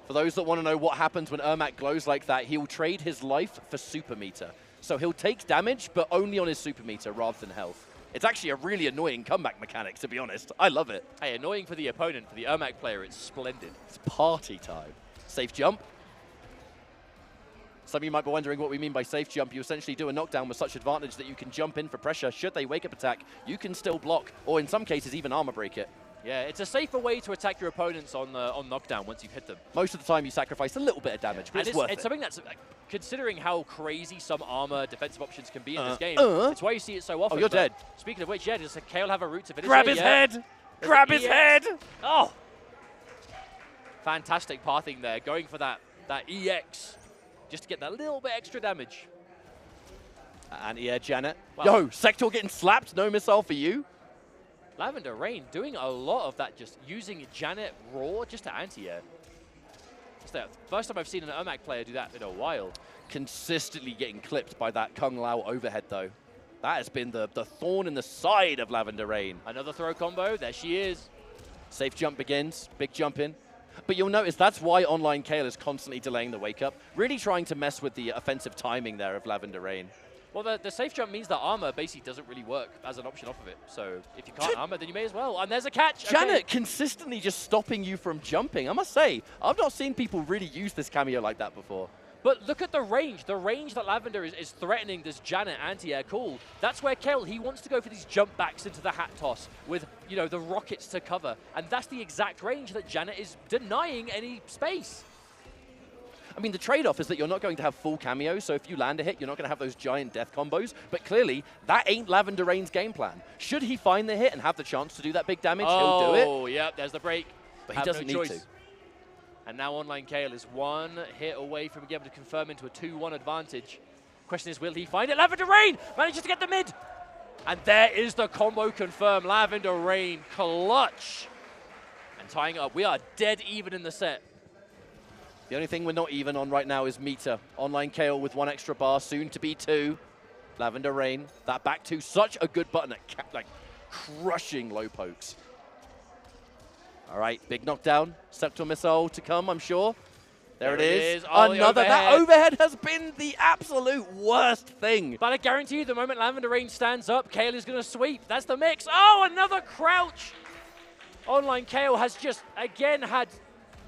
For those that want to know what happens when Ermac glows like that, he'll trade his life for super meter. So he'll take damage, but only on his super meter rather than health. It's actually a really annoying comeback mechanic, to be honest. I love it. Hey, annoying for the opponent. For the Ermac player, it's splendid. It's party time. Safe jump. Some of you might be wondering what we mean by safe jump. You essentially do a knockdown with such advantage that you can jump in for pressure. Should they wake up attack, you can still block, or in some cases even armor break it. Yeah, it's a safer way to attack your opponents on knockdown once you've hit them. Most of the time you sacrifice a little bit of damage, but it's worth it. It's something that's, considering how crazy some armor defensive options can be in this game, it's why you see it so often. Oh, you're dead. Speaking of which, yeah, does Kale have a route to finish? Grab his head! Grab his head! Oh! Fantastic pathing there, going for that EX, just to get that little bit extra damage. Anti-air Janet. Wow. Yo, Sector getting slapped, no missile for you. Lavender Rain doing a lot of that, just using Janet raw just to anti-air. It's the first time I've seen an Ermac player do that in a while. Consistently getting clipped by that Kung Lao overhead, though. That has been the thorn in the side of Lavender Rain. Another throw combo, there she is. Safe jump begins, big jump in. But you'll notice that's why online Kale is constantly delaying the wake up, really trying to mess with the offensive timing there of Lavender Rain. Well, the safe jump means that armor basically doesn't really work as an option off of it. So if you can't armor, then you may as well. And there's a catch. Janet consistently just stopping you from jumping. I must say, I've not seen people really use this cameo like that before. But look at the range. The range that Lavender is threatening this Janet anti-air cool. That's where Kale, he wants to go for these jump backs into the hat toss with, you know, the rockets to cover. And that's the exact range that Janet is denying any space. I mean, the trade-off is that you're not going to have full cameo, so if you land a hit, you're not going to have those giant death combos. But clearly, that ain't Lavender Rain's game plan. Should he find the hit and have the chance to do that big damage, he'll do it. Oh, yeah, there's the break. But he doesn't need to. And now online Kale is one hit away from being able to confirm into a 2-1 advantage. Question is, will he find it? Lavender Rain manages to get the mid. And there is the combo confirmed. Lavender Rain clutch. And tying it up. We are dead even in the set. The only thing we're not even on right now is meter. Online Kale with 1 extra bar, soon to be 2. Lavender Rain, that back 2, such a good button at like crushing low pokes. All right, big knockdown. Sector missile to come, I'm sure. There it is. Oh, another. That overhead has been the absolute worst thing. But I guarantee you, the moment Lavender Rain stands up, Kale is going to sweep. That's the mix. Oh, another crouch. Online Kale has just, again, had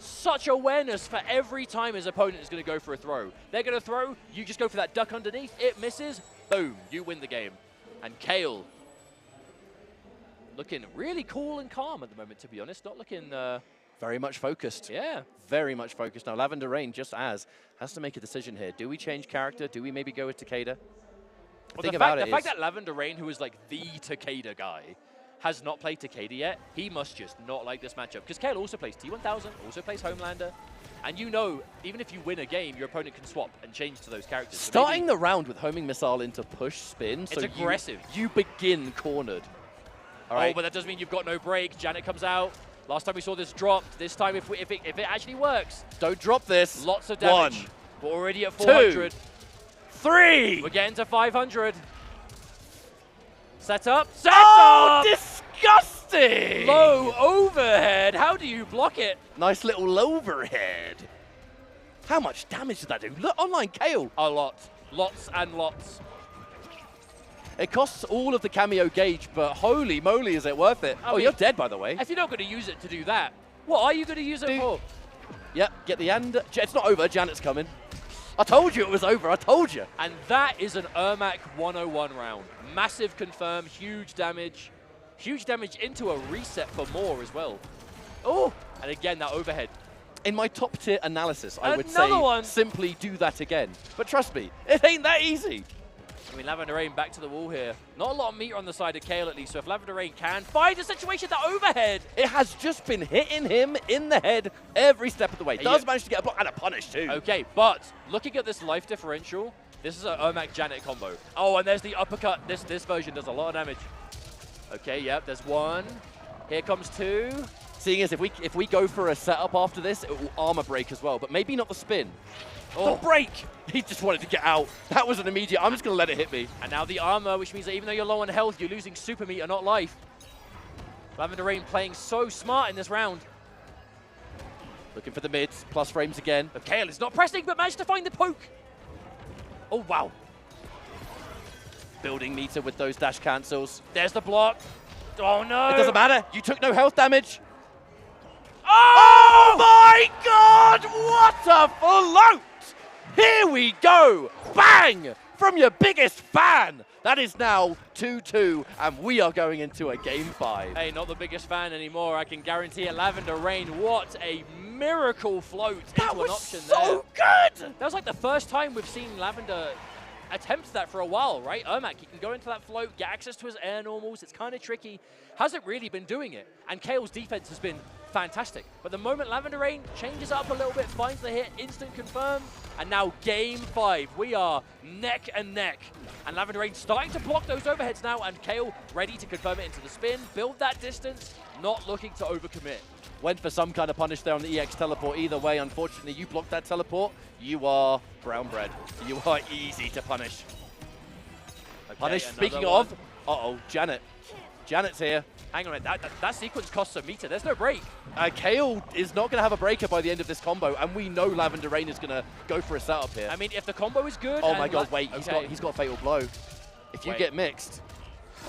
such awareness for every time his opponent is going to go for a throw. They're going to throw, you just go for that duck underneath, it misses, boom, you win the game. And Kale looking really cool and calm at the moment, to be honest, not looking... very much focused. Yeah. Very much focused. Now, Lavender Rain, just has to make a decision here. Do we change character? Do we maybe go with Takeda? Well, the fact that Lavender Rain, who is like the Takeda guy, has not played Takeda yet, he must just not like this matchup. Because Kale also plays T1000, also plays Homelander. And you know, even if you win a game, your opponent can swap and change to those characters. Starting the round with homing missile into push spin. It's aggressive. You begin cornered. All right. Oh, but that does mean you've got no break. Janet comes out. Last time we saw this dropped. This time, if it actually works. Don't drop this. Lots of damage. 1. We're already at 400. 2. 3. We're getting to 500. Set up. Set up! Disgusting! Low overhead. How do you block it? Nice little overhead. How much damage did that do? Look, online Kale. A lot. Lots and lots. It costs all of the cameo gauge, but holy moly, is it worth it? Oh, you're dead, by the way. If you're not going to use it to do that, what are you going to use it for? Yep, get the end. It's not over. Janet's coming. I told you it was over. I told you. And that is an Ermac 101 round. Massive confirm, huge damage. Huge damage into a reset for more as well. Oh, and again, that overhead. In my top tier analysis, I would Another say one. simply do that again. But trust me, it ain't that easy. I mean, Lavender Rain back to the wall here. Not a lot of meter on the side of Kale, at least. So if Lavender Rain can find a situation, that overhead. It has just been hitting him in the head every step of the way. Does manage to get a block and a punish too. Okay, but looking at this life differential, this is an Ermac Janet combo. Oh, and there's the uppercut. This version does a lot of damage. Okay, yep, there's one. Here comes two. Seeing as if we go for a setup after this, it will armor break as well, but maybe not the spin. Oh. The break! He just wanted to get out. That was an immediate, I'm just going to let it hit me. And now the armor, which means that even though you're low on health, you're losing super meter, not life. Lavender Rain playing so smart in this round. Looking for the mids, plus frames again. But Kale is not pressing, but managed to find the poke. Oh, wow. Building meter with those dash cancels. There's the block. Oh, no. It doesn't matter. You took no health damage. Oh, my God! What a float! Here we go! Bang! From your biggest fan! That is now 2-2, and we are going into a game 5. Hey, not the biggest fan anymore. I can guarantee it. Lavender Rain, what a miracle float into an option there. So good! That was like the first time we've seen Lavender attempt that for a while, right? Ermac, he can go into that float, get access to his air normals. It's kind of tricky. Hasn't really been doing it. And Kale's defense has been fantastic. But the moment Lavender Rain changes up a little bit, finds the hit, instant confirm, and now game 5. We are neck and neck. And Lavender Rain starting to block those overheads now, and Kale ready to confirm it into the spin, build that distance, not looking to overcommit. Went for some kind of punish there on the EX teleport. Either way, unfortunately, you blocked that teleport. You are brown bread. You are easy to punish. Okay, punish, speaking of, Janet. Janet's here. Hang on a minute, that sequence costs a meter. There's no break. Kale is not going to have a breaker by the end of this combo, and we know Lavender Rain is going to go for a setup here. I mean, if the combo is good... Oh my God, wait, he's got Fatal Blow. If you get mixed...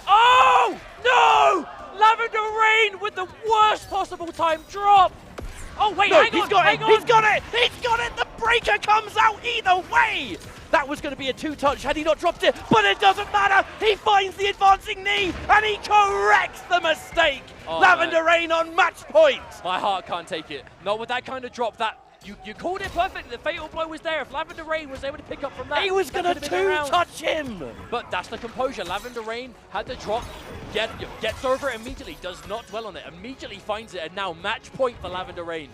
Oh, no! Lavender Rain with the worst possible time drop. Oh, wait, no, hang on, He's got it! He's got it! The breaker comes out either way! That was going to be a 2-touch had he not dropped it, but it doesn't matter! He finds the advancing knee, and he corrects the mistake! Oh, Lavender Rain on match point! My heart can't take it. Not with that kind of drop. That you called it perfectly. The Fatal Blow was there. If Lavender Rain was able to pick up from that, he was going to 2-touch him! But that's the composure. Lavender Rain had the drop, gets over it immediately, does not dwell on it, immediately finds it, and now match point for Lavender Rain.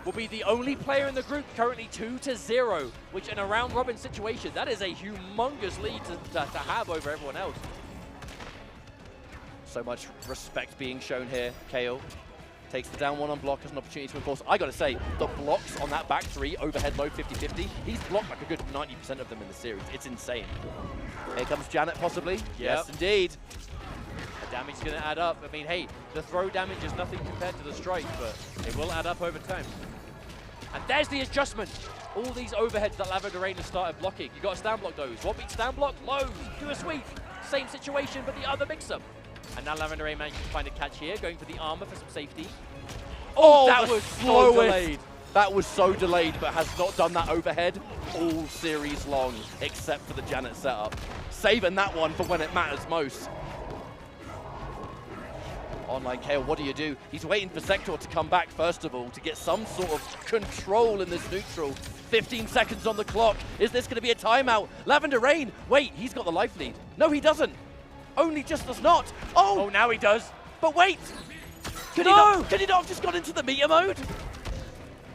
Will be the only player in the group currently 2-0, which in a round robin situation, that is a humongous lead to have over everyone else. So much respect being shown here. Kale takes the down one on block as an opportunity to enforce. I gotta say, the blocks on that back three, overhead low 50-50, he's blocked like a good 90% of them in the series. It's insane. Here comes Janet possibly. Yes, indeed. The damage is gonna add up. I mean, hey, the throw damage is nothing compared to the strike, but it will add up over time. And there's the adjustment. All these overheads that Lavender Rain has started blocking. You got to stand block those. What beats stand block? Lows. Do a sweep. Same situation, but the other mix-up. And now Lavender Rain managed to find a catch here, going for the armor for some safety. Oh, that was so delayed. That was so delayed, but has not done that overhead all series long, except for the Janet setup. Saving that one for when it matters most. Online Kale, what do? He's waiting for Sector to come back, first of all, to get some sort of control in this neutral. 15 seconds on the clock. Is this going to be a timeout? Lavender Rain, wait, he's got the life lead. No, he doesn't. Only just does not. Oh, now he does. But wait. Could he not have just gone into the meter mode?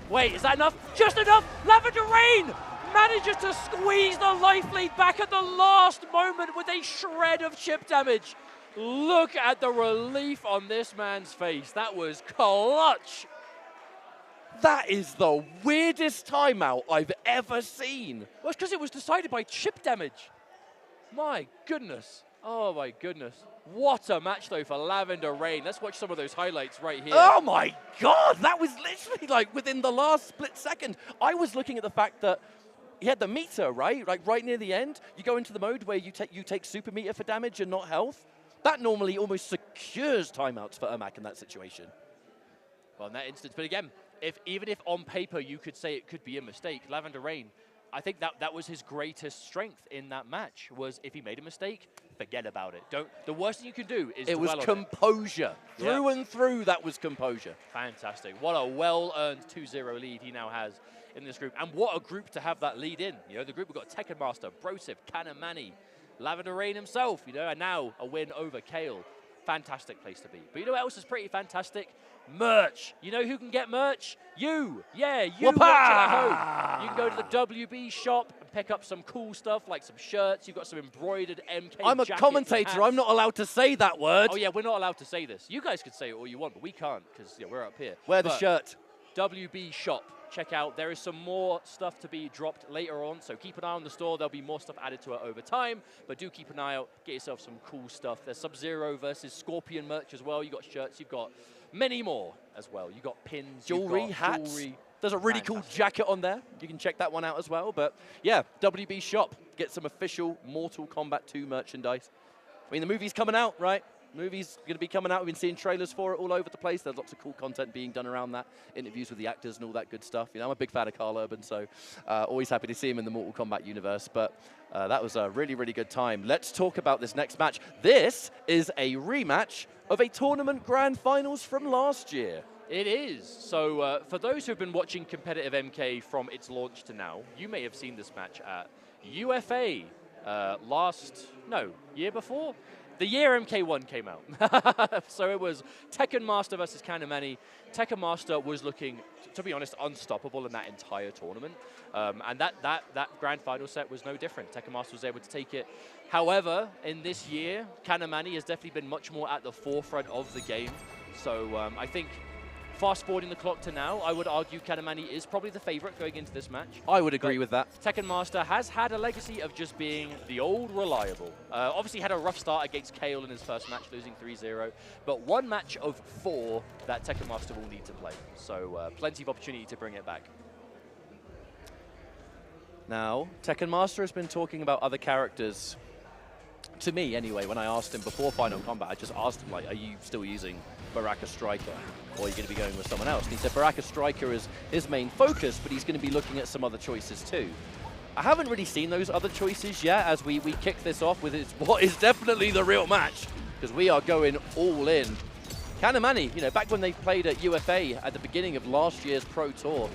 Wait, is that enough? Just enough. Lavender Rain manages to squeeze the life lead back at the last moment with a shred of chip damage. Look at the relief on this man's face. That was clutch. That is the weirdest timeout I've ever seen. Well, it's because it was decided by chip damage. My goodness. Oh, my goodness. What a match, though, for Lavender Rain. Let's watch some of those highlights right here. Oh, my God. That was literally, like, within the last split second. I was looking at the fact that he had the meter, right? Like, right near the end. You go into the mode where you take super meter for damage and not health. That normally almost secures timeouts for Ermac in that situation. Well, in that instance, but again, even if on paper you could say it could be a mistake, Lavender Rain I think that was his greatest strength in that match, was if he made a mistake, forget about it. The worst thing you can do is It was composure. Through and through, that was composure. Fantastic. What a well-earned 2-0 lead he now has in this group. And what a group to have that lead in. You know, the group we've got Tekken Master, Broph, Canamani, Lavender himself, you know, and now a win over Kale. Fantastic place to be. But you know what else is pretty fantastic? Merch. You know who can get merch? You. Yeah, you watching at home. You can go to the WB shop and pick up some cool stuff like some shirts. You've got some embroidered MK I'm a commentator. I'm not allowed to say that word. Oh, yeah, we're not allowed to say this. You guys could say it all you want, but we can't because we're up here. Wear the shirt. WB shop. Check out. There is some more stuff to be dropped later on, so keep an eye on the store. There'll be more stuff added to it over time, but do keep an eye out. Get yourself some cool stuff. There's Sub-Zero versus Scorpion merch as well. You've got shirts. You've got many more as well. You've got pins. Jewelry, hats. There's a really cool jacket on there. You can check that one out as well. But yeah, WB shop. Get some official Mortal Kombat 2 merchandise. I mean, the movie's coming out, right? Movie's going to be coming out. We've been seeing trailers for it all over the place. There's lots of cool content being done around that. Interviews with the actors and all that good stuff. You know, I'm a big fan of Carl Urban, so always happy to see him in the Mortal Kombat universe. But that was a really, really good time. Let's talk about this next match. This is a rematch of a tournament grand finals from last year. It is. So for those who've been watching competitive MK from its launch to now, you may have seen this match at UFA year before? The year MK1 came out. So it was Tekken Master versus Canamani. Tekken Master was looking, to be honest, unstoppable in that entire tournament. And that grand final set was no different. Tekken Master was able to take it. However, in this year, Canamani has definitely been much more at the forefront of the game. So I think, fast forwarding the clock to now, I would argue Canamani is probably the favorite going into this match. I would agree with that. Tekken Master has had a legacy of just being the old reliable. Obviously had a rough start against Kale in his first match, losing 3-0. But one match of 4 that Tekken Master will need to play. So plenty of opportunity to bring it back. Now, Tekken Master has been talking about other characters. To me, anyway, when I asked him before Final Combat, I just asked him, like, are you still using Baraka Striker, or are you going to be going with someone else? And he said Baraka Striker is his main focus, but he's going to be looking at some other choices too. I haven't really seen those other choices yet as we kick this off with what is definitely the real match, because we are going all in. Canamani, you know, back when they played at UFA at the beginning of last year's Pro Tour,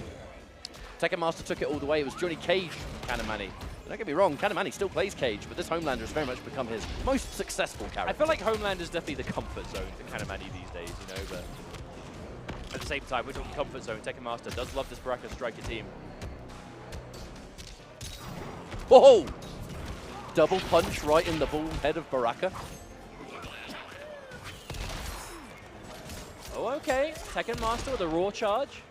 Tekken Master took it all the way. It was Johnny Cage Canamani. Don't get me wrong, Canamani still plays Cage, but this Homelander has very much become his most successful character. I feel like Homelander is definitely the comfort zone for Canamani these days, you know, but at the same time, we're talking comfort zone. Tekken Master does love this Baraka Striker team. Whoa! Double punch right in the bald head of Baraka. Oh, okay. Tekken Master with a raw charge.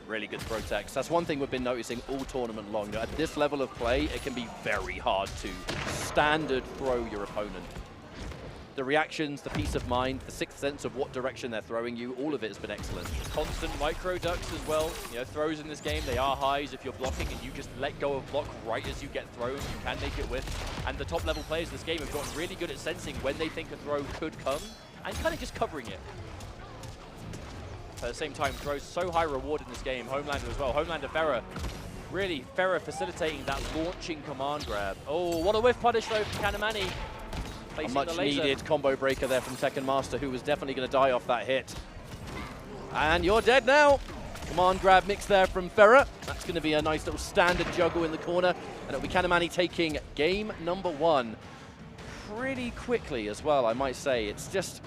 Really good protects. That's one thing we've been noticing all tournament long. At this level of play, it can be very hard to standard throw your opponent. The reactions, the peace of mind, the sixth sense of what direction they're throwing you, all of it has been excellent. Constant micro ducks as well. You know, throws in this game, they are highs. If you're blocking and you just let go of block right as you get thrown, you can make it with. And the top level players in this game have gotten really good at sensing when they think a throw could come and kind of just covering it. At the same time, throws so high reward in this game. Homelander as well. Homelander Farah. Really, Farah facilitating that launching command grab. Oh, what a whiff punish though from Canamani. A much needed combo breaker there from Tekken Master, who was definitely going to die off that hit. And you're dead now. Command grab mix there from Farah. That's going to be a nice little standard juggle in the corner. And it'll be Canamani taking game number 1 pretty quickly as well, I might say. It's just,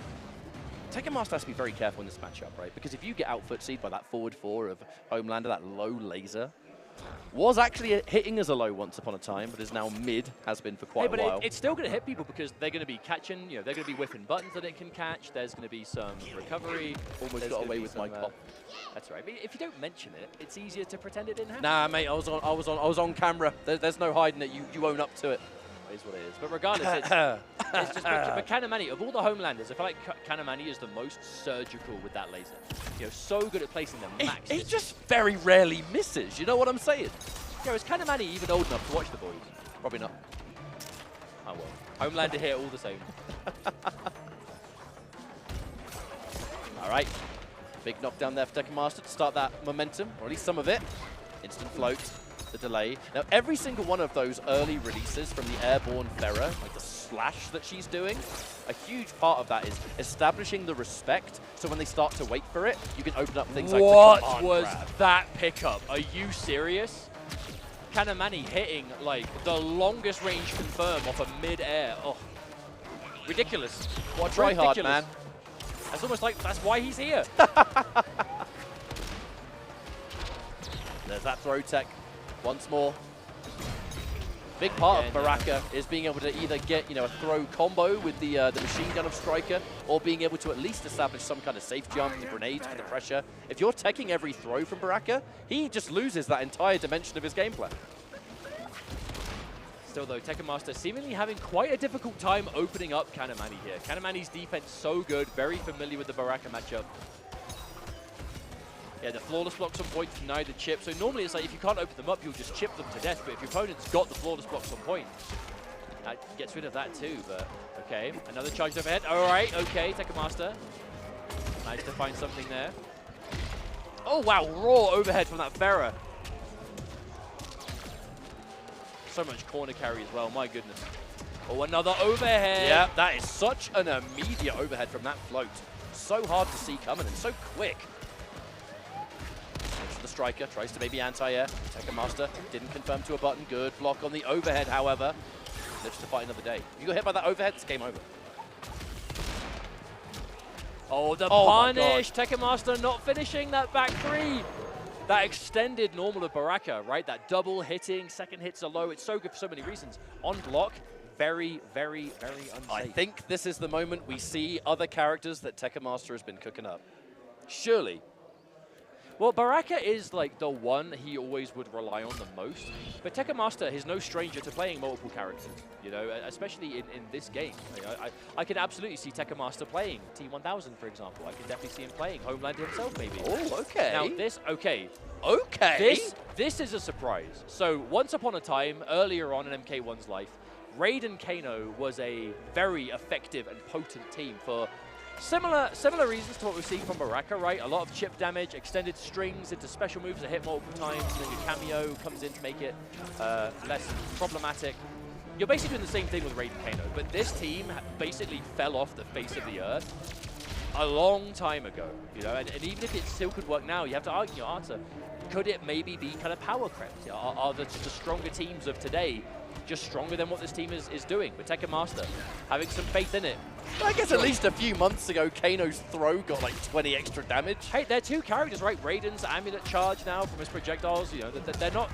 Tekken Master has to be very careful in this matchup, right? Because if you get out footsied by that forward 4 of Homelander, that low laser, was actually hitting as a low once upon a time, but is now mid, has been for quite a while. But it's still going to hit people because they're going to be catching, you know, they're going to be whiffing buttons that it can catch. There's going to be some recovery. Almost got away with my pop. That's right. But if you don't mention it, it's easier to pretend it didn't happen. Nah, mate, I was on camera. There's no hiding it. You own up to it. It is what it is. But regardless, it's just, but Canamani, of all the Homelanders, I feel like Canamani is the most surgical with that laser. You know, so good at placing them max. He just very rarely misses, you know what I'm saying? Yeah, is Canamani even old enough to watch the boys? Probably not. Oh well. Homelander here all the same. All right. Big knockdown there for Tekken Master to start that momentum, or at least some of it. Instant float, the delay. Now, every single one of those early releases from the airborne Pharah, like the slash that she's doing, a huge part of that is establishing the respect, so when they start to wait for it, you can open up things like the What was grab. that pickup? Are you serious? Canamani hitting like the longest range confirm off of mid-air. Oh, ridiculous. What a try hard, man. That's almost like that's why he's here. There's that throw tech once more. Big part of Baraka is being able to either get, you know, a throw combo with the machine gun of Striker, or being able to at least establish some kind of safe jump, the grenades for the pressure. If you're teching every throw from Baraka, he just loses that entire dimension of his gameplay. Still though, Tekken Master seemingly having quite a difficult time opening up Canamani here. Canamani's defense so good, very familiar with the Baraka matchup. Yeah, the flawless blocks on point from neither chip. So normally it's like if you can't open them up, you'll just chip them to death. But if your opponent's got the flawless blocks on point, that gets rid of that too. But okay, another charge overhead. All right, okay, Tekken Master managed to find something there. Oh wow, raw overhead from that Pharah. So much corner carry as well, my goodness. Oh, another overhead. Yeah, that is such an immediate overhead from that float. So hard to see coming and so quick. The Striker tries to maybe anti-air. Tekken Master didn't confirm to a button. Good block on the overhead, however. Lives to fight another day. If you got hit by that overhead, it's game over. Oh, the punish. Tekken Master not finishing that back three. That extended normal of Baraka, right? That double hitting, second hits are low. It's so good for so many reasons. On block, very, very, very unsafe. I think this is the moment we see other characters that Tekken Master has been cooking up. Surely. Well, Baraka is like the one he always would rely on the most, but Tekken Master is no stranger to playing multiple characters, you know, especially in this game. I can absolutely see Tekken Master playing T1000, for example. I can definitely see him playing Homelander himself, maybe. Oh, okay. Now this, okay. This is a surprise. So once upon a time, earlier on in MK1's life, Raid and Kano was a very effective and potent team for similar reasons to what we're seeing from Baraka, right? A lot of chip damage, extended strings into special moves that hit multiple times, and then your cameo comes in to make it less problematic. You're basically doing the same thing with Raid and Kano, but this team basically fell off the face of the earth a long time ago, you know, and even if it still could work now, you have to argue your answer. Could it maybe be kind of power crept? Are the stronger teams of today just stronger than what this team is doing? But Tekken Master having some faith in it. I guess at least a few months ago, Kano's throw got like 20 extra damage. Hey, they're two characters, right? Raiden's amulet charge now from his projectiles. You know, they're not.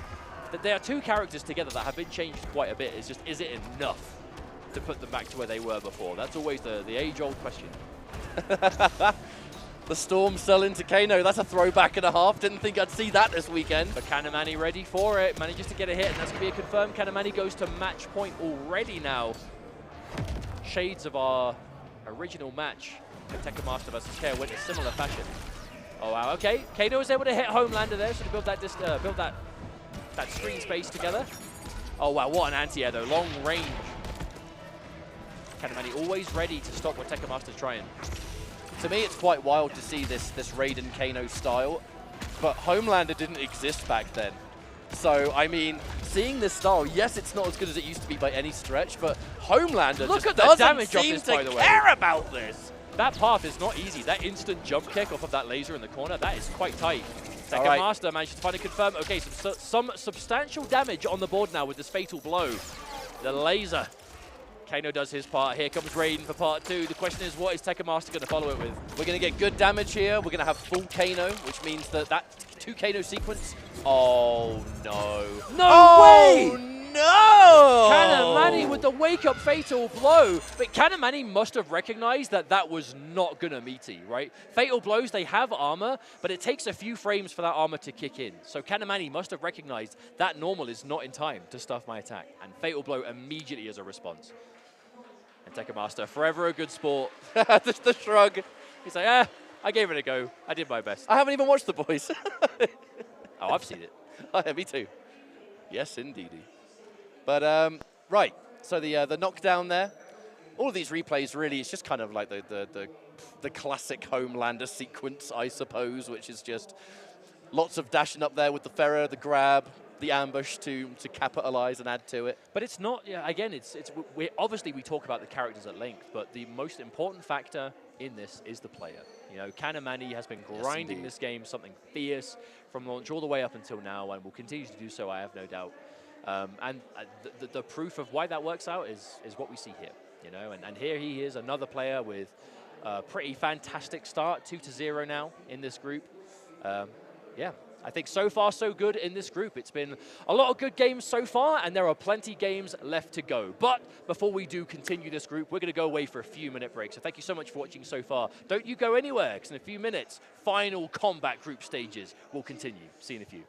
They are two characters together that have been changed quite a bit. It's just, is it enough to put them back to where they were before? That's always the age-old question. The Storm Cell into Kano, that's a throwback and a half. Didn't think I'd see that this weekend. But Canamani ready for it, manages to get a hit, and that's going to be a confirm. Canamani goes to match point already now. Shades of our original match. Tekken Master versus Kale went in a similar fashion. Oh wow, okay. Kano was able to hit Homelander there, so to build that screen space together. Oh wow, what an anti-air though, long range. Canamani always ready to stop what Tekken Master's trying. To me, it's quite wild to see this Raiden Kano style, but Homelander didn't exist back then. So, I mean, seeing this style, yes, it's not as good as it used to be by any stretch, but Homelander Look just at the doesn't damage seem of this, by to the way. care about this. That path is not easy. That instant jump kick off of that laser in the corner, that is quite tight. Tekken right. Master managed to finally confirm. Okay, some substantial damage on the board now with this fatal blow. The laser. Kano does his part. Here comes Raiden for part two. The question is, what is Tekken Master going to follow it with? We're going to get good damage here. We're going to have full Kano, which means that 2 Kano sequence. Oh, no. No way! No! Canamani with the wake-up fatal blow. But Canamani must have recognized that that was not going to meaty, right? Fatal blows, they have armor, but it takes a few frames for that armor to kick in. So Canamani must have recognized that normal is not in time to stuff my attack. And fatal blow immediately as a response. And Tekken Master, forever a good sport. Just the shrug. He's like, I gave it a go. I did my best. I haven't even watched The Boys. Oh, I've seen it. Oh, yeah, me too. Yes, indeedy. But, right, so the knockdown there. All of these replays, really, it's just kind of like the classic Homelander sequence, I suppose, which is just Lots of dashing up there with the Ferrer, the grab, the ambush to capitalize and add to it. But it's not, yeah, again, we obviously we talk about the characters at length, but the most important factor in this is the player. You know, Canamani has been grinding this game, something fierce from launch all the way up until now, and will continue to do so, I have no doubt. The proof of why that works out is what we see here. You know, and here he is, another player with a pretty fantastic start, 2-0 now in this group. Yeah, I think so far so good in this group. It's been a lot of good games so far, and there are plenty games left to go. But before we do continue this group, we're going to go away for a few-minute break. So thank you so much for watching so far. Don't you go anywhere, because in a few minutes, final combat group stages will continue. See you in a few.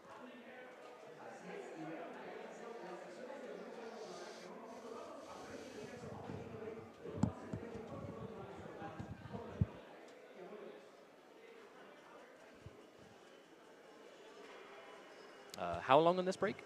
How long on this break?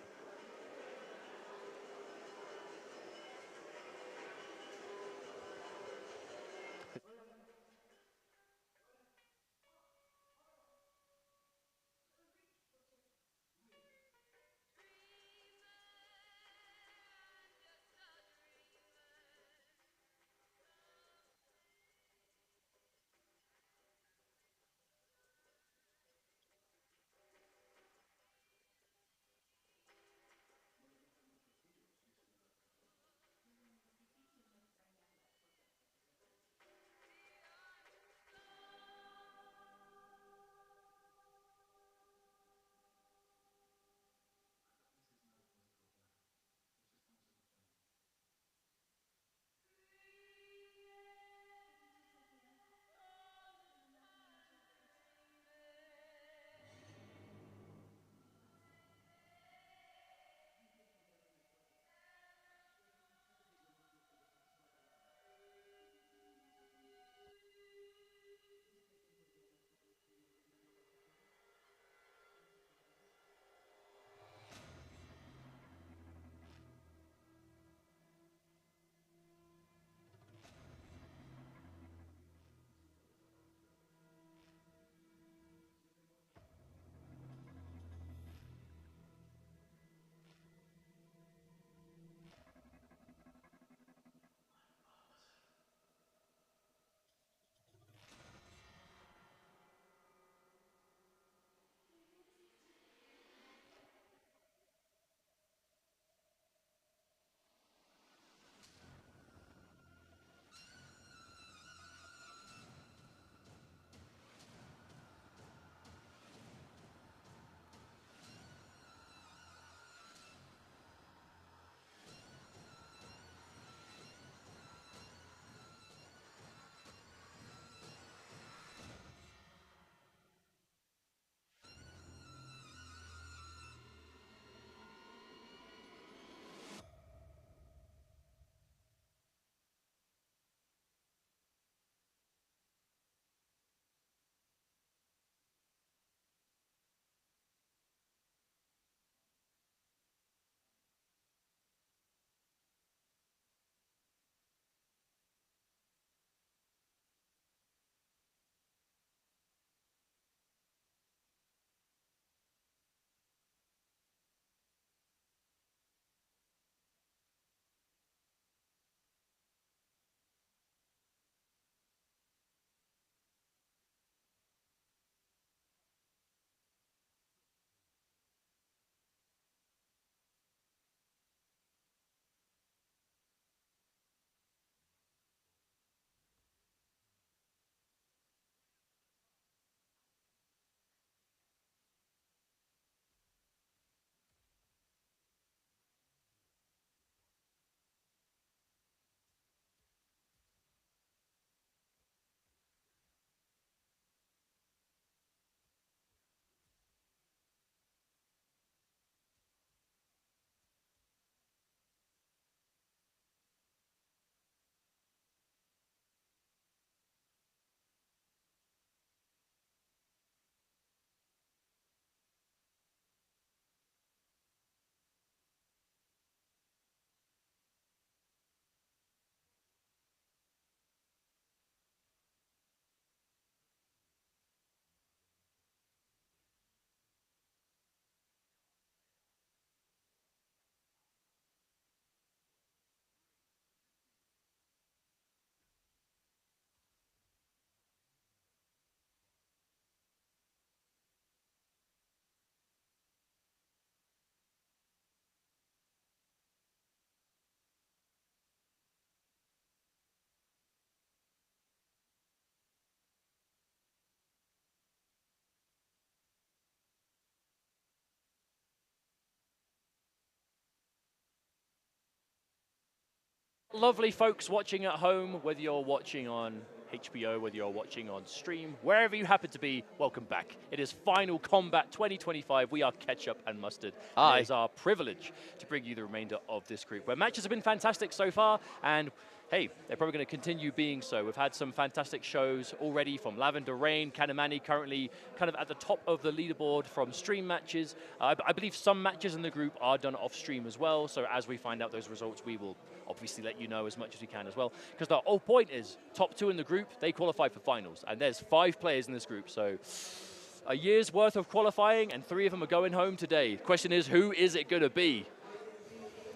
Lovely folks watching at home, whether you're watching on HBO, whether you're watching on stream, wherever you happen to be, welcome back. It is Final Kombat 2025. We are ketchup and mustard. Aye. It is our privilege to bring you the remainder of this group, where matches have been fantastic so far, and hey, they're probably going to continue being so. We've had some fantastic shows already from Lavender, Canamani currently kind of at the top of the leaderboard from stream matches. I believe some matches in the group are done off stream as well, so as we find out those results, we will obviously let you know as much as we can as well. Because the whole point is, top 2 in the group, they qualify for finals, and there's 5 players in this group, so a year's worth of qualifying, and 3 of them are going home today. Question is, who is it going to be?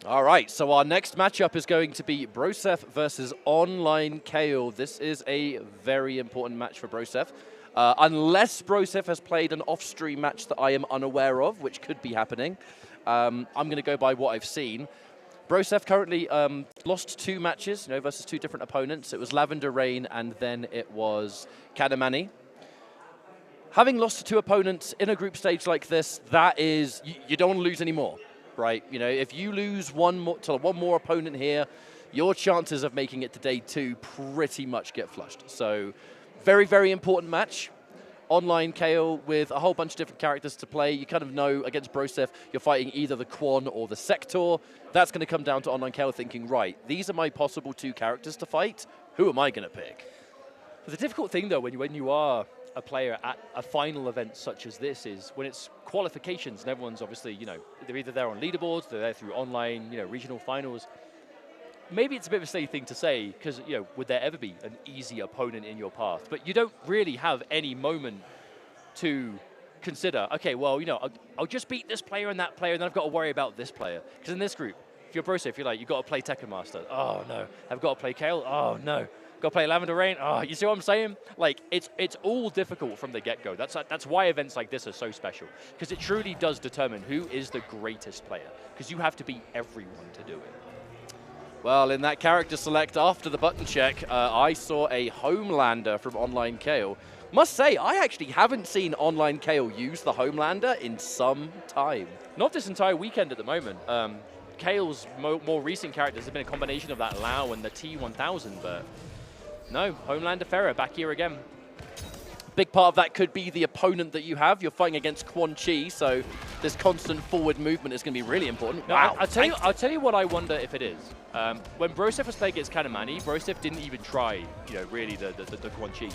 All right, so our next matchup is going to be Broph versus Online Kale. This is a very important match for Broph. Unless Broph has played an off-stream match that I am unaware of, which could be happening, I'm going to go by what I've seen. Broph currently lost 2 matches, versus 2 different opponents. It was Lavender, and then it was Canamani. Having lost to 2 opponents in a group stage like this, that is, you don't want to lose any more. Right, if you lose one more opponent here, your chances of making it to day 2 pretty much get flushed. So, very, very important match. Online Kale with a whole bunch of different characters to play. You kind of know against Broph, you're fighting either the Quan or the Sector. That's going to come down to Online Kale thinking, right, these are my possible 2 characters to fight. Who am I going to pick? The difficult thing, though, when you are a player at a final event such as this is when it's qualifications and everyone's obviously, they're either there on leaderboards, they're there through online, regional finals. Maybe it's a bit of a silly thing to say because, would there ever be an easy opponent in your path? But you don't really have any moment to consider, okay, well, I'll just beat this player and that player and then I've got to worry about this player. Because in this group, if you're Broph, if you're like, you've got to play Tekken Master. Oh, no. I've got to play Kale. Oh, no. Got to play Lavender. Oh, you see what I'm saying? Like, it's all difficult from the get-go. That's why events like this are so special. Because it truly does determine who is the greatest player. Because you have to beat everyone to do it. Well, in that character select after the button check, I saw a Homelander from Online Kale. Must say, I actually haven't seen Online Kale use the Homelander in some time. Not this entire weekend at the moment. Kale's more recent characters have been a combination of that Lao and the T-1000, but no, Homelander Ferrer back here again. Big part of that could be the opponent that you have. You're fighting against Quan Chi, so this constant forward movement is going to be really important. No, wow. I'll tell you what I wonder if it is. When Broph was playing against Canamani, Broph didn't even try, really the Quan Chi.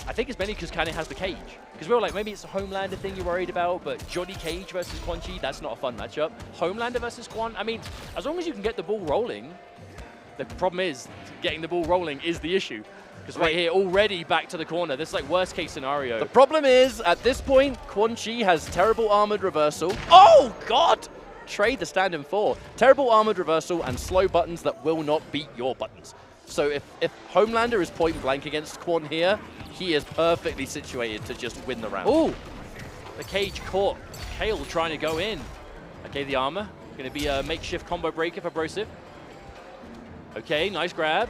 I think it's mainly because Cannon has the cage. Because we were like, maybe it's a Homelander thing you're worried about, but Johnny Cage versus Quan Chi, that's not a fun matchup. Homelander versus Quan, I mean, as long as you can get the ball rolling, the problem is getting the ball rolling is the issue. Because right here, already back to the corner. This is like worst case scenario. The problem is, at this point, Quan Chi has terrible armored reversal. Oh, God! Trade the stand-in 4. Terrible armored reversal and slow buttons that will not beat your buttons. So if Homelander is point blank against Quan here, he is perfectly situated to just win the round. Ooh! The cage caught. Kale trying to go in. Okay, the armor. Going to be a makeshift combo breaker for Broph. Okay, nice grab.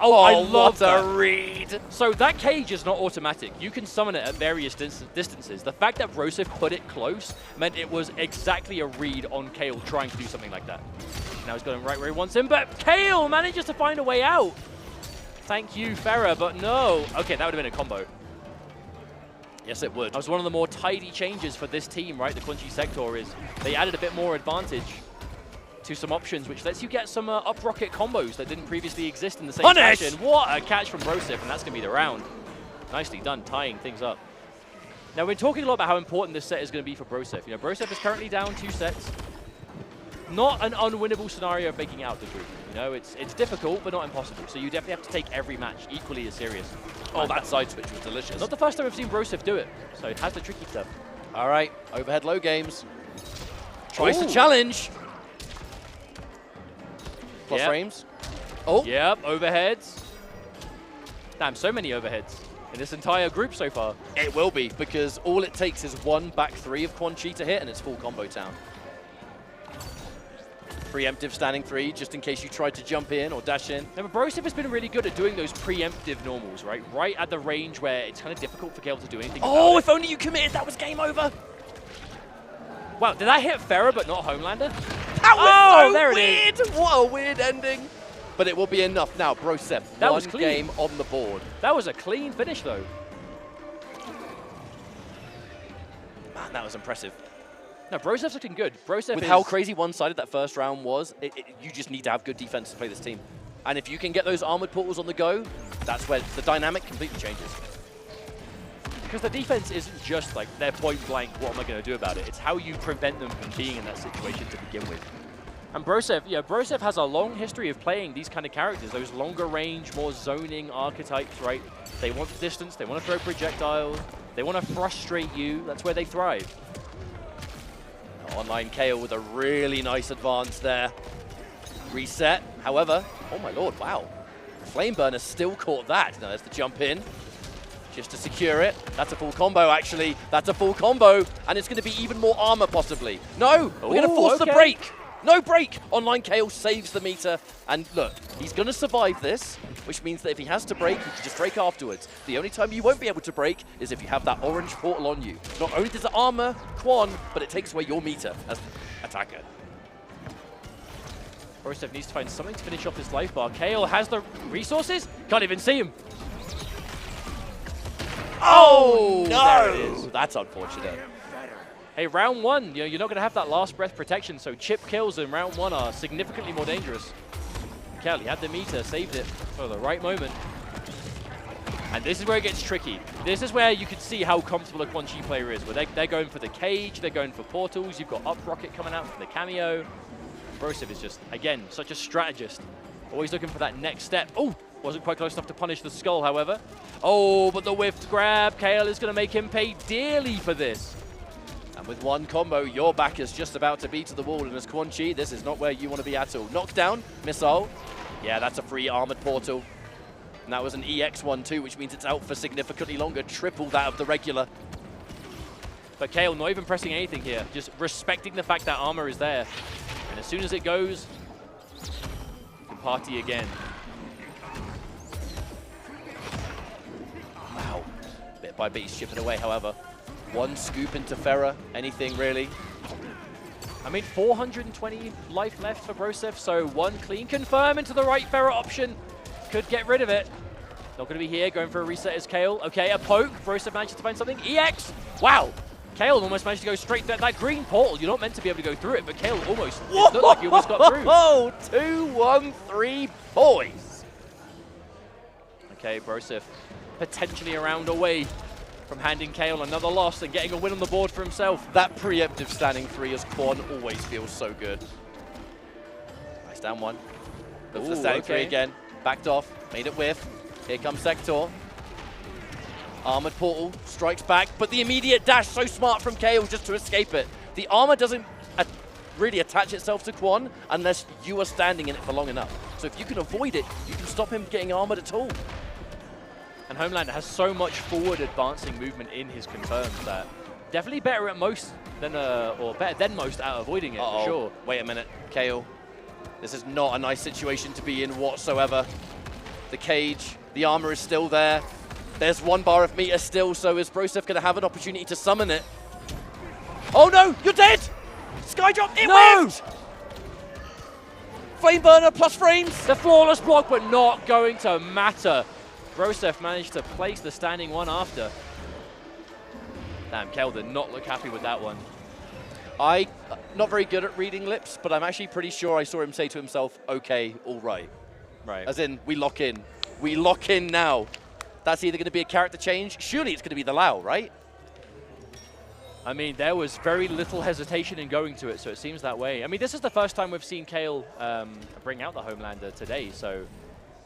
Oh, I love the read. So that cage is not automatic. You can summon it at various distances. The fact that Broph put it close meant it was exactly a read on Kale trying to do something like that. Now he's going right where he wants him, but Kale manages to find a way out. Thank you, Ferrer, but no. Okay, that would have been a combo. Yes, it would. That was one of the more tidy changes for this team, right? The Quan Chi Sector is they added a bit more advantage to some options, which lets you get some up rocket combos that didn't previously exist in the same fashion. What a catch from Broph, and that's going to be the round. Nicely done, tying things up. Now, we're talking a lot about how important this set is going to be for Broph. Broph is currently down 2 sets. Not an unwinnable scenario of making out the group. It's difficult, but not impossible. So you definitely have to take every match equally as serious. Oh, that side switch was delicious. Not the first time I've seen Broph do it, so it has the tricky stuff. All right, overhead low games. Tries to challenge. Plus frames. Oh. Yep, overheads. Damn, so many overheads in this entire group so far. It will be, because all it takes is 1 back 3 of Quan Chi to hit, and it's full combo town. Preemptive standing 3, just in case you tried to jump in or dash in. Now, Broph has been really good at doing those preemptive normals, right? Right at the range where it's kind of difficult for Kale to do anything about it. If only you committed, that was game over. Wow, did that hit Ferrer but not Homelander? That was so there weird. it is. What a weird ending. But it will be enough now. Broph, That one was clean. game on the board. That was a clean finish, though. Man, that was impressive. No, Brochev's looking good. Broph With is how crazy one-sided that first round was, you just need to have good defense to play this team. And if you can get those armored portals on the go, that's where the dynamic completely changes. Because the defense isn't just like they're point blank, what am I going to do about it? It's how you prevent them from being in that situation to begin with. And Broph has a long history of playing these kind of characters, those longer range, more zoning archetypes, right? They want the distance, they want to throw projectiles, they want to frustrate you, that's where they thrive. Online Kale with a really nice advance there. Reset, however, oh my lord, wow. Flameburner still caught that. Now there's the jump in, just to secure it. That's a full combo, actually. That's a full combo, and it's going to be even more armor, possibly. No, we're going to force the break. No break. Online Kale saves the meter, and look, he's going to survive this, which means that if he has to break, he can just break afterwards. The only time you won't be able to break is if you have that orange portal on you. Not only does it armor Kwon, but it takes away your meter as attacker. Broph needs to find something to finish off his life bar. Kale has the resources. Can't even see him. Oh, no! There it is. That's unfortunate. Hey, round one, you're not going to have that last breath protection, so chip kills in round one are significantly more dangerous. Kale, he had the meter, saved it for the right moment. And this is where it gets tricky. This is where you can see how comfortable a Quan Chi player is, where they're going for the cage, they're going for portals, you've got up rocket coming out from the cameo. Broph is just, again, such a strategist. Always looking for that next step. Oh, wasn't quite close enough to punish the skull, however. Oh, but the whiffed grab. Kale is going to make him pay dearly for this. And with one combo, your back is just about to be to the wall. And as Quan Chi, this is not where you want to be at all. Knockdown, missile. Yeah, that's a free armored portal. And that was an EX one too, which means it's out for significantly longer, triple that of the regular. But Kale not even pressing anything here, just respecting the fact that armor is there. And as soon as it goes, you can party again. Wow. Bit by bit, he's chipping away, however. One scoop into Ferra, anything really. I mean, 420 life left for Broph, so one clean confirm into the right Ferra option. Could get rid of it. Not going to be here, going for a reset is Kale. Okay, a poke. Broph manages to find something. EX! Wow! Kale almost managed to go straight through that green portal. You're not meant to be able to go through it, but Kale almost, it looked like he almost got through. Oh, 2-1-3 boys. Okay, Broph potentially a round away from handing Kale another loss and getting a win on the board for himself. That preemptive standing three as Kwon always feels so good. Nice down one. Look for the standing three again. Backed off, made it whiff. Here comes Sector. Armored portal, strikes back, but the immediate dash, so smart from Kale just to escape it. The armor doesn't really attach itself to Kwon unless you are standing in it for long enough. So if you can avoid it, you can stop him getting armored at all. And Homelander has so much forward advancing movement in his confirms that definitely better at most than, or better than most at avoiding it, for sure. Wait a minute, Kale. This is not a nice situation to be in whatsoever. The cage, the armor is still there. There's one bar of meter still, so is Broph going to have an opportunity to summon it? Oh no, you're dead! Skydrop, it whiffed! Flameburner plus frames. The flawless block, but not going to matter. Broph managed to place the standing one after. Damn, Kale did not look happy with that one. I'm not very good at reading lips, but I'm actually pretty sure I saw him say to himself, okay, all right. Right. As in, we lock in. We lock in now. That's either going to be a character change. Surely it's going to be the Lao, right? I mean, there was very little hesitation in going to it, so it seems that way. I mean, this is the first time we've seen Kale bring out the Homelander today, so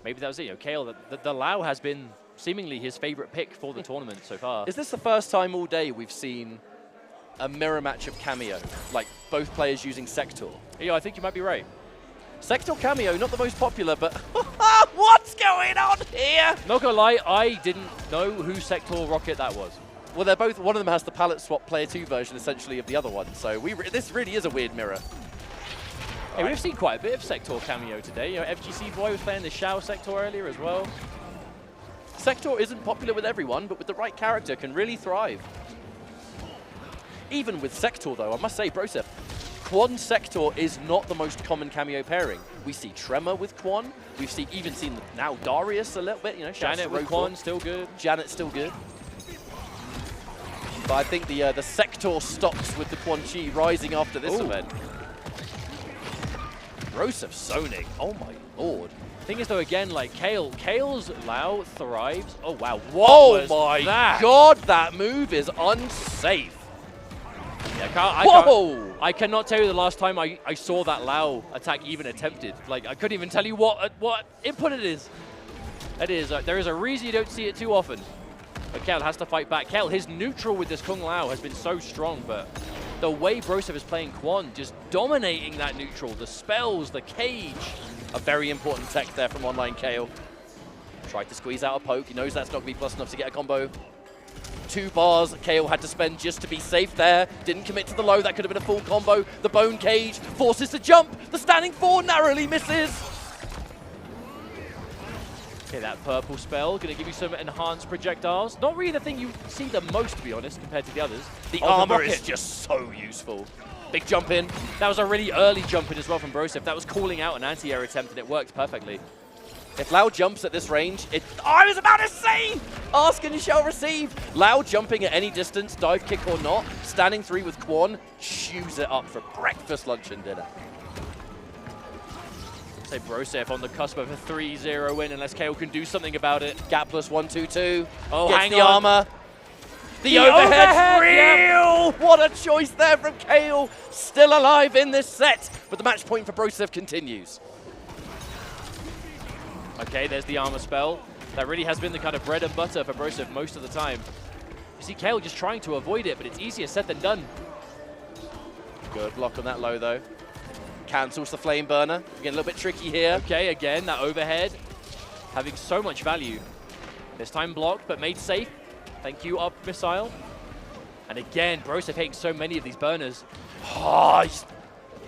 maybe that was it. You know, Kale, the Lao has been seemingly his favorite pick for the tournament so far. Is this the first time all day we've seen a mirror match of cameo, like both players using Sector? Yeah, I think you might be right. Sector cameo, not the most popular, but what's going on here? Not gonna lie, I didn't know who Sector Rocket that was. Well, they're both, one of them has the palette swap player 2 version, essentially, of the other one, so this really is a weird mirror. Hey, we've seen quite a bit of Sector cameo today. You know, FGC Boy was playing the Shao Sector earlier as well. Sector isn't popular with everyone, but with the right character can really thrive. Even with Sector, though, I must say, Broph Quan Sector is not the most common cameo pairing. We see Tremor with Quan. We've even seen now Darius a little bit. You know, Janet with Quan still good. Janet's still good. But I think the Sector stocks with the Quan Chi rising after this event. Broseph zoning. Oh my lord. Thing is though, again, like Kale's Lao thrives. Oh wow. Oh my god, that move is unsafe. Yeah, I cannot tell you the last time I saw that Lao attack even attempted. Like, I couldn't even tell you what input it is. It is. There is a reason you don't see it too often. But Kale has to fight back. Kale, his neutral with this Kung Lao has been so strong, but the way Broseph is playing Quan, just dominating that neutral, the spells, the cage. A very important tech there from online Kale. Tried to squeeze out a poke. He knows that's not going to be plus enough to get a combo. 2 bars Kale had to spend just to be safe there. Didn't commit to the low. That could have been a full combo. The bone cage forces the jump. The standing 4 narrowly misses. Okay, that purple spell going to give you some enhanced projectiles. Not really the thing you see the most, to be honest, compared to the others. The armor is just so useful. Big jump in. That was a really early jump in as well from Broseph. That was calling out an anti-air attempt, and it worked perfectly. If Lao jumps at this range, I was about to say! Ask and you shall receive. Lao jumping at any distance, dive kick or not, standing 3 with Quan, chews it up for breakfast, lunch, and dinner. Say Broseph on the cusp of a 3-0 win, unless Kale can do something about it. Gapless 1-2-2. Oh, gets hang the on. armor. The overhead's real! Yeah. What a choice there from Kale. Still alive in this set. But the match point for Broseph continues. Okay, there's the armor spell. That really has been the kind of bread and butter for Broseph most of the time. You see Kale just trying to avoid it, but it's easier said than done. Good block on that low, though. Cancels the flame burner. Getting a little bit tricky here. Okay, again, that overhead having so much value. This time blocked, but made safe. Thank you, up missile. And again, Broseph hitting so many of these burners. Oh,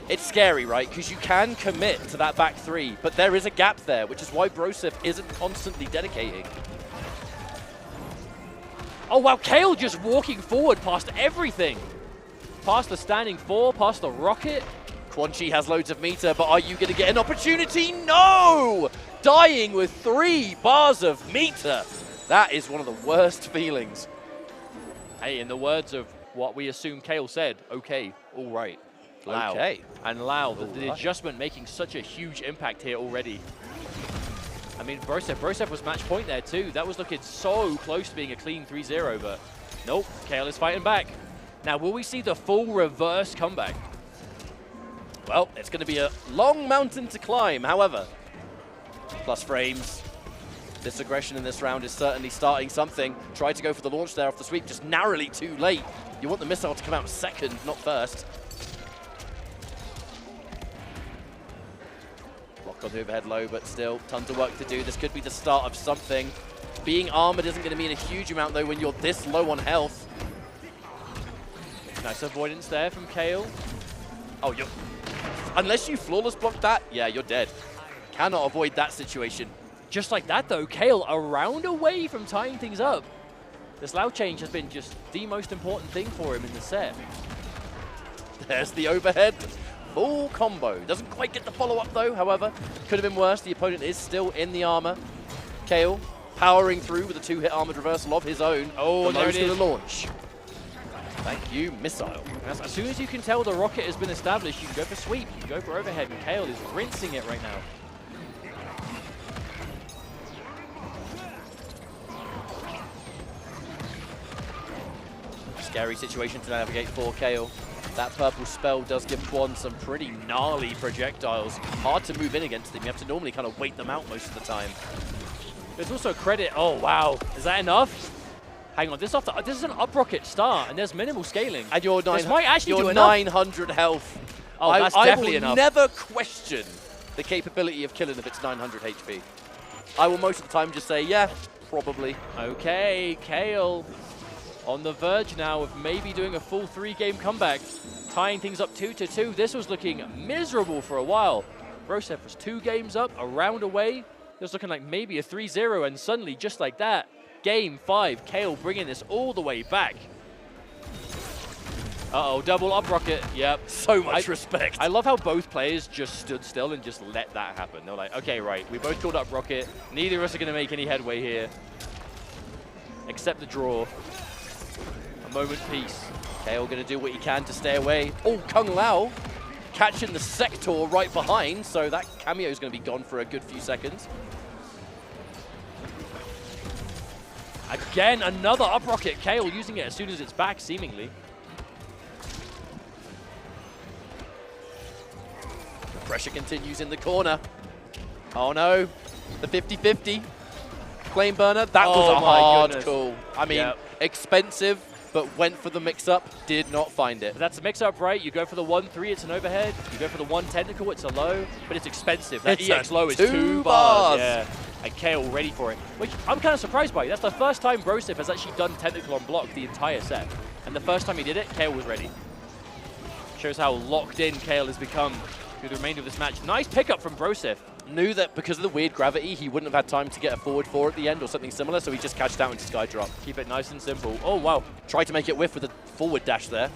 it's scary, right? Because you can commit to that back 3, but there is a gap there, which is why Broseph isn't constantly dedicating. Oh, wow, Kale just walking forward past everything. Past the standing 4, past the rocket. Quan Chi has loads of meter, but are you going to get an opportunity? No! Dying with 3 bars of meter. That is one of the worst feelings. Hey, in the words of what we assume Kale said, okay, all right. Lao. Okay. And Lao, the adjustment making such a huge impact here already. I mean, Broseph was match point there too. That was looking so close to being a clean 3-0, but nope, Kale is fighting back. Now, will we see the full reverse comeback? Well, it's going to be a long mountain to climb, however. Plus frames. This aggression in this round is certainly starting something. Tried to go for the launch there off the sweep, just narrowly too late. You want the missile to come out second, not first. Block on the overhead low, but still tons of work to do. This could be the start of something. Being armored isn't going to mean a huge amount, though, when you're this low on health. Nice avoidance there from Kale. Oh, unless you flawless block that, yeah, you're dead. Cannot avoid that situation. Just like that, though, Kale a round away from tying things up. This Lao change has been just the most important thing for him in the set. There's the overhead. Full combo. Doesn't quite get the follow-up, though, however. Could have been worse. The opponent is still in the armor. Kale powering through with a 2-hit armored reversal of his own. Oh, and there it is. The launch. Thank you, missile. As soon as you can tell the rocket has been established, you can go for sweep, you can go for overhead, and Kale is rinsing it right now. Scary situation to navigate for Kale. That purple spell does give Quan some pretty gnarly projectiles. Hard to move in against them. You have to normally kind of wait them out most of the time. There's also credit. Oh, wow. Is that enough? Hang on. This is an up rocket start, and there's minimal scaling. And you're this might actually do 900 health. Oh, that's definitely enough. I will never question the capability of killing if it's 900 HP. I will most of the time just say, yeah, probably. Okay, Kale on the verge now of maybe doing a full 3-game comeback, tying things up 2-2. This was looking miserable for a while. Broseph was 2 games up, a round away. It was looking like maybe a 3-0, and suddenly, just like that, Game 5, Kale bringing this all the way back. Uh-oh, double up rocket. Yep. So much respect. I love how both players just stood still and just let that happen. They're like, okay, right, we both called up rocket. Neither of us are going to make any headway here. Except the draw. A moment peace. Kale going to do what he can to stay away. Oh, Kung Lao catching the sector right behind, so that cameo is going to be gone for a good few seconds. Again, another up rocket. Kale using it as soon as it's back, seemingly. The pressure continues in the corner. Oh no, the 50-50. Flame burner, that was a hard call. I mean, expensive, but went for the mix-up, did not find it. But that's a mix-up, right? You go for the 1-3, it's an overhead. You go for the 1 technical, it's a low, but it's expensive. That It's EX low is 2 2 bars. bars. Yeah. And Kale ready for it, which I'm kind of surprised by. That's the first time Broph has actually done technical on block the entire set. And the first time he did it, Kale was ready. Shows how locked in Kale has become through the remainder of this match. Nice pickup from Broph. Knew that because of the weird gravity, he wouldn't have had time to get a forward 4 at the end or something similar, so he just cashed out into sky drop. Keep it nice and simple. Oh, wow. Tried to make it whiff with a forward dash there.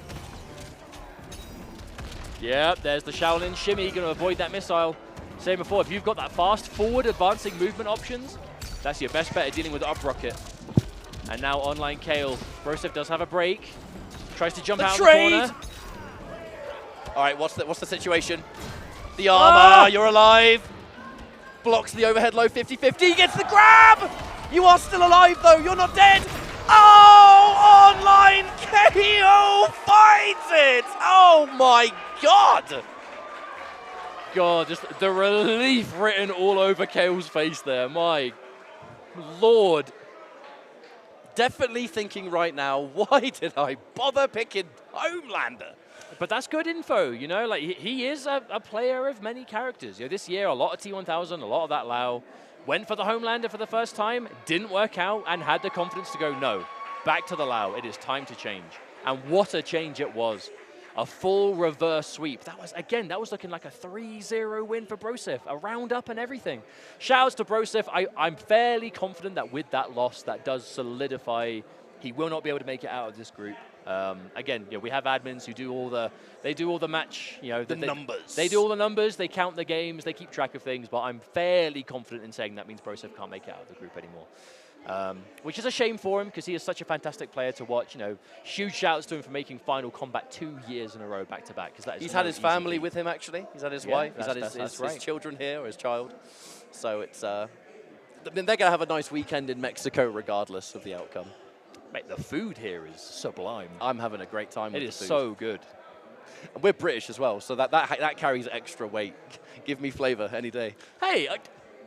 Yeah, there's the Shaolin shimmy, going to avoid that missile. Same before, if you've got that fast forward advancing movement options, that's your best bet at dealing with the up rocket. And now online Kale. Broph does have a break. Tries to jump out of the corner. All right, what's the situation? The armor, you're alive. Blocks the overhead low 50-50, gets the grab! You are still alive though, you're not dead! Oh, online KO finds it! Oh my god! God, just the relief written all over Kale's face there. My lord. Definitely thinking right now, why did I bother picking Homelander? But that's good info, you know, like he is a player of many characters. You know, this year, a lot of T1000, a lot of that Lao. Went for the Homelander for the first time, didn't work out, and had the confidence to go, no, back to the Lao. It is time to change. And what a change it was. A full reverse sweep. That was, again, that was looking like a 3-0 win for Broph, a roundup and everything. Shouts to Broph. I'm fairly confident that with that loss, that does solidify he will not be able to make it out of this group. Again, you know, we have admins who do all the match, you know, the numbers. They do all the numbers, they count the games, they keep track of things, but I'm fairly confident in saying that means Broph can't make it out of the group anymore. Which is a shame for him because he is such a fantastic player to watch. You know, huge shouts to him for making Final Combat 2 years in a row back to back. He's had his family with him actually. He's had his wife. He's had his children here, or his child. So it's they're gonna have a nice weekend in Mexico regardless of the outcome. Mate, the food here is sublime. I'm having a great time with it. It is the food. so good. And we're British as well, so that carries extra weight. Give me flavour any day. Hey,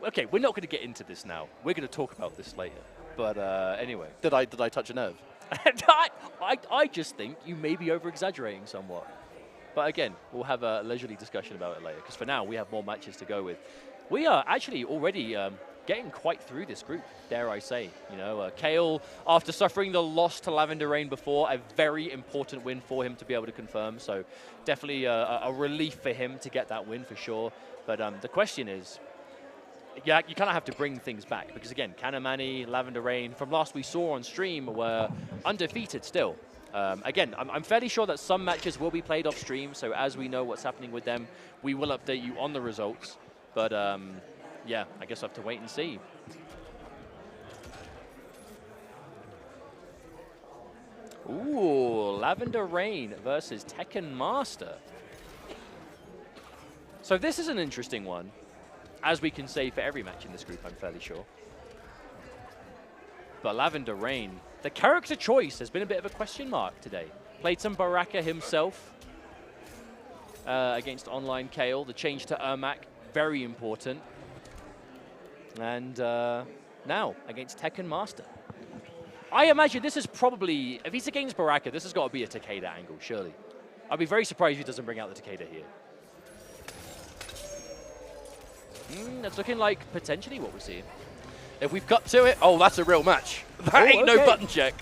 okay, we're not going to get into this now. We're going to talk about this later. But anyway. Did I touch a nerve? I just think you may be over-exaggerating somewhat. But again, we'll have a leisurely discussion about it later, because for now, we have more matches to go with. We are actually already getting quite through this group, dare I say. You know, Kale, after suffering the loss to Lavender Rain before, a very important win for him to be able to confirm. So definitely a relief for him to get that win for sure. But the question is, yeah, you kind of have to bring things back because again, Canamani, Lavender Rain, from last we saw on stream, were undefeated still. Again, I'm fairly sure that some matches will be played off stream. So as we know what's happening with them, we will update you on the results. But yeah, I guess I have to wait and see. Ooh, Lavender Rain versus Tekken Master. So this is an interesting one, as we can say for every match in this group, I'm fairly sure. But Lavender Rain, the character choice has been a bit of a question mark today. Played some Baraka himself against online Kale. The change to Ermac, very important. And now against Tekken Master. I imagine this is probably, if he's against Baraka, this has got to be a Takeda angle, surely. I'd be very surprised if he doesn't bring out the Takeda here. That's looking like potentially what we're seeing. If we've got to it, oh, that's a real match. That ain't no button check.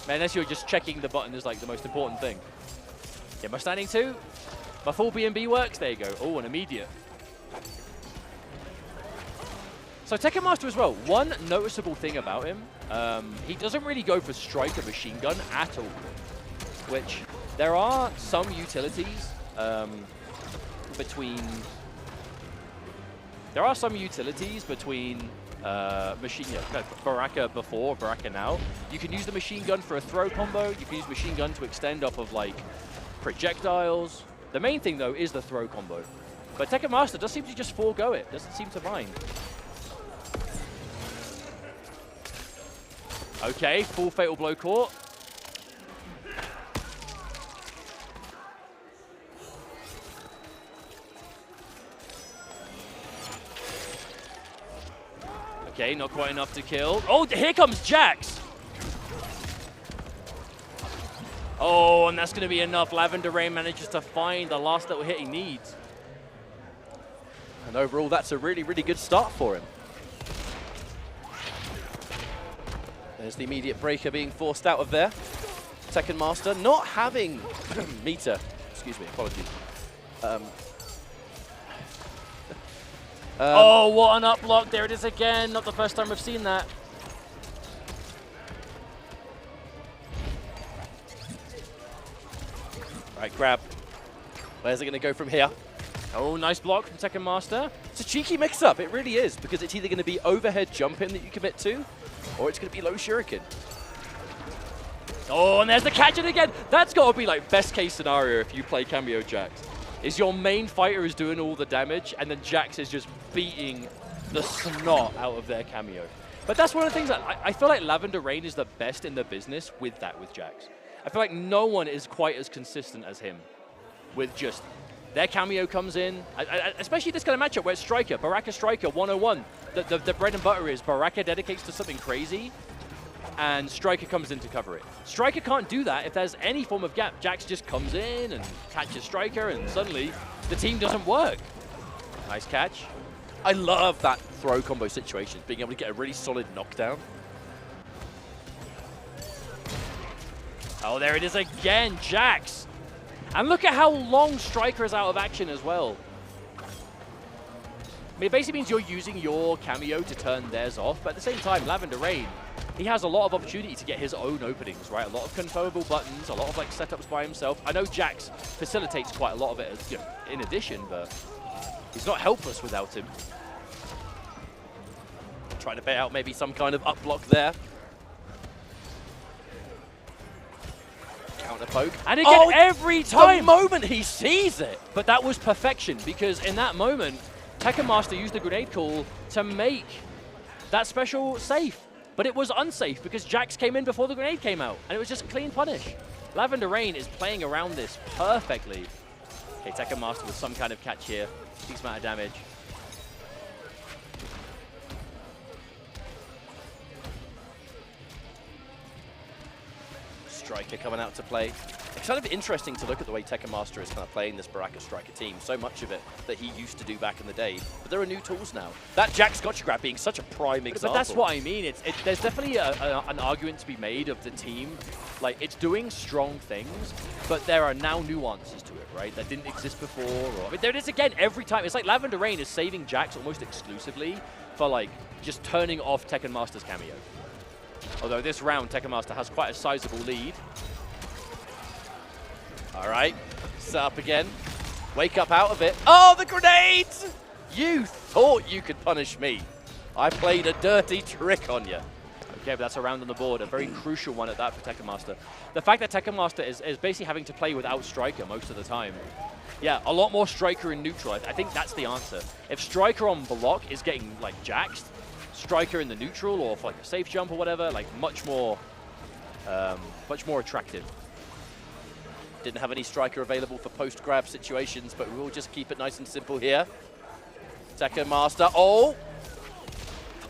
Man, unless you're just checking the button is like the most important thing. Yeah, my standing 2. My full B&B works. There you go. Oh, an immediate. So Tekken Master as well, one noticeable thing about him, he doesn't really go for strike or machine gun at all, which there are some utilities between Baraka before, Baraka now. You can use the machine gun for a throw combo. You can use machine gun to extend off of like projectiles. The main thing though is the throw combo. But Tekken Master does seem to just forego it. Doesn't seem to mind. Okay, full fatal blow caught. Okay, not quite enough to kill. Oh, here comes Jax. Oh, and that's going to be enough. Lavender Rain manages to find the last little hit he needs. And overall, that's a really, really good start for him. There's the immediate breaker being forced out of there. Tekken Master not having meter. Excuse me, apologies. Oh, what an up block. There it is again. Not the first time we've seen that. Right, grab. Where's it going to go from here? Oh, nice block from Tekken Master. It's a cheeky mix-up. It really is, because it's either going to be overhead jump-in that you commit to, or it's going to be low shuriken. Oh, and there's the catch it again. That's got to be like best case scenario if you play Cameo Jax. Is your main fighter is doing all the damage, and then Jax is just beating the snot out of their Cameo. But that's one of the things that I feel like Lavender Rain is the best in the business with that, with Jax. I feel like no one is quite as consistent as him with just their Cameo comes in, especially this kind of matchup where it's Striker, Baraka Striker 101. The bread and butter is Baraka dedicates to something crazy, and Striker comes in to cover it. Striker can't do that if there's any form of gap. Jax just comes in and catches Striker, and suddenly the team doesn't work. Nice catch. I love that throw combo situation, being able to get a really solid knockdown. Oh, there it is again, Jax. And look at how long Striker is out of action as well. I mean, it basically means you're using your Cameo to turn theirs off, but at the same time, Lavender Rain, he has a lot of opportunity to get his own openings, right? A lot of confirmable buttons, a lot of like setups by himself. I know Jax facilitates quite a lot of it, you know, in addition, but he's not helpless without him. Trying to pay out maybe some kind of up block there. Counter poke. And again, every time! The moment he sees it! But that was perfection, because in that moment, Tekken Master used the grenade call to make that special safe. But it was unsafe because Jax came in before the grenade came out, and it was just a clean punish. Lavender Rain is playing around this perfectly. Okay, Tekken Master with some kind of catch here. Decent amount of damage. Striker coming out to play. It's kind of interesting to look at the way Tekken Master is kind of playing this Baraka Striker team. So much of it that he used to do back in the day. But there are new tools now. That Jax gotcha grab being such a prime example. But that's what I mean. There's definitely an argument to be made of the team. Like, it's doing strong things, but there are now nuances to it, right? That didn't exist before. Or, I mean, there it is again every time. It's like Lavender Rain is saving Jax almost exclusively for, like, just turning off Tekken Master's Cameo. Although this round, Tekken Master has quite a sizable lead. All right, set up again. Wake up out of it. Oh, the grenades! You thought you could punish me. I played a dirty trick on you. Okay, but that's a round on the board, a very crucial one at that for Tekken Master. The fact that Tekken Master is basically having to play without Striker most of the time. Yeah, a lot more Striker in neutral. I think that's the answer. If Striker on block is getting, like, jaxed, Striker in the neutral or for like a safe jump or whatever, like much more attractive. Didn't have any Striker available for post-grab situations, but we will just keep it nice and simple here. Tekken Master, oh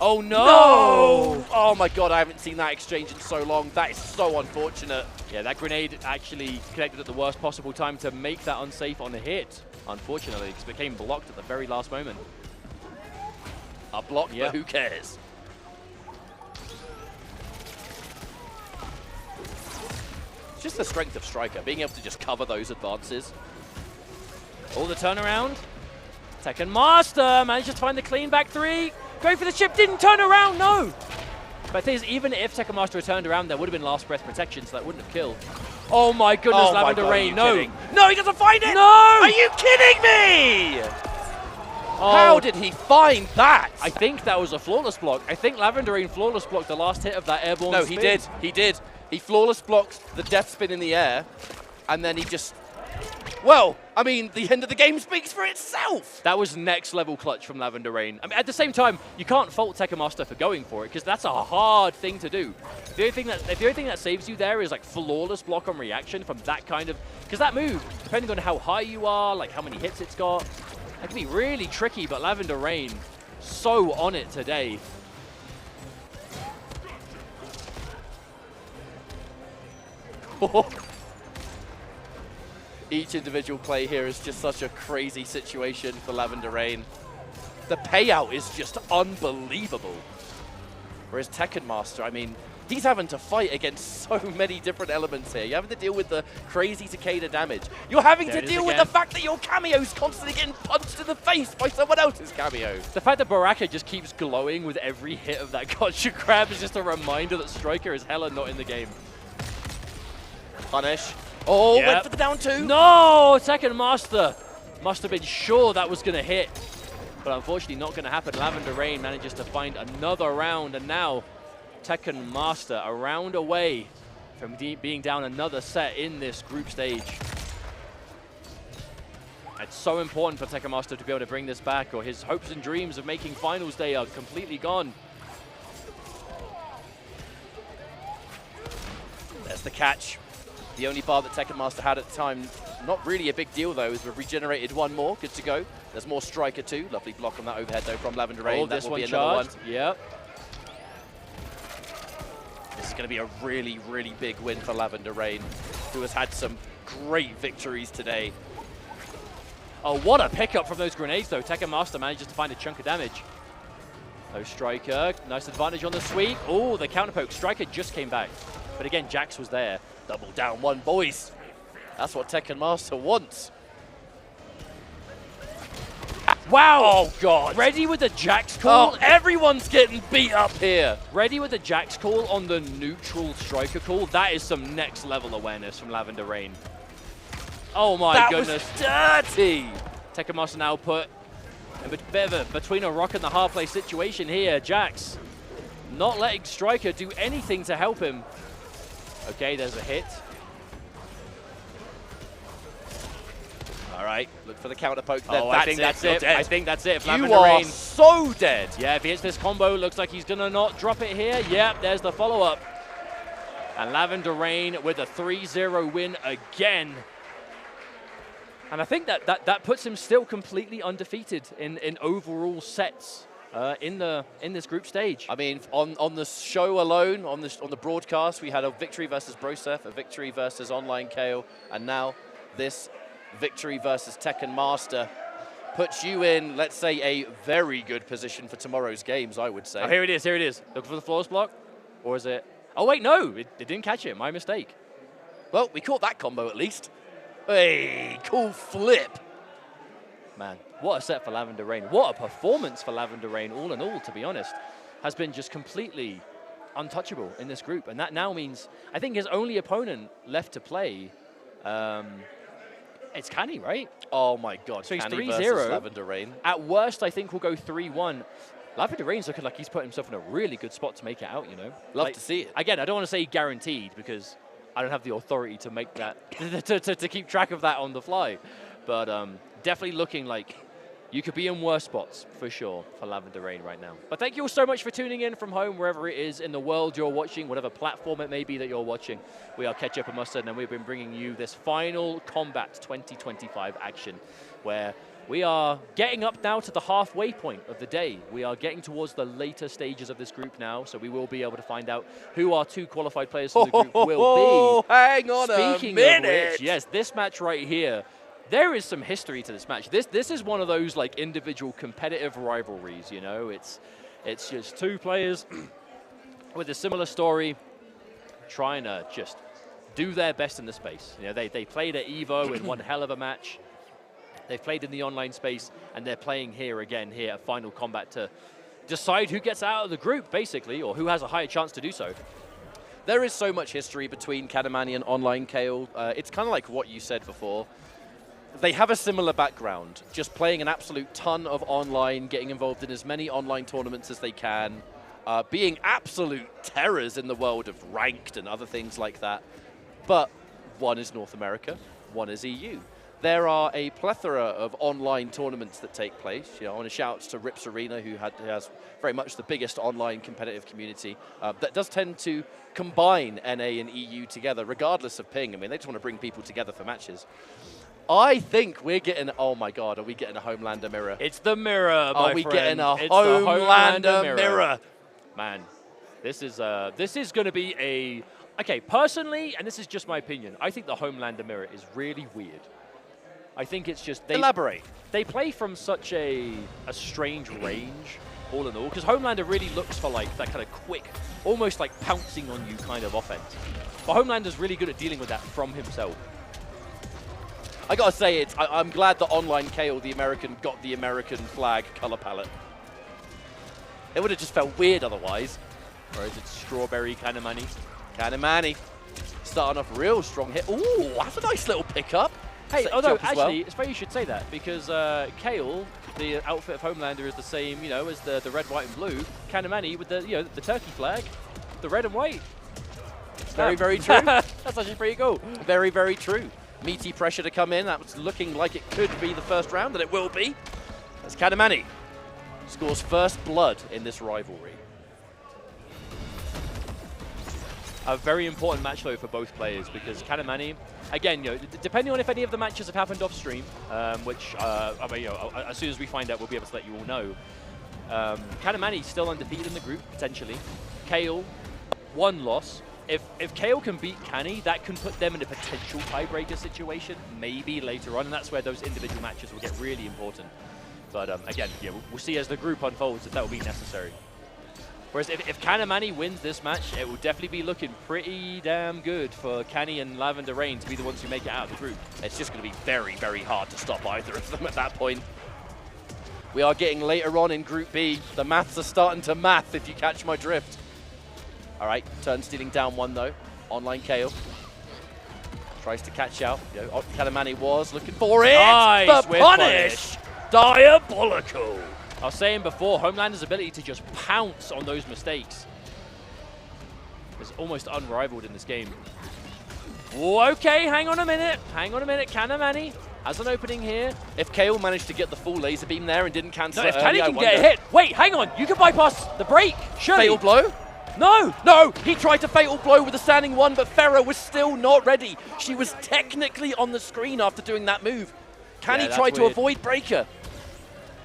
no! No! Oh my god, I haven't seen that exchange in so long. That is so unfortunate. Yeah, that grenade actually connected at the worst possible time to make that unsafe on a hit, unfortunately, because it became blocked at the very last moment. A block, but who cares? It's just the strength of Striker, being able to just cover those advances. All the turnaround. Tekken Master manages to find the clean back three. Going for the chip, didn't turn around, no! But the thing is, even if Tekken Master had turned around, there would have been last breath protection, so that wouldn't have killed. Oh my goodness, Oh my Lavender God, are Rain, you no. kidding? No, he doesn't find it! No! Are you kidding me? Oh. How did he find that? I think that was a flawless block. I think Lavender Rain flawless blocked the last hit of that airborne No, spin. he did. He did. He flawless blocked the death spin in the air, and then he just... Well, I mean, the end of the game speaks for itself. That was next level clutch from Lavender Rain. I mean, at the same time, you can't fault Tekken Master for going for it because that's a hard thing to do. The only thing that saves you there is like flawless block on reaction from that kind of, because that move, depending on how high you are, like how many hits it's got, that can be really tricky. But Lavender Rain, so on it today. Each individual play here is just such a crazy situation for Lavender Rain. The payout is just unbelievable. Whereas Tekken Master, I mean, he's having to fight against so many different elements here. You're having to deal with the crazy Takeda damage. You're having to deal with the fact that your cameo's constantly getting punched in the face by someone else's cameo. The fact that Baraka just keeps glowing with every hit of that gotcha grab is just a reminder that Striker is hella not in the game. Punish. Oh, Yep. went for the down two. No, Tekken Master must have been sure that was going to hit. But unfortunately not going to happen. Lavender Rain manages to find another round, and now Tekken Master a round away from being down another set in this group stage. It's so important for Tekken Master to be able to bring this back, or his hopes and dreams of making finals day are completely gone. There's the catch. The only bar that Tekken Master had at the time, not really a big deal though, is we've regenerated one more. Good to go. There's more Striker too. Lovely block on that overhead though from Lavender Rain. Oh, that this will one be another one. Yep. This is going to be a really, really big win for Lavender Rain, who has had some great victories today. Oh, what a pickup from those grenades though. Tekken Master manages to find a chunk of damage. No Striker. Nice advantage on the sweep. Oh, the counter poke. Striker just came back. But again, Jax was there. Double down one, boys. That's what Tekken Master wants. Wow! Oh, God. Ready with the Jax call. Oh, everyone's getting beat up here. Ready with the Jax call on the neutral Striker call. That is some next level awareness from Lavender Rain. Oh my goodness. That was dirty. Tekken Master now put a bit of a between a rock and the hard place situation here. Jax not letting Striker do anything to help him. Okay, there's a hit. All right, look for the counter poke. Then Oh, I think that's it. I think that's it. You are so dead. Yeah, if he hits this combo, looks like he's going to not drop it here. Yep, there's the follow-up. And Lavender Rain with a 3-0 win again. And I think that puts him still completely undefeated in overall sets in this group stage. I mean, on the show alone, on the broadcast, we had a victory versus Broph, a victory versus online Kale, and now this victory versus Tekken Master puts you in, let's say, a very good position for tomorrow's games, I would say. Oh, here it is, here it is. Looking for the flawless block, or is it? Oh wait, no, it didn't catch it. My mistake. Well, we caught that combo at least. Hey, cool flip. Man, what a set for Lavender Rain. What a performance for Lavender Rain, all in all, to be honest. Has been just completely untouchable in this group. And that now means, I think his only opponent left to play, it's Canny, right? Oh my God, so he's Canny 3-0. versus Lavender Rain. At worst, I think we'll go 3-1. Lavender Rain's looking like he's put himself in a really good spot to make it out, you know? Love to see it. Again, I don't want to say guaranteed because I don't have the authority to make that, to keep track of that on the fly. But definitely looking like you could be in worse spots, for sure, for Lavender Rain right now. But thank you all so much for tuning in from home, wherever it is in the world you're watching, whatever platform it may be that you're watching. We are Ketchup and Mustard, and we've been bringing you this final Kombat 2025 action, where we are getting up now to the halfway point of the day. We are getting towards the later stages of this group now, so we will be able to find out who our two qualified players from the group will be. Hang on Speaking a minute. of which, yes, this match right here, there is some history to this match. This is one of those like individual competitive rivalries, you know? It's just two players with a similar story trying to just do their best in the space. You know, they played at EVO in one hell of a match. They've played in the online space, and they're playing here again here at Final Kombat to decide who gets out of the group, basically, or who has a higher chance to do so. there is so much history between Canamani and Online Kale. It's kind of like what you said before. They have a similar background, just playing an absolute ton of online, getting involved in as many online tournaments as they can, being absolute terrors in the world of ranked and other things like that. But one is North America, one is EU. There are a plethora of online tournaments that take place. You know, I want to shout out to Rips Arena, who has very much the biggest online competitive community that does tend to combine NA and EU together, regardless of ping. I mean, they just want to bring people together for matches. I think we're getting, oh my God, are we getting a Homelander mirror? It's the mirror, my Are we friend. getting a It's Homelander mirror? Man, this is going to be a, okay, personally, and this is just my opinion, I think the Homelander mirror is really weird. I think it's just, Elaborate. They play from such a strange range, all in all, because Homelander really looks for like that kind of quick, almost like pouncing on you kind of offense. But Homelander's really good at dealing with that from himself. I gotta say, I'm glad that Online Kale, the American, got the American flag color palette. It would have just felt weird otherwise. Or is it Strawberry Canamani? Canamani, starting off real strong hit. Ooh, that's a nice little pickup. Hey, Set although you up as well. actually, it's funny you should say that, because Kale, the outfit of Homelander is the same, you know, as the red, white, and blue. Canamani with the, you know, the turkey flag, the red and white. Very, very true. That's actually pretty cool. Very, very true. Meaty pressure to come in. That was looking like it could be the first round, and it will be. As Canamani scores first blood in this rivalry. A very important match, though, for both players, because Canamani, again, you know, depending on if any of the matches have happened off stream, which, I mean, you know, as soon as we find out, we'll be able to let you all know. Canamani still undefeated in the group, potentially. Kale, one loss. If Kale can beat Canny, that can put them in a potential tiebreaker situation, maybe later on, and that's where those individual matches will get really important. But again, yeah, we'll see as the group unfolds if that will be necessary. Whereas if Canamani wins this match, it will definitely be looking pretty damn good for Canny and Lavender Rain to be the ones who make it out of the group. It's just going to be very, very hard to stop either of them at that point. We are getting later on in Group B. The maths are starting to math, if you catch my drift. All right, turn stealing down one though. Online Kale tries to catch out. You know, Canamani was looking for it. Nice, the punish. Diabolical. I was saying before, Homelander's ability to just pounce on those mistakes is almost unrivaled in this game. Whoa, okay, hang on a minute. Hang on a minute. Canamani has an opening here. If Kale managed to get the full laser beam there and didn't cancel No, it if Canny early, can get a hit. Wait, hang on. You can bypass the break. Surely. Fatal blow? No! No! He tried to fatal blow with a standing one, but Farah was still not ready. She was technically on the screen after doing that move. Canny tried to avoid breaker.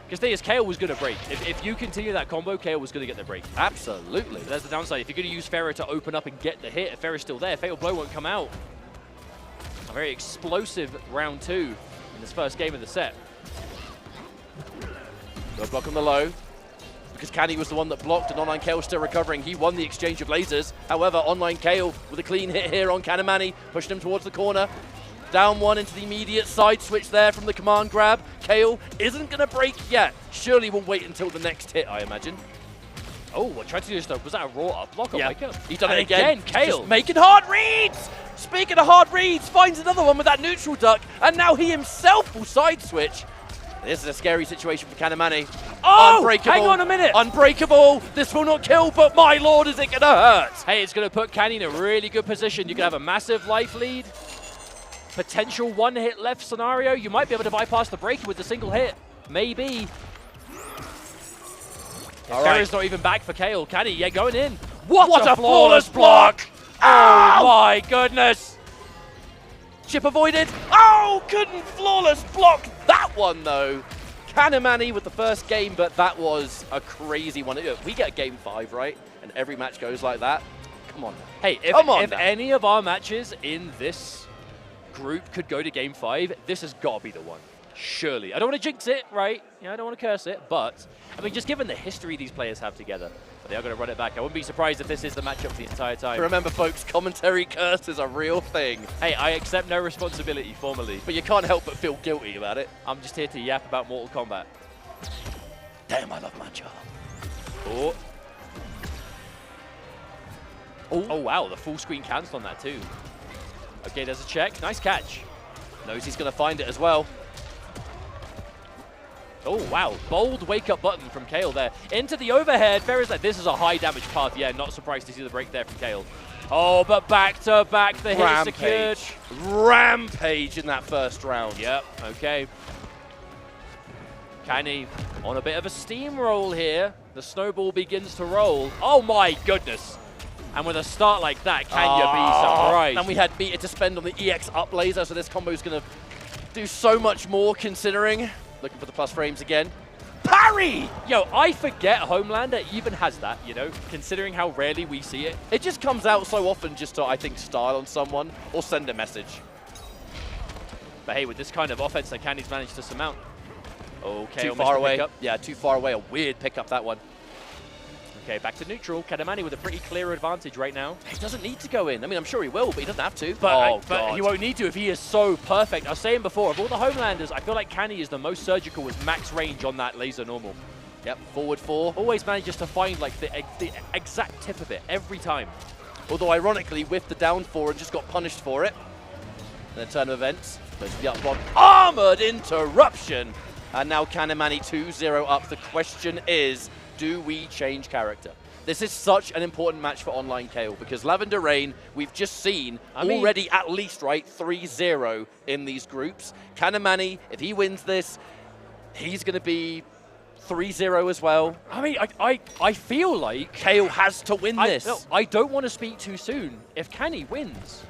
Because the thing is, Kale was going to break. If you continue that combo, Kale was going to get the break. Absolutely. But there's the downside. If you're going to use Farah to open up and get the hit, if Farah's still there, fatal blow won't come out. A very explosive round 2 in this first game of the set. Go block on the low. Because Canny was the one that blocked and Online Kale still recovering. He won the exchange of lasers. However, Online Kale with a clean hit here on Canamani, pushing him towards the corner. Down one into the immediate side switch there from the command grab. Kale isn't going to break yet. Surely we'll wait until the next hit, I imagine. Oh, what tried to do this though? Was that a raw up block? Yeah, Oh, he's done it again. Kale. Just making hard reads. Speaking of hard reads, finds another one with that neutral duck, and now he himself will side switch. This is a scary situation for Canamani. Oh, Unbreakable. hang on a minute. Unbreakable. This will not kill, but my lord, is it going to hurt? Hey, it's going to put Canny in a really good position. You can have a massive life lead. Potential one-hit left scenario. You might be able to bypass the break with a single hit. Maybe. Farah's not even back for Kale. Canny, yeah, going in. What a flawless block. Oh my goodness. Chip avoided. Oh, couldn't flawless block that one, though. Canamani with the first game, but that was a crazy one. We get a game 5, right? And every match goes like that. Come on. Hey, if any of our matches in this group could go to game 5, this has got to be the one. Surely. I don't want to jinx it, right? You know, I don't want to curse it, but I mean, just given the history these players have together, they are going to run it back. I wouldn't be surprised if this is the matchup the entire time. Remember, folks, commentary curse is a real thing. Hey, I accept no responsibility formally. But you can't help but feel guilty about it. I'm just here to yap about Mortal Kombat. Damn, I love my job. Oh. Oh, wow, the full screen cancel on that too. Okay, there's a check. Nice catch. Knows he's going to find it as well. Oh, wow. Bold wake-up button from Kale there. Into the overhead. Ferris like, this is a high-damage path. Yeah, not surprised to see the break there from Kale. Oh, but back-to-back, the hit is secured. Rampage in that first round. Yep, okay. Canny on a bit of a steamroll here. The snowball begins to roll. Oh, my goodness. And with a start like that, can you be surprised? And we had meter to spend on the EX up laser, so this combo is going to do so much more considering. Looking for the plus frames again. Parry! Yo, I forget Homelander even has that, you know, considering how rarely we see it. It just comes out so often just to, I think, style on someone or send a message. But hey, with this kind of offense that Candy's managed to surmount. Okay, too far away. Yeah, too far away. A weird pickup, that one. Okay, back to neutral. Canamani with a pretty clear advantage right now. He doesn't need to go in. I mean, I'm sure he will, but he doesn't have to. But, but he won't need to if he is so perfect. I was saying before, of all the Homelanders, I feel like Canny is the most surgical with max range on that laser normal. Yep, forward 4. Always manages to find like the exact tip of it every time. Although, ironically, whiffed the down 4 and just got punished for it. And a turn of events. Goes to the up block. Armored interruption! And now Canamani 2-0 up. The question is, do we change character? This is such an important match for online Kale because Lavender Rain, we've just seen already at least, right, 3-0 in these groups. Canamani, if he wins this, he's going to be 3-0 as well. I mean, I feel like Kale has to win this. No, I don't want to speak too soon. If Canny wins,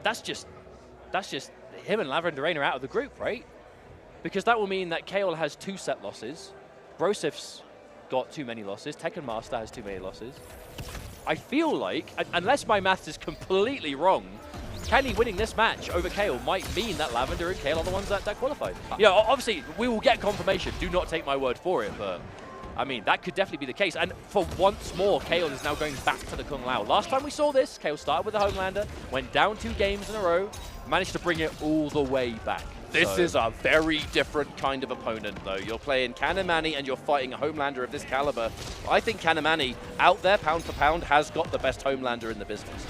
that's just him and Lavender Rain are out of the group, right? Because that will mean that Kale has 2 set losses. Brosif's got too many losses. Tekken Master has too many losses. I feel like, unless my maths is completely wrong, Canny winning this match over Kale might mean that Lavender and Kale are the ones that qualified. You know, obviously, we will get confirmation. Do not take my word for it, but I mean, that could definitely be the case. And for once more, Kale is now going back to the Kung Lao. Last time we saw this, Kale started with the Homelander, went down 2 games in a row, managed to bring it all the way back. This is a very different kind of opponent, though. You're playing Canamani and you're fighting a Homelander of this caliber. I think Canamani, out there, pound for pound, has got the best Homelander in the business.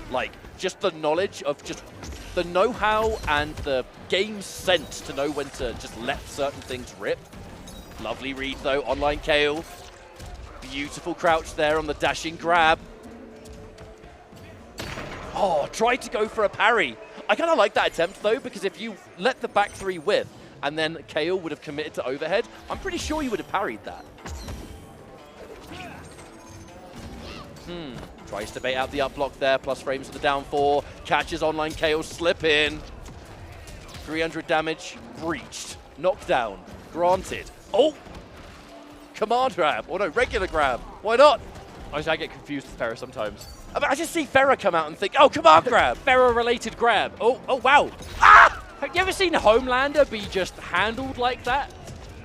Like, just the knowledge of just the know-how and the game sense to know when to just let certain things rip. Lovely read, though, online Kale. Beautiful crouch there on the dashing grab. Oh, tried to go for a parry. I kind of like that attempt, though, because if you let the back 3 whiff and then Kale would have committed to overhead, I'm pretty sure you would have parried that. Tries to bait out the up block there, plus frames for the down 4. Catches online Kale, slip in. 300 damage, breached. Knockdown, granted. Oh! Command grab, or no, regular grab. Why not? I get confused with Farrah sometimes. I just see Farrah come out and think, oh, command grab. Farrah-related grab. Oh, wow. Ah! Have you ever seen Homelander be just handled like that?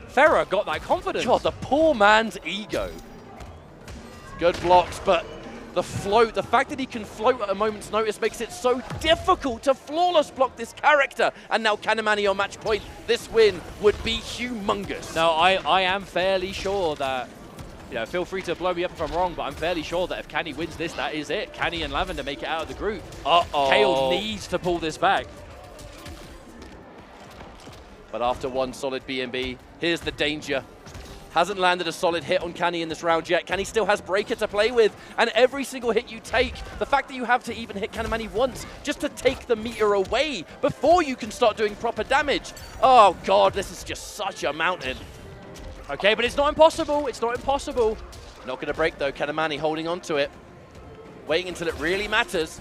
Farrah got that confidence. God, the poor man's ego. Good blocks, but the float, the fact that he can float at a moment's notice makes it so difficult to flawless block this character. And now Canamani on match point. This win would be humongous. No, I am fairly sure that, you know, feel free to blow me up if I'm wrong, but I'm fairly sure that if Canny wins this, that is it. Canny and Lavender make it out of the group. Kale needs to pull this back. But after one solid B&B, here's the danger. Hasn't landed a solid hit on Canny in this round yet. Canny still has Breaker to play with, and every single hit you take, the fact that you have to even hit Canamani once just to take the meter away before you can start doing proper damage. Oh God, this is just such a mountain. Okay, but it's not impossible. It's not impossible. Not going to break, though. Canamani holding on to it. Waiting until it really matters.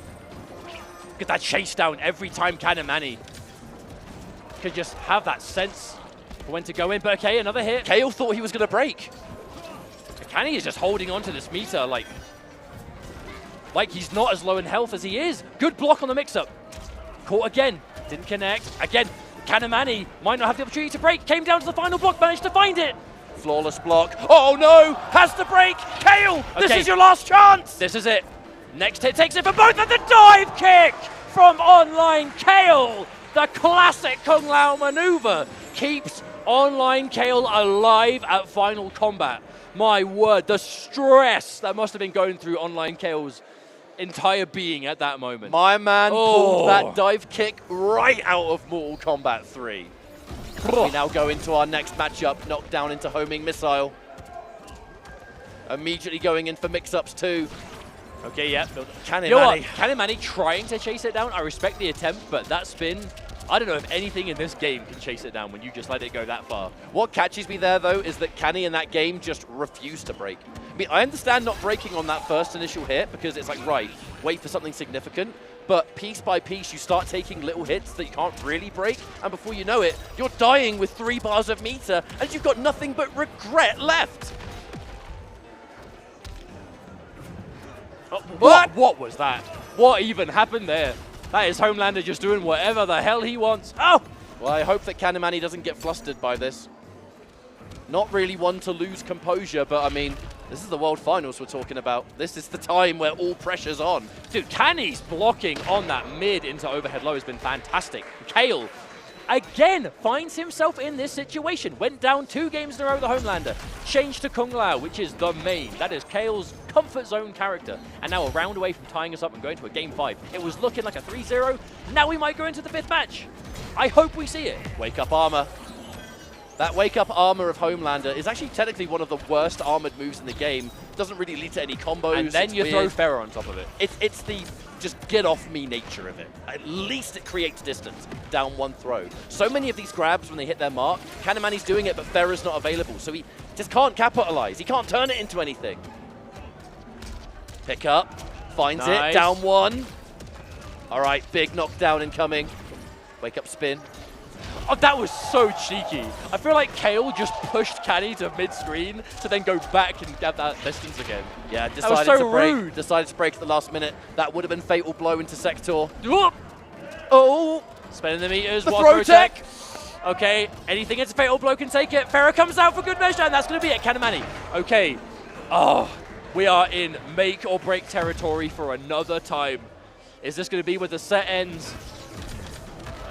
Look at that chase down every time Canamani could just have that sense for when to go in. But okay, another hit. Kale thought he was going to break. Canny is just holding on to this meter like he's not as low in health as he is. Good block on the mix-up. Caught again. Didn't connect. Again, Canamani might not have the opportunity to break. Came down to the final block, managed to find it. Flawless block. Oh no! Has to break! Kale! This is your last chance! This is it. Next hit takes it for both, and the dive kick from online Kale. The classic Kung Lao maneuver keeps online Kale alive at Final Combat. My word, the stress that must have been going through Online Kale's entire being at that moment. My man pulled that dive kick right out of Mortal Kombat 3. We now go into our next matchup, knockdown into homing missile. Immediately going in for mix-ups too. Okay, yeah. Canamani. You know what? Canamani trying to chase it down. I respect the attempt, but that spin, I don't know if anything in this game can chase it down when you just let it go that far. What catches me there, though, is that Canny in that game just refused to break. I mean, I understand not breaking on that first initial hit because it's like, right, wait for something significant. But piece by piece, you start taking little hits that you can't really break. And before you know it, you're dying with 3 bars of meter and you've got nothing but regret left. What was that? What even happened there? That is Homelander just doing whatever the hell he wants. Oh! Well, I hope that Canamani doesn't get flustered by this. Not really one to lose composure, but I mean, this is the World Finals we're talking about. This is the time where all pressure's on. Dude, Canny's blocking on that mid into overhead low has been fantastic. Kale, again, finds himself in this situation. Went down 2 games in a row, the Homelander. Changed to Kung Lao, which is the main. That is Kale's comfort zone character. And now a round away from tying us up and going to a game 5. It was looking like a 3-0. Now we might go into the 5th match. I hope we see it. Wake up armor. That wake up armor of Homelander is actually technically one of the worst armored moves in the game. Doesn't really lead to any combos. And then you throw Pharaoh on top of it. It's the just get off me nature of it. At least it creates distance down 1 throw. So many of these grabs when they hit their mark, Canamani's doing it, but Pharaoh's not available. So he just can't capitalize. He can't turn it into anything. Pick up, finds it, down 1. All right, big knockdown incoming. Wake up spin. Oh, that was so cheeky. I feel like Kale just pushed Canny to mid-screen to then go back and get that distance again. Yeah, decided to break. Rude. Decided to break at the last minute. That would have been fatal blow into Sector. Oh! Spending the meters. The throw tech. Okay, anything into fatal blow can take it. Farah comes out for good measure, and that's going to be it. Canamani. Okay. Oh, we are in make or break territory for another time. Is this going to be where the set ends?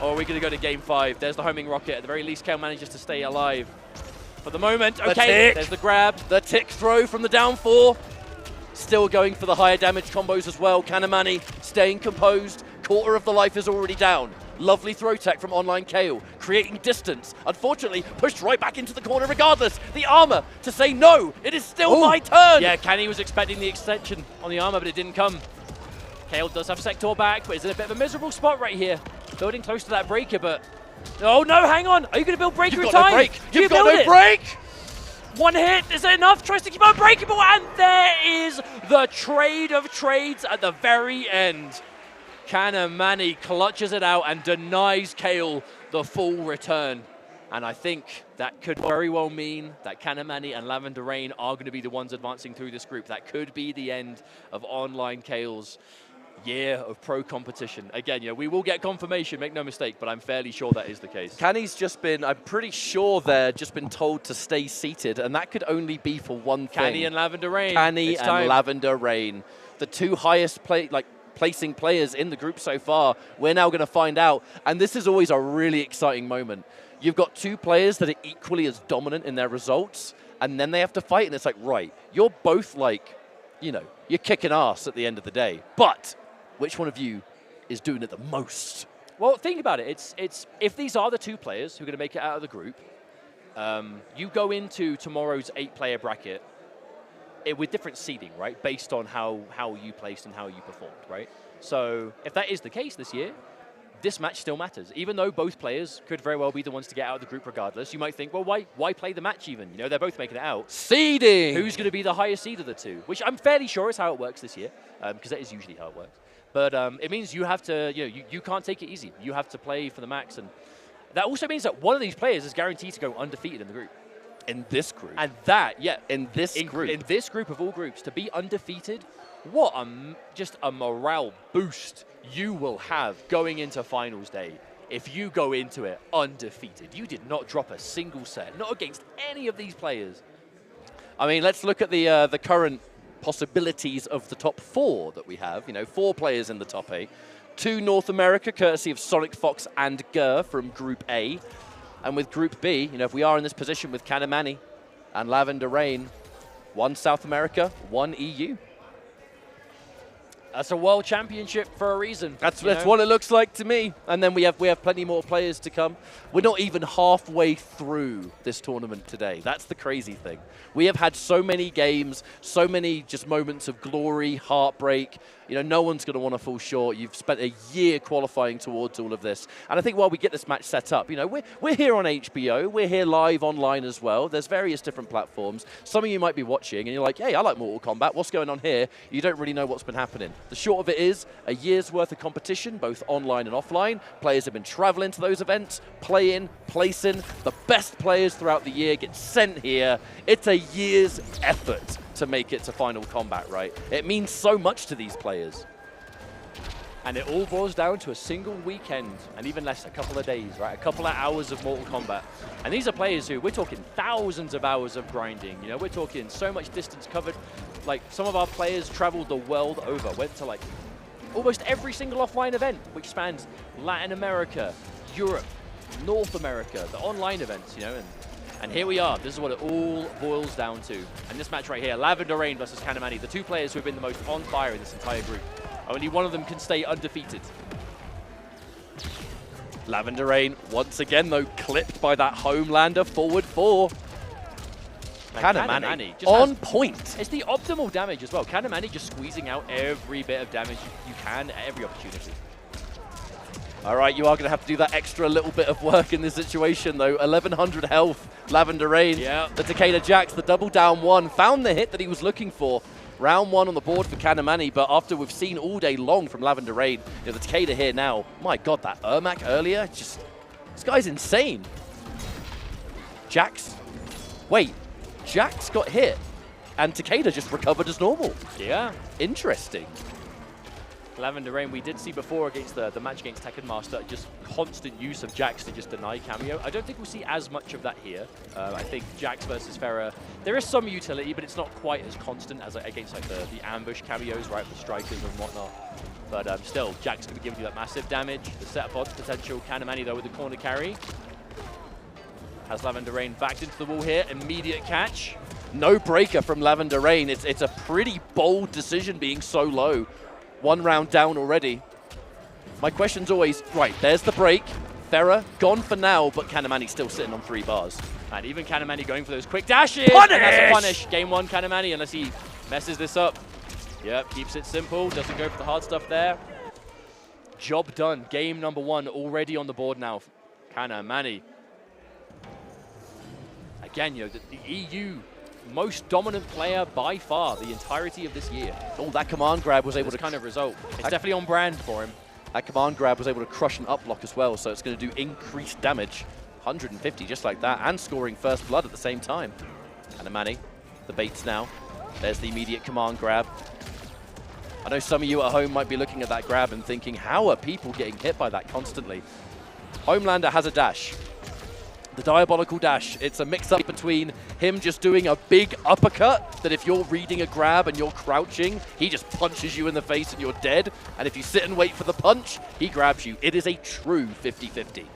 Or are we going to go to game 5? There's the homing rocket. At the very least, Kale manages to stay alive. For the moment, okay, there's the grab. The tick throw from the down 4. Still going for the higher damage combos as well. Canamani staying composed. Quarter of the life is already down. Lovely throw tech from Online Kale, creating distance. Unfortunately, pushed right back into the corner regardless. The armor to say no, it is still my turn. Yeah, Canny was expecting the extension on the armor, but it didn't come. Kale does have Sector back, but is in a bit of a miserable spot right here. Building close to that breaker, but... Oh no, hang on! Are you going to build breaker in time? No break. You've got no break! 1 hit, is it enough? Tries to keep unbreakable, and there is the trade of trades at the very end. Canamani clutches it out and denies Kale the full return. And I think that could very well mean that Canamani and Lavender Rain are going to be the ones advancing through this group. That could be the end of Online Kale's year of pro competition. Again, we will get confirmation, make no mistake, but I'm fairly sure that is the case. Canny's just been, I'm pretty sure they're just been told to stay seated, and that could only be for one thing. Canny and Lavender Rain. Canny and Lavender Rain. The 2 highest placing players in the group so far. We're now going to find out, and this is always a really exciting moment. You've got 2 players that are equally as dominant in their results, and then they have to fight, and it's like, right, you're both like, you're kicking ass at the end of the day, but which one of you is doing it the most? Well, think about it. It's if these are the 2 players who are going to make it out of the group, you go into tomorrow's 8-player bracket with different seeding, right? Based on how you placed and how you performed, right? So if that is the case this year, this match still matters. Even though both players could very well be the ones to get out of the group regardless, you might think, well, why play the match even? They're both making it out. Seeding! Who's going to be the highest seed of the 2? Which I'm fairly sure is how it works this year, because that is usually how it works. But it means you have to, you can't take it easy. You have to play for the max. And that also means that one of these players is guaranteed to go undefeated in the group. In this group? And that, yeah. In this group? In this group of all groups, to be undefeated, what just a morale boost you will have going into finals day if you go into it undefeated. You did not drop a single set, not against any of these players. I mean, let's look at the current possibilities of the top 4 that we have. 4 players in the top 8. 2 North America, courtesy of Sonic Fox and Gur from Group A. And with Group B, if we are in this position with Canamani and Lavender Rain, 1 South America, 1 EU. That's a world championship for a reason. That's what it looks like to me. And then we have plenty more players to come. We're not even halfway through this tournament today. That's the crazy thing. We have had so many games, so many just moments of glory, heartbreak. You know, no one's going to want to fall short. You've spent a year qualifying towards all of this. And I think while we get this match set up, you know, we're here on HBO. We're here live online as well. There's various different platforms. Some of you might be watching and you're like, hey, I like Mortal Kombat. What's going on here? You don't really know what's been happening. The short of it is a year's worth of competition, both online and offline. Players have been traveling to those events, playing, placing. The best players throughout the year get sent here. It's a year's effort to make it to Final Combat, right? It means so much to these players. And it all boils down to a single weekend, and even less, a couple of days, right? A couple of hours of Mortal Kombat. And these are players who, we're talking thousands of hours of grinding, you know, we're talking so much distance covered. Like, some of our players traveled the world over, went to like almost every single offline event, which spans Latin America, Europe, North America, the online events, you know, and here we are. This is what it all boils down to. And this match right here, Lavender versus Canamani, the two players who have been the most on fire in this entire group. Only one of them can stay undefeated. Lavender once again, though, clipped by that Homelander forward 4. Canamani on point. It's the optimal damage as well. Canamani just squeezing out every bit of damage you can at every opportunity. All right, you are going to have to do that extra little bit of work in this situation, though. 1100 health, Lavender Rain. Yeah. The Takeda Jax, the double down 1, found the hit that he was looking for. Round 1 on the board for Canamani, but after we've seen all day long from Lavender Rain, you know, the Takeda here now, my God, that Ermac earlier, just, this guy's insane. Jax, wait, Jax got hit, and Takeda just recovered as normal. Yeah. Interesting. Lavender Rain, we did see before against the match against Tekken Master, just constant use of Jax to just deny cameo. I don't think we'll see as much of that here. I think Jax versus Farah, there is some utility, but it's not quite as constant as against like the ambush cameos, right, the strikers and whatnot. But still, Jax going to be giving you that massive damage, the setup odds potential. Canamani though with the corner carry. Has Lavender Rain backed into the wall here, immediate catch. No breaker from Lavender Rain. It's a pretty bold decision being so low. 1 round down already. My question's always, right, there's the break. Farah gone for now, but Canamani still sitting on 3 bars. And even Canamani going for those quick dashes. Punish! And that's a punish. Game 1 Canamani, unless he messes this up. Yep, keeps it simple, doesn't go for the hard stuff there. Job done. Game number 1 already on the board now. Canamani. Again, you know, the EU most dominant player by far the entirety of this year. Oh, that command grab was able to kind of result. It's definitely on brand for him. That command grab was able to crush an up block as well, so it's going to do increased damage. 150 just like that, and scoring first blood at the same time. Canamani, the baits now. There's the immediate command grab. I know some of you at home might be looking at that grab and thinking, how are people getting hit by that constantly? Homelander has a dash. The diabolical dash, it's a mix-up between him just doing a big uppercut that if you're reading a grab and you're crouching, he just punches you in the face and you're dead. And if you sit and wait for the punch, he grabs you. It is a true 50-50.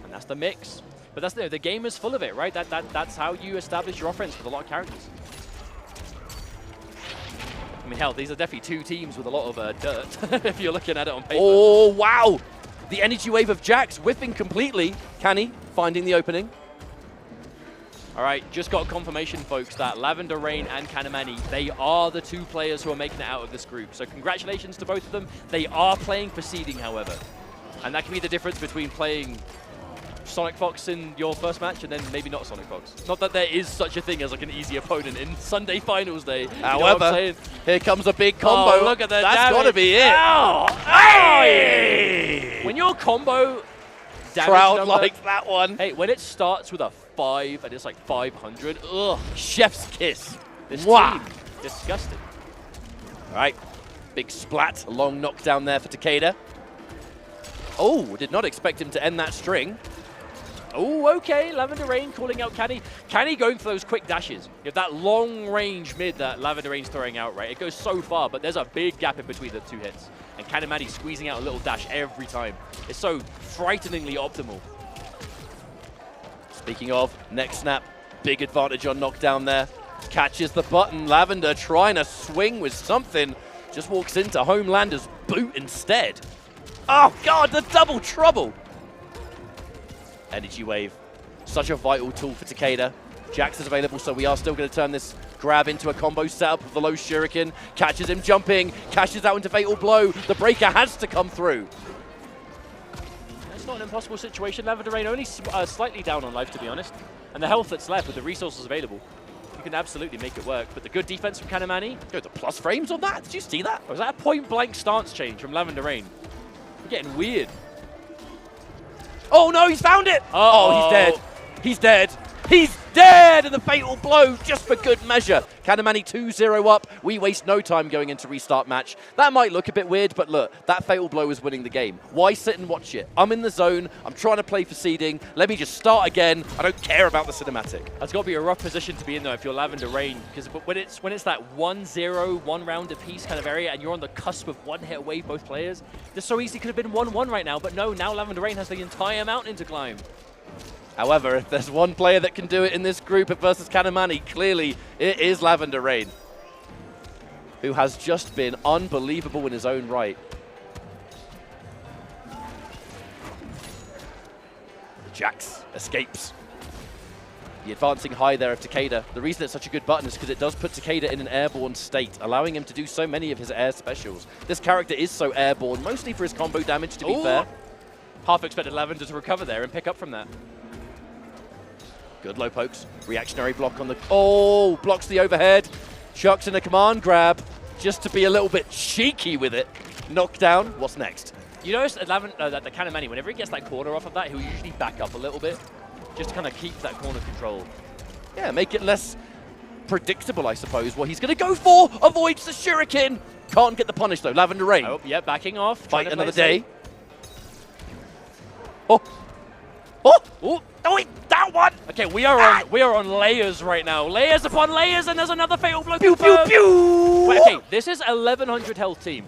And that's the mix. But that's the game is full of it, right? That's how you establish your offense with a lot of characters. I mean, hell, these are definitely 2 teams with a lot of dirt, if you're looking at it on paper. Oh, wow! The energy wave of Jax whiffing completely. Canny finding the opening. All right, just got confirmation, folks, that Lavender Rain and Canamani, they are the 2 players who are making it out of this group. So congratulations to both of them. They are playing for seeding, however. And that can be the difference between playing Sonic Fox in your first match and then maybe not Sonic Fox. Not that there is such a thing as like an easy opponent in Sunday Finals Day. However, here comes a big combo. Oh, look at that. That's got to be it. Ow! Hey! When your combo damage crowd number, likes that one. Hey, when it starts with a 5 and it's like 500, ugh, chef's kiss. This Mwah. team, disgusting. All right, big splat, a long knockdown there for Takeda. Oh, did not expect him to end that string. Oh, okay, Lavender Rain calling out Canny. Canny going for those quick dashes. You have that long range mid that Lavender Rain's throwing out, right? It goes so far, but there's a big gap in between the 2 hits. And Canamani squeezing out a little dash every time. It's so frighteningly optimal. Speaking of, next snap, big advantage on knockdown there. Catches the button. Lavender trying to swing with something. Just walks into Homelander's boot instead. Oh, God, the double trouble. Energy Wave. Such a vital tool for Takeda. Jax is available, so we are still going to turn this grab into a combo setup with the low shuriken. Catches him jumping. Cashes out into Fatal Blow. The breaker has to come through. It's not an impossible situation. Lavender Rain only slightly down on life, to be honest. And the health that's left with the resources available, you can absolutely make it work. But the good defense from Canamani. Yo, the plus frames on that. Did you see that? Or was that a point-blank stance change from Lavender Rain? We're getting weird. Oh, no, he's found it. Oh, he's dead. He's dead. He's dead, and the Fatal Blow just for good measure. Canamani 2-0 up. We waste no time going into restart match. That might look a bit weird, but look, that Fatal Blow is winning the game. Why sit and watch it? I'm in the zone. I'm trying to play for seeding. Let me just start again. I don't care about the cinematic. That's got to be a rough position to be in, though, if you're Lavender Rain, because when it's that 1-0, one round apiece kind of area, and you're on the cusp of one hit away, both players, this so easily could have been 1-1 right now, but no, now Lavender Rain has the entire mountain to climb. However, if there's one player that can do it in this group versus Canamani, clearly it is Lavender Rain, who has just been unbelievable in his own right. Jax escapes. The advancing high there of Takeda. The reason it's such a good button is because it does put Takeda in an airborne state, allowing him to do so many of his air specials. This character is so airborne, mostly for his combo damage, to be fair. Half expected Lavender to recover there and pick up from that. Good low pokes. Reactionary block on the... Oh, blocks the overhead. Chucks in a command grab just to be a little bit cheeky with it. Knockdown. What's next? You notice that the Canamani, whenever he gets that corner off of that, he'll usually back up a little bit just to kind of keep that corner control. Yeah, make it less predictable, I suppose. What he's going to go for. Avoids the shuriken. Can't get the punish, though. Lavender Rain. Oh, yeah, backing off. Fight another day. Oh. Oh. Oh. Oh, that one! Okay, we are on layers right now. Layers upon layers, and there's another Fatal Blow. Pew, pew, pew! Wait, okay, this is 1100 health team.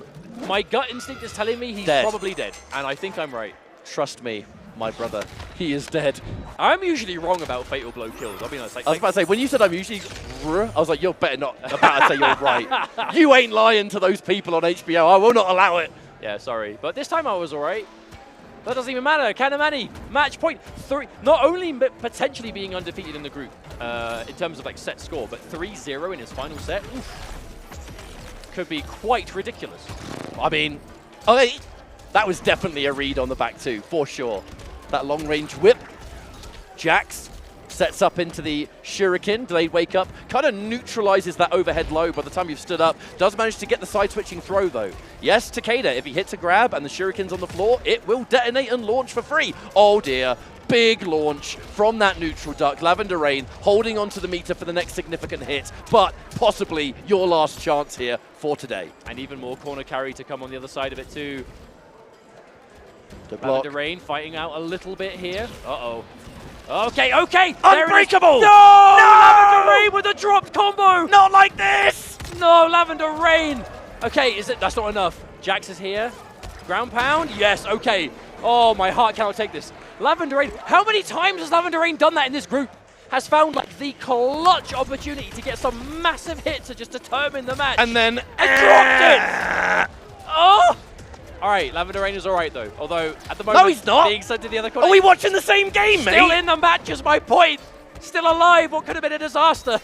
My gut instinct is telling me he's probably dead, and I think I'm right. Trust me, my brother, he is dead. I'm usually wrong about Fatal Blow kills, I'll be honest. I was about to say, when you said I'm usually... I was like, you're better not about to say you're right. You ain't lying to those people on HBO. I will not allow it. Yeah, sorry. But this time I was all right. That doesn't even matter. Canamani, match point 3. Not only potentially being undefeated in the group in terms of like set score, but 3-0 in his final set. Oof. Could be quite ridiculous. I mean, that was definitely a read on the back two, for sure. That long-range whip. Jax sets up into the shuriken, delayed wake up, kind of neutralizes that overhead low by the time you've stood up. Does manage to get the side-switching throw, though. Yes, Takeda, if he hits a grab and the shuriken's on the floor, it will detonate and launch for free. Oh, dear. Big launch from that neutral duck. Lavender Rain holding onto the meter for the next significant hit, but possibly your last chance here for today. And even more corner carry to come on the other side of it, too. Good block. Lavender Rain fighting out a little bit here. Uh-oh. Okay. Unbreakable! No! Lavender Rain with a dropped combo! Not like this! No, Lavender Rain! Okay, that's not enough. Jax is here. Ground pound? Yes, okay. Oh, my heart cannot take this. Lavender Rain, how many times has Lavender Rain done that in this group? Has found like the clutch opportunity to get some massive hits to just determine the match. And then... dropped it! Oh! All right, Lavender Rain is all right, though. Although, at the moment, no, he's not. Being sent to the other corner. Are we watching the same game, mate? Still in the match is my point. Still alive. What could have been a disaster?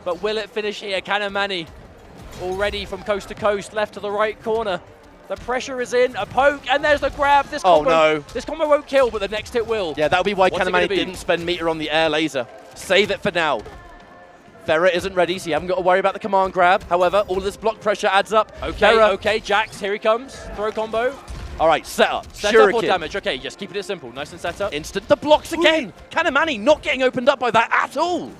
But will it finish here? Canamani already from coast to coast, left to the right corner. The pressure is in. A poke, and there's the grab. This combo, This combo won't kill, but the next hit will. Yeah, that'll be why Canamani didn't spend meter on the air laser. Save it for now. Ferret isn't ready, so you haven't got to worry about the command grab. However, all this block pressure adds up. Okay, Jax, here he comes. Throw combo. All right, set up. Set up or damage. Okay, just keeping it simple. Nice and set up. Instant. The blocks again. Canamani not getting opened up by that at all.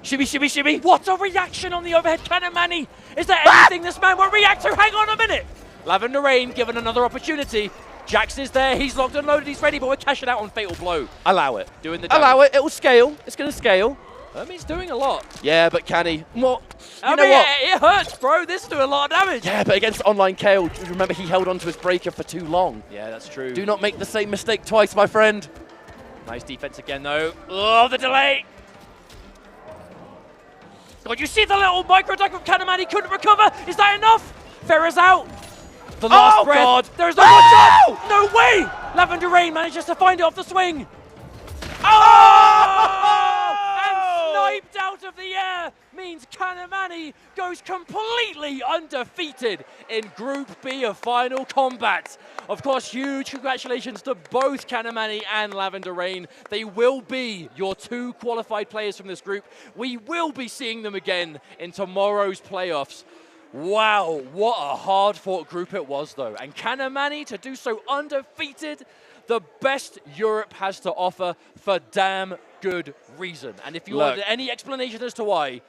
Shibby, shibby, shibby. What a reaction on the overhead, Canamani. Is there anything this man won't react to? Hang on a minute. Lavender Rain given another opportunity. Jax is there. He's locked and loaded. He's ready, but we're cashing out on Fatal Blow. Allow it. Doing the damage. Allow it. It will scale. It's going to scale. He's doing a lot. Yeah, but can he? What? I mean, it hurts, bro. This is doing a lot of damage. Yeah, but against online Kale, remember he held onto his breaker for too long. Yeah, that's true. Do not make the same mistake twice, my friend. Nice defense again, though. Oh, the delay. God, you see the little micro attack of Canamani, couldn't recover. Is that enough? Ferra's out. The last breath. God. There's no more chance. No way. Lavender Rain manages to find it off the swing. Oh! And sniped out of the air means Canamani goes completely Undefeated in Group B of Final Combat. Of course, huge congratulations to both Canamani and Lavender Rain. They will be your 2 qualified players from this group. We will be seeing them again in tomorrow's playoffs. Wow, what a hard-fought group it was, though. And Canamani to do so undefeated, the best Europe has to offer for damn good reason. And if you want any explanation as to why,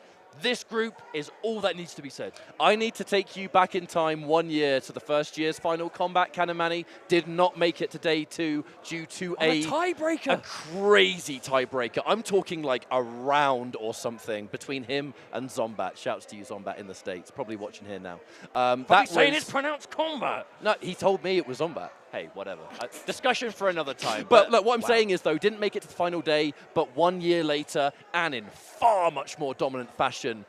this group is all that needs to be said. I need to take you back in time 1 year to the first year's Final Combat. Canamani did not make it to day 2 due to a tiebreaker. A crazy tiebreaker. I'm talking like a round or something between him and Zombat. Shouts to you, Zombat, in the States. Probably watching here now. Probably saying it's pronounced Kombat. No, he told me it was Zombat. Hey, whatever. Discussion for another time. But look, what I'm saying is, though, didn't make it to the final day, but 1 year later, and in far much more dominant fashion,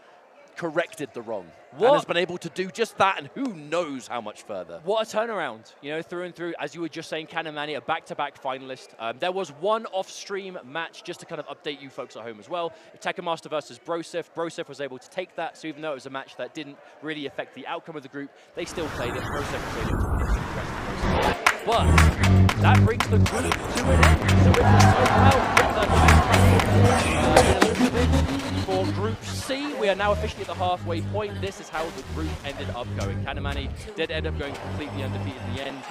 corrected the wrong. And has been able to do just that, and who knows how much further. What a turnaround, you know, through and through. As you were just saying, Canamani, a back-to-back finalist. There was one off-stream match, just to kind of update you folks at home as well. Tekken Master versus Broph. Broph was able to take that, so even though it was a match that didn't really affect the outcome of the group, they still played it. Broph was able to win it. But that brings the group to an end. So it was so well for Group C. We are now officially at the halfway point. This is how the group ended up going. Canamani did end up going completely undefeated in the end.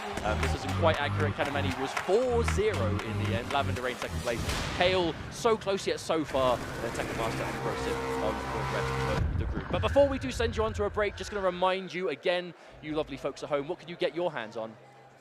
This isn't quite accurate. Canamani was 4-0 in the end. Lavender Rain second place. Kale so close yet so far. Then Tekken Master and Broph on the rest of the group. But before we do send you on to a break, just going to remind you again, you lovely folks at home, what can you get your hands on?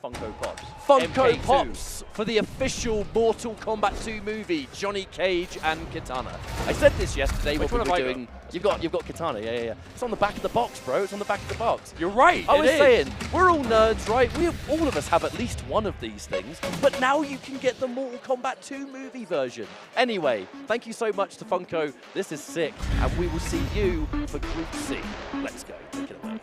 Funko Pops. Funko MK2. Pops for the official Mortal Kombat 2 movie, Johnny Cage and Kitana. I said this yesterday when we were doing... You've got Kitana, yeah. It's on the back of the box, bro. It's on the back of the box. You're right, I was saying, we're all nerds, right? All of us have at least one of these things, but now you can get the Mortal Kombat 2 movie version. Anyway, thank you so much to Funko. This is sick, and we will see you for Group C. Let's go. Take it away.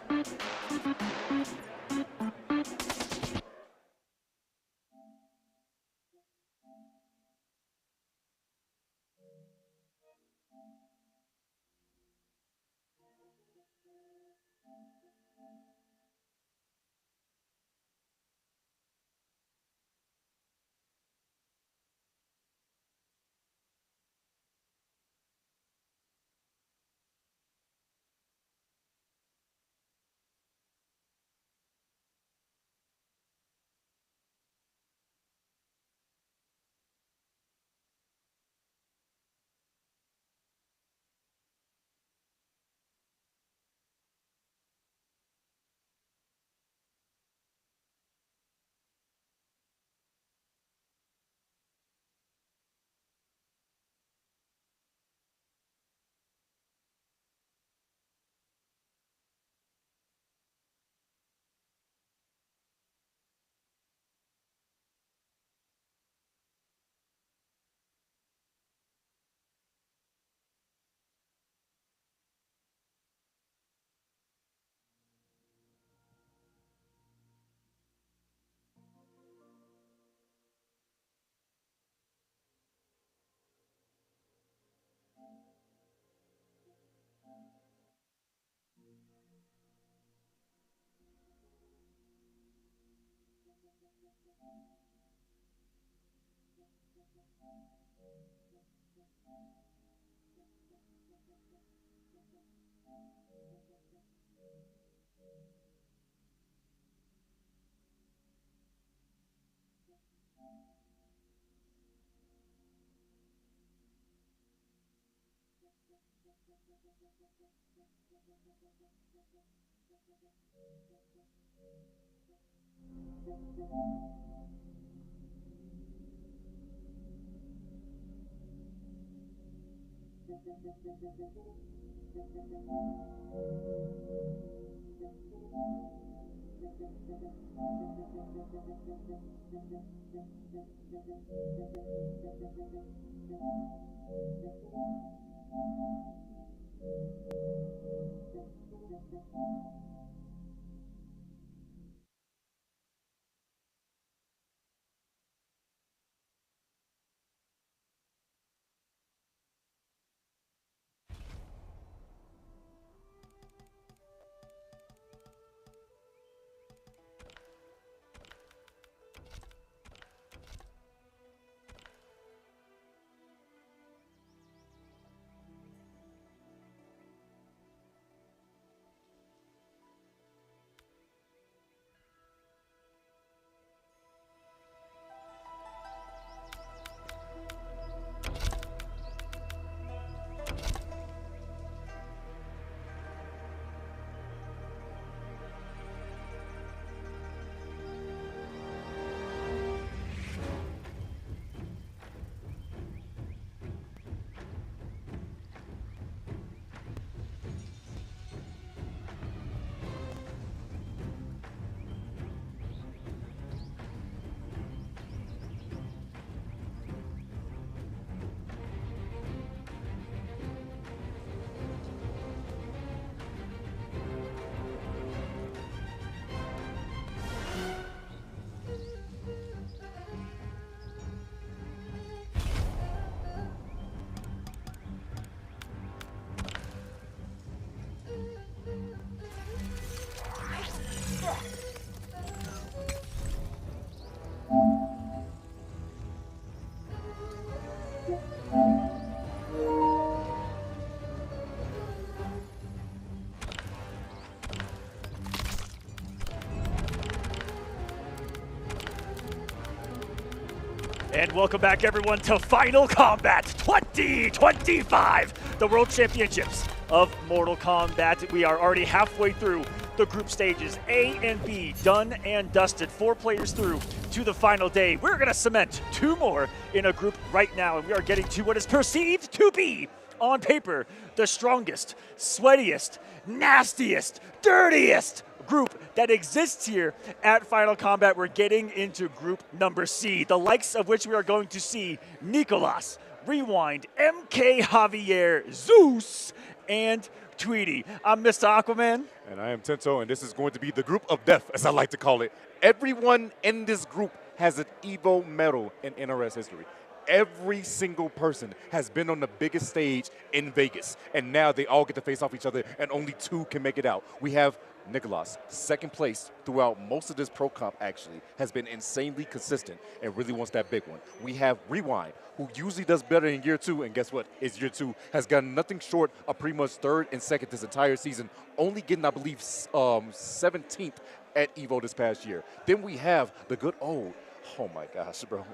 And welcome back, everyone, to Final Kombat 2025, the World Championships of Mortal Kombat. We are already halfway through the group stages, A and B, done and dusted. 4 players through to the final day. We're going to cement 2 more in a group right now, and we are getting to what is perceived to be, on paper, the strongest, sweatiest, nastiest, dirtiest group that exists here at Final Kombat. We're getting into group number C, the likes of which we are going to see Nicolas, Rewind, MK Javier, Zeus, and Tweety. I'm Mr. Aquaman. And I am Tento, and this is going to be the group of death, as I like to call it. Everyone in this group has an Evo medal in NRS history. Every single person has been on the biggest stage in Vegas, and now they all get to face off each other, and only 2 can make it out. We have Nicolas, second place throughout most of this Pro Comp, actually, has been insanely consistent and really wants that big one. We have Rewind, who usually does better in year 2, and guess what? It's year 2, has gotten nothing short of pretty much 3rd and 2nd this entire season, only getting, I believe, 17th at Evo this past year. Then we have the good old, oh my gosh, bro,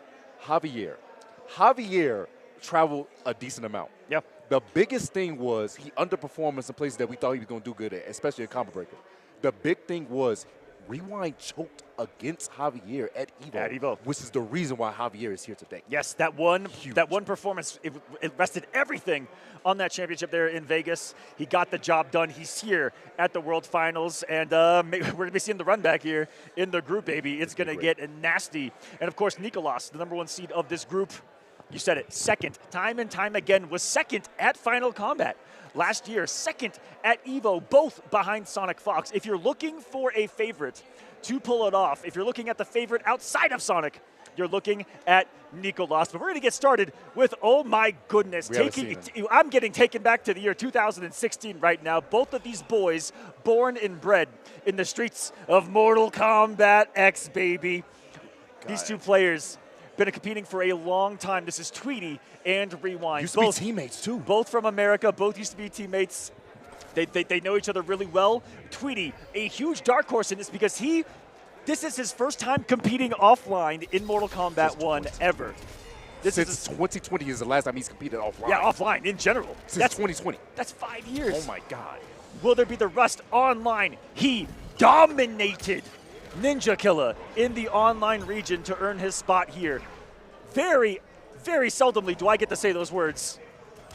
Javier. Javier traveled a decent amount. Yep. The biggest thing was he underperformed in some places that we thought he was going to do good at, especially a Combo Breaker. The big thing was Rewind choked against Javier at Evo, which is the reason why Javier is here today. Yes, that one performance, it rested everything on that championship there in Vegas. He got the job done. He's here at the World Finals, and we're going to be seeing the run back here in the group, baby. It's going to get nasty. And, of course, Nicolas, the #1 seed of this group, you said it, second, time and time again, was second at Final Kombat. Last year, second at Evo, both behind Sonic Fox. If you're looking for a favorite to pull it off, if you're looking at the favorite outside of Sonic, you're looking at Nicolas. But we're going to get started with, oh my goodness, I'm getting taken back to the year 2016 right now. Both of these boys born and bred in the streets of Mortal Kombat X, baby. These 2 players been competing for a long time. This is Tweety and Rewind. Used to be teammates, too. Both from America. Both used to be teammates. They know each other really well. Tweety, a huge dark horse in this because this is his first time competing offline in Mortal Kombat 1 ever. Since 2020 is the last time he's competed offline. Yeah, offline in general. Since 2020. That's 5 years. Oh, my God. Will there be the rust online? He dominated Ninja Killer in the online region to earn his spot here. Very, very seldomly do I get to say those words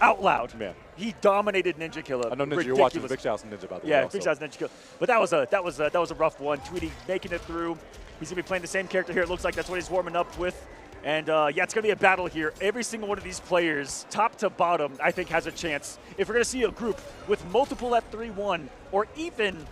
out loud. Man. He dominated Ninja Killer. I know Ninja, you're watching Big Shouts Ninja about that. Yeah, Big Shouts Ninja Killer. But that was a rough one. Tweety making it through. He's gonna be playing the same character here. It looks like that's what he's warming up with. And yeah, it's going to be a battle here. Every single one of these players, top to bottom, I think has a chance. If we're going to see a group with multiple F3-1 or even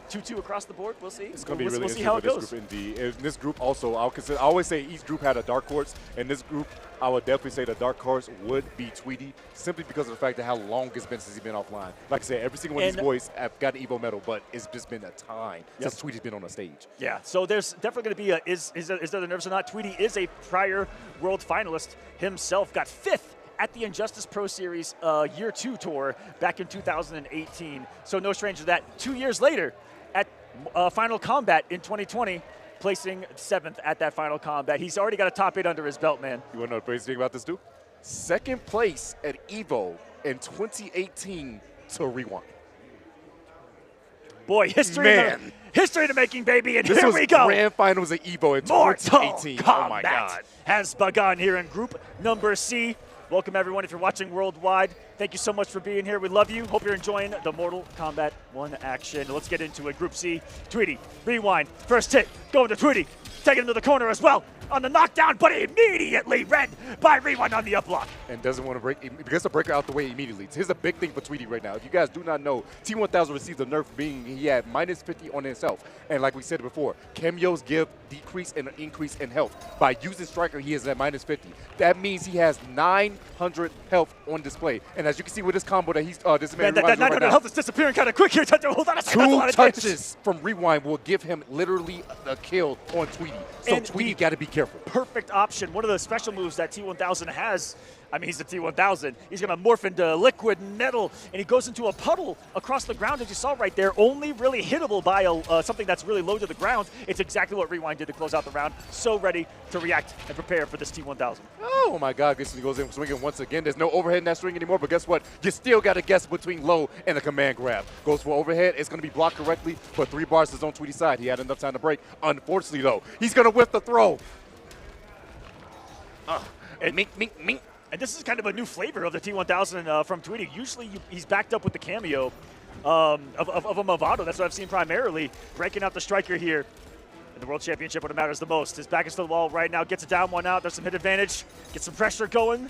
2-2 across the board, we'll see. It's going to be really we'll see interesting how it for goes. this group indeed. In this group also, I always say each group had a dark horse. In this group, I would definitely say the dark horse would be Tweety, simply because of the fact that how long it's been since he's been offline. Like I said, every single one of these boys have got an Evo medal, but it's just been a time since Tweety's been on the stage. Yeah, so there's definitely going to be a, is there the nerves or not? Tweety is a prior world finalist himself, got 5th at the Injustice Pro Series Year 2 tour back in 2018. So no stranger to that. 2 years later, at Final Kombat in 2020, placing 7th at that Final Kombat. He's already got a top 8 under his belt, man. You want to know the crazy thing about this dude? 2nd place at Evo in 2018 to Rewind. Boy, history in the making, baby, and this here was we go. Grand Finals at Evo in 2018. Oh my God. Has begun here in group number C. Welcome, everyone, if you're watching worldwide. Thank you so much for being here. We love you. Hope you're enjoying the Mortal Kombat 1 action. Let's get into it. Group C, Tweety, Rewind, first hit, going to Tweety. Taking him to the corner as well on the knockdown, but immediately read by Rewind on the up block. And doesn't want to break, gets a breaker out the way immediately. Here's a big thing for Tweety right now. If you guys do not know, T1000 received a nerf being he had -50 on himself. And like we said before, cameos give decrease and increase in health. By using Striker, he is at -50. That means he has 900 health on display. And as you can see with this combo that he's this man that 900 health is disappearing kind of quick here. Hold on a second. 2 touches from Rewind will give him literally a kill on Tweety. So and Tweety got to be careful. Perfect option. One of the special moves that T1000 has, I mean, he's the T1000. He's going to morph into liquid metal, and he goes into a puddle across the ground, as you saw right there, only really hittable by something that's really low to the ground. It's exactly what Rewind did to close out the round. So ready to react and prepare for this T1000. Oh, my God. This goes in swinging once again. There's no overhead in that string anymore, but guess what? You still got to guess between low and the command grab. Goes for overhead. It's going to be blocked correctly, but 3 bars is on Tweety's side. He had enough time to break. Unfortunately, though, he's going to whiff the throw. And mink. And this is kind of a new flavor of the T1000 from Tweety. Usually he's backed up with the cameo of a Movado. That's what I've seen primarily. Breaking out the Striker here in the World Championship when it matters the most. His back is to the wall right now. Gets it down, one out. There's some hit advantage. Gets some pressure going.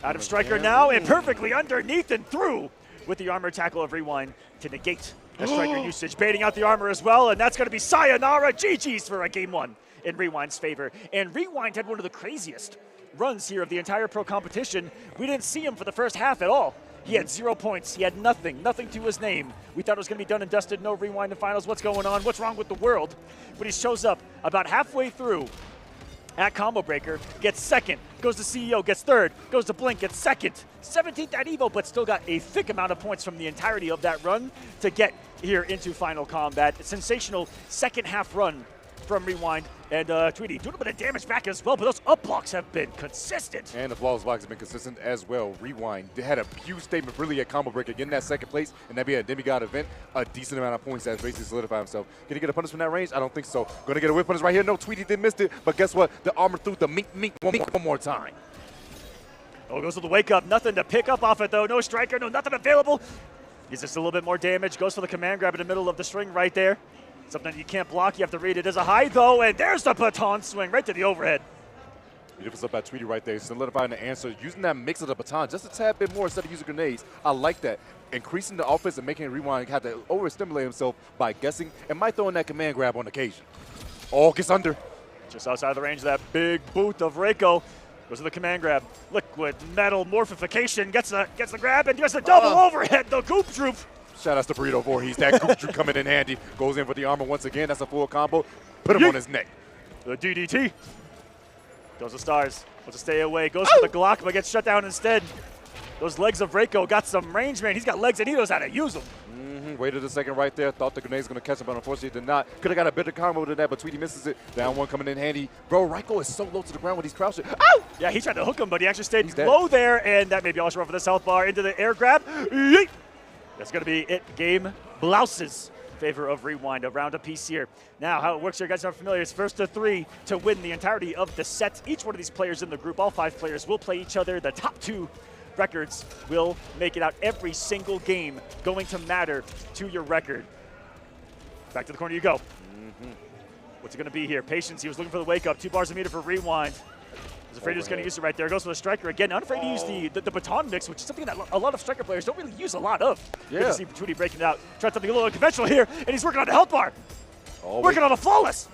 Out of Striker now, and perfectly underneath and through with the armor tackle of Rewind to negate the Striker usage. Baiting out the armor as well, and that's going to be sayonara. GG's for a game 1 in Rewind's favor. And Rewind had one of the craziest runs here of the entire pro competition. We didn't see him for the first half at all. He had 0 points. He had nothing to his name. We thought it was going to be done and dusted. No Rewind in finals. What's going on? What's wrong with the world? But he shows up about halfway through at Combo Breaker, gets 2nd, goes to CEO, gets 3rd, goes to Blink, gets 2nd, 17th at Evo, but still got a thick amount of points from the entirety of that run to get here into Final Kombat. A sensational second half run from Rewind, and Tweety doing a bit of damage back as well, but those up blocks have been consistent. And the flawless blocks have been consistent as well. Rewind, they had a huge statement really at Combo Breaker, getting that 2nd place, and that being a demigod event, a decent amount of points that basically solidify himself. Can he get a punish from that range? I don't think so. Going to get a whip punish right here. No, Tweety did missed it, but guess what? The armor through the mink one more time. Oh, goes to the wake up. Nothing to pick up off it, though. No Striker, no nothing available. He's just a little bit more damage. Goes for the command grab in the middle of the string right there. Something you can't block, you have to read it as a high, though, and there's the baton swing right to the overhead. Beautiful stuff by Tweety right there, solidifying the answer, using that mix of the baton just a tad bit more instead of using grenades. I like that. Increasing the offense and making Rewind have to overstimulate himself by guessing and might throw in that command grab on occasion. Oh, gets under. Just outside of the range of that big boot of Reiko. Goes to the command grab. Liquid metal morphification, gets the grab, and gets the double overhead, the Goop Droop. Shout out to Burrito Voorhees. That Goop Droop coming in handy. Goes in for the armor once again. That's a full combo. Put him on his neck. The DDT. Goes to Stars. Wants to stay away. Goes for the Glock, but gets shut down instead. Those legs of Reiko got some range, man. He's got legs and he knows how to use them. Waited a second right there. Thought the grenade was going to catch him, but unfortunately did not. Could have got a better combo than that, but Tweety misses it. Down one coming in handy. Bro, Reiko is so low to the ground when he's crouching. Ow! Yeah, he tried to hook him, but he actually stayed low there, and that may be all run for the south bar into the air grab. Yeet! That's going to be it. Game Blouses. Favor of Rewind, a round apiece here. Now, how it works here, guys are familiar. It's first to 3 to win the entirety of the set. Each one of these players in the group, all 5 players, will play each other. The top 2 records will make it out. Every single game going to matter to your record. Back to the corner you go. What's it going to be here? Patience. He was looking for the wake up. 2 bars a meter for rewind. Was afraid he was going to use it right there. Goes for the striker again. Unafraid to use the baton mix, which is something that a lot of striker players don't really use a lot of. Yeah. Good to see Tweety breaking it out. Tried something a little unconventional here, and he's working on the health bar. Oh, working on a flawless.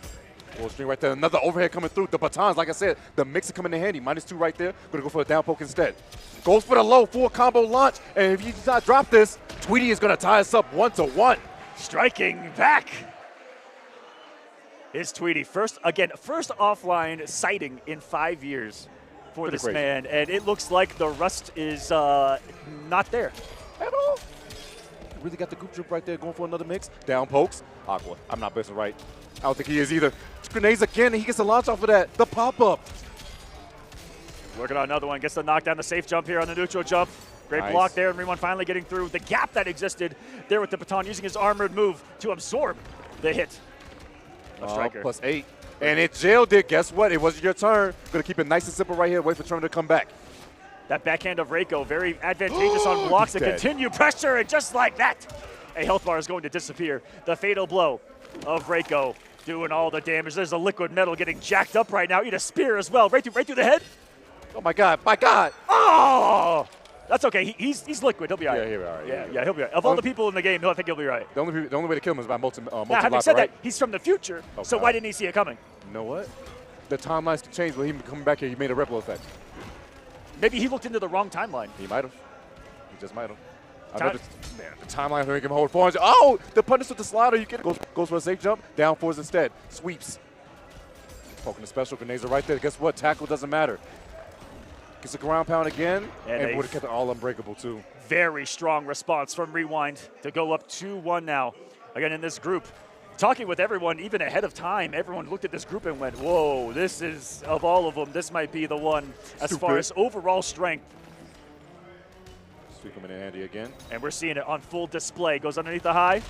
Full string right there. Another overhead coming through. The batons, like I said, the mix is coming in handy. -2 right there. Going to go for a down poke instead. Goes for the low, full combo launch. And if he does not drop this, Tweety is going to tie us up 1-1. Striking back is Tweety. First offline sighting in 5 years for this man. And it looks like the rust is not there at all. Really got the goop droop right there going for another mix. Down pokes. Aqua. I'm not guessing right. I don't think he is either. Grenades again, and he gets a launch off of that. The pop-up. Working on another one. Gets the knockdown, the safe jump here on the neutral jump. Great block there, and Rewind finally getting through the gap that existed there with the baton, using his armored move to absorb the hit of Striker. +8. And it jailed it. Guess what? It wasn't your turn. Going to keep it nice and simple right here. Wait for Trevor to come back. That backhand of Reiko, very advantageous on blocks and continue pressure, and just like that, a health bar is going to disappear. The fatal blow of Reiko doing all the damage. There's a liquid metal getting jacked up right now. Eat a spear as well, right through the head. Oh my God, my God. Oh! That's okay. He's liquid. He'll be all right. Yeah, he'll be all right. Yeah, he'll be all right. Of all the people in the game, I think he'll be right. The only way to kill him is by multi Now, having said that, he's from the future, so why didn't he see it coming? You know what? The timelines can change. When he coming back here, he made a ripple effect. Maybe he looked into the wrong timeline. He might have. He just might have. The timeline make him hold 400. Oh, the punish with the slider. You get it. Goes for a safe jump. Down 4s instead. Sweeps. Poking the special. Grenades are right there. Guess what? Tackle doesn't matter. Gets a ground pound again. And would have kept it all unbreakable, too. Very strong response from Rewind to go up 2-1 now. Again, in this group. Talking with everyone, even ahead of time, everyone looked at this group and went, whoa, this is, of all of them, this might be the one as far as overall strength. Sweep coming in handy again. And we're seeing it on full display. Goes underneath the high,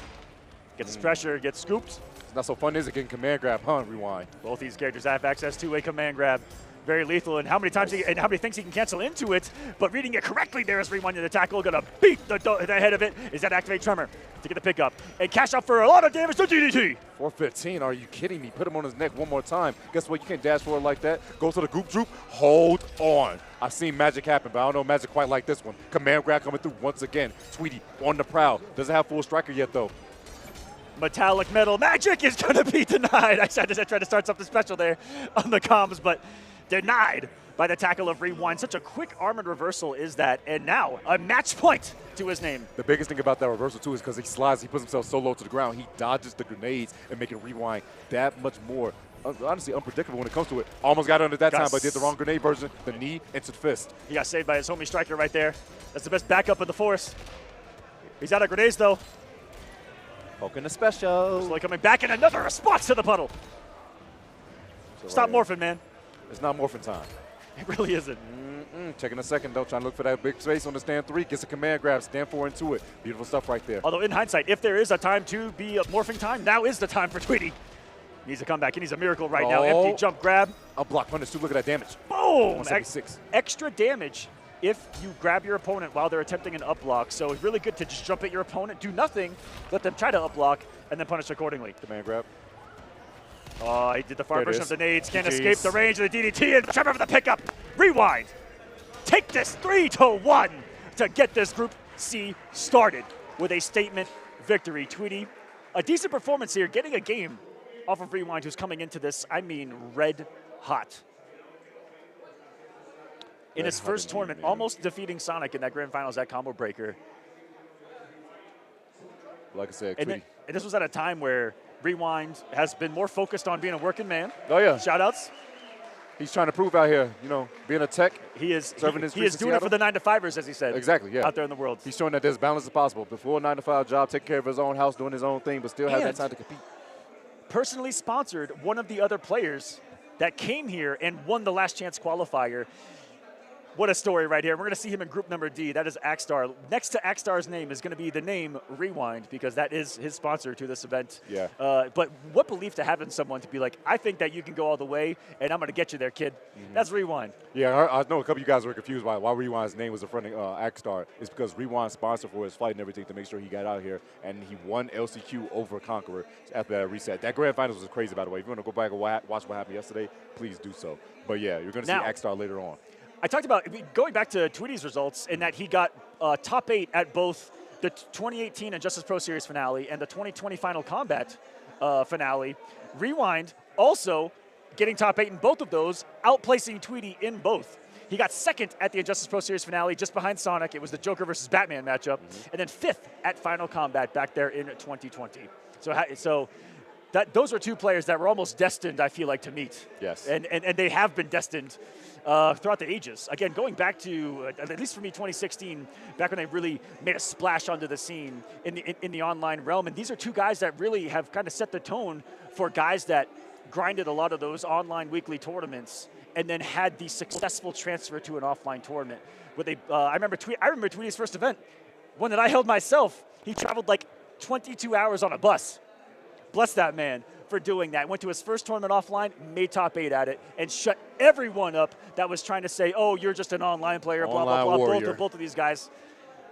gets pressure, gets scooped. It's not so fun, is it, getting command grab, huh, Rewind? Both these characters have access to a command grab. Very lethal, and how many times and how many things he can cancel into it, but reading it correctly there is Rewind in the tackle, gonna beat the head of it. Is that activate Tremor to get the pickup and cash out for a lot of damage to DDT. 415, are you kidding me? Put him on his neck one more time. Guess what, you can't dash forward like that. Goes to the group droop, hold on. I've seen magic happen, but I don't know magic quite like this one. Command grab coming through once again. Tweety on the prowl, doesn't have full striker yet though. Metallic metal magic is gonna be denied. I tried to start something special there on the comms, but denied by the tackle of Rewind. Such a quick armored reversal is that, and now a match point to his name. The biggest thing about that reversal too is because he slides, he puts himself so low to the ground, he dodges the grenades and making Rewind that much more, honestly, unpredictable when it comes to it. Almost got it under that time, but did the wrong grenade version, the knee into the fist. He got saved by his homie Striker right there. That's the best backup in the force. He's out of grenades though. Poking the special. Slowly coming back in another response to the puddle. Stop morphing, man. It's not morphing time. It really isn't. Checking a second, though, trying to look for that big space on the stand 3. Gets a command grab, stand 4 into it. Beautiful stuff right there. Although, in hindsight, if there is a time to be a morphing time, now is the time for Tweety. Needs a comeback. He needs a miracle right now. Empty jump grab. A block punish, too. Look at that damage. Boom! 176. Extra damage if you grab your opponent while they're attempting an up block. So it's really good to just jump at your opponent, do nothing, let them try to up block, and then punish accordingly. Command grab. Oh, he did the far version of the nades. Can't escape the range of the DDT, and Trevor for the pickup. Rewind. Take this 3-1 to get this Group C started with a statement victory. Tweety, a decent performance here, getting a game off of Rewind, who's coming into this, I mean, red hot. In his first tournament, almost defeating Sonic in that grand finals, that combo breaker. Like I said, and this was at a time where Rewind has been more focused on being a working man. Oh, yeah. Shout-outs. He's trying to prove out here, you know, being a tech. He is doing it for the 9-to-5ers, as he said. Exactly, yeah. Out there in the world. He's showing that there's balance as possible. Before a 9-to-5 job, taking care of his own house, doing his own thing, but still have that time to compete. Personally sponsored one of the other players that came here and won the last chance qualifier. What a story right here. We're going to see him in group number D. That is Axstar. Next to Axstar's name is going to be the name Rewind, because that is his sponsor to this event. Yeah. But what belief to have in someone to be like, I think that you can go all the way, and I'm going to get you there, kid. That's Rewind. Yeah, I know a couple of you guys were confused why Rewind's name was in front of Axstar. It's because Rewind's sponsor for his flight and everything to make sure he got out here, and he won LCQ over Conqueror after that reset. That grand finals was crazy, by the way. If you want to go back and watch what happened yesterday, please do so. But yeah, you're going to see Axstar later on. I talked about going back to Tweety's results in that he got top 8 at both the 2018 Injustice Pro Series finale and the 2020 Final Kombat finale. Rewind also getting top 8 in both of those, outplacing Tweety in both. He got 2nd at the Injustice Pro Series finale, just behind Sonic. It was the Joker versus Batman matchup. And then 5th at Final Kombat back there in 2020. So those are 2 players that were almost destined, I feel like, to meet. Yes. And they have been destined throughout the ages. Again, going back to, at least for me, 2016, back when they really made a splash onto the scene in the online realm. And these are 2 guys that really have kind of set the tone for guys that grinded a lot of those online weekly tournaments and then had the successful transfer to an offline tournament. Where they, I remember Tweety's first event, one that I held myself. He traveled like 22 hours on a bus. Bless that man for doing that. Went to his first tournament offline, made top 8 at it, and shut everyone up that was trying to say, oh, you're just an online player, blah, blah, blah. Both of these guys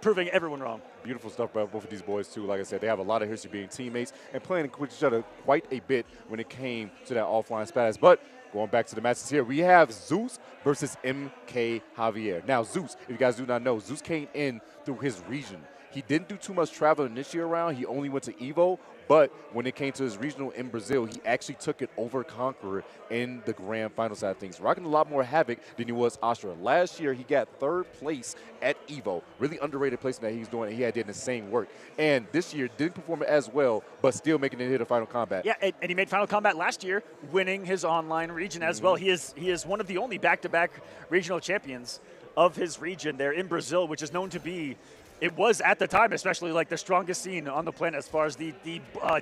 proving everyone wrong. Beautiful stuff by both of these boys, too. Like I said, they have a lot of history being teammates and playing with each other quite a bit when it came to that offline status. But going back to the matches here, we have Zeus versus MK Javier. Now, Zeus, if you guys do not know, Zeus came in through his region. He didn't do too much traveling this year around. He only went to EVO. But when it came to his regional in Brazil, he actually took it over Conqueror in the grand final side of things, rocking a lot more havoc than he was Astra. Last year, he got 3rd place at EVO. Really underrated placement that he was doing. He had did insane work. And this year, didn't perform as well, but still making it hit a Final Kombat. Yeah, and he made Final Kombat last year, winning his online region as well. He is one of the only back-to-back regional champions of his region there in Brazil, which is known to be, it was at the time especially, like the strongest scene on the planet as far as the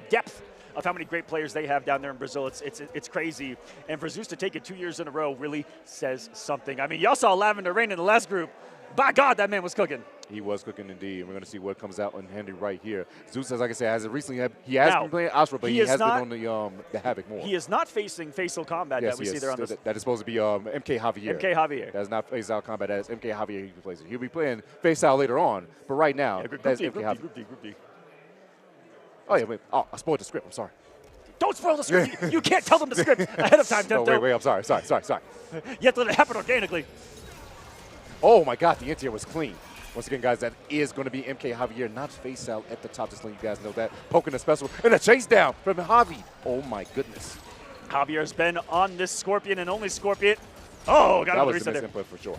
depth of how many great players they have down there in Brazil. It's crazy. And for Zeus to take it 2 years in a row really says something. I mean, y'all saw Lavender reign in the last group. By God, that man was cooking. He was cooking indeed, and we're going to see what comes out on handy right here. Zeus, as like I said, has recently he has been playing Astra, but he has been on the Havoc more. He is not facing Facial Combat that we see there on this. That is supposed to be MK Javier. MK Javier. That is not Face Out Combat. That is MK Javier he plays. He'll be playing Face Out later on, but right now, that's MK Javier. Group D. Oh, yeah, wait. Oh, I spoiled the script. I'm sorry. Don't spoil the script. You can't tell them the script ahead of time, Demto. Oh, wait, I'm sorry. You have to let it happen organically. Oh, my God, the interior was clean. Once again, guys, that is going to be MK Javier, not Face Out at the top. Just letting you guys know that. Poking the special and a chase down from Javi. Oh, my goodness. Javier's been on this Scorpion and only Scorpion. Oh, got him the reset there. Input for sure.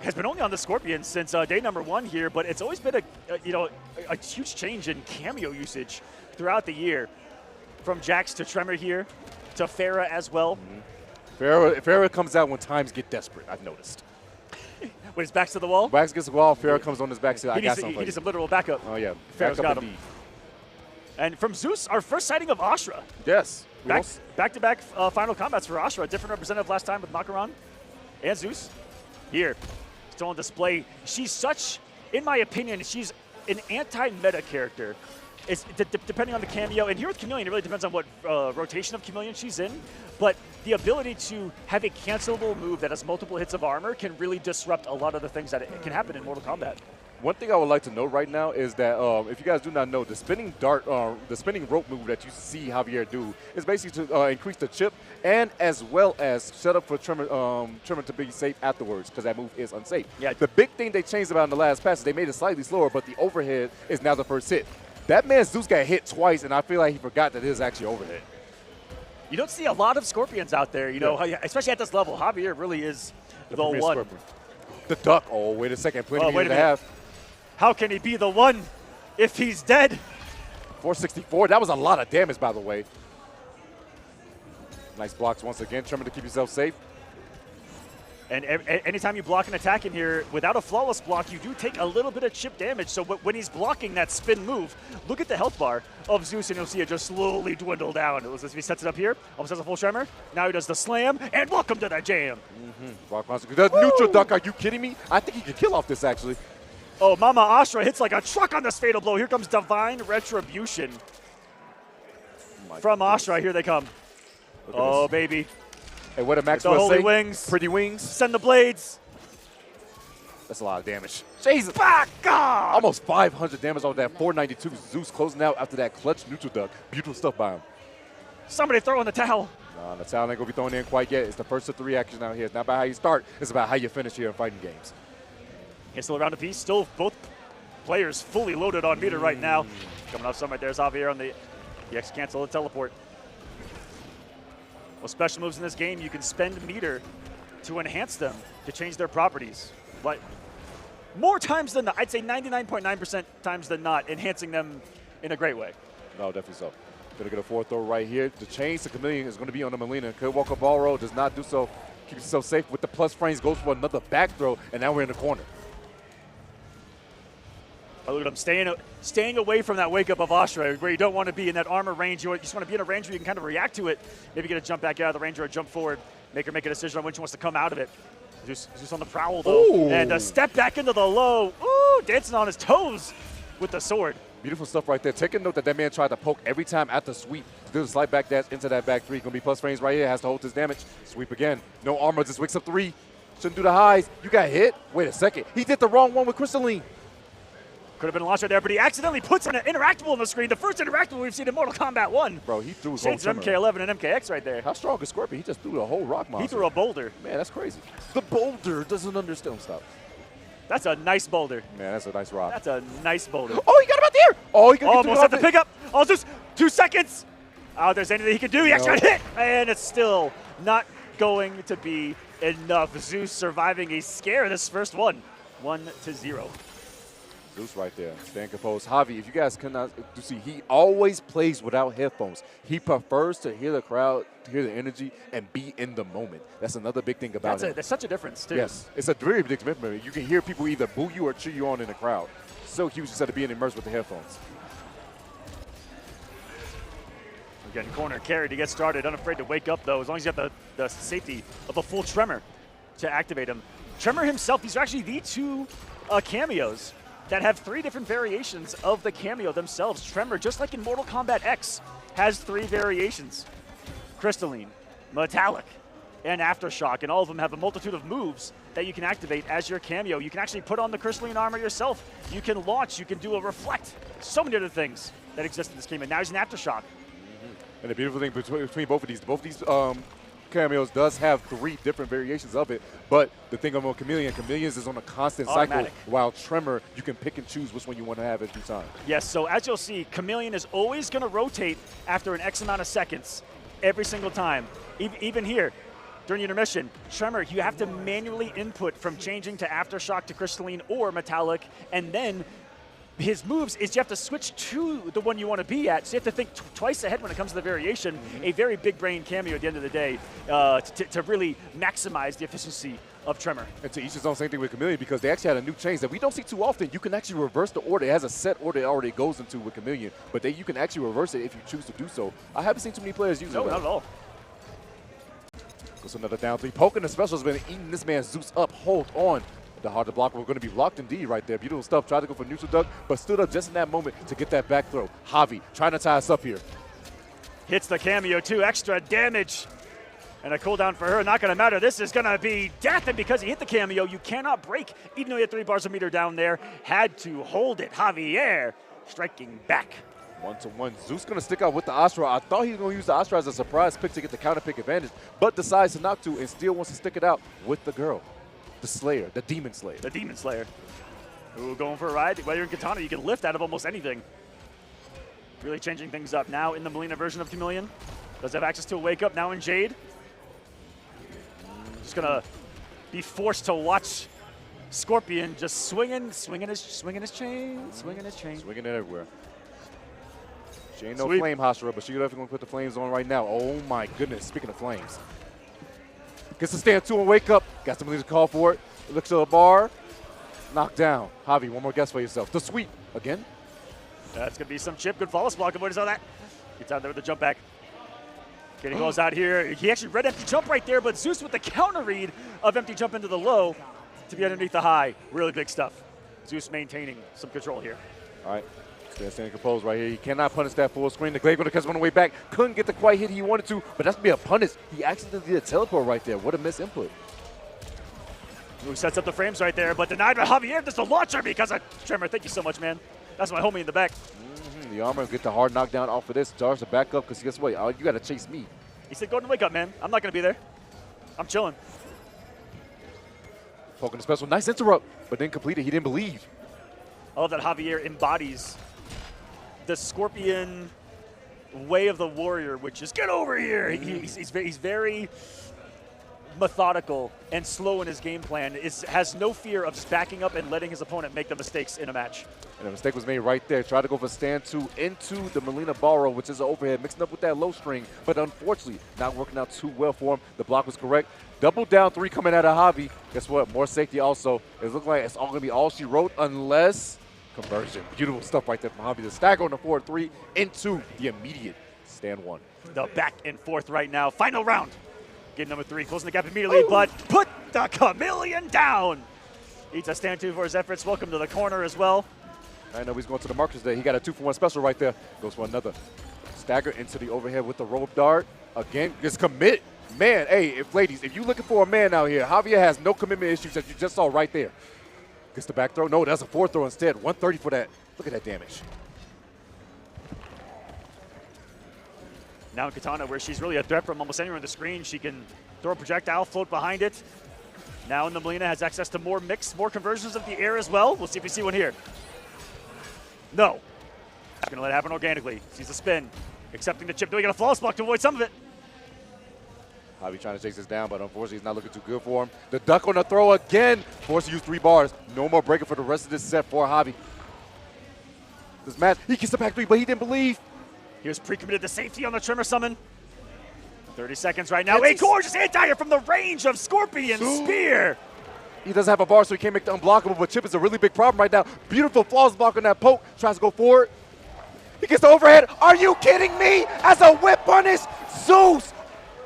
Has been only on the Scorpion since day number 1 here, but it's always been a huge change in cameo usage throughout the year. From Jax to Tremor here, to Farah as well. Farah comes out when times get desperate, I've noticed. When his back's to the wall? Back's against the wall, Farah comes on his back. He needs some literal backup. Oh, yeah. Farah's got him. And from Zeus, our first sighting of Astra. Yes. Back-to-back Final Kombats for Astra. Different representative last time with Makaran and Zeus. Here, still on display. She's such, in my opinion, she's an anti-meta character. It's depending on the cameo, and here with Chameleon, it really depends on what rotation of Chameleon she's in, but the ability to have a cancelable move that has multiple hits of armor can really disrupt a lot of the things that can happen in Mortal Kombat. One thing I would like to note right now is that if you guys do not know, the spinning rope move that you see Javier do is basically to increase the chip and as well as set up for Tremor to be safe afterwards, because that move is unsafe. Yeah. The big thing they changed about in the last patch is they made it slightly slower, but the overhead is now the first hit. That man Zeus got hit twice, and I feel like he forgot that it is actually overhead. You don't see a lot of Scorpions out there, you know, especially at this level. Javier really is the one. Scorpion. The duck. Oh, wait a second. Plenty wait a minute. Half. How can he be the one if he's dead? 464. That was a lot of damage, by the way. Nice blocks once again. Tremor to keep yourself safe. And anytime you block an attack in here, without a flawless block, you do take a little bit of chip damage. So when he's blocking that spin move, look at the health bar of Zeus, and you'll see it just slowly dwindle down. If he sets it up here, almost has a full tremor. Now he does the slam, and welcome to the jam. Rock monster. That neutral duck, are you kidding me? I think he could kill off this, actually. Oh, Mama Astra hits like a truck on this fatal blow. Here comes Divine Retribution. From Astra, here they come. Oh, baby. Hey, what did Max the holy say? Wings. Pretty wings. Send the blades. That's a lot of damage. Jesus. Back off! Almost 500 damage off that 492. Zeus closing out after that clutch neutral duck. Beautiful stuff by him. Somebody throw in the towel. Nah, the towel ain't going to be thrown in quite yet. It's the first of 3 actions out here. It's not about how you start. It's about how you finish here in fighting games. Okay, still around a piece. Still both players fully loaded on meter right now. Coming off some right there. Xavier on the EX cancel the teleport. Well, special moves in this game, you can spend meter to enhance them, to change their properties. But more times than not, I'd say 99.9% times than not, enhancing them in a great way. No, definitely so. Gonna get a 4th throw right here. The change to Chameleon is going to be on the Melina. Could walk a ball roll, does not do so. Keeps himself safe with the plus frames, goes for another back throw, and now we're in the corner. Oh, look at him staying away from that wake up of Astra, where you don't want to be in that armor range. You just want to be in a range where you can kind of react to it. Maybe get a jump back out of the range or a jump forward. Make a decision on when she wants to come out of it. Just on the prowl though. Ooh. And a step back into the low. Ooh, dancing on his toes with the sword. Beautiful stuff right there. Take a note that man tried to poke every time at the sweep. Do the slight back dash into that back 3. Going to be plus frames right here. Has to hold his damage. Sweep again. No armor. Just wakes up 3. Shouldn't do the highs. You got hit. Wait a second. He did the wrong one with Crystalline. Could have been launched right there, but he accidentally puts an interactable on the screen. The first interactable we've seen in Mortal Kombat 1. Bro, he threw his whole Shades of MK11 and MKX right there. How strong is Scorpion? He just threw the whole rock monster. He threw a boulder. Man, that's crazy. The boulder doesn't understand. Stop. That's a nice boulder. Man, that's a nice rock. That's a nice boulder. Oh, he got him out there. Oh, he got almost at the pickup. Oh, just 2 seconds. Oh, there's anything he can do. He extra hit, and it's still not going to be enough. Zeus surviving a scare this first one. 1-0. Zeus right there, staying composed. Javi, if you guys cannot see, he always plays without headphones. He prefers to hear the crowd, to hear the energy, and be in the moment. That's another big thing about him. That's such a difference, too. Yes, it's a very big difference. You can hear people either boo you or cheer you on in the crowd. So huge instead of being immersed with the headphones. Again, corner carry to get started. Unafraid to wake up, though, as long as you have the safety of a full Tremor to activate him. Tremor himself, these are actually the 2 cameos that have 3 different variations of the cameo themselves. Tremor, just like in Mortal Kombat X, has 3 variations. Crystalline, Metallic, and Aftershock, and all of them have a multitude of moves that you can activate as your cameo. You can actually put on the crystalline armor yourself. You can launch, you can do a reflect. So many other things that exist in this game, and now he's an Aftershock. And the beautiful thing between both of these cameos does have 3 different variations of it, but the thing about Chameleons is on a constant cycle, while Tremor, you can pick and choose which one you want to have every time. Yes, so as you'll see, Chameleon is always going to rotate after an X amount of seconds every single time. Even here, during intermission, Tremor, you have to manually input from changing to Aftershock to Crystalline or Metallic, and then his moves is you have to switch to the one you want to be at, so you have to think twice ahead when it comes to the variation. A very big brain cameo at the end of the day to really maximize the efficiency of Tremor. And to each his own, same thing with Chameleon, because they actually had a new change that we don't see too often. You can actually reverse the order. It has a set order it already goes into with Chameleon, but you can actually reverse it if you choose to do so. I haven't seen too many players use it. No, not at all. Goes another down 3. Poking the special has been eating this man Zeus up. Hold on. The hard to block. We're going to be blocked indeed right there. Beautiful stuff. Tried to go for neutral duck, but stood up just in that moment to get that back throw. Javi trying to tie us up here. Hits the cameo too. Extra damage. And a cooldown for her. Not going to matter. This is going to be death. And because he hit the cameo, you cannot break. Even though he had 3 bars of meter down there, had to hold it. Javier striking back. 1-to-1. Zeus going to stick out with the Astra. I thought he was going to use the Astra as a surprise pick to get the counter pick advantage, but decides to not to and still wants to stick it out with the girl. The Slayer, the Demon Slayer. The Demon Slayer. Ooh, going for a ride. While you're in Katana, you can lift out of almost anything. Really changing things up now in the Melina version of Chameleon. Does have access to a wake up now in Jade. Just gonna be forced to watch Scorpion just swinging his chain. Swinging it everywhere. She ain't no flame hostler, but she definitely gonna put the flames on right now. Oh my goodness, speaking of flames. Gets the stand 2 and wake up. Got somebody to call for it. Looks to the bar. Knocked down. Javi, one more guess for yourself. The sweep again. That's going to be some chip. Good follow block. Avoidance on that. Gets out there with the jump back. Getting goes out here. He actually read empty jump right there, but Zeus with the counter read of empty jump into the low to be underneath the high. Really big stuff. Zeus maintaining some control here. All right. Standing composed right here. He cannot punish that full screen. The Glaive going to catch him on the way back. Couldn't get the quite hit he wanted to, but that's going to be a punish. He accidentally did a teleport right there. What a miss input. Who sets up the frames right there, but denied by Javier. Just a launcher because of Tremor. Thank you so much, man. That's my homie in the back. The armor get the hard knockdown off of this. Charge the back up because guess what? You got to chase me. He said, go ahead and wake up, man. I'm not going to be there. I'm chilling. Poking the special. Nice interrupt, but then completed. He didn't believe. I love that Javier embodies the Scorpion way of the warrior, which is get over here. He's very methodical and slow in his game plan. Has no fear of just backing up and letting his opponent make the mistakes in a match. And a mistake was made right there. Tried to go for stand 2 into the Melina Borrow, which is an overhead, mixing up with that low string, but unfortunately not working out too well for him. The block was correct. Double down 3 coming out of Javi. Guess what? More safety also. It looks like it's all going to be all she wrote unless conversion. Beautiful stuff right there from Javi. The stagger on the forward 3 into the immediate stand 1. The back and forth right now. Final round. Game number 3, closing the gap immediately, but put the Chameleon down. Eats a stand 2 for his efforts. Welcome to the corner as well. I know he's going to the markers there. He got a 2-for-1 special right there. Goes for another. Stagger into the overhead with the rope dart. Again, just commit. Man, hey, ladies, if you're looking for a man out here, Javier has no commitment issues that you just saw right there. Gets the back throw. No, that's a 4th throw instead. 130 for that. Look at that damage. Now in Katana, where she's really a threat from almost anywhere on the screen, she can throw a projectile, float behind it. Now in the Melina has access to more mix, more conversions of the air as well. We'll see if we see one here. No. She's going to let it happen organically. Sees the spin. Accepting the chip, doing a flawless block to avoid some of it. Javi trying to chase this down, but unfortunately it's not looking too good for him. The duck on the throw again. Forced to use 3 bars. No more breaking for the rest of this set for Javi. This match, he gets the back 3, but he didn't believe. He was pre-committed to safety on the Tremor summon. 30 seconds right now. A gorgeous anti-air from the range of Scorpion Spear. He doesn't have a bar, so he can't make the unblockable, but Chip is a really big problem right now. Beautiful flawless block on that poke. Tries to go forward. He gets the overhead. Are you kidding me? As a whip punish, Zeus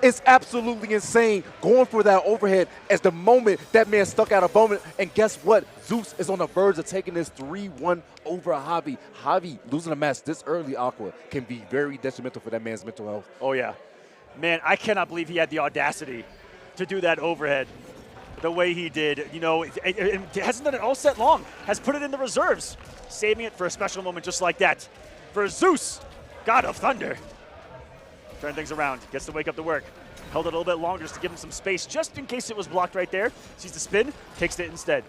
is absolutely insane. Going for that overhead as the moment that man stuck out a moment. And guess what? Zeus is on the verge of taking this 3-1 over Javi. Javi losing a match this early, Aqua, can be very detrimental for that man's mental health. Oh, yeah. Man, I cannot believe he had the audacity to do that overhead the way he did. You know, it hasn't done it all set long. Has put it in the reserves, saving it for a special moment just like that. For Zeus, God of Thunder. Turn things around, gets to wake up to work. Held it a little bit longer just to give him some space, just in case it was blocked right there. Sees the spin, takes it instead.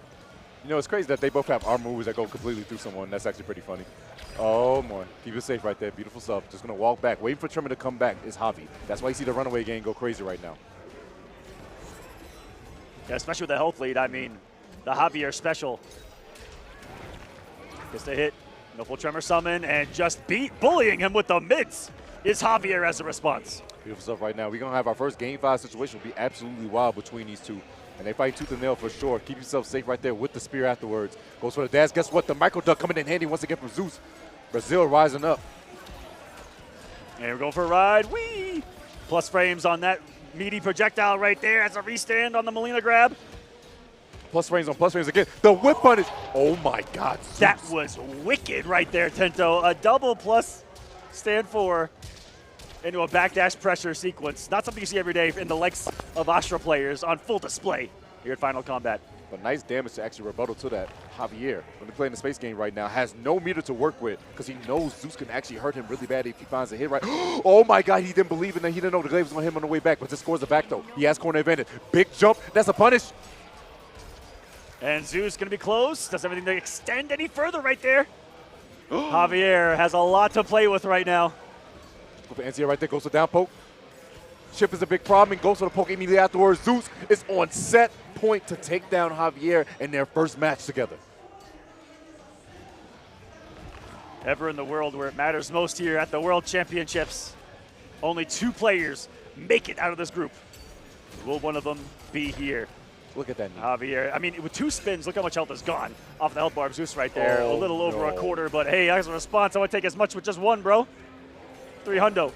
You know, it's crazy that they both have arm moves that go completely through someone. That's actually pretty funny. Oh, my. Keep it safe right there. Beautiful stuff. Just going to walk back. Waiting for Tremor to come back is Javi. That's why you see the runaway game go crazy right now. Yeah, especially with the health lead. I mean, the Javier special. Gets the hit. No full Tremor summon, and just bullying him with the mids is Javier as a response. Beautiful stuff right now. We're going to have our first Game 5 situation. Will be absolutely wild between these two. And they fight tooth and nail for sure. Keep yourself safe right there with the spear afterwards. Goes for the dash. Guess what? The micro duck coming in handy once again from Zeus. Brazil rising up. And we're going for a ride. Whee! Plus frames on that meaty projectile right there as a restand on the Melina grab. Plus frames on plus frames again. The whip punish. Oh my God. Zeus. That was wicked right there, Tento. A double plus stand 4 into a backdash pressure sequence. Not something you see every day in the likes of Astra players on full display here at Final Combat. But nice damage to actually rebuttal to that. Javier, when they play in the space game right now, has no meter to work with because he knows Zeus can actually hurt him really bad if he finds a hit right. Oh my God, he didn't believe in that. He didn't know the glaive was on him on the way back, but just scores the back though. He has corner advantage. Big jump. That's a punish. And Zeus going to be close. Does everything to extend any further right there. Javier has a lot to play with right now. Go for NCA right there. Goes to down poke. Chip is a big problem and goes for the poke immediately afterwards. Zeus is on set point to take down Javier in their first match together. Ever in the world where it matters most here at the World Championships. Only 2 players make it out of this group. Will one of them be here? Look at that knee. Javier. I mean, with 2 spins, look how much health is gone off the health bar of Zeus right there. Oh, a little over a no. quarter, but hey, as a response, I want to take as much with just 1, bro. 300.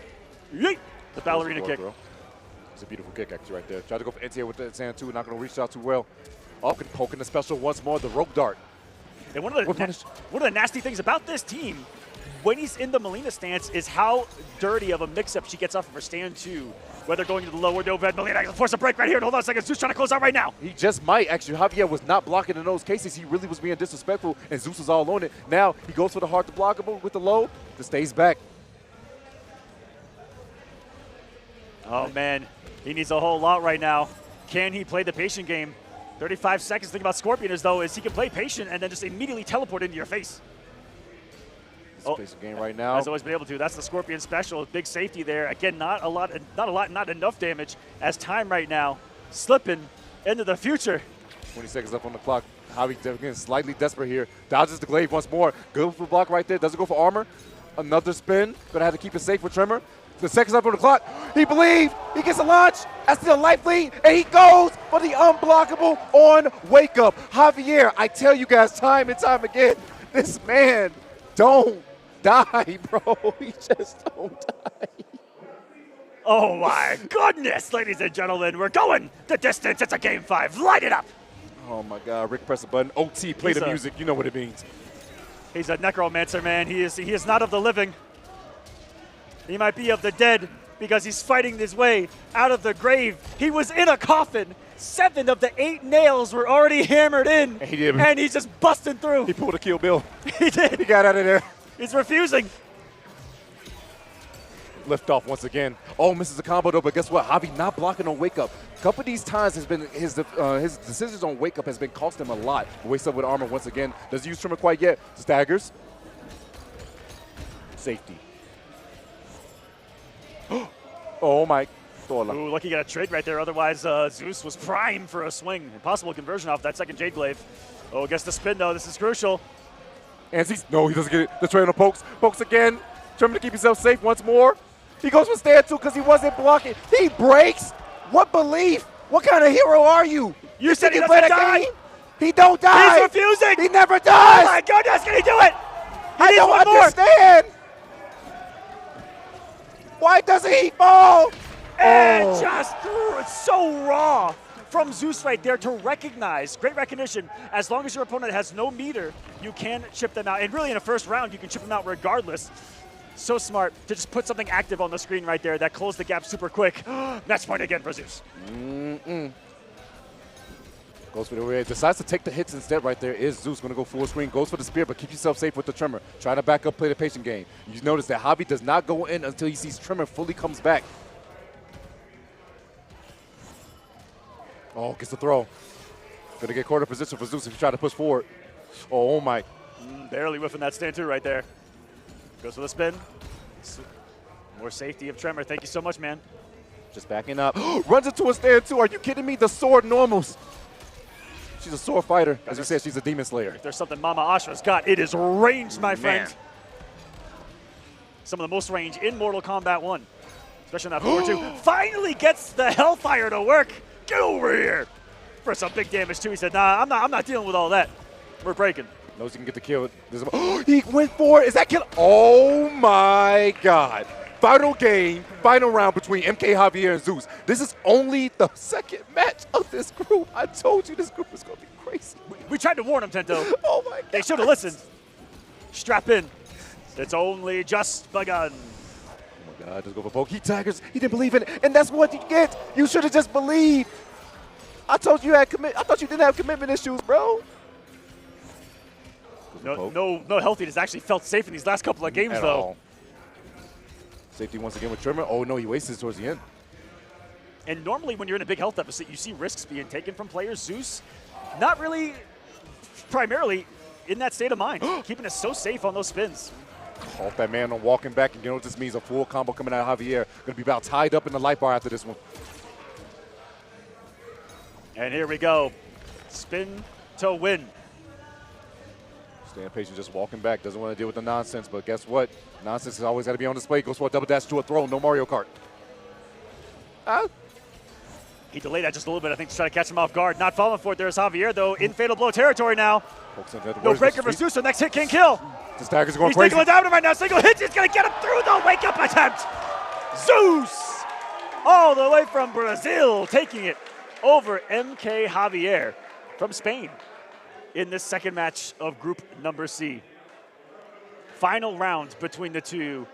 Yeet! The ballerina kick. Bro. It's a beautiful kick, actually, right there. Tried to go for NTA with the sand, too. Not going to reach out too well. Poking the special once more, the rope dart. And one of the nasty things about this team, when he's in the Melina stance, is how dirty of a mix-up she gets off of her stand 2. Whether going to the lower Novad, Melina can force a break right here. Hold on a second, Zeus trying to close out right now. He just might, actually. Javier was not blocking in those cases. He really was being disrespectful, and Zeus is all on it. Now, he goes for the hard to blockable with the low, just stays back. Oh, man. He needs a whole lot right now. Can he play the patient game? 35 seconds. The thing about Scorpion is, though, is he can play patient and then just immediately teleport into your face. Patient game right now. Has always been able to. That's the Scorpion special. Big safety there. Again, not enough damage as time right now slipping into the future. 20 seconds left on the clock. Javi again slightly desperate here. Dodges the glaive once more. Good for the block right there. Doesn't go for armor. Another spin. Gonna have to keep it safe with Tremor. The seconds left on the clock. He believed. He gets a launch. That's the life lead. And he goes for the unblockable on Wake Up. Javier, I tell you guys time and time again, this man don't die, bro. He just don't die. Oh my goodness, ladies and gentlemen. We're going the distance. It's a game 5. Light it up. Oh my God. Rick press a button. OT, play the music. You know what it means. He's a necromancer, man. He is not of the living. He might be of the dead because he's fighting his way out of the grave. He was in a coffin. 7 of the 8 nails were already hammered in. And he's just busting through. He pulled a Kill Bill. He did. He got out of there. He's refusing. Lift off once again. Oh, misses the combo though, but guess what? Javi not blocking on Wake Up. A couple of these times has been his decisions on Wake Up has been cost him a lot. Wakes up with armor once again. Doesn't use Tremor quite yet. Staggers. Safety. Oh my. Ooh, lucky got a trade right there. Otherwise, Zeus was prime for a swing. Impossible conversion off that second Jade Glaive. Oh, gets the spin though. This is crucial. And no, he doesn't get it. The trainer pokes. Pokes again. Trying to keep himself safe once more. He goes for stand 2 because he wasn't blocking. He breaks. What belief? What kind of hero are you? You said he doesn't die. He don't die. He's refusing. He never dies. Oh my goodness, can he do it? I don't understand. Why doesn't he fall? And just threw it so raw from Zeus right there to recognize. Great recognition. As long as your opponent has no meter, you can chip them out. And really in a first round, you can chip them out regardless. So smart to just put something active on the screen right there that closed the gap super quick. Match point again for Zeus. Goes for the rear. Decides to take the hits instead right there. Is Zeus going to go full screen. Goes for the spear, but keep yourself safe with the Tremor. Try to back up, play the patient game. You notice that Javi does not go in until he sees Tremor fully comes back. Oh, gets the throw. Going to get quarter position for Zeus if you try to push forward. Oh my. Barely whiffing that stand 2 right there. Goes for the spin. More safety of Tremor. Thank you so much, man. Just backing up. Runs into a stand 2. Are you kidding me? The sword normals. She's a sword fighter. As you said, she's a demon slayer. If there's something Mama Ashra's got, it is range, my friend. Some of the most range in Mortal Kombat 1. Especially in that forward 2. Finally gets the Hellfire to work. Get over here. For some big damage, too. He said, nah, I'm not dealing with all that. We're breaking. Knows he can get the kill. He went for it. Is that kill? Oh, my God. Final game, final round between MK Javier and Zeus. This is only the second match of this group. I told you this group is going to be crazy. We tried to warn them, Tento. Oh, my God. They should have listened. Strap in. It's only just begun. Oh, my God. Just go for poke. He taggers. He didn't believe in it. And that's what you get. You should have just believed. I told you had I thought you didn't have commitment issues, bro. No healthy has actually felt safe in these last couple of games, At though. all. Safety once again with Tremor. Oh, no, he wastes it towards the end. And normally when you're in a big health deficit, you see risks being taken from players. Zeus, not really primarily in that state of mind, keeping us so safe on those spins. Off that man on walking back, and you know what this means? A full combo coming out of Javier. Going to be about tied up in the light bar after this one. And here we go. Spin to win. Staying patient, just walking back. Doesn't want to deal with the nonsense, but guess what? Nonsense has always got to be on display. Goes for a double dash to a throw. No Mario Kart. He delayed that just a little bit, I think, to try to catch him off guard. Not falling for it. There's Javier, though, in fatal blow territory now. No breaker for Zeus, so next hit can kill. This stagger's going He's crazy. taking down right now. Single hit is going to get him through the wake-up attempt. Zeus, all the way from Brazil, taking it over MK Javier from Spain in this second match of group number C. Final round between the two,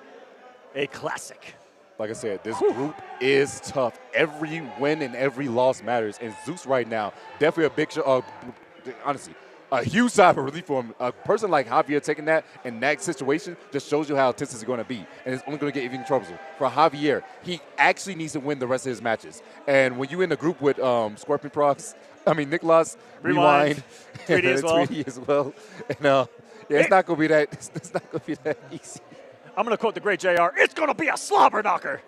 a classic. Like I said, this group is tough. Every win and every loss matters. And Zeus right now, definitely a big show. Honestly, a huge sigh of relief for him. A person like Javier taking that in that situation just shows you how intense it's going to be. And it's only going to get even troublesome. For Javier, he actually needs to win the rest of his matches. And when you're in the group with Scorpion Prox, Nicholas, Rewind, Tweety as well. Tweety as well. And yeah, it's not going to be that. It's not going to be that easy. I'm going to quote the great JR, it's going to be a slobber knocker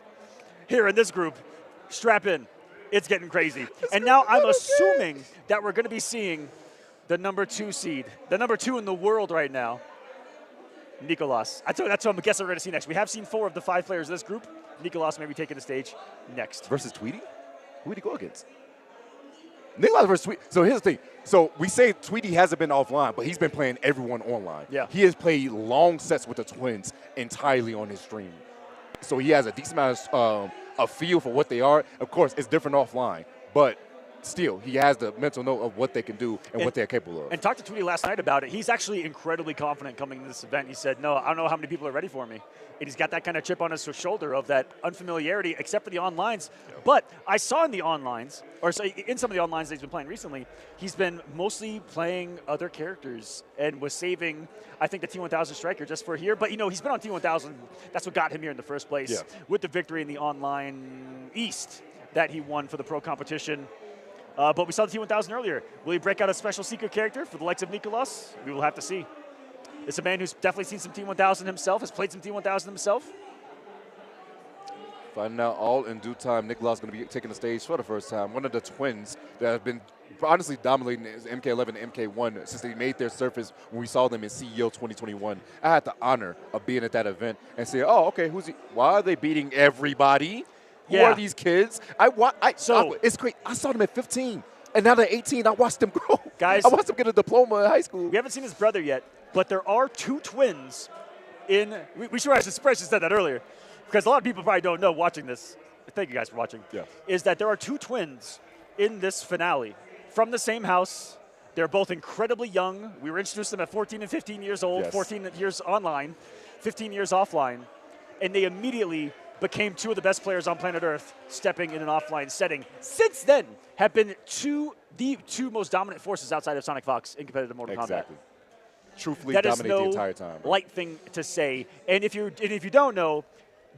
here in this group. Strap in. It's getting crazy. And now I'm assuming that we're going to be seeing the number 2 seed, the number 2 in the world right now, Nicolas. That's what I'm guessing we're going to see next. We have seen 4 of the 5 players of this group. Nicolas may be taking the stage next. Versus Tweety? Who would he go against? Nicolas versus Tweety. So here's the thing. So we say Tweety hasn't been offline, but he's been playing everyone online. Yeah. He has played long sets with the twins entirely on his stream. So he has a decent amount of a feel for what they are. Of course, it's different offline, but still, he has the mental note of what they can do and what they're capable of. And talked to Tweety last night about it. He's actually incredibly confident coming to this event. He said, no, I don't know how many people are ready for me. And he's got that kind of chip on his shoulder of that unfamiliarity, except for the onlines. But I saw in the onlines, or in some of the onlines that he's been playing recently, he's been mostly playing other characters and was saving, I think, the T1000 striker just for here. But, you know, he's been on T1000. That's what got him here in the first place with the victory in the online East that he won for the pro competition. But we saw the T1000 earlier. Will he break out a special secret character for the likes of Nicolas? We will have to see. It's a man who's definitely seen some T1000 himself, has played some T1000 himself. Finding out all in due time, Nicolas is going to be taking the stage for the first time. One of the twins that have been honestly dominating is MK11 and MK1 since they made their surface when we saw them in CEO 2021. I had the honor of being at that event and saying, oh, okay, who's he? Why are they beating everybody? Who are these kids? It's great. I saw them at 15, and now they're 18. I watched them grow. Guys, I watched them get a diploma in high school. We haven't seen his brother yet, but there are 2 twins in. We should actually said that earlier, because a lot of people probably don't know watching this. Thank you guys for watching. Yeah. Is that there are 2 twins in this finale from the same house. They're both incredibly young. We were introduced to them at 14 and 15 years old, 14 years online, 15 years offline, and they immediately became 2 of the best players on planet Earth stepping in an offline setting. Since then, have been the two most dominant forces outside of Sonic Fox in competitive Mortal Kombat. Truthfully that dominate is no the entire time. Light thing to say. And if you don't know,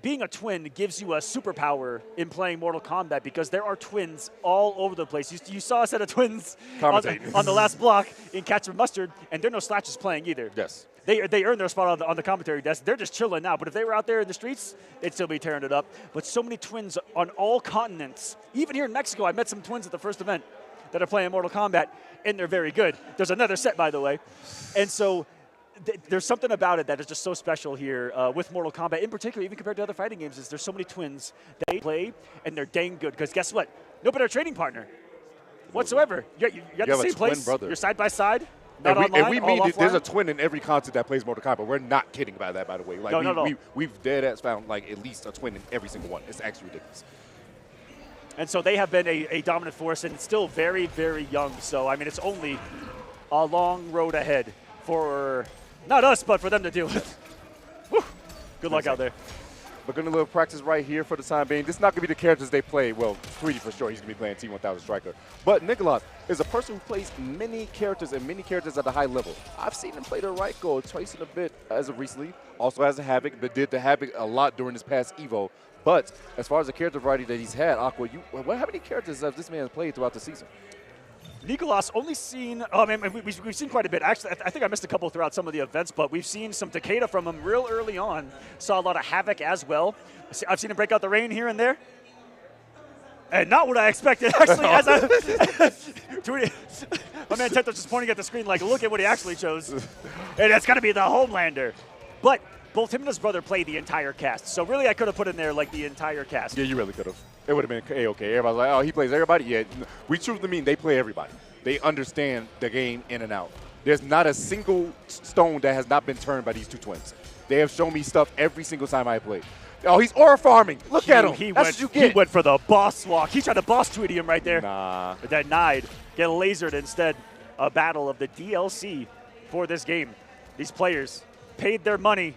being a twin gives you a superpower in playing Mortal Kombat because there are twins all over the place. You saw a set of twins on the last block in Ketchup and Mustard, and there are no slashes playing either. Yes. They earned their spot on the commentary desk. They're just chilling now. But if they were out there in the streets, they'd still be tearing it up. But so many twins on all continents. Even here in Mexico, I met some twins at the first event that are playing Mortal Kombat, and they're very good. There's another set, by the way. And so there's something about it that is just so special here with Mortal Kombat. In particular, even compared to other fighting games, is there's so many twins that they play, and they're dang good. Because guess what? No better trading partner whatsoever. You're at the same place. Brother. You're side by side. And we mean there's a twin in every content that plays Mortal Kombat. We're not kidding about that, by the way. Like we've dead ass found like at least a twin in every single one. It's actually ridiculous. And so they have been a dominant force, and it's still very, very young. So I mean, it's only a long road ahead for not us, but for them to deal with. Whew. Good luck out there. We're going to do a little practice right here for the time being. This is not going to be the characters they play. Well, Tweety for sure. He's going to be playing T1000 Striker. But Nicolas is a person who plays many characters and many characters at a high level. I've seen him play the Raiko twice in a bit as of recently. Also has a Havoc, but did the Havoc a lot during this past Evo. But as far as the character variety that he's had, Aqua, how many characters has this man played throughout the season? Nicolas only seen, I mean, we've seen quite a bit. Actually, I think I missed a couple throughout some of the events, but we've seen some Takeda from him real early on. Saw a lot of Havoc as well. I've seen him break out the rain here and there. And not what I expected, actually. My man Tento's just pointing at the screen like, look at what he actually chose. And it's going to be the Homelander. But both him and his brother play the entire cast. So really, I could have put in there like the entire cast. Yeah, you really could have. It would have been A-okay. Everybody's like, oh, he plays everybody? Yeah, we truly mean they play everybody. They understand the game in and out. There's not a single stone that has not been turned by these two twins. They have shown me stuff every single time I play. Oh, he's aura farming. Look at him. That's what you get. He went for the boss walk. He tried to boss Tweety him right there. Nah. But denied. Get lasered instead. A battle of the DLC for this game. These players paid their money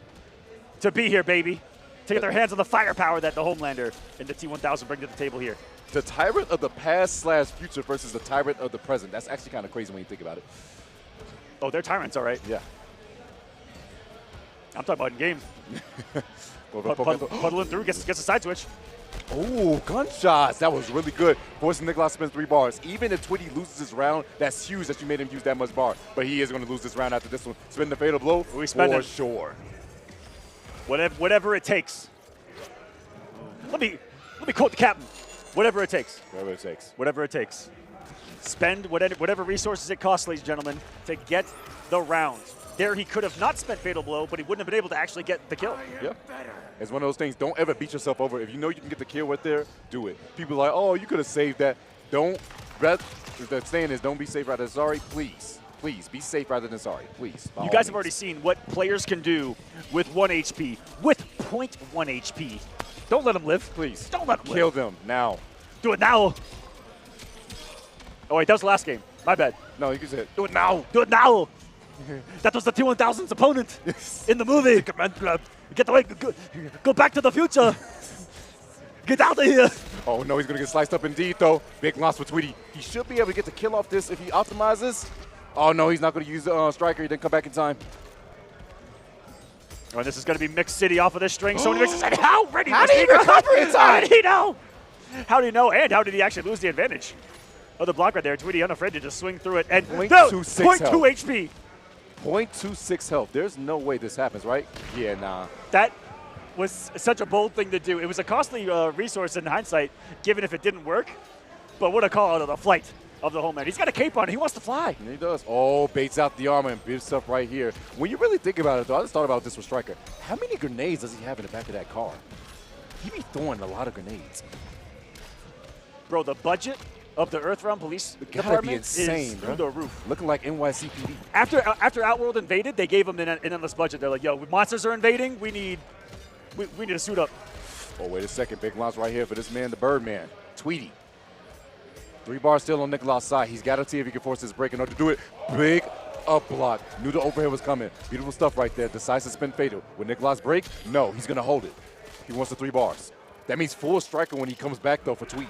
to be here, baby. To get their hands on the firepower that the Homelander and the T-1000 bring to the table here. The tyrant of the past/future versus the tyrant of the present. That's actually kind of crazy when you think about it. Oh, they're tyrants, all right. Yeah. I'm talking about in game. Puddling through, gets a side switch. Oh, gunshots. That was really good. Forcing Nicholas spins 3 bars. Even if Tweety loses this round, that's huge that you made him use that much bar. But he is going to lose this round after this one. Spin the fatal blow for sure. Whatever it takes. Let me quote the captain. Whatever it takes. Whatever it takes. Whatever it takes. Spend whatever resources it costs, ladies and gentlemen, to get the round. There he could have not spent Fatal Blow, but he wouldn't have been able to actually get the kill. Yeah. It's one of those things. Don't ever beat yourself over. If you know you can get the kill right there, do it. People are like, oh, you could have saved that. Don't. The saying is, don't be safe rather than sorry. Please. Please, be safe rather than sorry. Please. You guys have already seen what players can do with 1 HP, with 0.1 HP. Don't let them live. Please. Don't let them live. Kill them now. Do it now. Oh, wait, that was the last game. My bad. No, you can say it. Do it now. Do it now. That was the T-1000's opponent in the movie. Get away. Go back to the future. Get out of here. Oh, no, he's going to get sliced up indeed, though. Big loss for Tweety. He should be able to get the kill off this if he optimizes. Oh, no, he's not going to use the striker. He didn't come back in time. Oh, this is going to be Mixed City off of this string. Sony Mix is how ready How did he recover in time? How did he know? How did he know? And how did he actually lose the advantage? Oh, the block right there. Tweety unafraid to just swing through it. And 0.26 HP. 0.26 health. There's no way this happens, right? Yeah, nah. That was such a bold thing to do. It was a costly resource in hindsight, given if it didn't work. But what a call out of the flight of the Homeland. He's got a cape on. He wants to fly. And he does. Oh, baits out the armor and biffs up right here. When you really think about it, though, I just thought about this with Striker. How many grenades does he have in the back of that car? He be throwing a lot of grenades. Bro, the budget of the Earthrealm Police Department insane, is through the roof. Looking like NYCPD. After Outworld invaded, they gave him an endless budget. They're like, yo, monsters are invading. We need to suit up. Oh, wait a second. Big launch right here for this man, the Birdman, Tweety. 3 bars still on Nicholas' side. He's got to see if he can force his break in order to do it. Big up block. Knew the overhead was coming. Beautiful stuff right there. Decides to spin fatal. Will Nicholas break? No, he's going to hold it. He wants the 3 bars. That means full striker when he comes back, though, for Tweety.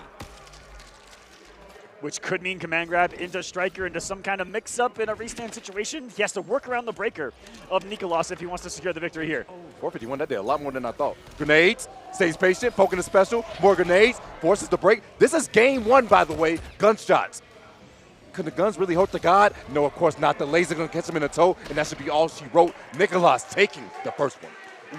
Which could mean command grab into striker into some kind of mix-up in a restand situation. He has to work around the breaker of Nicholas if he wants to secure the victory here. 451 that day, a lot more than I thought. Grenades, stays patient, poking the special, more grenades, forces the break. This is game 1, by the way, gunshots. Could the guns really hurt the god? No, of course not. The laser gonna catch him in the toe, and that should be all she wrote. Nicholas taking the first one.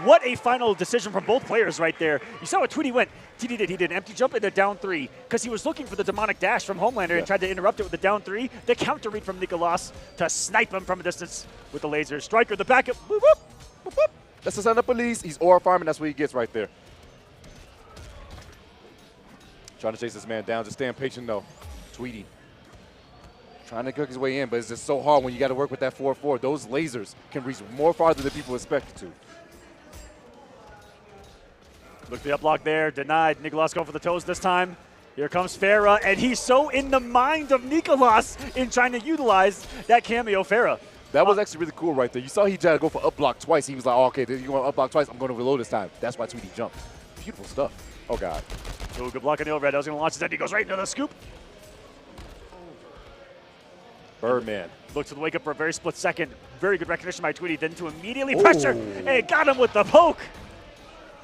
What a final decision from both players right there. You saw what Tweety went. Tweety did. He did an empty jump into down 3 because he was looking for the demonic dash from Homelander and tried to interrupt it with the down 3. The counter read from Nicholas to snipe him from a distance with the laser. Striker, the backup. Whoop, whoop, whoop, whoop. That's the sound of police. He's aura farming. That's what he gets right there. Trying to chase this man down. Just staying patient, though. Tweety. Trying to cook his way in, but it's just so hard when you got to work with that 4-4. Those lasers can reach more farther than people expect it to. Look, the up block there, denied. Nicholas going for the toes this time. Here comes Farah, and he's so in the mind of Nicholas in trying to utilize that cameo Farah. That was actually really cool right there. You saw he tried to go for up block twice. He was like, oh, okay, you want up block twice? I'm going to reload this time. That's why Tweety jumped. Beautiful stuff. Oh, God. Oh, good block on the overhead. I was going to launch his head. He goes right into the scoop. Birdman. Looks to the wake up for a very split second. Very good recognition by Tweety. Then to immediately pressure. And got him with the poke.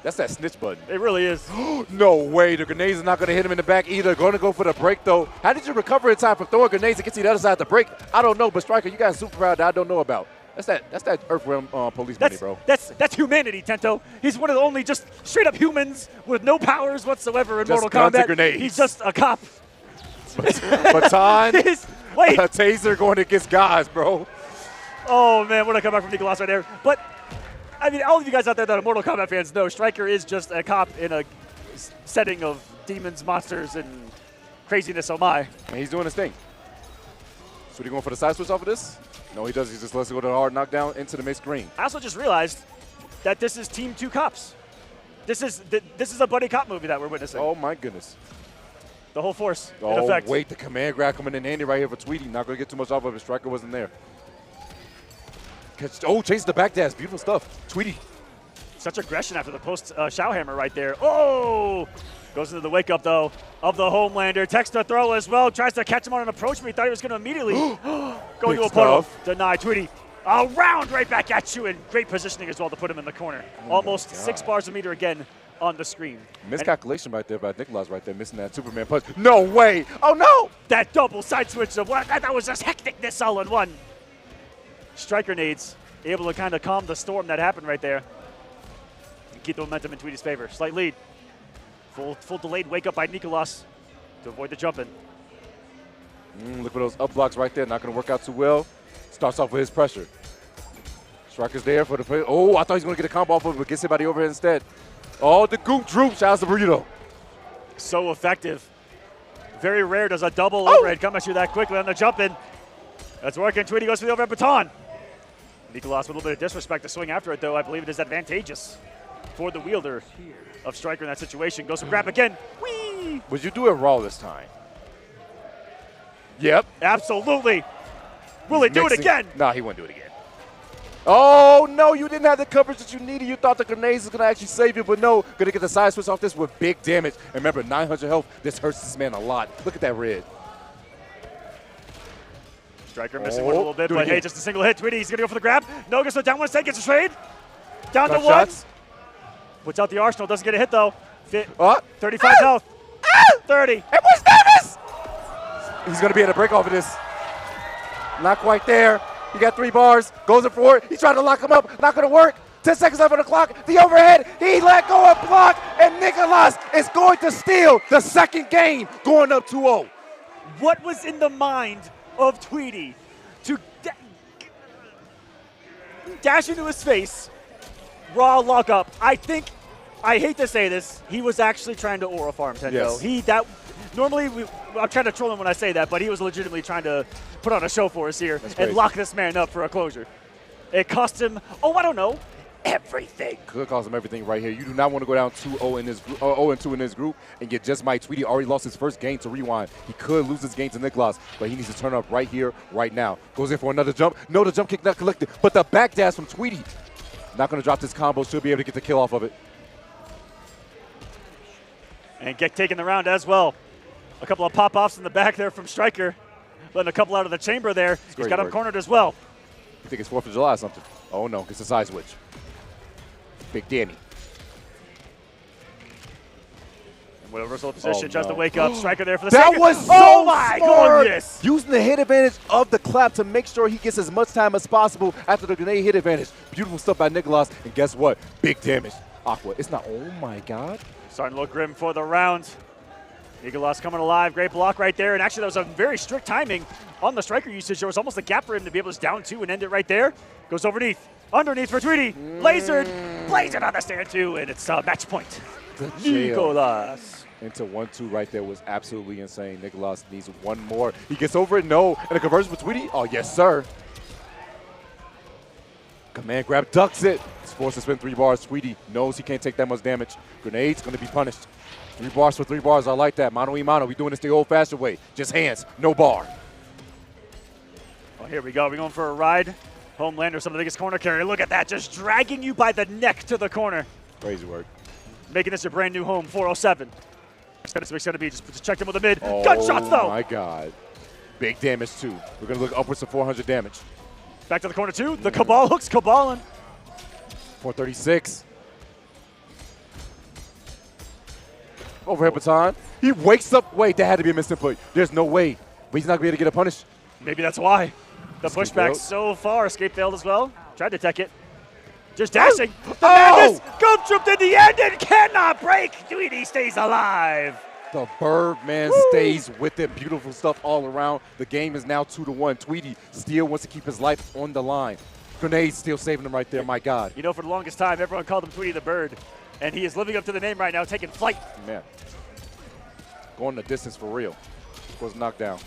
That's that snitch button. It really is. No way. The grenades are not going to hit him in the back either. Going to go for the break, though. How did you recover in time from throwing grenades to get to the other side of the break? I don't know, but Striker, you got a superpower that I don't know about. That's that Earthrealm police money, bro. That's humanity, Tento. He's one of the only just straight-up humans with no powers whatsoever in just Mortal Kombat. Grenades. He's just a cop. Baton, wait. A taser going against guys, bro. Oh, man, what a comeback from Nicholas right there. But I mean, all of you guys out there that are Mortal Kombat fans know Striker is just a cop in a setting of demons, monsters, and craziness. Oh my! And he's doing his thing. So he going for the side switch off of this? No, he does. He just lets it go to the hard knockdown into the mixed green. I also just realized that this is Team 2 Cops. This is a buddy cop movie that we're witnessing. Oh my goodness. The whole force in Oh effect. wait, the command grab coming in handy right here for Tweety. Not going to get too much off of it. Striker wasn't there. Oh, chases the back dash. Beautiful stuff. Tweety. Such aggression after the post Shao Hammer right there. Oh! Goes into the wake up though of the Homelander. Text to throw as well. Tries to catch him on an approach, but he thought he was going to immediately go into a portal. Deny Tweety. A round right back at you, and great positioning as well to put him in the corner. Almost 6 bars a meter again on the screen. Miscalculation right there by Nicholas right there, missing that Superman punch. No way! Oh no! That double side switch of what? That was just hecticness all in one. Striker nades, able to kind of calm the storm that happened right there. And keep the momentum in Tweety's favor. Slight lead. Full delayed wake up by Nicholas to avoid the jumping. Look for those up blocks right there. Not going to work out too well. Starts off with his pressure. Striker's there for the play. Oh, I thought he was going to get a combo off of it, but gets hit by the overhead instead. Oh, the goop droop. Shout out to Burrito. So effective. Very rare does a double overhead come at you that quickly on the jump in. That's working. Tweety goes for the overhead baton. Nicholas with a little bit of disrespect to swing after it, though. I believe it is advantageous for the wielder of Striker in that situation. Goes for grab again. Whee! Would you do it raw this time? Yep. Absolutely. Will he do it again? No, he wouldn't do it again. Oh, no, you didn't have the coverage that you needed. You thought the grenades was going to actually save you, but no. Going to get the side switch off this with big damage. And remember, 900 health. This hurts this man a lot. Look at that red. Striker missing one a little bit, but hey, just a single hit. Tweety, he's going to go for the grab. No, gets down 1 second, gets a trade. Down to 1. Shots. Puts out the arsenal, doesn't get a hit though. 35 health. 30. It was Davis! He's going to be able to break off of this. Not quite there. He got 3 bars. Goes in for it. He's trying to lock him up. Not going to work. 10 seconds left on the clock. The overhead. He let go of block. And Nicholas is going to steal the second game, going up 2-0. What was in the mind of Tweety to dash into his face, raw lock up? I hate to say this, he was actually trying to aura farm Tendo. Yes. Normally, I'm trying to troll him when I say that, but he was legitimately trying to put on a show for us here and lock this man up for a closure. It cost him, I don't know, everything. Could cost him everything right here. You do not want to go down 2-0 in this 0-2 in this group and get just Mike. Tweety already lost his first game to Rewind. He could lose this game to Nicholas, but he needs to turn up right here, right now. Goes in for another jump. No, the jump kick not collected, but the back dash from Tweety. Not going to drop this combo. Should be able to get the kill off of it. And get taken the round as well. A couple of pop-offs in the back there from Striker. Letting a couple out of the chamber there. He's got him cornered as well. You think it's 4th of July or something? Oh, no. It's a side switch. Big Danny. And with a reversal position, tries to wake up. Striker there for the that second. Was so oh my smart. goodness! Using the hit advantage of the clap to make sure he gets as much time as possible after the grenade hit advantage. Beautiful stuff by Nicholas. And guess what? Big damage. Aqua. It's not. Oh my God. Starting to look grim for the round. Nicholas coming alive. Great block right there. And actually, that was a very strict timing on the Striker usage. There was almost a gap for him to be able to down 2 and end it right there. Goes underneath for Tweety. Lasered. Blazing on the stand 2. And it's match point. Nicholas. Into 1-2 right there was absolutely insane. Nicholas needs one more. He gets over it. No. And a conversion for Tweety. Oh, yes, sir. Command grab ducks it. He's forced to spin 3 bars. Tweety knows he can't take that much damage. Grenade's going to be punished. 3 bars for 3 bars. I like that. Mano y mano. We doing this the old-fashioned way. Just hands. No bar. Oh, here we go. We're going for a ride. Homelander, some of the biggest corner carry. Look at that. Just dragging you by the neck to the corner. Crazy work. Making this a brand new home. 407. That's what it's going to be. Just check him with the mid. Gunshots, though. Oh, my God. Big damage, too. We're going to look upwards of 400 damage. Back to the corner, too. The Cabal hooks Cabalin. 436. Overhead baton. He wakes up. Wait, that had to be a missed input. There's no way. But he's not going to be able to get a punish. Maybe that's why. The pushback so far. Escape failed as well. Tried to tech it. Just dashing. The madness. Gump tripped in the end and cannot break. Tweety stays alive. The Birdman stays with it. Beautiful stuff all around. The game is now 2-1. Tweety still wants to keep his life on the line. Grenade still saving him right there, my God. You know, for the longest time, everyone called him Tweety the Bird, and he is living up to the name right now, taking flight. Man, going the distance for real. Was knocked down.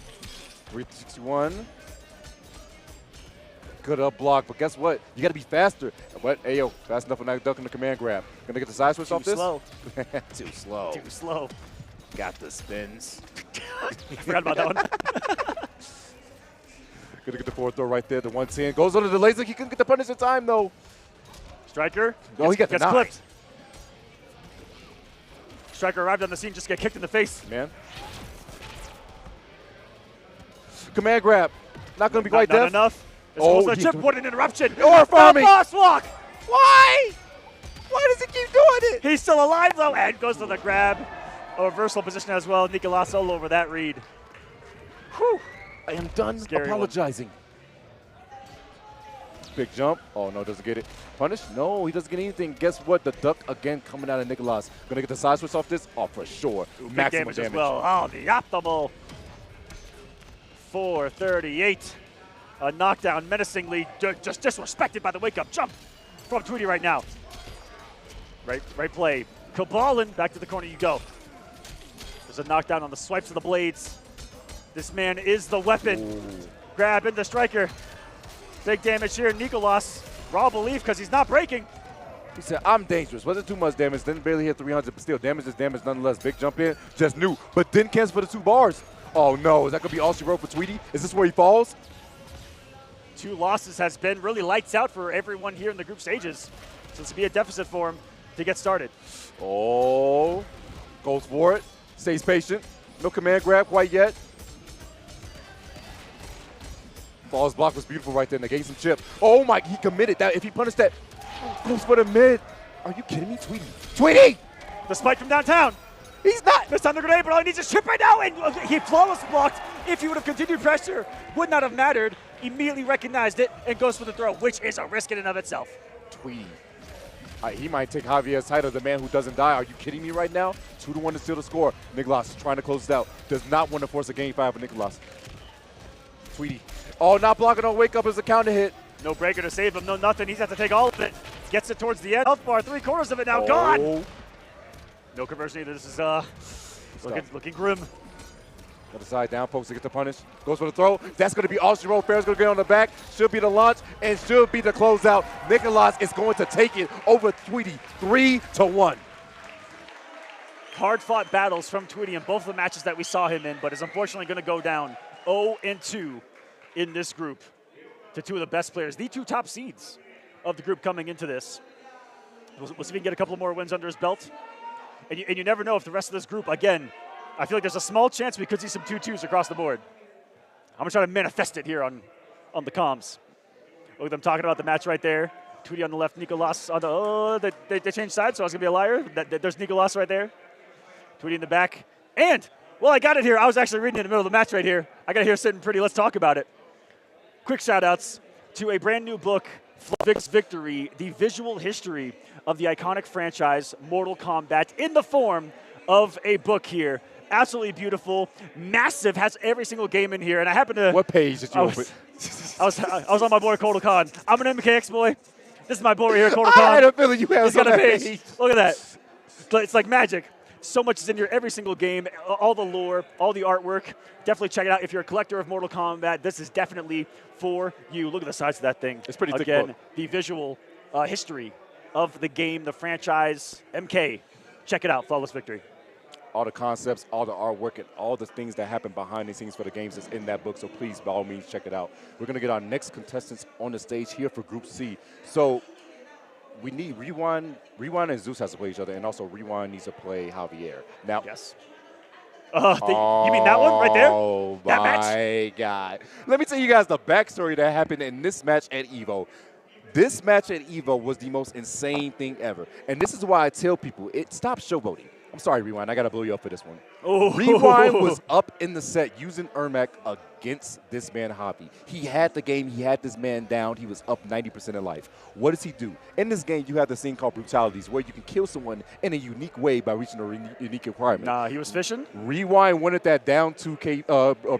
361. Good up block, but guess what? You got to be faster. But, ayo, fast enough for not ducking the command grab. Gonna get the side switch off this? Too slow. Too slow. Got the spins. I forgot about that one. Gonna get the forward throw right there. The 110 goes under the laser. He couldn't get the punish in time though. Striker. Oh, he got the gets nine. clipped. Striker arrived on the scene, just get kicked in the face. Man. Command grab. Not gonna be quite Not def. enough. It's Oh, close to chip. What an interruption. Or farming. Boss walk. Why? Why does he keep doing it? He's still alive though, and goes to the grab. A reversal position as well. Nicolas all over that read. Whew. I am done Scary apologizing. Big jump. Oh, no, doesn't get it. Punish? No, he doesn't get anything. Guess what? The duck again coming out of Nicolas. Gonna get the side switch off this? Oh, for sure. Big Maximum damage as well. Oh, the optimal. 438. A knockdown menacingly, just disrespected by the wake-up jump from Tweety right now. Right play. Cabalin, back to the corner you go. There's a knockdown on the swipes of the blades. This man is the weapon. Ooh. Grab into striker. Big damage here. Nicolas, raw belief because he's not breaking. He said, I'm dangerous. Wasn't too much damage. Didn't barely hit 300, but still damage is damage nonetheless. Big jump in, just new, but didn't cancel for the 2 bars. Oh no, is that gonna be all she wrote for Tweety? Is this where he falls? 2 losses has been really lights out for everyone here in the group stages. So this will be a deficit for him to get started. Oh, goes for it. Stays patient. No command grab quite yet. Fall's block was beautiful right there, and they gave some chip. Oh my, he committed that. If he punished that, goes for the mid. Are you kidding me, Tweety? Tweety! The spike from downtown. He's not. Missed on the grenade, but all he needs is chip right now, and he flawless blocked. If he would have continued pressure, would not have mattered. Immediately recognized it and goes for the throw, which is a risk in and of itself. Tweety. He might take Javier's title, the man who doesn't die. Are you kidding me right now? 2-1 to steal the score. Nicolas trying to close it out. Does not want to force a game 5 for Nicolas. Tweety. Oh, not blocking on wake up as a counter hit. No breaker to save him, no nothing. He's got to take all of it. Gets it towards the end. Health bar, 3/4 of it now gone. No conversion either. This is looking grim. Other side down post to get the punish. Goes for the throw. That's going to be all she wrote. Fair's going to get on the back. Should be the launch and should be the closeout. Nicolas is going to take it over Tweety 3-1. Hard-fought battles from Tweety in both of the matches that we saw him in, but is unfortunately going to go down 0-2 in this group to 2 of the best players, the 2 top seeds of the group coming into this. We'll see if he can get a couple more wins under his belt. And you never know if the rest of this group, again, I feel like there's a small chance we could see some 2-2s across the board. I'm going to try to manifest it here on the comms. Look at them talking about the match right there. Tweety on the left, Nicolas on the, they changed sides, so I was going to be a liar. There's Nicolas right there. Tweety in the back. And, well, I got it here. I was actually reading in the middle of the match right here. I got it here sitting pretty. Let's talk about it. Quick shout-outs to a brand new book, Vic's Victory, the visual history of the iconic franchise Mortal Kombat in the form of a book here. Absolutely beautiful, massive, has every single game in here. And I happen to... What page did you open? I was on my boy, Kotal Khan. I'm an MKX boy. This is my boy right here, Kotal Khan. I had a feeling you had He's got a page. Look at that. It's like magic. So much is in here, every single game, all the lore, all the artwork. Definitely check it out. If you're a collector of Mortal Kombat, this is definitely for you. Look at the size of that thing. It's pretty thick Again, book. the visual history of the game, the franchise, MK. Check it out, Flawless Victory. All the concepts, all the artwork, and all the things that happen behind the scenes for the games is in that book, so please, by all means, check it out. We're going to get our next contestants on the stage here for Group C. So we need Rewind and Zeus has to play each other, and also Rewind needs to play Javier. Now, yes. You mean that one right there? Oh, that match? my God. Let me tell you guys the backstory that happened in this match at EVO. This match at EVO was the most insane thing ever. And this is why I tell people, stop showboating. I'm sorry, Rewind. I got to blow you up for this one. Oh. Rewind was up in the set using Ermac against this man, Javi. He had the game. He had this man down. He was up 90% in life. What does he do? In this game, you have this thing called brutalities, where you can kill someone in a unique way by reaching a unique requirement. Nah, he was fishing. Rewind wanted that down 2K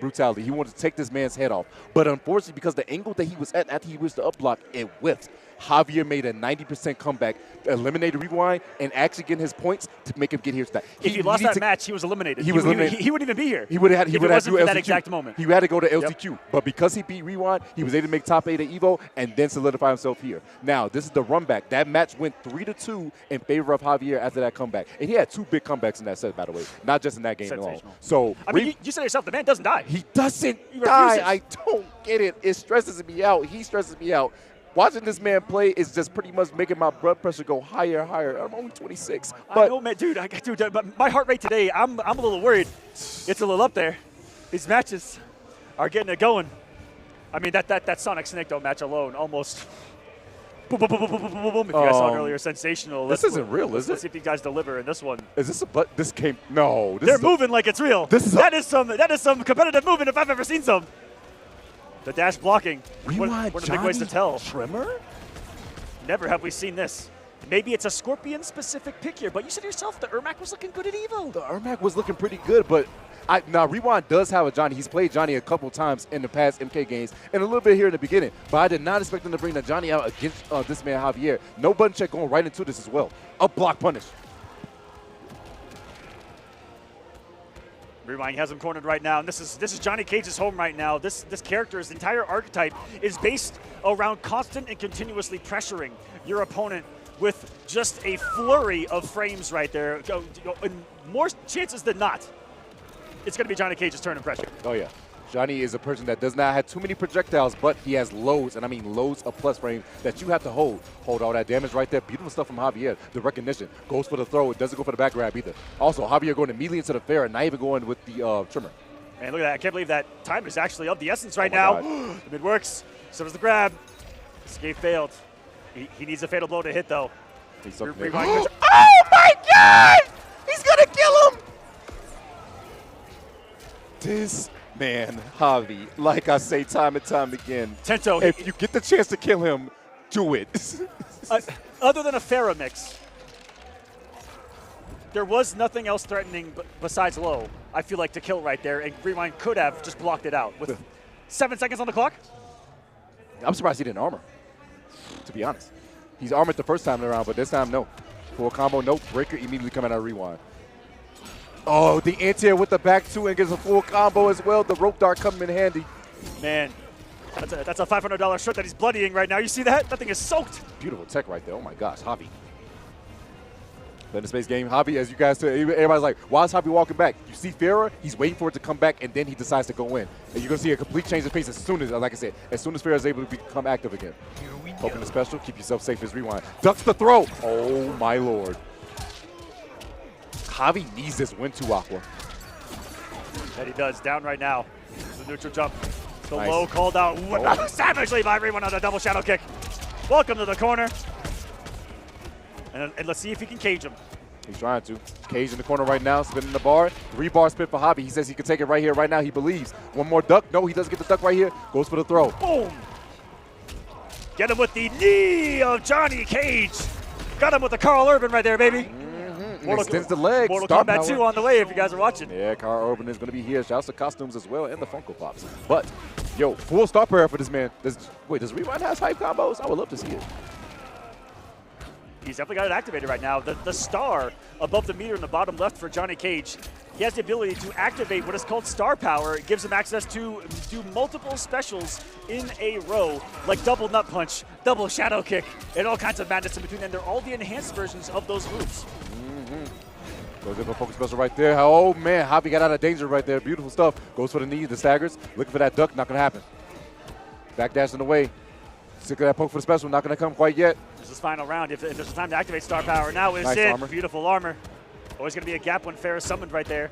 brutality. He wanted to take this man's head off. But unfortunately, because the angle that he was at after he reached the up block, it whiffed. Javier made a 90% comeback, eliminated Rewind, and actually getting his points to make him get here. If he lost that match, he was eliminated. He wouldn't even be here. He would have had to do LCQ. That exact moment. He had to go to LCQ. But because he beat Rewind, he was able to make top 8 at EVO and then solidify himself here. Now, this is the run back. That match went 3-2 in favor of Javier after that comeback. And he had 2 big comebacks in that set, by the way, not just in that game alone. So, I mean, you said yourself, the man doesn't die. He doesn't die. I don't get it. It stresses me out. He stresses me out. Watching this man play is just pretty much making my blood pressure go higher and higher. I'm only 26. I know, man, dude, but my heart rate today, I'm a little worried. It's a little up there. These matches are getting it going. I mean, that Sonic Snake Dome match alone almost boom, boom, boom, boom, boom, boom, boom. If you guys saw it earlier, sensational. This isn't real, is it? Let's see if you guys deliver in this one. Is this this came? No. They're moving like it's real. That is some competitive movement if I've ever seen some. The dash blocking, one of the big ways to tell. Trimmer? Never have we seen this. Maybe it's a Scorpion-specific pick here, but you said yourself the Ermac was looking good at EVO. The Ermac was looking pretty good, but now Rewind does have a Johnny. He's played Johnny a couple times in the past MK games and a little bit here in the beginning, but I did not expect him to bring the Johnny out against this man Javier. No button check going right into this as well. Up block punish. Rewind has him cornered right now, and this is Johnny Cage's home right now. This character's entire archetype is based around constant and continuously pressuring your opponent with just a flurry of frames right there. And more chances than not, it's going to be Johnny Cage's turn of pressure. Oh, yeah. Johnny is a person that does not have too many projectiles, but he has loads, and I mean loads of plus frames that you have to hold. Hold all that damage right there. Beautiful stuff from Javier. The recognition. Goes for the throw. It doesn't go for the back grab either. Also, Javier going immediately into the fair and not even going with the trimmer. Man, look at that. I can't believe that time is actually of the essence right now. The mid works. So does the grab. Escape failed. He needs a fatal blow to hit, though. Oh, my God! He's going to kill him! This man, Javi, like I say time and time again, Tento, if you get the chance to kill him, do it. Other than a Farah mix, there was nothing else threatening besides low, I feel like, to kill right there, and Rewind could have just blocked it out. With 7 seconds on the clock? I'm surprised he didn't armor, to be honest. He's armored the first time around, but this time, no. Full combo, no. Breaker immediately coming out of Rewind. Oh, the anti-air with the back two and gets a full combo as well. The rope dart coming in handy. Man, that's a $500 shirt that he's bloodying right now. You see that? That thing is soaked. Beautiful tech right there. Oh, my gosh. Javi. In the space game, Javi, as you guys said, everybody's like, why is Javi walking back? You see Farah, he's waiting for it to come back, and then he decides to go in. And you're going to see a complete change of pace as soon as, like I said, as soon as Farah is able to become active again. Open the special, keep yourself safe as Rewind. Ducks the throw. Oh, my Lord. Javi needs this win too, Aqua. That he does. Down right now. The neutral jump. The Nice. low called out savagely by Rewind on a double shadow kick. Welcome to the corner. And let's see if he can cage him. He's trying to. Cage in the corner right now, spinning the bar. 3-bar spin for Javi. He says he can take it right here, right now. He believes. One more duck. No, he doesn't get the duck right here. Goes for the throw. Boom. Get him with the knee of Johnny Cage. Got him with the Carl Urban right there, baby. Extends the leg. Mortal Star Kombat power. 2 on the way if you guys are watching. Yeah, Carl Urban is going to be here. Shouts to costumes as well and the Funko Pops. But, yo, full star power for this man. Does Rewind have hype combos? I would love to see it. He's definitely got it activated right now. The star above the meter in the bottom left for Johnny Cage, he has the ability to activate what is called star power. It gives him access to do multiple specials in a row, like double nut punch, double shadow kick, and all kinds of madness in between. And they're all the enhanced versions of those moves. Goes in for focus special right there. Oh, man, Javi got out of danger right there. Beautiful stuff. Goes for the knee, the staggers. Looking for that duck. Not going to happen. Backdash in the way. Sick of that poke for the special. Not going to come quite yet. This is final round. If there's a time to activate star power, now is Nice it. armor. Beautiful armor. Always going to be a gap when Farah summoned right there.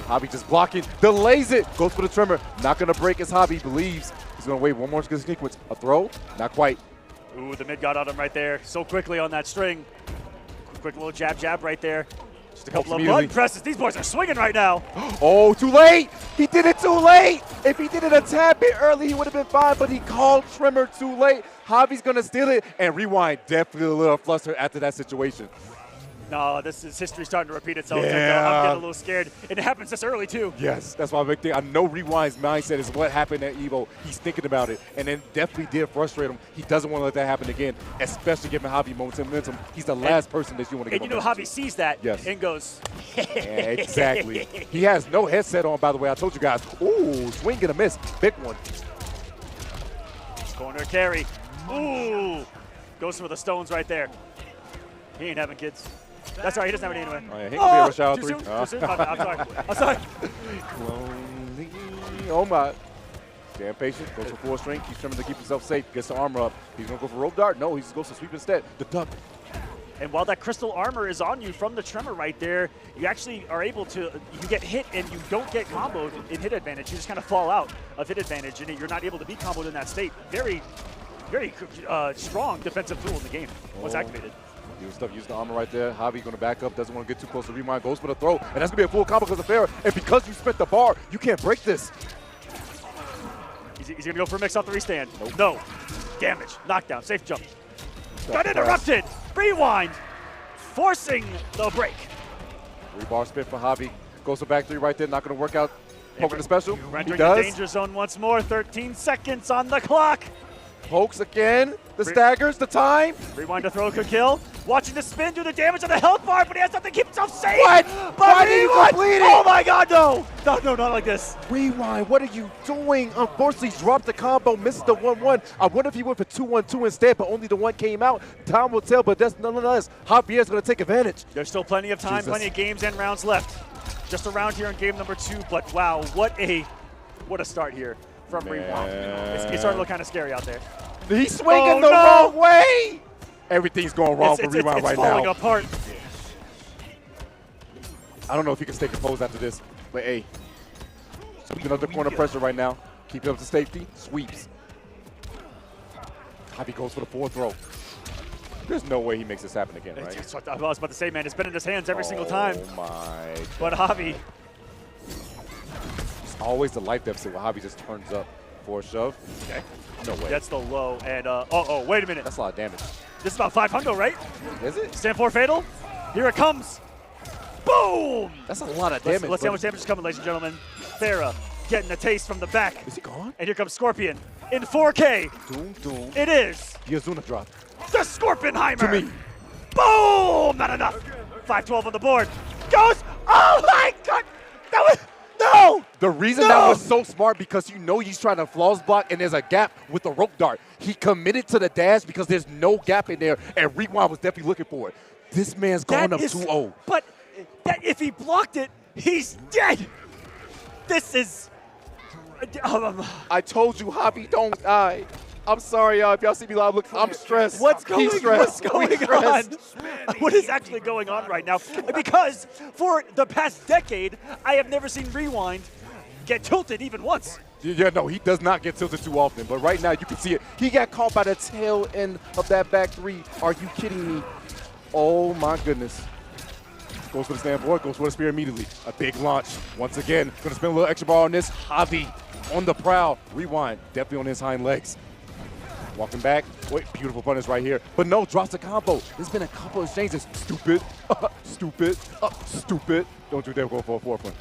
Javi just blocking. Delays it. Goes for the trimmer. Not going to break as Javi believes. He's going to wait one more sequence. A throw. Not quite. Ooh, the mid got on him right there. So quickly on that string. Quick little jab right there. Just a couple of button presses. These boys are swinging right now. Oh, too late. He did it too late. If he did it a tad bit early, he would have been fine, but he called Trimmer too late. Javi's going to steal it, and Rewind definitely a little flustered after that situation. No, this is history starting to repeat itself. Yeah. I'm getting a little scared. And it happens this early, too. Yes, that's my big thing. I know Rewind's mindset is what happened at Evo. He's thinking about it, and it definitely did frustrate him. He doesn't want to let that happen again, especially giving Javi momentum. He's the last person that you want to give momentum. And you know Javi sees that and goes, yeah, exactly. He has no headset on, by the way. I told you guys. Ooh, swing and a miss. Big one. Corner carry. Ooh. Goes for the stones right there. He ain't having kids. That's all right, he doesn't have any anyway. Oh, yeah, he can be a rush hour 3. Too soon? I'm sorry. I'm sorry. Lonely. Oh, my. Damn patient. Goes for full strength. Keeps trying to keep himself safe. Gets the armor up. He's going to go for rope dart. No, he just goes to sweep instead. The duck. And while that crystal armor is on you from the tremor right there, you actually are able to, you get hit and you don't get comboed in hit advantage. You just kind of fall out of hit advantage and you're not able to be comboed in that state. Very, very strong defensive tool in the game once activated. Use the armor right there. Javi going to back up, doesn't want to get too close to Rewind, goes for the throw, and that's going to be a full combo because of Farrah. And because you spent the bar, you can't break this. He's going to go for a mix off the restand. Nope. No. Damage. Knockdown. Safe jump. Got interrupted. Rewind. Forcing the break. 3-bar spin for Javi. Goes for back 3 right there. Not going to work out. Poking the special. Rendering the danger zone once more. 13 seconds on the clock. Pokes again. The staggers, the time. Rewind to throw could kill. Watching the spin do the damage on the health bar, but he has nothing to keep himself safe. What? But Why did you complete it? Oh my God, no. No, not like this. Rewind, what are you doing? Unfortunately, dropped the combo, misses the 1-1. I wonder if he went for 2-1-2 instead, but only the 1 came out. Time will tell, but that's nonetheless. Javier's going to take advantage. There's still plenty of time, plenty of games and rounds left. Just around here in game number 2, but wow, what a start here from Rewind. It's starting to look kind of scary out there. He's swinging the wrong way. Everything's going wrong for Rewind right now. It's falling apart. I don't know if he can stay composed after this, but hey, something under corner pressure right now. Keep it up to safety. Sweeps. Javi goes for the 4th throw. There's no way he makes this happen again, right? That's what I was about to say, man. It's been in his hands every single time. Oh, my God. But Javi. It's always the life deficit where Javi just turns up for a shove. Okay. No way. That's the low. And, oh, wait a minute. That's a lot of damage. This is about 500, right? Is it? Stand 4 fatal. Here it comes. Boom! That's a lot of damage. Let's see how much damage is coming, ladies and gentlemen. Farrah getting a taste from the back. Is he gone? And here comes Scorpion in 4K. Doom, doom. It is. The Azuna drop. The Scorpionheimer. To me. Boom! Not enough. 512 on the board. Goes. Oh my God! That was. No! The reason that was so smart because you know he's trying to flaws block and there's a gap with the rope dart. He committed to the dash because there's no gap in there, and Rewind was definitely looking for it. This man's going up 2-0. But if he blocked it, he's dead. This is. I told you, Javi, don't die. I'm sorry, y'all. If y'all see me live, look, I'm stressed. What's going on? What is actually going on right now? Because for the past decade, I have never seen Rewind get tilted even once. Yeah, no, he does not get tilted too often. But right now, you can see it. He got caught by the tail end of that back 3. Are you kidding me? Oh, my goodness. Goes for the stand forward, goes for the spear immediately. A big launch. Once again, going to spend a little extra bar on this. Javi on the prowl. Rewind, definitely on his hind legs. Walking back. Wait, beautiful punish right here. But no, drops the combo. There's been a couple of exchanges. Stupid. Stupid. Stupid. Don't you dare go for a 4th one.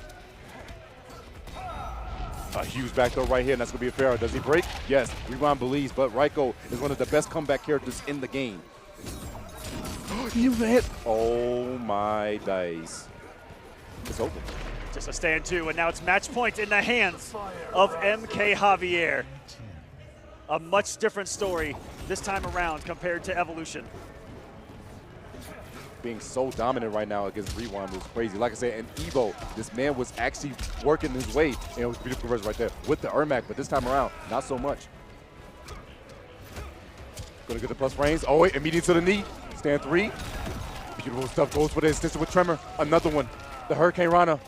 A huge back throw right here, and that's going to be a Farrah. Does he break? Yes. Rewind believes, but Raiko is one of the best comeback characters in the game. You hit. Oh, my dice. It's over. Just a stand 2, and now it's match point in the hands of MK Javier. A much different story this time around compared to Evolution. Being so dominant right now against Rewind was crazy. Like I said, in Evo, this man was actually working his way, and it was beautiful conversion right there with the Ermac, but this time around, not so much. Gonna get the plus frames. Oh, wait, immediate to the knee. Stand 3. Beautiful stuff. Goes for the extension with Tremor. Another one. The Hurricane Rana.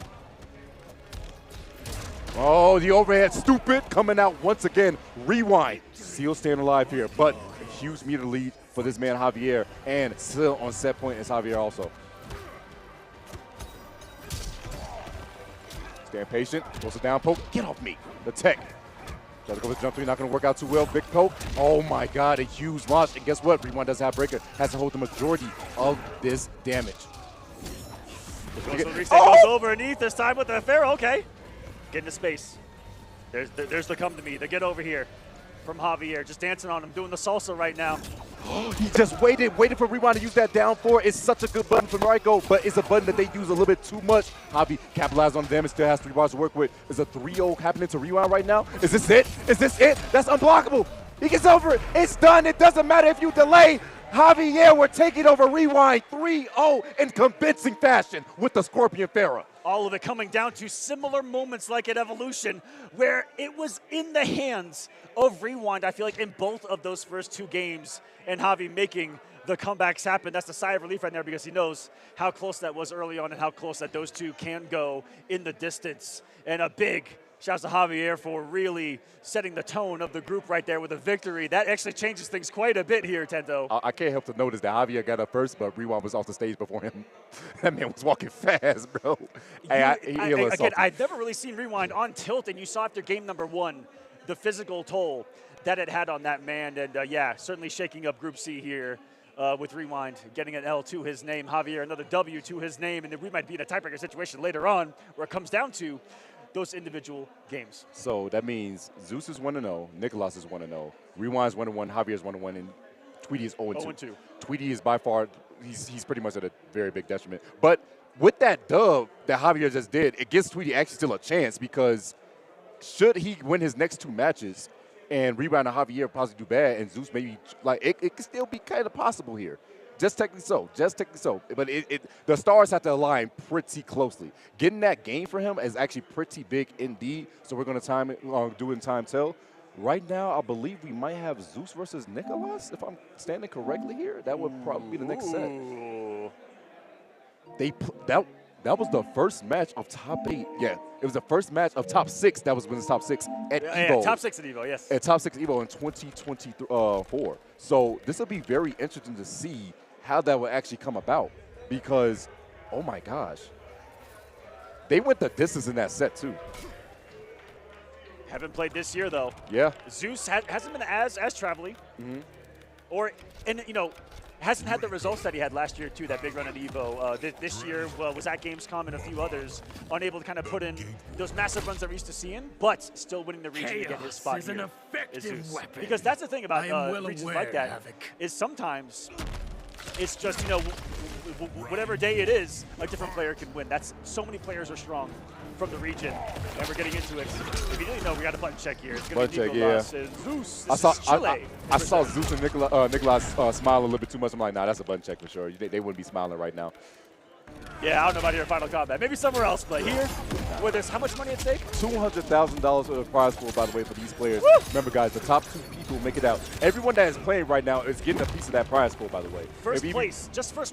Oh, the overhead. Stupid. Coming out once again. Rewind. Still staying alive here, but a huge meter lead for this man, Javier, and still on set point is Javier also. Stand patient. Goes a down poke. Get off me. The tech. Try to go with jump 3. Not going to work out too well. Big poke. Oh my God. A huge launch. And guess what? Rewind doesn't have breaker. Has to hold the majority of this damage. Goes over underneath this time with the Pharaoh. Okay. Get into space. There's the come to me. The get over here from Javier. Just dancing on him. Doing the salsa right now. He just waited for Rewind to use that down 4. It's such a good button for Raiko, but it's a button that they use a little bit too much. Javi capitalized on the damage, still has 3 bars to work with. Is a 3-0 happening to Rewind right now? Is this it? Is this it? That's unblockable. He gets over it. It's done. It doesn't matter if you delay. Javier, we're taking over Rewind 3-0 in convincing fashion with the Scorpion Pharaoh. All of it coming down to similar moments like at Evolution, where it was in the hands of Rewind, I feel like, in both of those first 2 games, and Javi making the comebacks happen. That's the sigh of relief right there because he knows how close that was early on and how close that those 2 can go in the distance. And a big shouts to Javier for really setting the tone of the group right there with a victory. That actually changes things quite a bit here, Tento. I can't help to notice that Javier got up first, but Rewind was off the stage before him. That man was walking fast, bro. I've never really seen Rewind on tilt, and you saw after game number 1 the physical toll that it had on that man. And yeah, certainly shaking up Group C here with Rewind, getting an L to his name. Javier, another W to his name, and we might be in a tiebreaker situation later on where it comes down to those individual games. So that means Zeus is 1-0, Nicholas is 1-0, Rewind's 1-1, Javier is 1-1, and Tweety is 0-2. Tweety is by far, he's pretty much at a very big detriment. But with that dub that Javier just did, it gives Tweety actually still a chance because should he win his next 2 matches and Rewind and Javier possibly do bad and Zeus maybe, like, it could still be kind of possible here. Just technically so. But the stars have to align pretty closely. Getting that game for him is actually pretty big indeed. So we're going to do it in time tell. Right now, I believe we might have Zeus versus Nicholas, if I'm standing correctly here. That would probably be the next set. That was the first match of top 8. Yeah, it was the first match of top 6. That was when it's top 6 at EVO. Yeah, top 6 at EVO, yes. At top 6 EVO in 2024. So this will be very interesting to see how that will actually come about because, oh my gosh, they went the distance in that set too. Haven't played this year though. Yeah. Zeus hasn't been as travel-y, hasn't had the results that he had last year too. That big run at Evo. This year was at Gamescom and a few others, unable to kind of put in those massive runs that we're used to seeing, but still winning the region to get his spot here. An effective weapon. Because that's the thing about regions like that is sometimes it's just, whatever day it is, a different player can win. That's so many players are strong from the region, and we're getting into it. If you didn't know, we got a button check here. It's going to be Nicolas and Zeus. I saw Zeus and Nicolas smile a little bit too much. I'm like, nah, that's a button check for sure. They wouldn't be smiling right now. Yeah, I don't know about your final combat. Maybe somewhere else, but here, where there's how much money at stake? $200,000 for the prize pool, by the way, for these players. Woo! Remember, guys, the top 2 people make it out. Everyone that is playing right now is getting a piece of that prize pool, by the way. First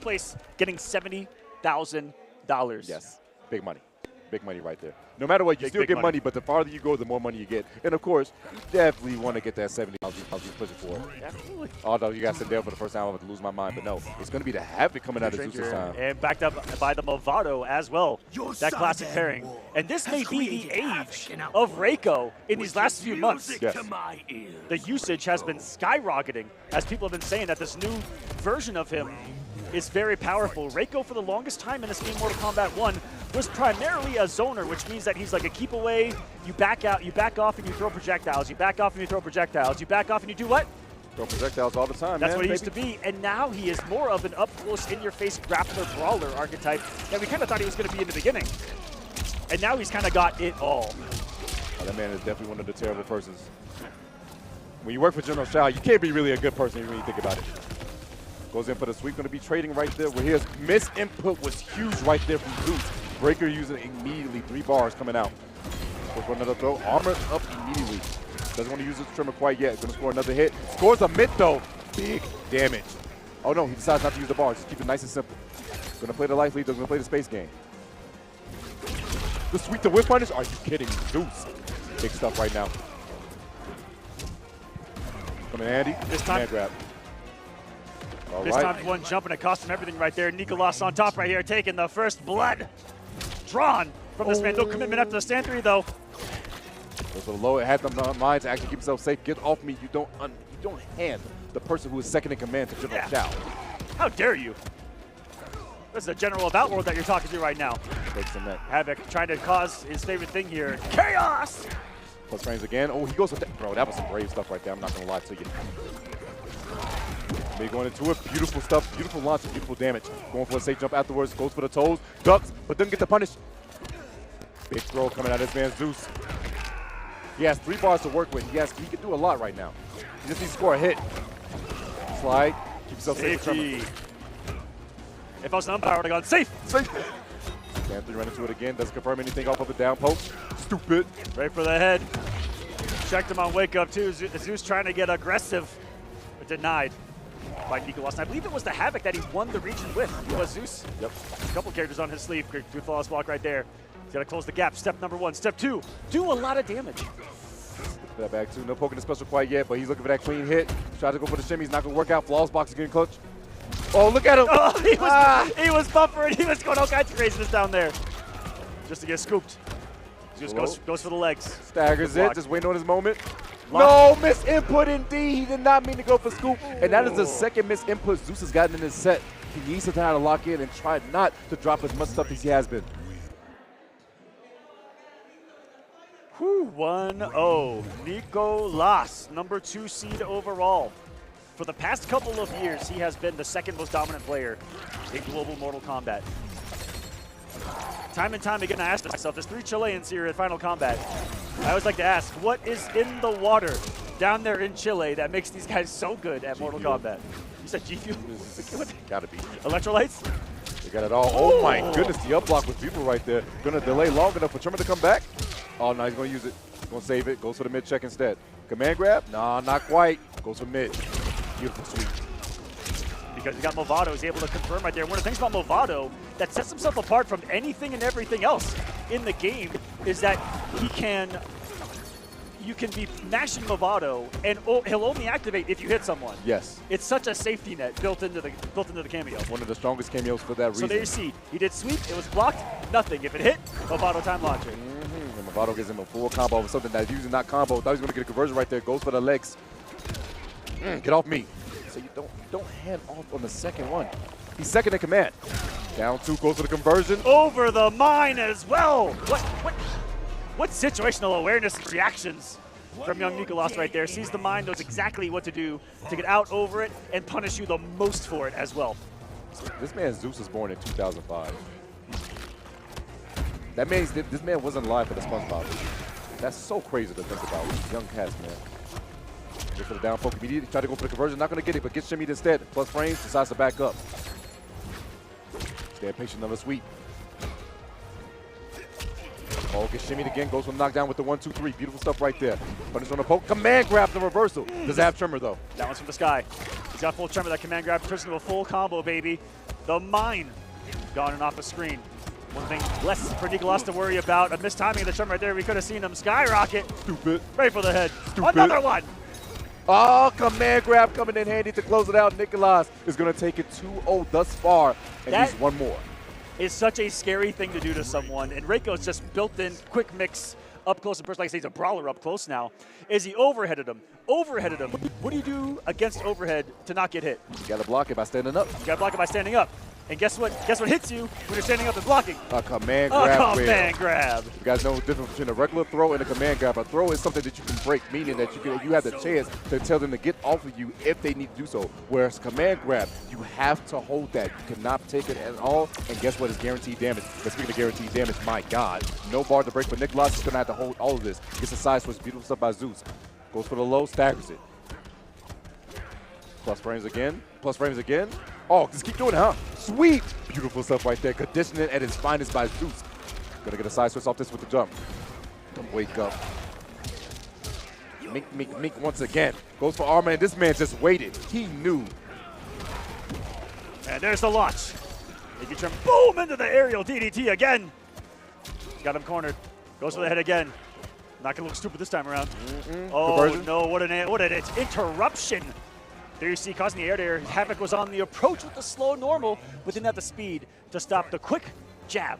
place, getting $70,000. Yes, big money. Big money right there. No matter what, you still get money, but the farther you go, the more money you get. And of course, you definitely want to get that 70. I was pushing for it. Definitely. Although you got to sit there for the first time, I'm going to lose my mind. But no, it's going to be the Havoc coming out of Zeus this time. And backed up by the Movado as well. That classic pairing. And this may be the age of Reiko in these last few months. Yes. The usage has been skyrocketing as people have been saying that this new version of him is very powerful. Reiko, for the longest time in this game, Mortal Kombat 1, was primarily a zoner, which means that he's like a keep away, you back out, you back off and you throw projectiles, you back off and you throw projectiles, you back off and you do what? Throw projectiles all the time, That's what he used to be, and now he is more of an up-close, in-your-face grappler brawler archetype that we kind of thought he was going to be in the beginning. And now he's kind of got it all. Oh, that man is definitely one of the terrible persons. When you work for General Shao, you can't be really a good person when you think about it. Goes in for the sweep, going to be trading right there. Where his miss input was huge right there from Zeus. Breaker using immediately 3 bars coming out. Goes for another throw, armor up immediately. Doesn't want to use his trimmer quite yet. Going to score another hit. Scores a mid though. Big damage. Oh no, he decides not to use the bars. Just keep it nice and simple. Going to play the life lead. Going to play the space game. The sweep to whip punish. Are you kidding me? Zeus. Big stuff right now. Coming Andy. This time. Man grab. All this right. time one jump and it cost him everything right there. Nicolas on top right here, taking the first blood. Drawn from this man. No commitment after the stand 3, though. Goes for the low. It had the mind to actually keep himself safe. Get off me. You don't hand the person who is second in command to General Chow. How dare you? This is the general of Outworld that you're talking to right now. Takes the net. Havoc trying to cause his favorite thing here. Chaos! Plus frames again. Oh, he goes with that. Bro, that was some brave stuff right there. I'm not going to lie to you. Me going into it. Beautiful stuff. Beautiful launch and beautiful damage. Going for a safe jump afterwards. Goes for the toes. Ducks, but doesn't get the punish. Big throw coming out of this man, Zeus. He has 3 bars to work with. He can do a lot right now. He just needs to score a hit. Slide. Keep yourself safe. If I was an umpire, I would have gone safe. Safe. Stand 3 run into it again. Doesn't confirm anything off of the down post. Stupid. Right for the head. Checked him on wake up too. Zeus trying to get aggressive, but denied by Nicolas. And I believe it was the Havoc that he won the region with. It was Zeus. Yep. A couple characters on his sleeve. Good flawless block right there. He's got to close the gap. Step number 1. Step 2. Do a lot of damage. That back 2. No poking the special quite yet, but he's looking for that clean hit. Try to go for the shimmy. He's not going to work out. Flawless box is getting clutch. Oh, look at him. Oh, he was buffering. He was going all kinds of craziness down there. Just to get scooped. Zeus goes for the legs. Staggers it. Just waiting on his moment. No, miss input indeed. He did not mean to go for scoop. And that is the second miss input Zeus has gotten in his set. He needs to try to lock in and try not to drop as much stuff as he has been. 1-0. Nicolas, number 2 seed overall. For the past couple of years, he has been the second most dominant player in global Mortal Kombat. Time and time again, I asked myself, there's 3 Chileans here at Final Combat. I always like to ask, what is in the water down there in Chile that makes these guys so good at Mortal Kombat? You said G Fuel? Gotta be. Electrolytes? They got it all. Oh my goodness, the up block was beautiful right there. Gonna delay long enough for Trimmer to come back. Oh no, he's gonna use it. He's gonna save it. Goes for the mid check instead. Command grab? Nah, not quite. Goes for mid. Beautiful sweep. Because he's got Movado, he's able to confirm right there. One of the things about Movado that sets himself apart from anything and everything else in the game is that you can be mashing Movado and he'll only activate if you hit someone. Yes. It's such a safety net built into the cameo. One of the strongest cameos for that reason. So there you see, he did sweep, it was blocked, nothing. If it hit, Movado time launcher. And Movado gives him a full combo of something that's usually not combo. Thought he was gonna get a conversion right there. Goes for the legs. Get off me. So you don't hand off on the second one. He's second in command. Down 2, goes for the conversion. Over the mine as well. What situational awareness and reactions from young Nicolas right there. Sees the mine, knows exactly what to do to get out over it and punish you the most for it as well. This man Zeus was born in 2005. This man wasn't alive for the SpongeBob. That's so crazy to think about. Young cast, man. Go for the down poke immediately. Try to go for the conversion. Not going to get it, but gets shimmied instead. Plus frames, decides to back up. Stay patient, another sweep. Oh, gets shimmied again. Goes for the knockdown with the 1-2-3. Beautiful stuff right there. Punish on the poke. Command grab the reversal. Does it have Tremor, though? That one's from the sky. He's got full Tremor. That command grab turns into a full combo, baby. The mine gone and off the screen. One thing less for Nicolas to worry about. A mistiming of the Tremor right there. We could have seen him skyrocket. Stupid. Right for the head. Stupid. Another one. Oh, command grab coming in handy to close it out. Nicolas is going to take it 2-0 thus far, and that he's one more. Is such a scary thing to do to someone, and Reiko's just built in quick mix up close and personal. Like I say, he's a brawler up close now. Is he overheaded him? Overheaded him. What do you do against overhead to not get hit? You got to block it by standing up. You got to block it by standing up. And guess what? Guess what hits you when you're standing up and blocking? A command grab. A command grab. You guys know the difference between a regular throw and a command grab. A throw is something that you can break, meaning that you have the chance to tell them to get off of you if they need to do so. Whereas command grab, you have to hold that. You cannot take it at all. And guess what? It's guaranteed damage. But speaking of guaranteed damage, my God, no bar to break for Nicolas. He's going to have to hold all of this. Gets a side switch. Beautiful stuff by Zeus. Goes for the low, staggers it. Plus frames again. Plus frames again. Oh, just keep doing it, huh? Sweet! Beautiful stuff right there. Conditioning at its finest by Zeus. Gonna get a side switch off this with the jump. Don't wake up. Mink once again. Goes for armor, and this man just waited. He knew. And there's the launch. Boom! Into the aerial DDT again. Got him cornered. Goes for the head again. Not gonna look stupid this time around. Oh, conversion. No, what an interruption. There you see, causing the air there. Havoc was on the approach with the slow normal, but didn't have the speed to stop the quick jab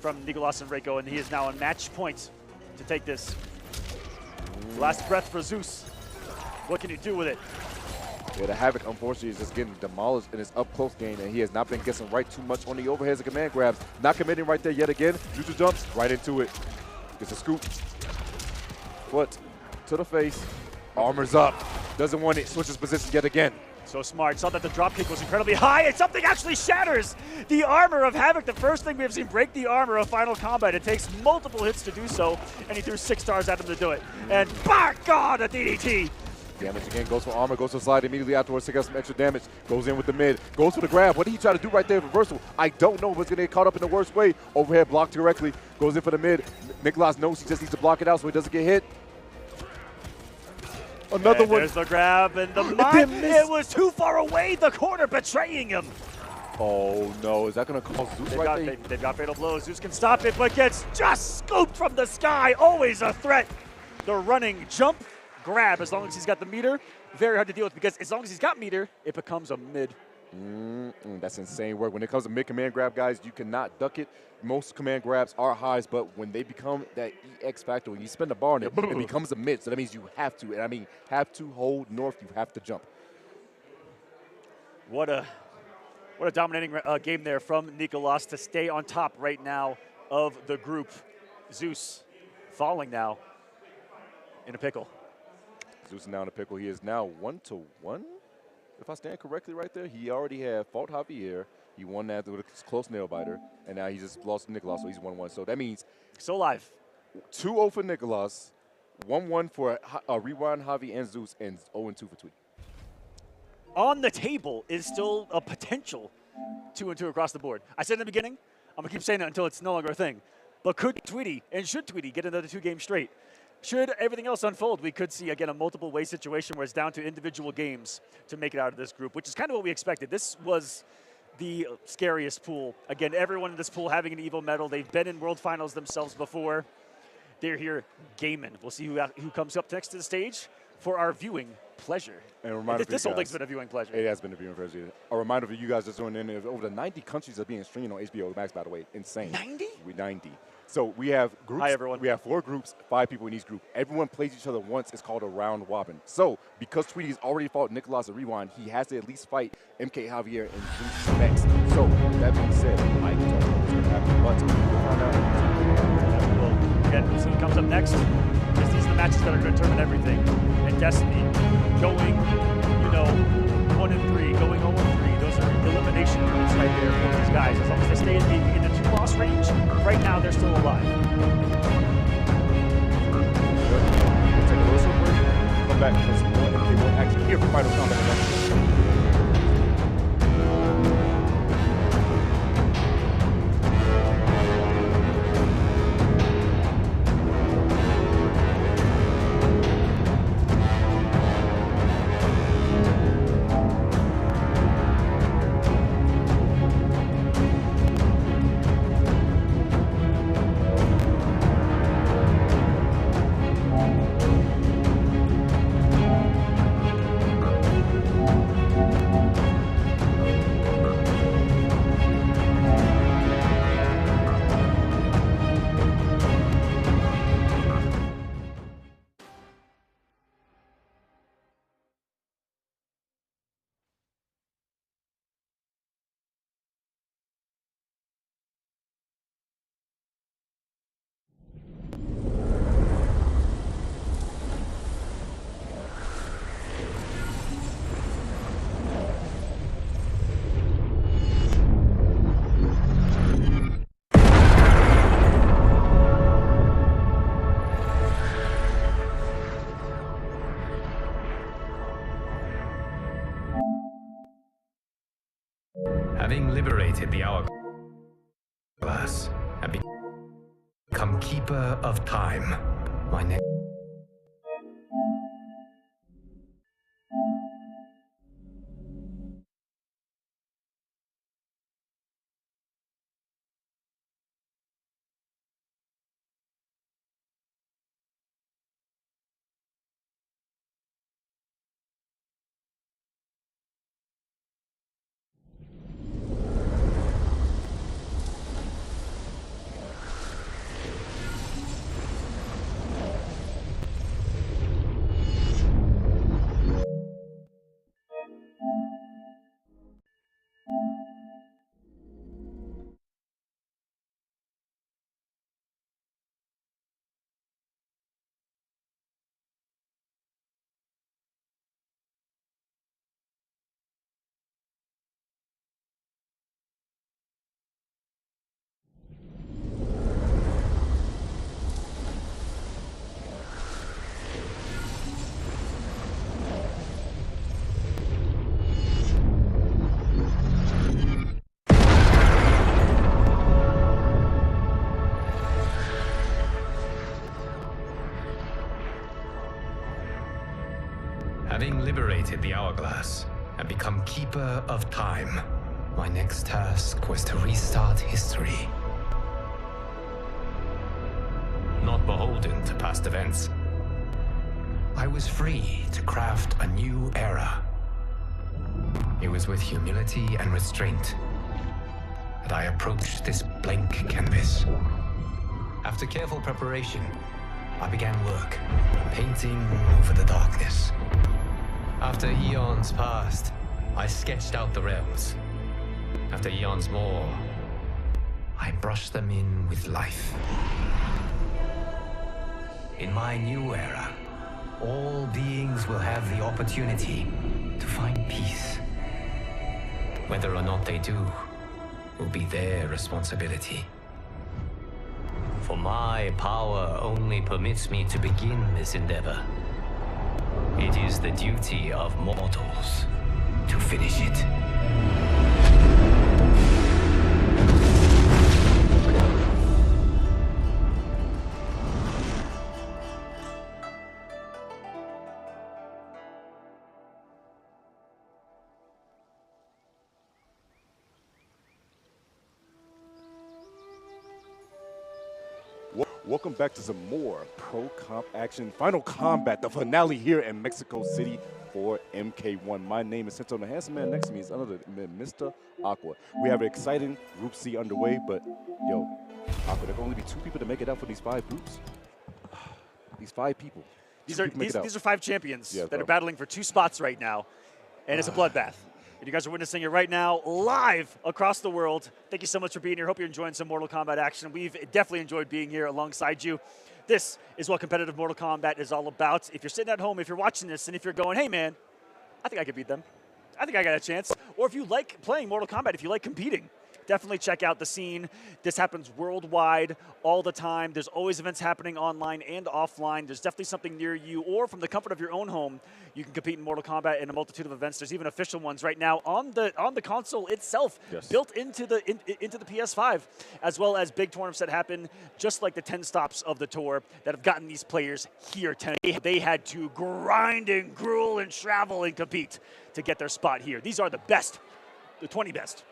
from Nicolas and Reiko, and he is now on match point to take this. Last breath for Zeus. What can you do with it? Yeah, the Havoc, unfortunately, is just getting demolished in his up-close game, and he has not been guessing right too much on the overheads and command grabs. Not committing right there yet again. Neutral jumps right into it. Gets a scoop. Foot to the face. Armor's up. Doesn't want it. Switches position yet again. So smart. Saw that the drop kick was incredibly high, and something actually shatters the armor of Havoc. The first thing we have seen break the armor of Final Kombat. It takes multiple hits to do so, and he threw 6 stars at him to do it. And by God, a DDT! Damage again, goes for armor, goes for slide immediately afterwards, take out some extra damage, goes in with the mid, goes for the grab. What did he try to do right there? Reversal. I don't know, but it's going to get caught up in the worst way. Overhead blocked directly, goes in for the mid. Nicolas knows he just needs to block it out so he doesn't get hit. Another one. There's the grab, and the mine. It was too far away, the corner betraying him. Oh no, is that going to cause Zeus right there? They've got fatal blows. Zeus can stop it, but gets just scooped from the sky. Always a threat. The running jump. Grab, as long as he's got the meter, very hard to deal with, because as long as he's got meter, it becomes a mid. That's insane work. When it comes to mid command grab, guys, you cannot duck it. Most command grabs are highs, but when they become that EX factor, when you spend the bar on it, it becomes a mid. So that means you have to, and I mean have to hold north, you have to jump. What a dominating game there from Nicolas to stay on top right now of the group. Zeus falling now in a pickle. Zeus is now in a pickle. He is now 1-1. If I stand correctly right there, he already had fought Javier. He won that with a close nail biter, and now he just lost to Nicolas, so he's 1-1. So that means so live. 2-0 for Nicolas, 1-1 for Rewind, Javi, and Zeus, and 0-2 for Tweety. On the table is still a potential 2-2 across the board. I said in the beginning, I'm going to keep saying it until it's no longer a thing. But could Tweety and should Tweety get another 2 games straight? Should everything else unfold, we could see, again, a multiple-way situation where it's down to individual games to make it out of this group, which is kind of what we expected. This was the scariest pool. Again, everyone in this pool having an Evo medal. They've been in World Finals themselves before. They're here gaming. We'll see who comes up next to the stage for our viewing pleasure. And a reminder this whole thing's been a viewing pleasure. It has been a viewing pleasure. A reminder for you guys just joining in, over the 90 countries are being streamed on HBO Max, by the way. Insane. 90? We're 90. So we have groups. Hi, everyone. We have 4 groups, 5 people in each group. Everyone plays each other once. It's called a round robin. So because Tweety's already fought Nicolas at Rewind, he has to at least fight MK Javier and Zeus next. So that being said, I don't know what's going to happen, but we'll find out. Well, again, so who comes up next? Because these are the matches that are going to determine everything. And Destiny going, 1 and 3, going 0 and 3. Those are elimination rules right there for these guys. As long as they stay in the 2-loss range, right now they're still alive. We'll take a little break. Come back for some more MK1 action here for Final Kombat. Having liberated the hourglass and become keeper of time, my next liberated the hourglass and become keeper of time, my next task was to restart history. Not beholden to past events, I was free to craft a new era. It was with humility and restraint that I approached this blank canvas. After careful preparation, I began work, painting over the darkness. After eons passed, I sketched out the realms. After eons more, I brushed them in with life. In my new era, all beings will have the opportunity to find peace. Whether or not they do will be their responsibility. For my power only permits me to begin this endeavor. It is the duty of mortals to finish it. Welcome back to some more Pro Comp action. Final combat, the finale here in Mexico City for MK1. My name is Sento, and the handsome man next to me is another Mr. Aqua. We have an exciting Group C underway, but yo, Aqua, there can only be 2 people to make it out for these 5 groups. These 5 people. These are 5 champions that are battling for 2 spots right now, and it's a bloodbath. And you guys are witnessing it right now, live across the world. Thank you so much for being here. Hope you're enjoying some Mortal Kombat action. We've definitely enjoyed being here alongside you. This is what competitive Mortal Kombat is all about. If you're sitting at home, if you're watching this, and if you're going, hey man, I think I could beat them. I think I got a chance. Or if you like playing Mortal Kombat, if you like competing, definitely check out the scene. This happens worldwide all the time. There's always events happening online and offline. There's definitely something near you, or from the comfort of your own home, you can compete in Mortal Kombat in a multitude of events. There's even official ones right now on the console itself, built into the PS5, as well as big tournaments that happen just like the 10 stops of the tour that have gotten these players here. They had to grind and gruel and travel and compete to get their spot here. These are the best, the 20 best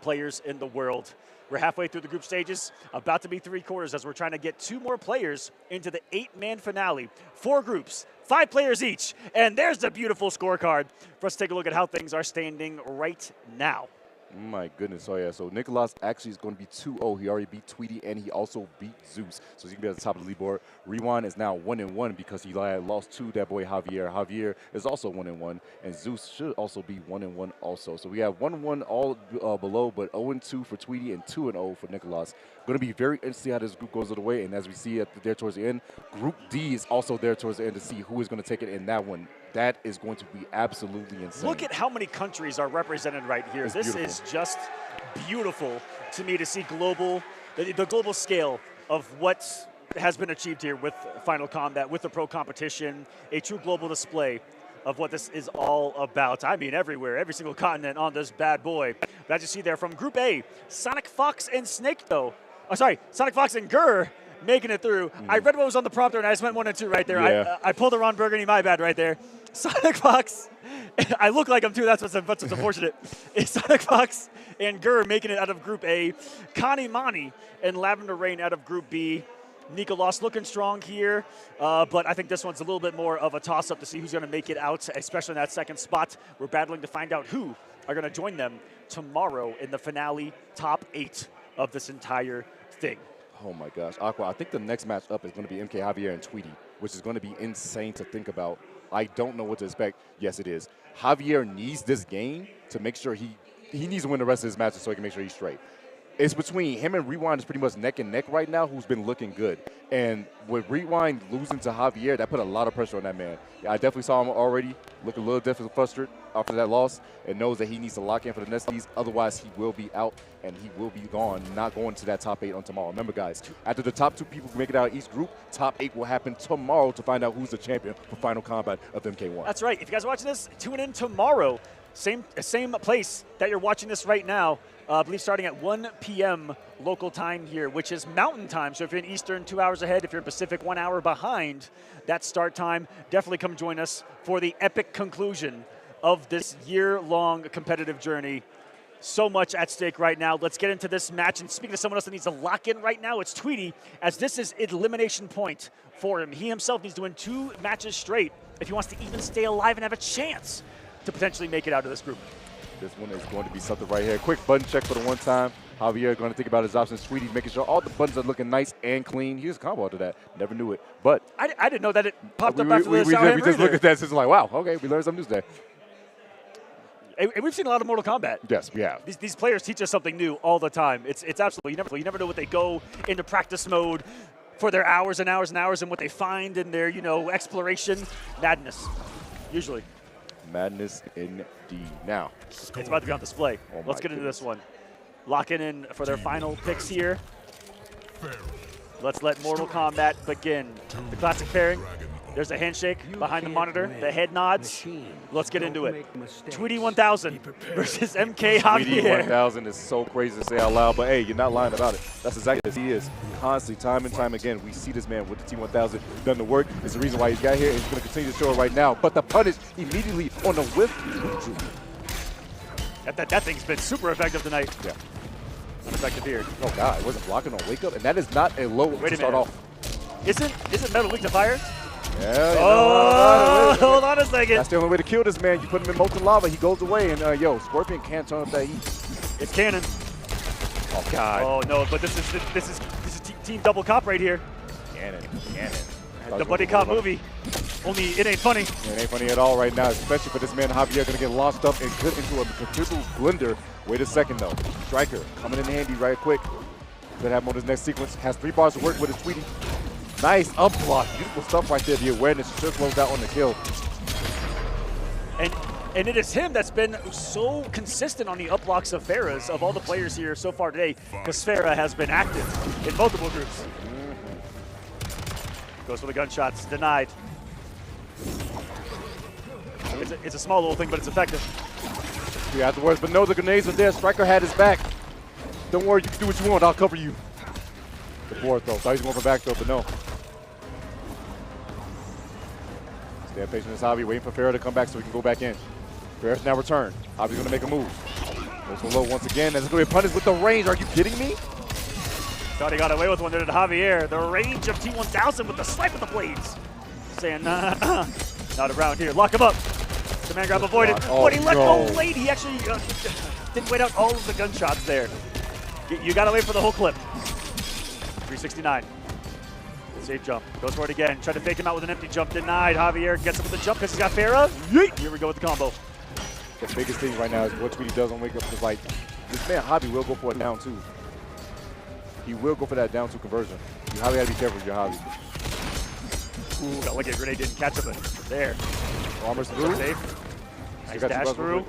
players in the world. We're halfway through the group stages, about to be 3/4 as we're trying to get 2 more players into the 8-man finale. 4 groups, 5 players each, and there's the beautiful scorecard for us to take a look at how things are standing right now. My goodness, oh yeah, so Nicolas actually is going to be 2-0. He already beat Tweety, and he also beat Zeus. So he's going to be at the top of the leaderboard. Rewind is now 1-1 because he lost to that boy Javier. Javier is also 1-1, and Zeus should also be 1-1 also. So we have 1-1 all below, but 0-2 for Tweety and 2-0 for Nicolas. Going to be very interesting how this group goes of the way, and as we see there towards the end, Group D is also there towards the end to see who is going to take it in that one. That is going to be absolutely insane. Look at how many countries are represented right here. This is just beautiful to me to see the global scale of what has been achieved here with Final Combat, with the Pro Competition, a true global display of what this is all about. I mean, everywhere, every single continent on this bad boy. But as you see there from Group A, Sonic Fox and Snake, though. Oh, sorry, Sonic Fox and Gurr making it through. I read what was on the prompter, and I just went 1 and 2 right there. Yeah. I pulled a Ron Burgundy, my bad right there. Sonic Fox, I look like him too, that's what's unfortunate. It's Sonic Fox and Gurr making it out of Group A. Canamani and Lavender Rain out of Group B. Nicolas looking strong here, but I think this one's a little bit more of a toss-up to see who's going to make it out, especially in that second spot. We're battling to find out who are going to join them tomorrow in the finale top 8 of this entire thing. Oh my gosh, Aqua, I think the next match up is going to be MK Javier and Tweety, which is going to be insane to think about. I don't know what to expect. Yes, it is. Javier needs this game to make sure he needs to win the rest of his matches so he can make sure he's straight. It's between him and Rewind is pretty much neck and neck right now, who's been looking good. And with Rewind losing to Javier, that put a lot of pressure on that man. Yeah, I definitely saw him already look a little different, frustrated after that loss, and knows that he needs to lock in for the next piece. Otherwise, he will be out, and he will be gone, not going to that top 8 on tomorrow. Remember, guys, after the top 2 people make it out of each group, top 8 will happen tomorrow to find out who's the champion for Final Combat of MK1. That's right. If you guys are watching this, tune in tomorrow. same place that you're watching this right now. I believe starting at 1 p.m. local time here, which is Mountain Time. So if you're in Eastern, 2 hours ahead. If you're in Pacific, 1 hour behind that start time, definitely come join us for the epic conclusion of this year-long competitive journey. So much at stake right now. Let's get into this match. And speaking of someone else that needs to lock in right now, it's Tweety, as this is elimination point for him. He himself needs to win 2 matches straight if he wants to even stay alive and have a chance to potentially make it out of this group. This one is going to be something right here. Quick button check for the one time. Javier going to think about his options. Tweety making sure all the buttons are looking nice and clean. Here's a combo to that. Never knew it. But I didn't know that it popped up after the we just looked at that. It's like, wow, okay, we learned something new today. And we've seen a lot of Mortal Kombat. Yes, we have. These players teach us something new all the time. It's absolutely, you never know what they go into practice mode for their hours and hours and hours, and what they find in their, exploration. Madness, usually. Madness indeed. Now, it's about to be on display. Let's get into this one. Locking in for their final picks here. Let's let Mortal Kombat begin. The classic pairing. There's a handshake behind the monitor. The head nods. Let's get into it. Tweety 1000 versus MK Javier. Tweety 1000 is so crazy to say out loud, but hey, you're not lying about it. That's exactly as he is. Constantly, time and time again, we see this man with the T1000 done the work. It's the reason why he's got here, and he's going to continue to show it right now. But the punish immediately on the whiff. That thing's been super effective tonight. Yeah. Unaffected here. Oh, God, it wasn't blocking on wake up, and that is not a low to start off. Isn't Metal weak to fire? Yeah, hold on a second. That's the only way to kill this man. You put him in molten lava, he goes away, and yo, Scorpion can't turn up that heat. It's cannon. Oh God. Oh no, but this is team double cop right here. Cannon. The buddy cop movie. Only it ain't funny. It ain't funny at all right now, especially for this man Javier gonna get launched up and put into a considerable blender. Wait a second though. Striker coming in handy right quick. Could have him on his next sequence. Has 3 bars to work with his Tweety. Nice up block. Beautiful stuff right there. The awareness should close out on the kill. And it is him that's been so consistent on the up blocks of Farah's of all the players here so far today, because Farah has been active in multiple groups. Goes for the gunshots. Denied. It's a small little thing, but it's effective. Yeah, afterwards, but no, the grenades are there. Striker had his back. Don't worry, you can do what you want. I'll cover you. The forward throw. Thought he was going for back throw, but no. Stand patient as Javi, waiting for Farah to come back so he can go back in. Farah's now returned. Javi's going to make a move. Goes for low once again. That's going to be punished with the range. Are you kidding me? Thought he got away with one there to Javier. The range of T1000 with the swipe of the blades. Saying, nah, not around here. Lock him up. The man grab avoided. Oh, but he let go late. He actually didn't wait out all of the gunshots there. You got to wait for the whole clip. 369. Safe jump. Goes for it again. Tried to fake him out with an empty jump. Denied. Javier gets him with the jump because he's got Farah. Yeet. Here we go with the combo. The biggest thing right now is what Tweety does on wake up, because like this man Javi will go for a down 2. He will go for that down 2 conversion. You Javi got to be careful with your Javi. Ooh, got lucky a grenade didn't catch him. There. Armor's through. Safe. Nice got dash through.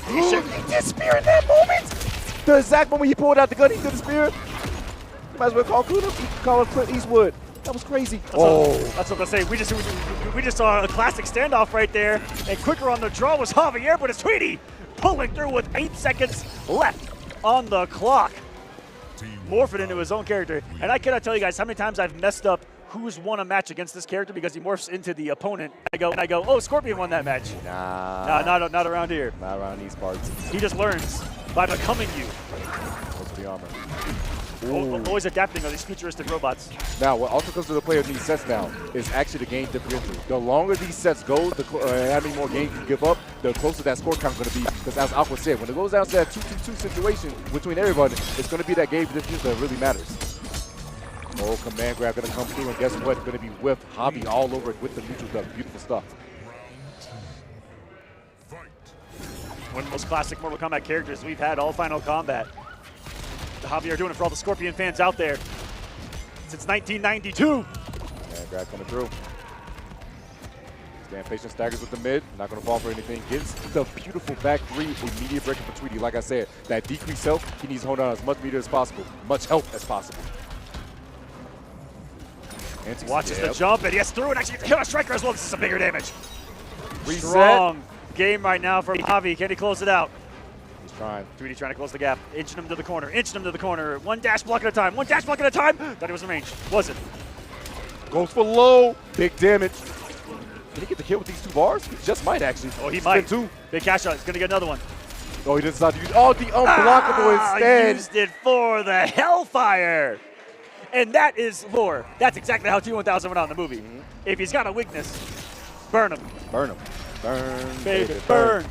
He did spear in that moment. The exact moment he pulled out the gun, he did the spear. Might as well call Clint Eastwood. That was crazy. That's what I say. We just saw a classic standoff right there, and quicker on the draw was Javier, but it's Tweety pulling through with 8 seconds left on the clock. Morphing into his own character, and I cannot tell you guys how many times I've messed up who's won a match against this character because he morphs into the opponent. I go, oh, Scorpion won that match. Nah, not around here. Not around these parts. He just learns by becoming you. What's the armor? Always adapting on these futuristic robots. Now, what also comes to the player in these sets now is actually the game differential. The longer these sets go, how many more games you give up, the closer that score count is going to be. Because as Aqua said, when it goes down to that 2-2-2 situation between everybody, it's going to be that game differential that really matters. Oh, command grab going to come through, and guess what? It's going to be with Javi all over it with the neutral duck. Beautiful stuff. One of the most classic Mortal Kombat characters we've had all Final Combat. Javier doing it for all the Scorpion fans out there since 1992. Yeah, grab coming through. Stand patient, staggers with the mid. Not going to fall for anything. Gets the beautiful back 3 immediate breaker for Tweety. Like I said, that decreased health, he needs to hold on as much meter as possible, much health as possible. Watches the jump, and yes, through, and actually hit a striker as well. This is some bigger damage. Reset. Strong game right now for Javi. Can he close it out? He's trying. Tweety trying to close the gap. Inching him to the corner. Inching him to the corner. One dash block at a time. One dash block at a time. Thought he was in range. Wasn't. Goes for low. Big damage. Can he get the kill with these 2 bars? He just might, actually. Oh, he might. Two. Big cash out. He's going to get another one. Oh, he decided to use the unblockable instead. Used it for the Hellfire. And that is lore. That's exactly how T-1000 went out in the movie. If he's got a weakness, burn him. Burn him. Burn, Baby, burn.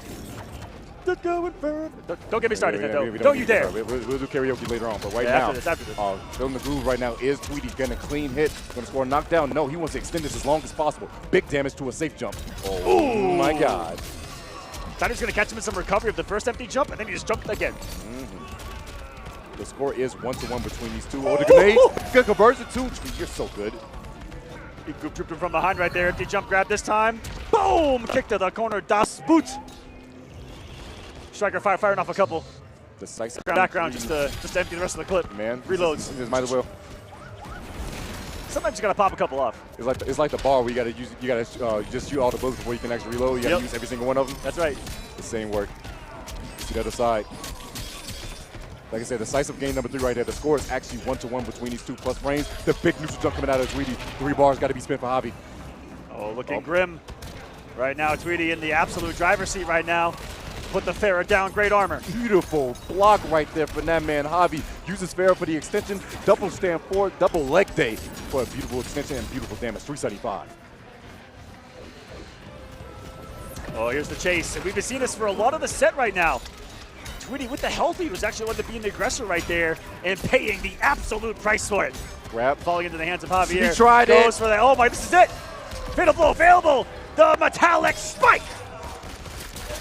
Don't get me started, Nintendo. Don't you dare. We'll do karaoke later on, but right Yeah, now, after this. filling the groove right now is Tweety. Getting a clean hit. Going to score a knockdown. No, he wants to extend this as long as possible. Big damage to a safe jump. Oh, my God. Thought he was going to catch him in some recovery of the first empty jump, and then he just jumped again. The score is 1-1 between these two. Oh, the grenades. Good conversion, too. You're so good. He goop tripped him from behind right there. Empty jump grab this time. Boom! Kick to the corner. Das Boot. Striker firing off a couple. Decisive Background just to empty the rest of the clip. Man. Reloads. This might as well. Sometimes you gotta pop a couple off. It's like the bar where you gotta just shoot all the bullets before you can actually reload. You gotta use every single one of them. That's right. The same work. See the other side. Like I said, decisive game number 3 right there. The score is actually 1-1 between these two plus frames. The big neutral jump coming out of Tweety. 3 bars got to be spent for Javi. Oh, looking grim. Right now, Tweety in the absolute driver's seat right now. Put the Farah down, great armor. Beautiful block right there for that man, Javi. Uses Farah for the extension, double stand forward, double leg day for a beautiful extension and beautiful damage, 375. Oh, here's the chase. And we've been seeing this for a lot of the set right now. Tweety with the healthy was actually one to be the aggressor right there and paying the absolute price for it. Grab. Falling into the hands of Javier. He tried Goes for that. Oh my, this is it. Fatal blow available. The metallic spike.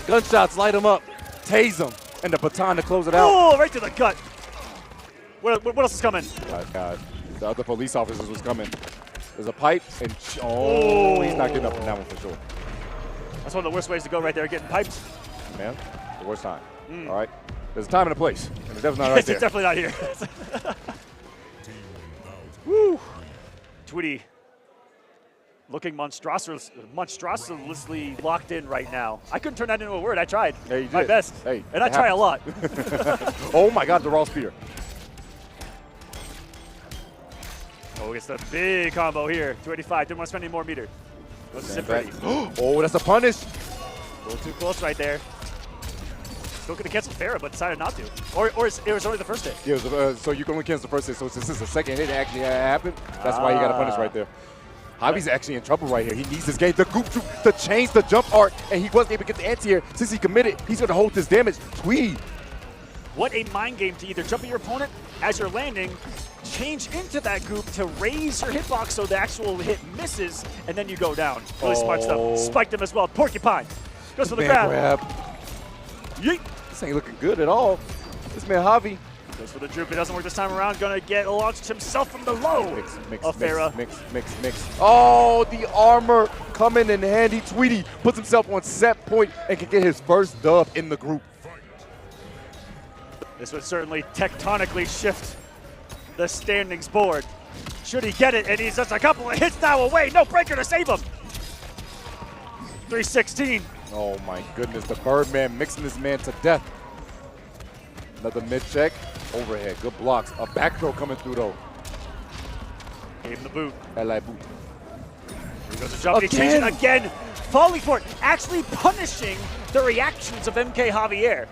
Gunshots light him up, tase him, and the baton to close it out. Oh, right to the gut. What else is coming? Oh, God. The other police officers was coming. There's a pipe, and he's not getting up from that one for sure. That's one of the worst ways to go right there, getting piped. Man, the worst time. All right? There's a time and a place, and it's definitely not right there. It's definitely not here. Woo. Tweety looking monstrously locked in right now. I couldn't turn that into a word. I tried. Yeah, you did. My best. Hey, and I try a lot. Oh, my God, the raw spear. Oh, it's the big combo here. 285. Didn't want to spend any more meter. Goes to zip ready. Oh, that's a punish. A little too close right there. Still could have canceled Farah, but decided not to. Or it was only the first hit. Yeah, so you can only cancel the first hit. So since this is the second hit actually happened, that's why you got to punish right there. Javi's actually in trouble right here. He needs this game. The goop troop to change the jump arc, and he wasn't able to get the anti-air. Since he committed, he's going to hold this damage. Tweety. What a mind game to either jump at your opponent as you're landing, change into that goop to raise your hitbox so the actual hit misses, and then you go down. Really smart stuff. Spiked him as well. Porcupine. Goes for the grab. Yeet. This ain't looking good at all. This man Javi. Goes for the droop. It doesn't work this time around. Gonna get launched himself from the low of Farah. Mix. Oh, the armor coming in handy. Tweety puts himself on set point and can get his first dub in the group. This would certainly tectonically shift the standings board. Should he get it? And he's just a couple of hits now away. No breaker to save him. 316. Oh my goodness, the Birdman mixing this man to death. Another mid check. Overhead, good blocks. A back throw coming through though. Gave him the boot. LA boot. Here goes a jump. He changes it again. Falling for it. Actually punishing the reactions of MK Javier.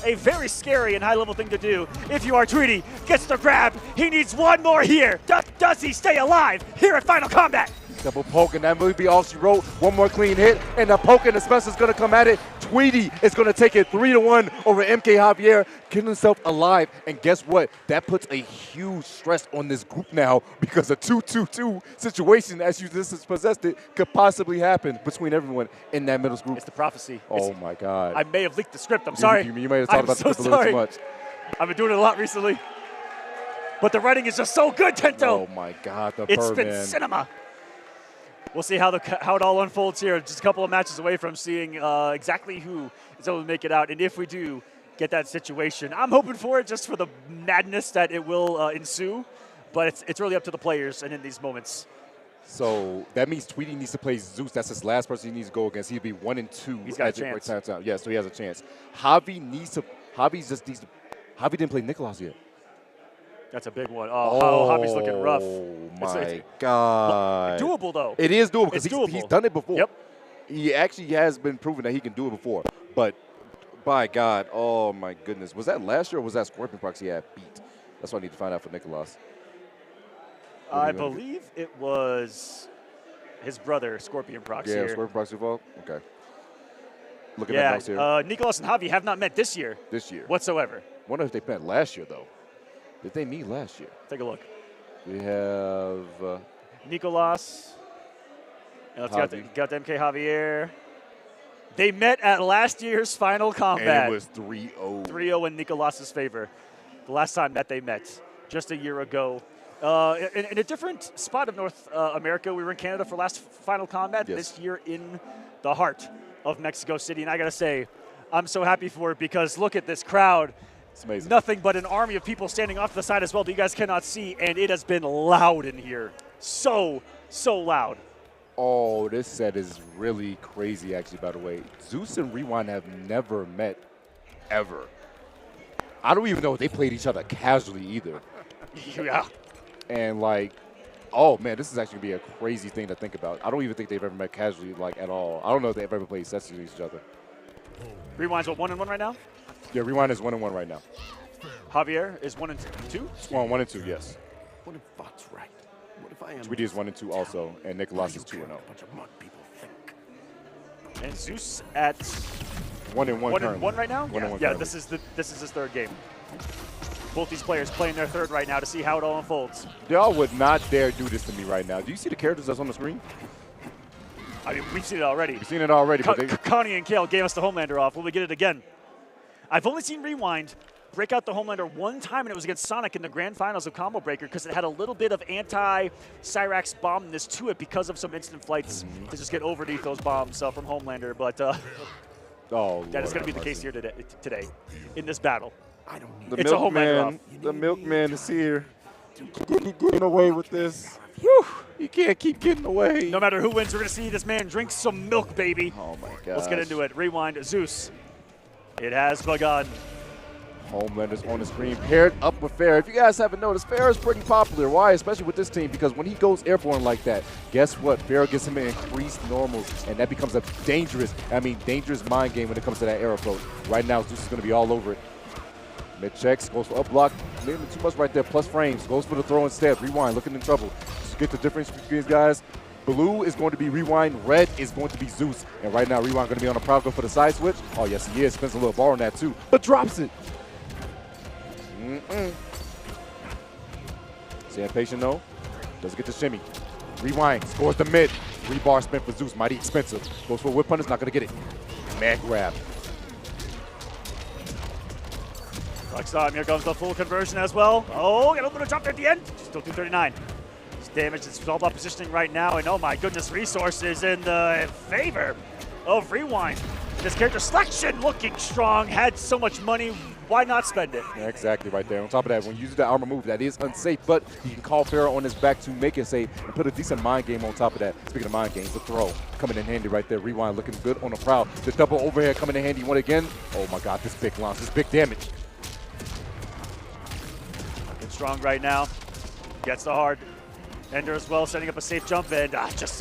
A very scary and high-level thing to do. If you are Tweety, gets the grab. He needs one more here. Does he stay alive here at Final Combat? Double poke, and that will be all she wrote. One more clean hit, and the poke and the special is going to come at it. Tweety is going to take it 3-1 over MK Javier, getting himself alive. And guess what? That puts a huge stress on this group now because a 2-2-2 situation, as you just possessed it, could possibly happen between everyone in that middle group. It's the prophecy. Oh, my God. I may have leaked the script. I'm sorry. You may have talked about the script a little too much. I've been doing it a lot recently. But the writing is just so good, Tento. Oh, my God. It's been cinema. We'll see how it all unfolds here. Just a couple of matches away from seeing exactly who is able to make it out. And if we do get that situation, I'm hoping for it just for the madness that it will ensue. But it's really up to the players and in these moments. So that means Tweety needs to play Zeus. That's his last person he needs to go against. He'd be 1 and 2. He's got a chance. Yeah, so he has a chance. Javi didn't play Nicholas yet. That's a big one. Oh, Javi's looking rough. Oh, my God. Doable, though. It is doable because doable. he's done it before. Yep. He actually has been proven that he can do it before. But, by God, oh, my goodness. Was that last year or was that Scorpion Prox he had beat? That's what I need to find out for Nicholas. I believe it was his brother, Scorpion Prox. Yeah, here. Scorpion Prox involved? Okay. Looking at notes here. Nicholas and Javi have not met this year. Whatsoever. Wonder if they met last year, though. Did they meet last year? Take a look. We have Nicolas. And let's got the MK Javier. They met at last year's Final Combat. And it was 3-0. 3-0 in Nicolas's favor. The last time that they met, just a year ago. In a different spot of North America. We were in Canada for last Final Combat. Yes. This year in the heart of Mexico City. And I got to say, I'm so happy for it because look at this crowd. It's amazing. Nothing but an army of people standing off to the side as well that you guys cannot see, and it has been loud in here. So loud. Oh, this set is really crazy, actually, by the way. Zeus and Rewind have never met, ever. I don't even know if they played each other casually either. Yeah. And, like, oh, man, this is actually going to be a crazy thing to think about. I don't even think they've ever met casually, like, at all. I don't know if they've ever played sets against each other. Rewind's what, 1-1 right now? Yeah, Rewind is 1-1 right now. Javier is 1-2? Well, 1-2, yes. What if Bot's right? What if I am? Tweety is 1-2 also, and Nicholas is 2-0. And Zeus at 1-1 currently. 1-1 right now? One and one yeah. currently. This is his third game. Both these players playing their third right now to see how it all unfolds. Y'all would not dare do this to me right now. Do you see the characters that's on the screen? I mean, we've seen it already. We've seen it already. But Connie and Kale gave us the Homelander off. Will we get it again? I've only seen Rewind break out the Homelander one time, and it was against Sonic in the grand finals of Combo Breaker because it had a little bit of anti-Cyrax bombness to it because of some instant flights to just get overneath those bombs from Homelander. But that is going to be the case here today in this battle. The milkman is here. Getting away with this. Whew, you can't keep getting away. No matter who wins, we're going to see this man drink some milk, baby. Oh, my God. Let's get into it. Rewind, Zeus. It has begun. Homelander's on the screen, paired up with Fair. If you guys haven't noticed, Fair is pretty popular. Why? Especially with this team, because when he goes airborne like that, guess what? Fair gets him increased normals, and that becomes a dangerous mind game when it comes to that air approach. Right now, Zeus is going to be all over it. Mid checks, goes for up block. Maybe too much right there, plus frames. Goes for the throw instead. Rewind, looking in trouble. Just get the difference between these guys. Blue is going to be Rewind. Red is going to be Zeus. And right now, Rewind going to be on a proud go for the side switch. Oh, yes, he is. Spends a little bar on that, too. But drops it. Stay patient, though. Doesn't get the shimmy. Rewind. Scores the mid. Rebar spent for Zeus. Mighty expensive. Goes for a whip punish. Not going to get it. Man grab. Next time, here comes the full conversion as well. Oh, got a little bit of drop there at the end. Still 239. This damage is all about positioning right now, and oh my goodness, resources in the favor of Rewind. This character selection looking strong, had so much money, why not spend it? Yeah, exactly right there. On top of that, when you use the armor move, that is unsafe, but you can call Pharaoh on his back to make it safe and put a decent mind game on top of that. Speaking of mind games, the throw coming in handy right there. Rewind looking good on the prowl. The double overhead coming in handy one again. Oh my God, this big launch, this big damage. Looking strong right now. Gets the hard. Ender as well, setting up a safe jump, and just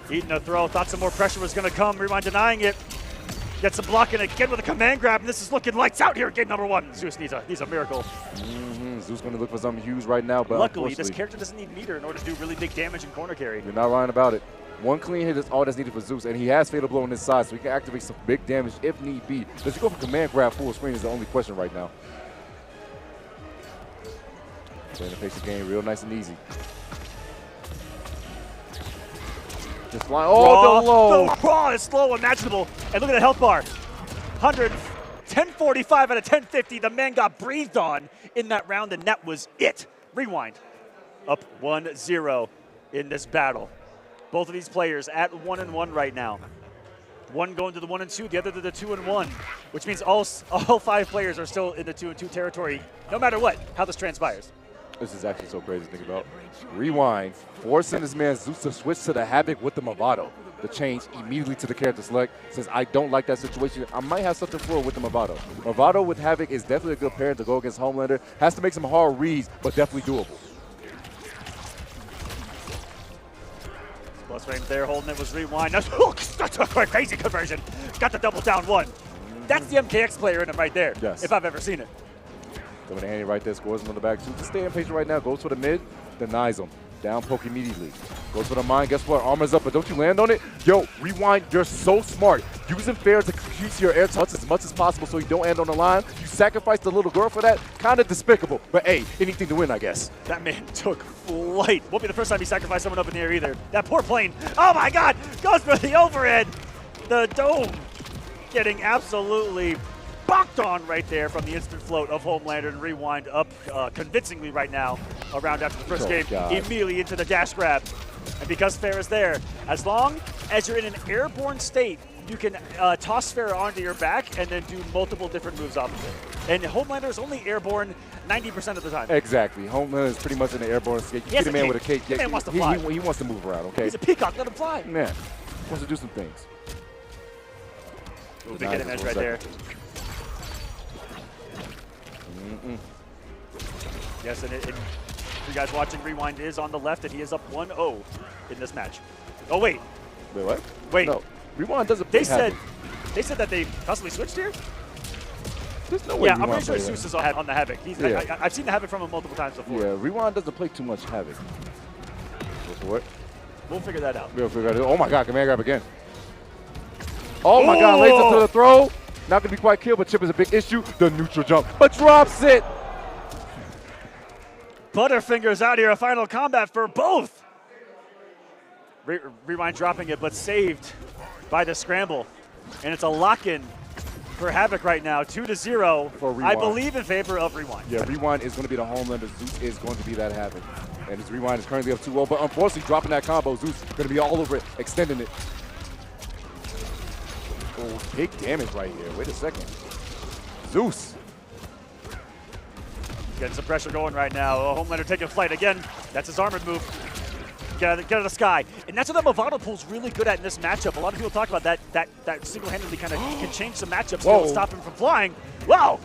eating the throw. Thought some more pressure was going to come. Rewind denying it. Gets a block and again with a command grab, and this is looking lights out here in game number one. Zeus needs a miracle. Zeus going to look for something huge right now, but luckily this character doesn't need meter in order to do really big damage in corner carry. You're not lying about it. One clean hit is all that's needed for Zeus, and he has Fatal Blow on his side, so he can activate some big damage if need be. Does he go for command grab full screen is the only question right now. Playing the pace of the game real nice and easy. Just flying. Oh, the low. The raw is slow, imaginable. And look at the health bar. 1045 out of 1050. The man got breathed on in that round, and that was it. Rewind. Up 1-0 in this battle. Both of these players at 1-1 right now. One going to the 1-2, the other to the 2-1, which means all 5 players are still in the 2-2 territory, no matter what, how this transpires. This is actually so crazy to think about. Rewind, forcing this man Zeus to switch to the Havoc with the Movado. The change immediately to the character select. Since I don't like that situation, I might have something for it with the Movado. Movado with Havoc is definitely a good pair to go against Homelander. Has to make some hard reads, but definitely doable. Plus range there, holding it was Rewind. That's a crazy conversion. Got the double down one. That's the MKX player in him right there, if I've ever seen it. Coming to Andy right there, scores him on the back. Just stay impatient right now, goes for the mid, denies him. Down poke immediately. Goes for the mine, guess what? Armor's up, but don't you land on it? Yo, Rewind, you're so smart. Using fair to increase your air touch as much as possible so you don't end on the line. You sacrificed the little girl for that. Kind of despicable, but hey, anything to win, I guess. That man took flight. Won't be the first time he sacrificed someone up in the air either. That poor plane, oh my God, goes for the overhead. The dome getting absolutely bonked on right there from the instant float of Homelander, and Rewind up convincingly right now around after the first game. Immediately into the dash grab. And because Fair is there, as long as you're in an airborne state, you can toss Fair onto your back and then do multiple different moves off of it. And Homelander is only airborne 90% of the time. Exactly. Homelander is pretty much in the airborne state. You get a man with a cape. The man wants to fly. He wants to move around, okay? He's a peacock, let him fly. Man, wants to do some things. Ooh, big hit edge right there. Yes, and if you guys watching, Rewind is on the left, and he is up 1-0 in this match. Oh, wait. Wait, what? Wait. No, Rewind doesn't play They said that they possibly switched here? There's no way I'm pretty sure Zeus is on the Havoc. I've seen the Havoc from him multiple times before. Yeah, Rewind doesn't play too much Havoc. Go for it. We'll figure that out. We'll figure it out. Oh, my God, command grab again. Oh, my God, lays up to the throw. Not going to be quite killed, but chip is a big issue. The neutral jump, but drops it. Butterfingers out here, a final combat for both. Rewind dropping it, but saved by the scramble. And it's a lock-in for Havoc right now, 2-0. For Rewind. I believe in favor of Rewind. Yeah, Rewind is going to be the Homelander. Zeus is going to be that Havoc. And his Rewind is currently up 2-0, but unfortunately dropping that combo, Zeus is going to be all over it, extending it. Oh, big damage right here. Wait a second. Zeus. Getting some pressure going right now. Homelander taking flight again. That's his armored move. Get out of the sky. And that's what that Movado pool's really good at in this matchup. A lot of people talk about that single-handedly kind of can change some matchups to stop him from flying. Wow!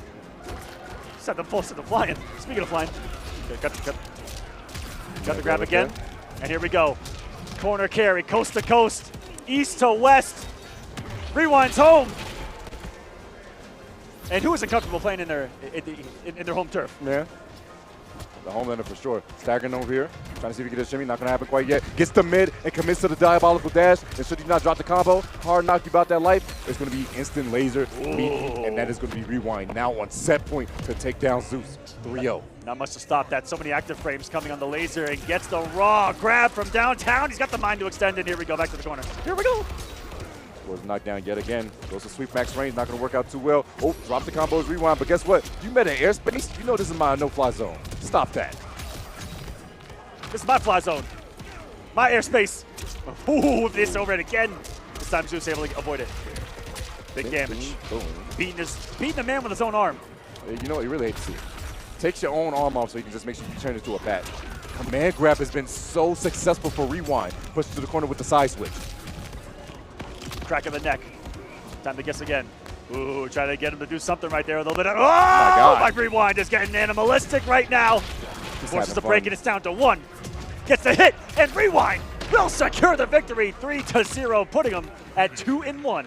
Set them full, set them flying. Speaking of flying. Okay, got the grab again. And here we go. Corner carry, coast to coast, east to west. Rewind's home. And who isn't comfortable playing in their home turf? Yeah. The Homelander for sure. Staggering over here. Trying to see if he can get a shimmy. Not going to happen quite yet. Gets the mid and commits to the diabolical dash. And should he not drop the combo, hard knock you about that life, it's going to be instant laser. And that is going to be Rewind now on set point to take down Zeus. 3-0. Not much to stop that. So many active frames coming on the laser, and gets the raw grab from downtown. He's got the mind to extend it. Here we go. Back to the corner. Here we go. Was knocked down yet again. Goes to sweep max range. Not going to work out too well. Oh, drop the combos, Rewind. But guess what? You met in airspace. You know this is my no-fly zone. Stop that. This is my fly zone. My airspace. Ooh, this over it again. This time Zeus able to avoid it. Big damage. Beating the man with his own arm. You know what? You really hate to see it. Takes your own arm off so you can just make sure you turn it into a bat. Command grab has been so successful for Rewind. Pushes to the corner with the side switch. Crack of the neck. Time to guess again. Ooh, trying to get him to do something right there a little bit. Oh, my Rewind is getting animalistic right now. Forces the break, and it's down to 1. Gets the hit, and Rewind will secure the victory, 3-0, putting him at 2-1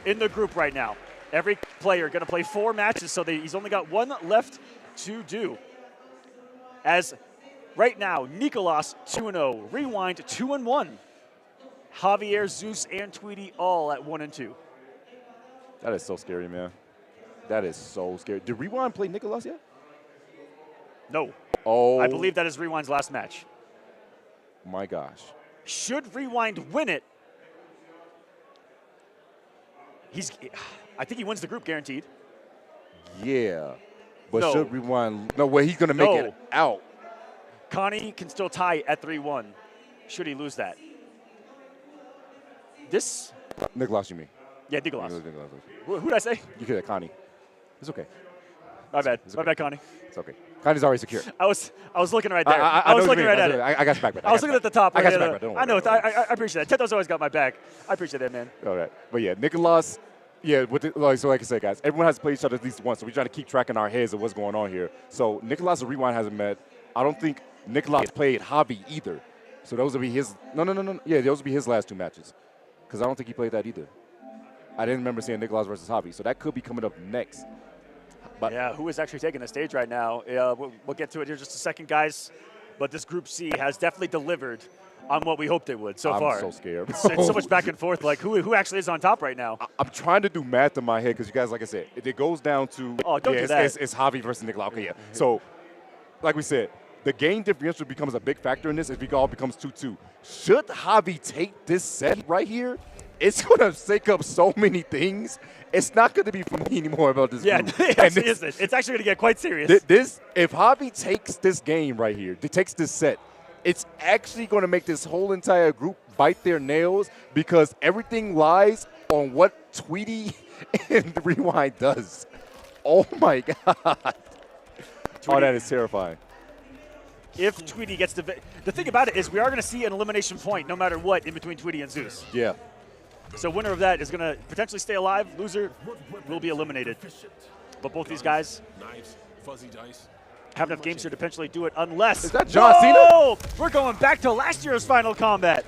in the group right now. Every player going to play 4 matches, so he's only got 1 left to do. As right now, Nicolas 2-0, Rewind 2-1. Javier, Zeus, and Tweety all at 1-2. That is so scary, man. That is so scary. Did Rewind play Nicolas yet? No. Oh. I believe that is Rewind's last match. My gosh. Should Rewind win it, I think he wins the group guaranteed. Yeah. But should Rewind, no way, he's going to make it out. Connie can still tie at 3-1. Should he lose that? This? Nicolas, you mean? Yeah, Nicolas. Who did I say? You could have Connie. It's okay. My bad. My bad, Connie. It's okay. Connie's already secure. I was looking right there. I was know looking what you right mean. at it. I got your back, man. I was looking at the top. I got right your there. back, man. Don't I know. worry. I appreciate that. Tento's always got my back. I appreciate that, man. All right. But yeah, Nicolas, so like I said, guys, everyone has to play each other at least once, so we're trying to keep track in our heads of what's going on here. So Nicolas and Rewind hasn't met. I don't think Nicolas played Hobby either. So those will be his, no. Yeah, those will be his last 2 matches. Because I don't think he played that either. I didn't remember seeing Nicolas versus Hobby, so that could be coming up next. But yeah, who is actually taking the stage right now? We'll get to it here in just a second, guys. But this Group C has definitely delivered on what we hoped it would so far. I'm so scared. It's so much back and forth. Like, who actually is on top right now? I'm trying to do math in my head because you guys, like I said, it goes down to don't do that. It's Hobby versus Nicolas. Okay, yeah. So, like we said, the game differential becomes a big factor in this if it all becomes 2-2. Should Hobby take this set right here, it's going to shake up so many things. It's not going to be for me anymore about this Yeah, group. it actually isn't. It's actually going to get quite serious. If Hobby takes this game right here, takes this set, it's actually going to make this whole entire group bite their nails because everything lies on what Tweety and Rewind does. Oh, my God. Oh, that is terrifying. If Tweety gets the thing about it is we are going to see an elimination point no matter what in between Tweety and Zeus. Yeah. So winner of that is going to potentially stay alive. Loser will be eliminated. But both these guys have enough games here to potentially do it unless... Is that John Cena? We're going back to last year's Final Combat.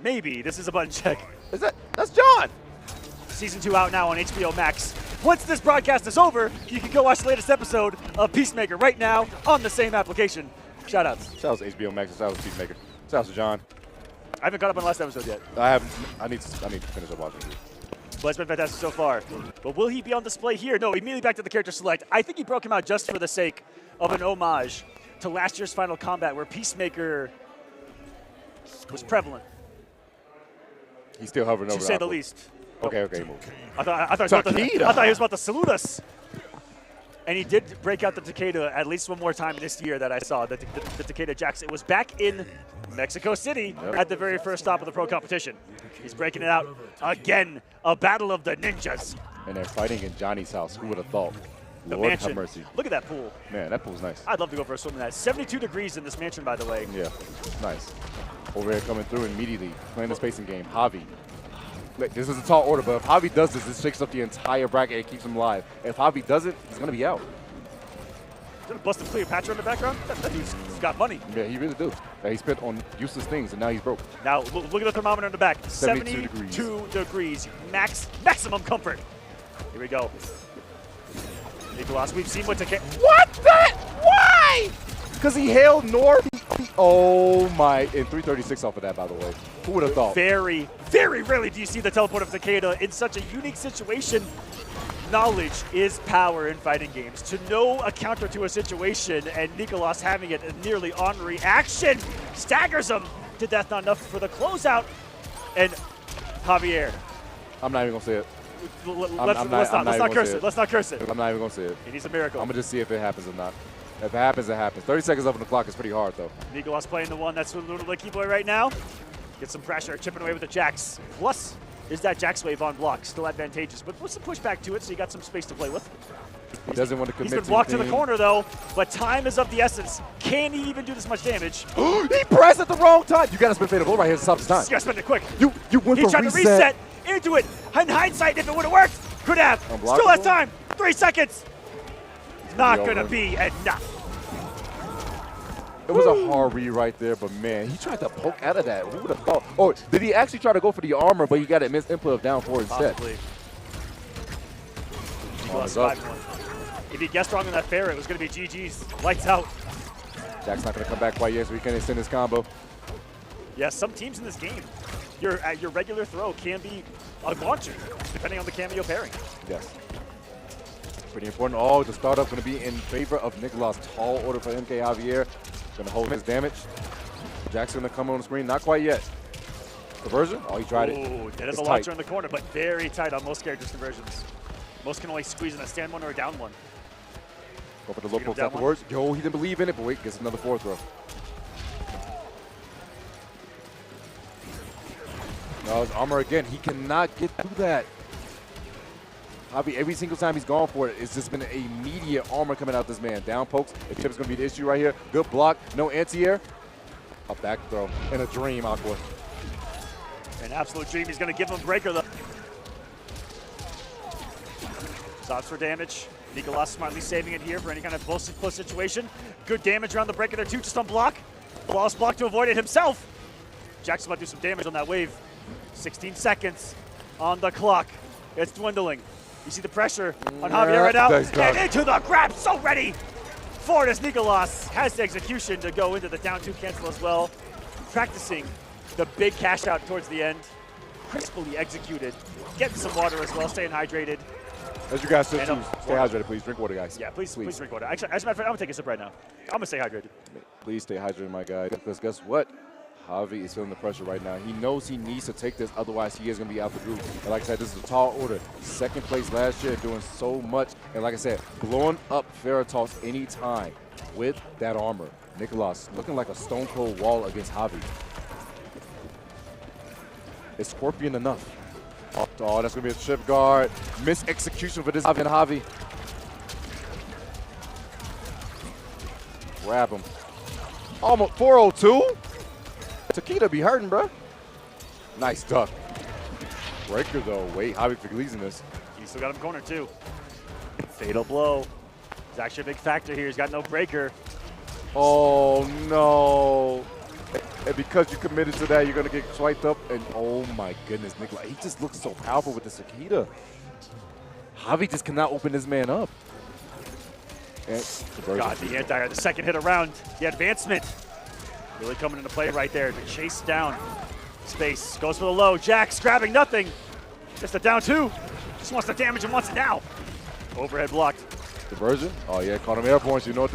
Maybe. This is a button check. That's John. Season 2 out now on HBO Max. Once this broadcast is over, you can go watch the latest episode of Peacemaker right now on the same application. Shout-outs. Shout-outs to HBO Max. Shout-outs to Peacemaker. Shout-outs to John. I haven't caught up on the last episode yet. I need to finish up watching it. But it's been fantastic so far. But will he be on display here? No, immediately back to the character select. I think he broke him out just for the sake of an homage to last year's Final Combat where Peacemaker was prevalent. He's still hovering over. To say the least. Okay, move. I thought he was about to salute us. And he did break out the Takeda at least one more time this year that I saw, the Takeda Jax. It was back in Mexico City at the very first stop of the pro competition. He's breaking it out again, a battle of the ninjas. And they're fighting in Johnny's house. Who would have thought? The Lord mansion. have mercy. Look at that pool. Man, that pool's nice. I'd love to go for a swim in that. 72 degrees in this mansion, by the way. Yeah, nice. Over here coming through immediately, playing the spacing game. Javi. This is a tall order, but if Javi does this shakes up the entire bracket and keeps him alive. If Javi doesn't, he's going to be out. Is that a busted Cleopatra in the background? That dude's got money. Yeah, he really do. That he spent on useless things, and now he's broke. Now, look at the thermometer in the back. 72 degrees. Maximum comfort. Here we go. Nicolas, we've seen what Tekken. What the? Why? Because he held North. Oh, my. And 336 off of that, by the way. Who would have thought? Very, very rarely do you see the teleport of Takeda in such a unique situation. Knowledge is power in fighting games. To know a counter to a situation and Nicolas having it nearly on reaction staggers him to death. Not enough for the closeout. And Javier. I'm not even going to say it. Let's not curse it. Let's not curse it. I'm not even going to say it. He needs a miracle. I'm going to just see if it happens or not. If it happens, it happens. 30 seconds up on the clock is pretty hard, though. Nicolas playing the one that's with Luna Blicky Boy right now. Get some pressure, chipping away with the Jax. Plus, is that Jax wave on block. Still advantageous, but put some pushback to it so you got some space to play with. He doesn't want to commit. He's been walked to the corner, though, but time is of the essence. Can he even do this much damage? He pressed at the wrong time. You got to spin fatal blow right here to stop the time. You got to spend it quick. You went He's for trying to reset into it. In hindsight, if it would have worked, could have. Still has time. 3 seconds. Not going to be enough. It was a hard read right there, but man, he tried to poke out of that. Who would have thought? Oh, did he actually try to go for the armor, but he got a missed input of down 4 instead? Possibly. If he guessed wrong on that fair, it was going to be GG's. Lights out. Jack's not going to come back quite yet, so he can extend his combo. Yeah, some teams in this game, your regular throw can be a launcher, depending on the cameo pairing. Yes. Pretty important. Oh, the startup going to be in favor of Nicolas. Tall order for MK Javier. Going to hold his damage. Jack's going to come on the screen. Not quite yet. Conversion? Oh, he tried it. Ooh, that is a launcher in the corner, but very tight on most characters' conversions. Most can only squeeze in a stand one or a down one. Go for the low poke afterwards. Yo, he didn't believe in it, but wait, gets another 4th throw. Now his armor again. He cannot get through that. Javi, every single time he's gone for it, it's just been an immediate armor coming out this man. Down pokes. If Chip's going to be the issue right here. Good block. No anti-air. A back throw. And a dream, Aqua. An absolute dream. He's going to give him a breaker, though. Stops for damage. Nicolas smartly saving it here for any kind of close situation. Good damage around the breaker there, too, just on block. Flawless block to avoid it himself. Jackson about to do some damage on that wave. 16 seconds on the clock. It's dwindling. You see the pressure on Javier right now. And into the grab, so ready for it as Nicolas has the execution to go into the down 2 cancel as well. Practicing the big cash out towards the end. Crisply executed. Getting some water as well, staying hydrated. As you guys said, too, stay hydrated, please. Drink water, guys. Yeah, please drink water. Actually, as a matter of fact, I'm going to take a sip right now. I'm going to stay hydrated. Please stay hydrated, my guy. Because guess what? Javi is feeling the pressure right now. He knows he needs to take this, otherwise he is going to be out the group. And like I said, this is a tall order. Second place last year, doing so much. And like I said, blowing up Veritas anytime with that armor. Nicolas looking like a stone cold wall against Javi. Is Scorpion enough? Oh, that's going to be a trip guard. Missed execution for this Javi. Grab him. Almost 402. Takeda be hurting, bro. Nice duck. Breaker, though. Wait, Javi releasing this. He's still got him cornered, too. Fatal blow. He's actually a big factor here. He's got no breaker. Oh, no. And because you committed to that, you're going to get swiped up. And oh, my goodness, Nicolas. He just looks so powerful with the Takeda. Javi just cannot open this man up. And God, the second hit around. The advancement. Really coming into play right there to chase down space. Goes for the low. Jax grabbing nothing. Just a down 2. Just wants the damage and wants it now. Overhead blocked. Diversion. Oh, yeah, caught him airborne. So you know what this